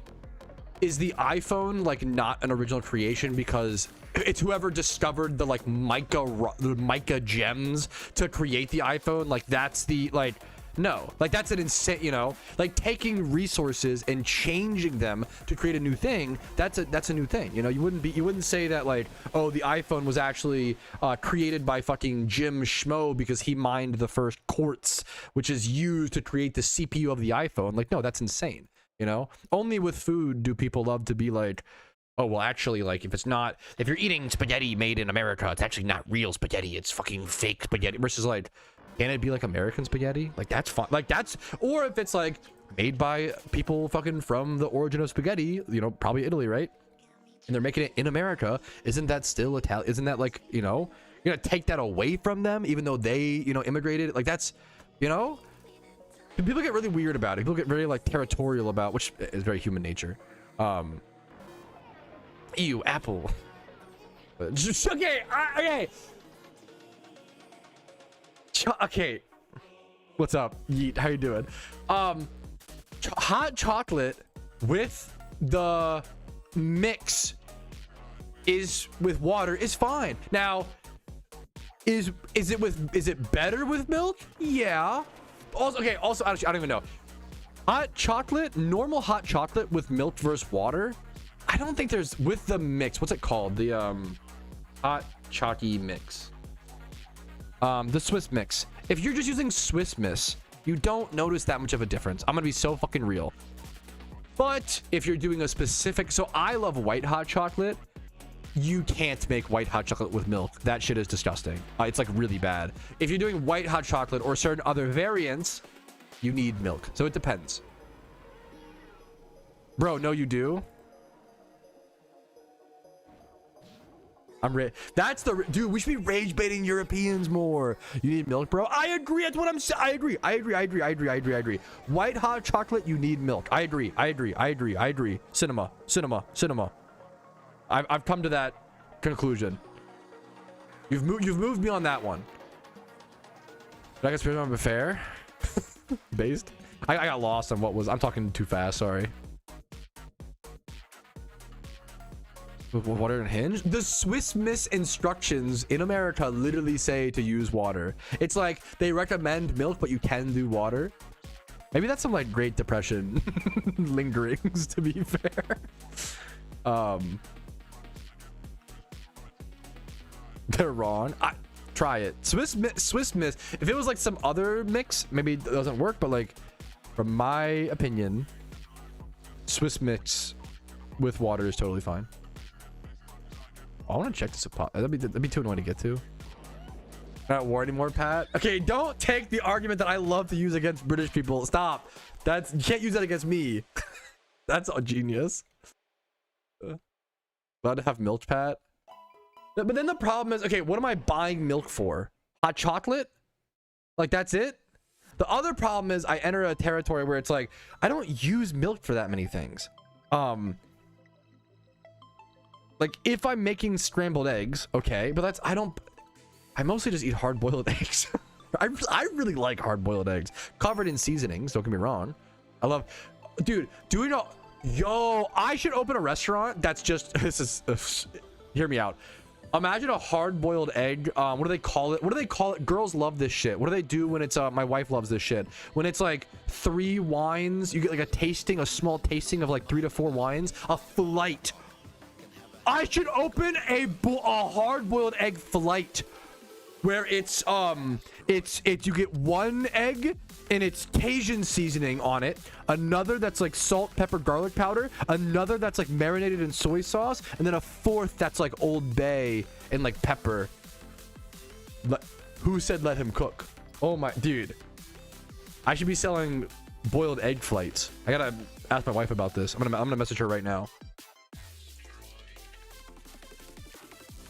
is the iPhone like not an original creation because it's whoever discovered the like mica gems to create the iPhone? Like, that's the like, no, like that's an insane, you know, like taking resources and changing them to create a new thing. That's a new thing, you know. You wouldn't say that like, oh, the iPhone was actually created by fucking Jim Schmo because he mined the first quartz, which is used to create the CPU of the iPhone. Like, no, that's insane, you know. Only with food do people love to be like, oh, well, actually, like, if you're eating spaghetti made in America, it's actually not real spaghetti, it's fucking fake spaghetti. Versus like, can it be like American spaghetti? Like, that's fun. Like, that's, or if it's like made by people fucking from the origin of spaghetti, you know, probably Italy, right? And they're making it in America. Isn't that still Italian? Isn't that like, you know, you're gonna take that away from them, even though they, you know, immigrated? Like, that's, you know, people get really weird about it. People get very like territorial about, which is very human nature. Ew, apple. Okay, okay. Okay, what's up, Yeet? How you doing? Hot chocolate with the mix is with water is fine. Now, is it better with milk? Yeah. Also, okay. Also, actually, I don't even know. Hot chocolate, normal hot chocolate with milk versus water. I don't think there's with the mix. What's it called? The hot chalky mix. The Swiss mix. If you're just using Swiss miss, you don't notice that much of a difference. I'm gonna be so fucking real. But if you're doing a specific, so I love white hot chocolate. You can't make white hot chocolate with milk. That shit is disgusting. It's like really bad. If you're doing white hot chocolate or certain other variants, you need milk. So it depends. Bro, no, you do. That's the dude. We should be rage baiting Europeans more. You need milk, bro. I agree. That's what I'm saying. I agree. White hot chocolate, you need milk. I agree. Cinema. I've come to that conclusion. You've moved me on that one. But I guess we're fair. Based. I got lost on what was. I'm talking too fast. Sorry. Water and hinge. The Swiss Miss instructions in America literally say to use water. It's like they recommend milk, but you can do water. Maybe that's some like Great Depression lingerings, to be fair. They're wrong. Try it. Swiss Miss. If it was like some other mix, maybe it doesn't work. But like, from my opinion, Swiss Mix with water is totally fine. I want to check this apart. That'd be too annoying to get to. Not war anymore, Pat. Okay, don't take the argument that I love to use against British people. Stop. You can't use that against me. That's a genius. Allowed to have milk, Pat. But then the problem is, okay, what am I buying milk for? Hot chocolate? Like, that's it? The other problem is I enter a territory where it's like, I don't use milk for that many things. Like, if I'm making scrambled eggs, okay, but I mostly just eat hard-boiled eggs. I really like hard-boiled eggs. Covered in seasonings, don't get me wrong. Dude, do we know? Yo, I should open a restaurant that's just, hear me out. Imagine a hard-boiled egg. What do they call it? Girls love this shit. What do they do when it's, my wife loves this shit. When it's like 3 wines, you get like a small tasting of like 3 to 4 wines, a flight. I should open a hard-boiled egg flight where it's you get 1 egg and it's Cajun seasoning on it, another that's like salt, pepper, garlic powder, another that's like marinated in soy sauce, and then a 4th that's like Old Bay and like pepper. Who said let him cook? Oh my dude. I should be selling boiled egg flights. I gotta ask my wife about this. I'm gonna message her right now.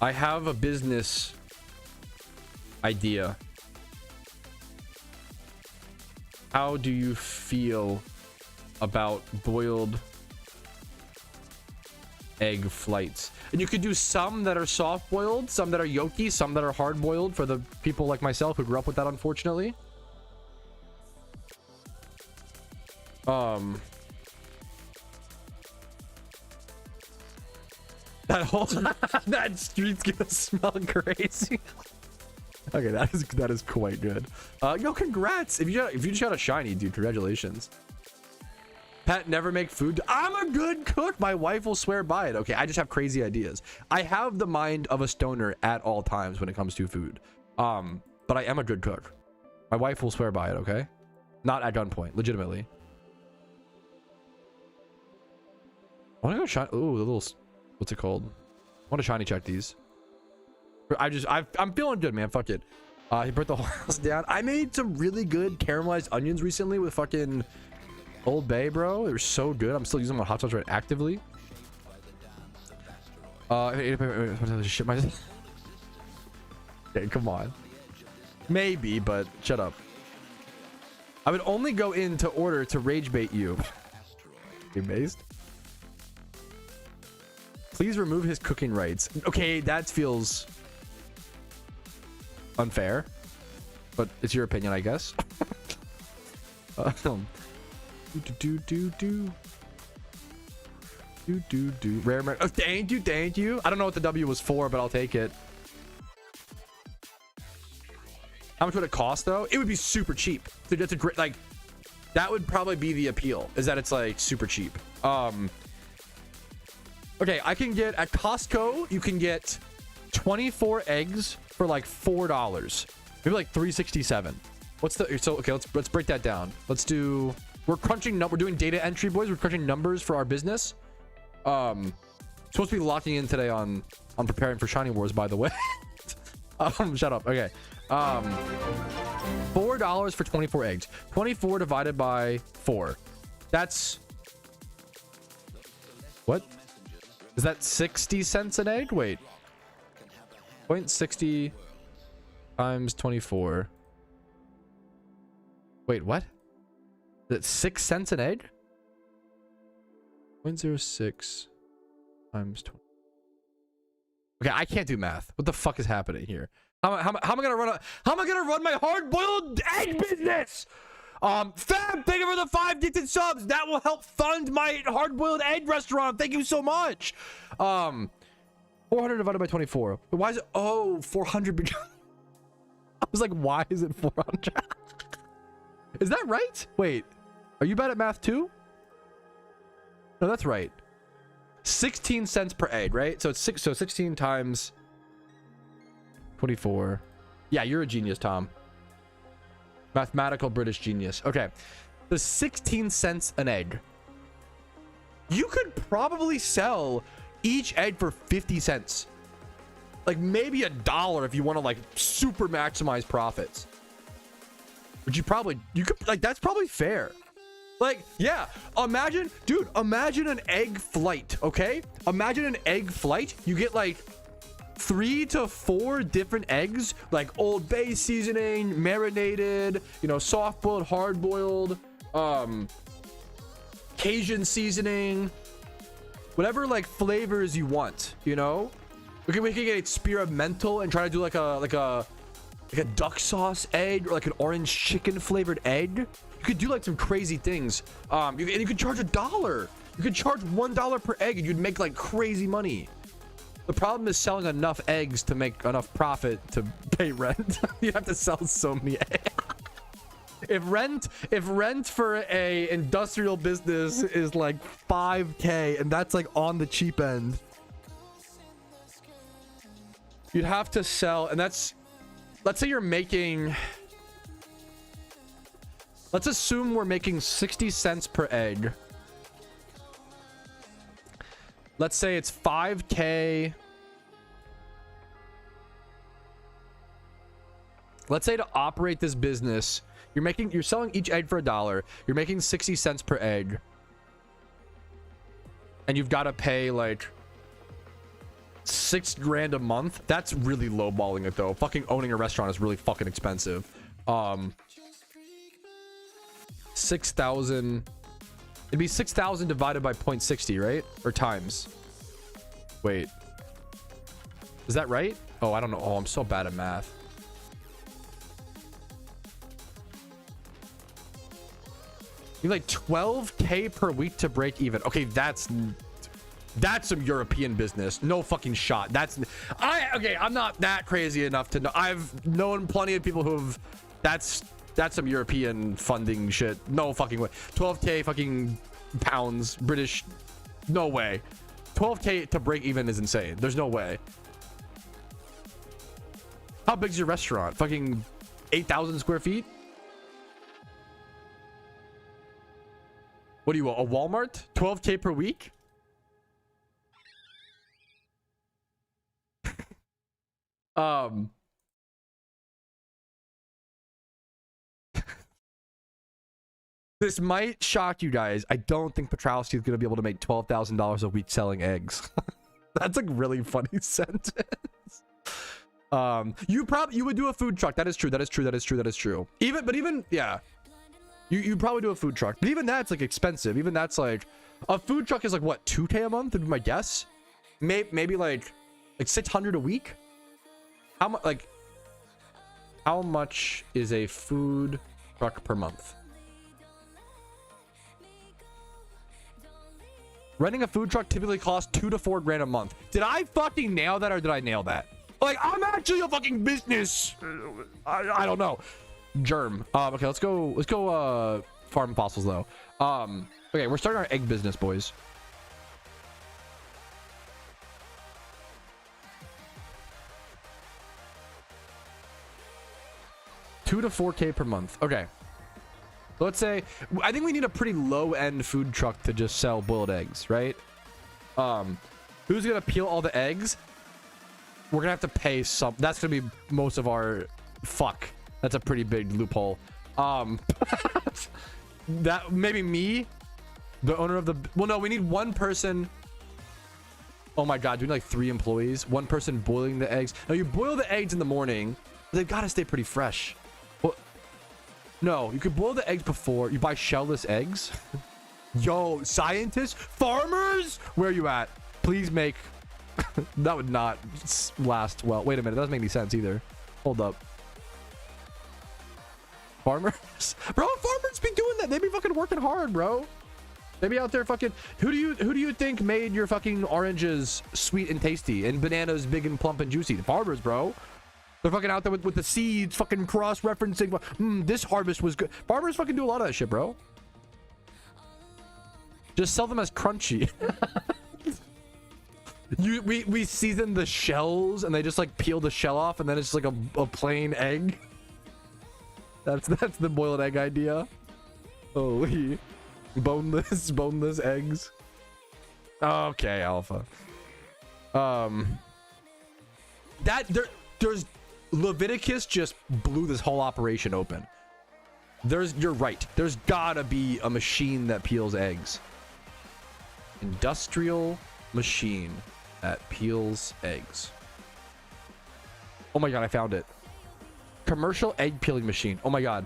I have a business idea. How do you feel about boiled egg flights? And you could do some that are soft boiled, some that are yolky, some that are hard boiled for the people like myself who grew up with that, unfortunately. That street's gonna smell crazy. Okay, that is quite good. Yo, congrats! If you just got a shiny, dude, congratulations. Pat, never make food. I'm a good cook. My wife will swear by it. Okay, I just have crazy ideas. I have the mind of a stoner at all times when it comes to food. But I am a good cook. My wife will swear by it. Okay, not at gunpoint, legitimately. I want to go shiny. Ooh, the little. What's it called? I want to shiny check these. I'm feeling good, man. Fuck it. He burnt the whole house down. I made some really good caramelized onions recently with fucking Old Bay, bro. They were so good. I'm still using them on hot sauce right actively. Shit myself. Okay, come on. Maybe, but shut up. I would only go into order to rage bait you. You based? Please remove his cooking rights. Okay, that feels unfair, but it's your opinion, I guess. Rare. Oh, thank you. I don't know what the W was for, but I'll take it. How much would it cost though? It would be super cheap. Dude, that's a great, like, that would probably be the appeal, is that it's like super cheap. Okay, I can get at Costco, you can get 24 eggs for like $4. Maybe like $3.67. What's the, so okay, let's break that down. Let's do We're crunching. We're doing data entry, boys. We're crunching numbers for our business. Supposed to be locking in today on preparing for Shiny Wars, by the way. Shut up. Okay. $4 for 24 eggs. 24 divided by 4. That's what? Is that 60 cents an egg? Wait. 0.60 times 24. Wait, what? Is it 6 cents an egg? 0.06 times 20. Okay, I can't do math. What the fuck is happening here? How am I gonna run my hard-boiled egg business? Fam, thank you for the 5 gifted subs. That will help fund my hard-boiled egg restaurant. Thank you so much. 400 divided by 24. Why is it? Oh, 400. I was like, why is it 400? Is that right? Wait, are you bad at math too? No, that's right. 16 cents per egg, right? So it's 16 times 24. Yeah, you're a genius, Tom. Mathematical British genius. Okay, the 16 cents an egg. You could probably sell each egg for 50 cents. Like maybe $1 if you want to like super maximize profits. But you could like, that's probably fair. Like, yeah, imagine, dude, imagine an egg flight, okay? Imagine an egg flight. You get like 3 to 4 different eggs, like Old Bay seasoning, marinated, you know, soft boiled, hard boiled, Cajun seasoning, whatever like flavors you want, you know? We can get experimental and try to do like a duck sauce egg or like an orange chicken flavored egg. You could do like some crazy things. And you could charge $1. You could charge $1 per egg and you'd make like crazy money. The problem is selling enough eggs to make enough profit to pay rent. You have to sell so many eggs. If rent for a industrial business is like 5K and that's like on the cheap end, you'd have to sell, and that's, let's say you're making, let's assume we're making 60 cents per egg. Let's say it's 5K. Let's say to operate this business, you're selling each egg for $1. You're making 60 cents per egg. And you've got to pay like $6 grand a month. That's really lowballing it though. Fucking owning a restaurant is really fucking expensive. 6,000. It'd be 6,000 divided by 0.60, right? Or times. Wait. Is that right? Oh, I don't know. Oh, I'm so bad at math. You like 12K per week to break even. Okay, that's some European business. No fucking shot. Okay, I'm not that crazy enough to know. I've known plenty of people who've that's some European funding shit. No fucking way. 12K fucking pounds, British. No way. 12K to break even is insane. There's no way. How big's your restaurant? Fucking 8,000 square feet? What do you want? A Walmart? 12K per week? This might shock you guys. I don't think Patrouski is going to be able to make $12,000 a week selling eggs. That's a really funny sentence. You would do a food truck. That is true. Even yeah. You probably do a food truck, but even that's like expensive. Even that's like, a food truck is like what, 2K a month would be my guess. Maybe like 600 a week. How much, like, how much is a food truck per month? Renting a food truck typically costs 2 to 4 grand a month. Did I fucking nail that, or did I nail that? Like, I'm actually a fucking business. I don't know. Germ. Okay, let's go farm fossils though. Okay, we're starting our egg business, boys. $2 to 4K per month. Okay. Let's say, I think we need a pretty low-end food truck to just sell boiled eggs, right? Who's gonna peel all the eggs? We're gonna have to pay some. That's gonna be most of our. Fuck. That's a pretty big loophole. That maybe me, the owner of the. Well, no, we need one person. Oh my god, do we need like 3 employees? One person boiling the eggs. Now you boil the eggs in the morning. They've got to stay pretty fresh. Well, no, you could boil the eggs before you buy shellless eggs. Yo, scientists, farmers, where are you at? Please make. That would not last well. Wait a minute, that doesn't make any sense either. Hold up. Farmers, bro, farmers be doing that. They be fucking working hard, bro. They be out there fucking. Who do you think made your fucking oranges sweet and tasty and bananas big and plump and juicy? The farmers, bro. They're fucking out there with the seeds, fucking cross-referencing. This harvest was good. Farmers fucking do a lot of that shit, bro. Just sell them as crunchy. We season the shells and they just like peel the shell off and then it's like a plain egg. That's the boiled egg idea. Holy boneless eggs. Okay, Alpha. There's Leviticus just blew this whole operation open. You're right. There's gotta be a machine that peels eggs. Industrial machine that peels eggs. Oh my god, I found it. Commercial egg peeling machine. Oh my god.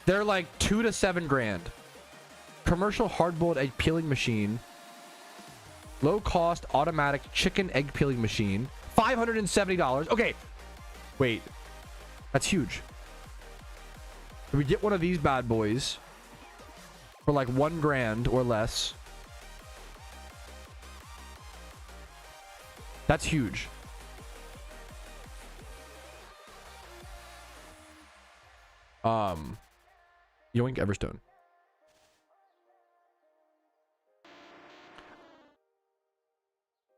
They're like 2 to 7 grand. Commercial hard-boiled egg peeling machine. Low cost automatic chicken egg peeling machine. $570. Okay. Wait. That's huge. If we get one of these bad boys for like 1 grand or less. That's huge. Yoink Everstone.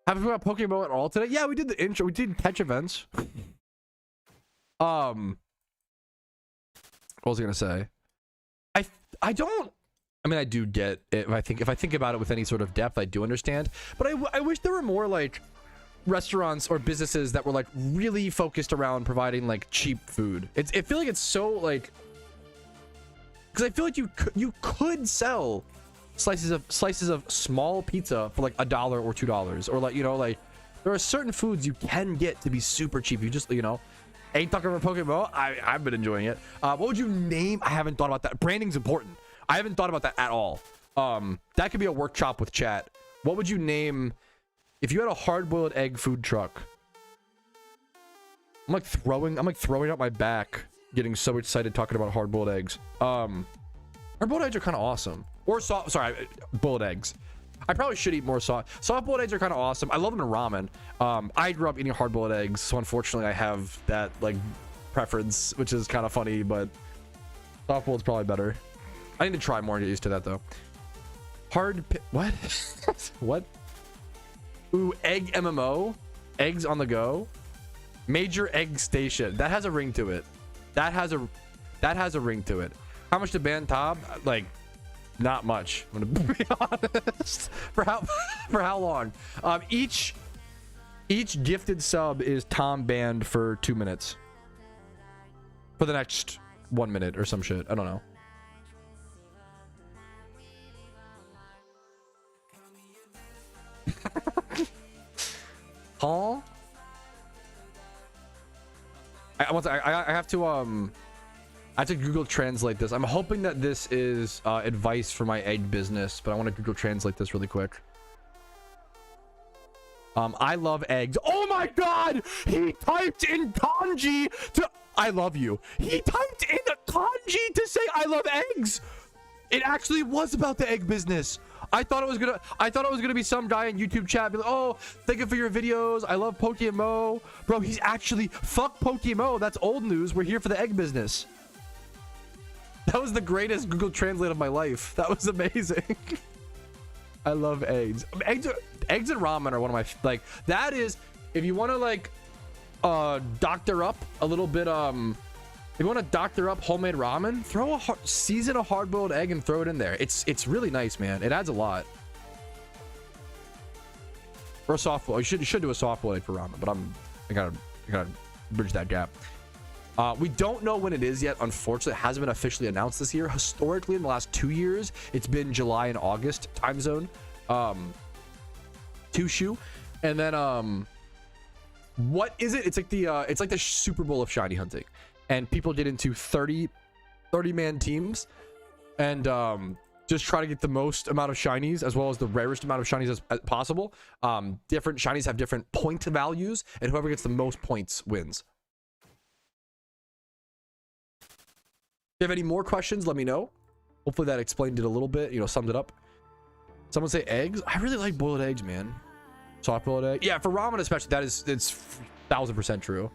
Have we got PokeMMO at all today? Yeah, we did the intro. We did catch events. What was I gonna say? I don't. I mean, I do get it. If I think about it with any sort of depth, I do understand. But I wish there were more like restaurants or businesses that were like really focused around providing like cheap food. I feel like it's so like. Because I feel like you could sell slices of small pizza for like $1 or $2, or like, you know, like there are certain foods you can get to be super cheap. You just, you know, ain't talking about PokeMMO. I've been enjoying it. What would you name? I haven't thought about that. Branding's important. I haven't thought about that at all. That could be a workshop with chat. What would you name if you had a hard-boiled egg food truck? I'm like throwing out my back, getting so excited talking about hard-boiled eggs. Hard-boiled eggs are kind of awesome. Or soft, sorry, boiled eggs. I probably should eat more soft-boiled eggs are kind of awesome. I love them in ramen. I grew up eating hard-boiled eggs, so unfortunately I have that like preference, which is kind of funny, but soft-boiled's probably better. I need to try more and get used to that though. What? What? Ooh, egg MMO, eggs on the go, major egg station. That has a ring to it. That has a ring to it. How much to ban Tom? Like, not much. I'm gonna be honest. For how long? Each gifted sub is Tom banned for 2 minutes. For the next 1 minute or some shit. I don't know. Huh? I have to Google translate this. I'm hoping that this is advice for my egg business, but I want to Google translate this really quick. I love eggs. Oh my god! He typed in kanji to I love you. He typed in a kanji to say I love eggs. It actually was about the egg business. I thought it was gonna be some guy in YouTube chat be like, oh, thank you for your videos. I love PokeMMO. Bro, he's actually fuck PokeMMO. That's old news. We're here for the egg business. That was the greatest Google Translate of my life. That was amazing. I love eggs. Eggs and ramen are one of my like. That is, if you want to like, doctor up a little bit. If you want to doctor up homemade ramen, throw a season a hard-boiled egg and throw it in there. It's really nice, man. It adds a lot. Or a soft boil. You should do a soft boiled egg for ramen, but I gotta bridge that gap. We don't know when it is yet. Unfortunately, it hasn't been officially announced this year. Historically, in the last 2 years, it's been July and August time zone. Tushu, and then what is it? It's like the Super Bowl of shiny hunting, and people get into 30-man teams and just try to get the most amount of shinies as well as the rarest amount of shinies as possible. Different shinies have different point values, and whoever gets the most points wins. If you have any more questions, let me know. Hopefully that explained it a little bit, summed it up. Someone say eggs. I really like boiled eggs, man. Soft boiled egg. Yeah, for ramen especially, it's 1000% true.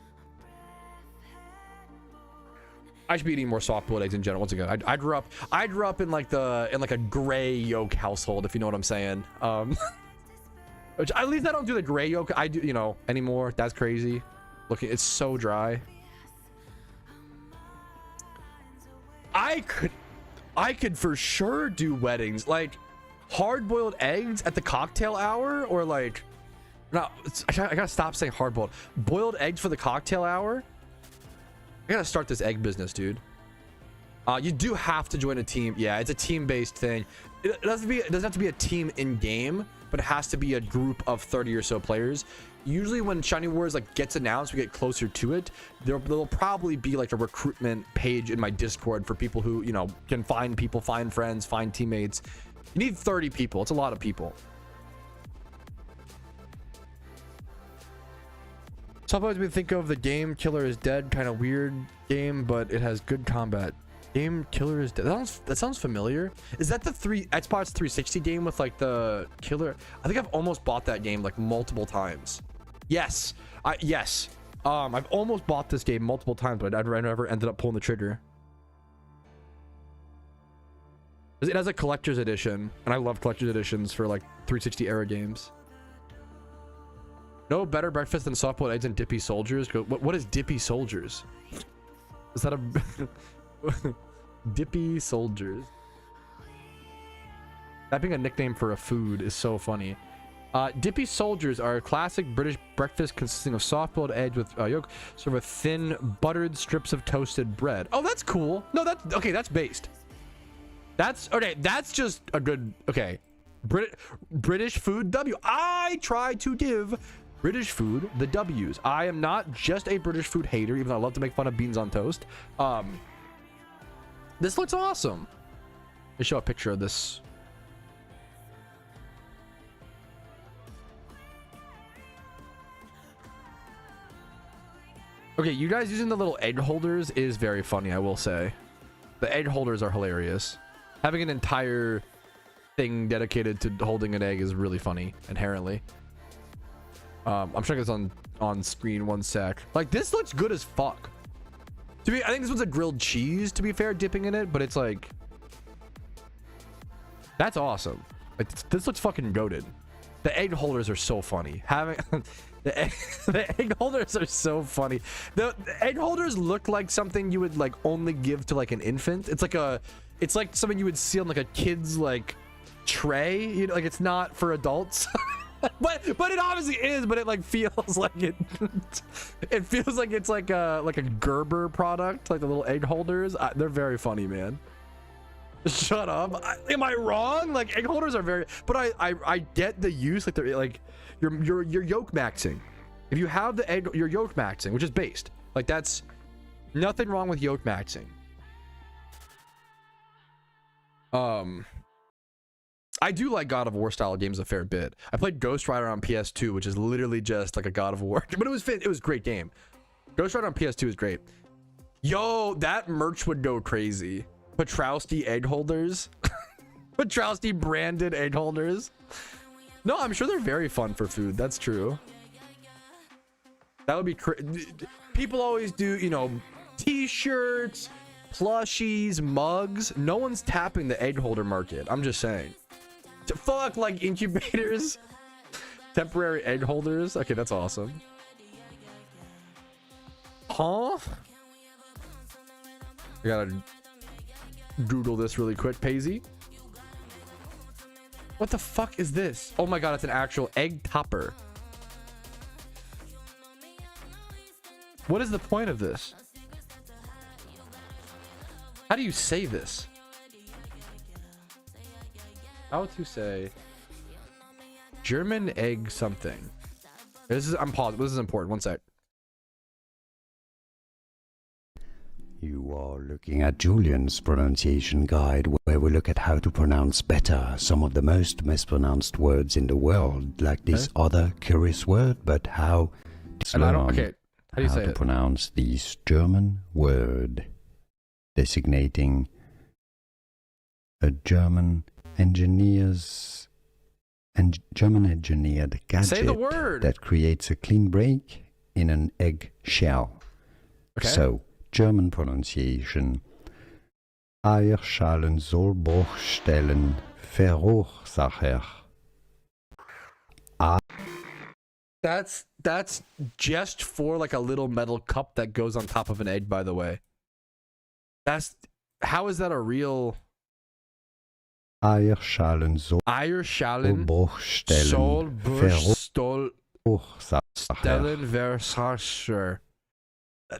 I should be eating more soft boiled eggs in general. Once again, I grew up in like a gray yolk household, if you know what I'm saying. Which at least I don't do the gray yolk. I do, anymore. That's crazy. Looking, it's so dry. I could for sure do weddings, like hard-boiled eggs at the cocktail hour, or like, no, I gotta stop saying boiled eggs for the cocktail hour. I gotta start this egg business, dude. You do have to join a team. Yeah, it's a team-based thing. It doesn't have to be a team in game, but it has to be a group of 30 or so players. Usually when Shiny Wars gets announced, we get closer to it, there'll probably be like a recruitment page in my Discord for people who can find people, find friends, find teammates. You need 30 people. It's a lot of people. Sometimes we think of the game Killer is Dead, kind of weird game, but it has good combat. Game Killer is Dead. That sounds familiar. Is that the Xbox 360 game with like the killer? I think I've almost bought that game like multiple times. Yes. Yes. I've almost bought this game multiple times, but I never ended up pulling the trigger. It has a collector's edition, and I love collector's editions for like 360 era games. No better breakfast than soft boiled eggs and dippy soldiers. What is dippy soldiers? Is that a dippy soldiers? That being a nickname for a food is so funny. Dippy soldiers are a classic British breakfast consisting of soft-boiled eggs with yolk, served with thin, buttered strips of toasted bread. Oh, that's cool. No, that's okay. That's based. That's okay. That's just a good. Okay, British food W. I try to give British food the W's. I am not just a British food hater, even though I love to make fun of beans on toast. This looks awesome. Let me show a picture of this. Okay, you guys using the little egg holders is very funny, I will say. The egg holders are hilarious. Having an entire thing dedicated to holding an egg is really funny, inherently. I'm showing this on screen, one sec. Like, this looks good as fuck. I think this one's a grilled cheese, to be fair, dipping in it, but it's like... That's awesome. Like, this looks fucking goated. The egg holders are so funny. Having... The egg holders are so funny. The egg holders look like something you would like only give to like an infant. It's like something you would see on like a kid's like tray. Like it's not for adults. but it obviously is. But it like feels like it. It feels like it's like a Gerber product, like the little egg holders. They're very funny, man. Shut up. Am I wrong? Like egg holders are very. But I get the use. Like they're like. You're yolk maxing. If you have the egg, you're yolk maxing, which is based. Like that's nothing wrong with yolk maxing. I do like God of War style games a fair bit. I played Ghost Rider on PS2, which is literally just like a God of War, but it was a great game. Ghost Rider on PS2 is great. Yo, that merch would go crazy. Patrouski egg holders. Patrouski branded egg holders. No, I'm sure they're very fun for food. That's true. That would be people always do, t-shirts, plushies, mugs. No one's tapping the egg holder market. I'm just saying. Fuck, like incubators, temporary egg holders. Okay, that's awesome. Huh? I gotta Google this really quick. Paisy. What the fuck is this? Oh my god, it's an actual egg topper. What is the point of this? How do you say this? How to say German egg something. I'm paused. This is important. One sec. You are looking at Julian's pronunciation guide, where we look at how to pronounce better some of the most mispronounced words in the world, like this other curious word, but how to learn okay. How do you say to it? pronounce this German word designating a German engineered gadget Say the word. that creates a clean break in an egg shell. Okay. So, German pronunciation. Eierschalen-Sollbruchstellen Verursacher. That's just for like a little metal cup that goes on top of an egg, by the way. How is that a real Eierschalen-Sollbruchstellen Verursacher.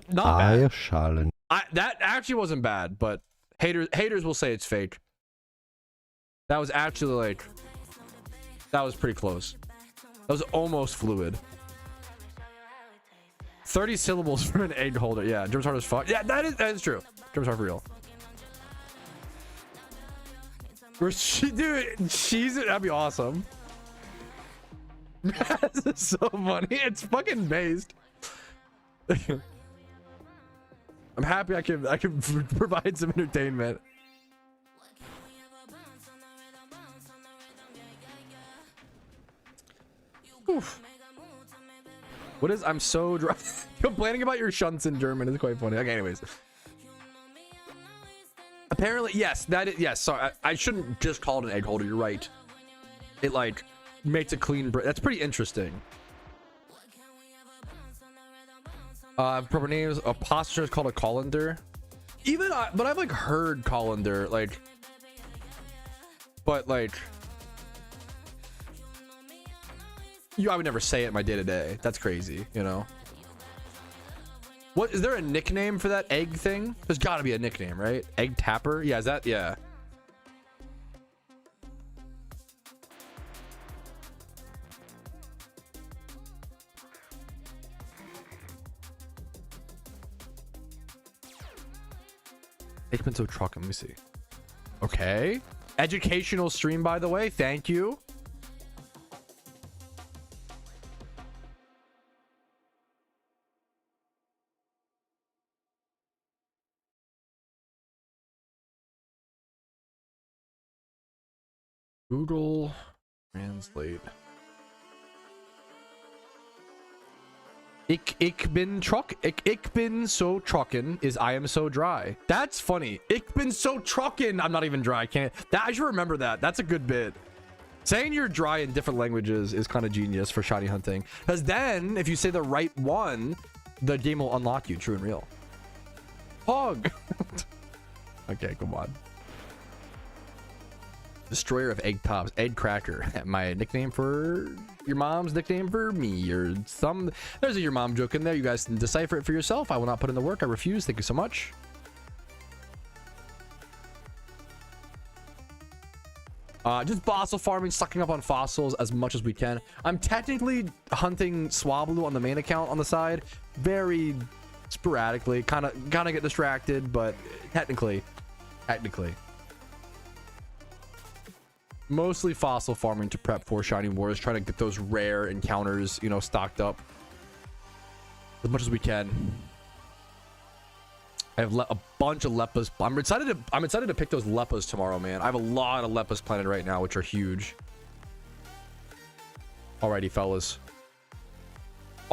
Not bad. Eierschalen. That actually wasn't bad, but haters will say it's fake. That was actually like, that was pretty close. That was almost fluid. 30 syllables for an egg holder. Yeah, German's hard as fuck. Yeah, that is true. German's hard for real. Dude, that'd be awesome. This is so funny. It's fucking based. I'm happy I can provide some entertainment. Oof. What is I'm so dry? Complaining about your shunts in German is quite funny. Okay, anyways. Apparently, yes, yes. Sorry, I shouldn't just call it an egg holder. You're right. It like makes a clean break. That's pretty interesting. Proper names. A posture is called a colander. But I've like heard colander like, but like, I would never say it in my day to day. That's crazy, you know. What is there a nickname for that egg thing? There's got to be a nickname, right? Egg tapper. Yeah, is that? Yeah. Ich bin so trocken. Let me see. Okay. Educational stream, by the way. Thank you. Google Translate. Ich bin so trocken is I am so dry. That's funny. Ich bin so trocken. I'm not even dry. I should remember that. That's a good bit. Saying you're dry in different languages is kind of genius for shiny hunting. Because then, if you say the right one, the game will unlock you, true and real. Hog. Okay, come on. Destroyer of egg tops, egg cracker. My nickname for your mom's nickname for me, or some. There's a your mom joke in there. You guys can decipher it for yourself. I will not put in the work. I refuse. Thank you so much. Just fossil farming, sucking up on fossils as much as we can. I'm technically hunting Swablu on the main account on the side, very sporadically. Kind of get distracted, but technically. Mostly fossil farming to prep for Shining Wars, trying to get those rare encounters, you know, stocked up as much as we can. I have a bunch of Leppas. I'm excited to pick those Leppas tomorrow, man. I have a lot of Leppas planted right now, which are huge. Alrighty, fellas.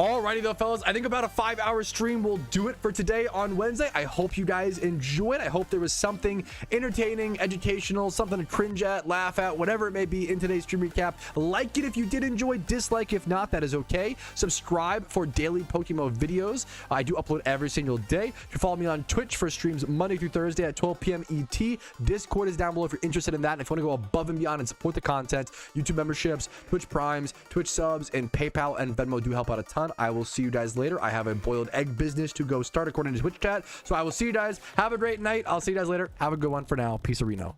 Alrighty though, fellas, I think about a 5-hour stream will do it for today on Wednesday. I hope you guys enjoyed. I hope there was something entertaining, educational, something to cringe at, laugh at, whatever it may be in today's stream recap. Like it if you did enjoy, dislike if not, that is okay. Subscribe for daily PokeMMO videos. I do upload every single day. You can follow me on Twitch for streams Monday through Thursday at 12 p.m. ET. Discord is down below if you're interested in that. And if you want to go above and beyond and support the content, YouTube memberships, Twitch Primes, Twitch subs, and PayPal and Venmo do help out a ton. I will see you guys later. I have a boiled egg business to go start according to Twitch chat. So I will see you guys. Have a great night. I'll see you guys later. Have a good one for now. Peace, Reno.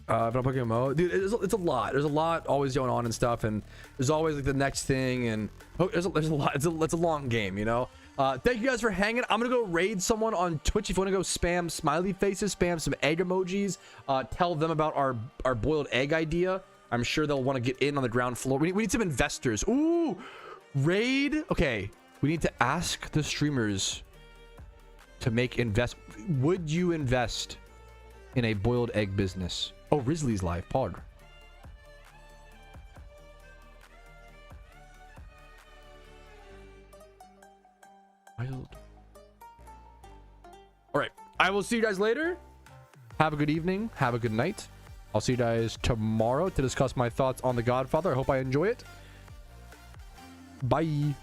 PokeMMO, dude, it's a lot. There's a lot always going on and stuff, and there's always like the next thing, and there's a lot. It's a long game, you know. Thank you guys for hanging. I'm gonna go raid someone on Twitch. If you want to go spam smiley faces, spam some egg emojis, tell them about our boiled egg idea. I'm sure they'll want to get in on the ground floor. We need some investors. Ooh, raid. Okay, we need to ask the streamers to make would you invest in a boiled egg business? Oh, Risley's live pod. Wild. All right, I will see you guys later. Have a good evening. Have a good night. I'll see you guys tomorrow to discuss my thoughts on The Godfather. I hope I enjoy it. Bye.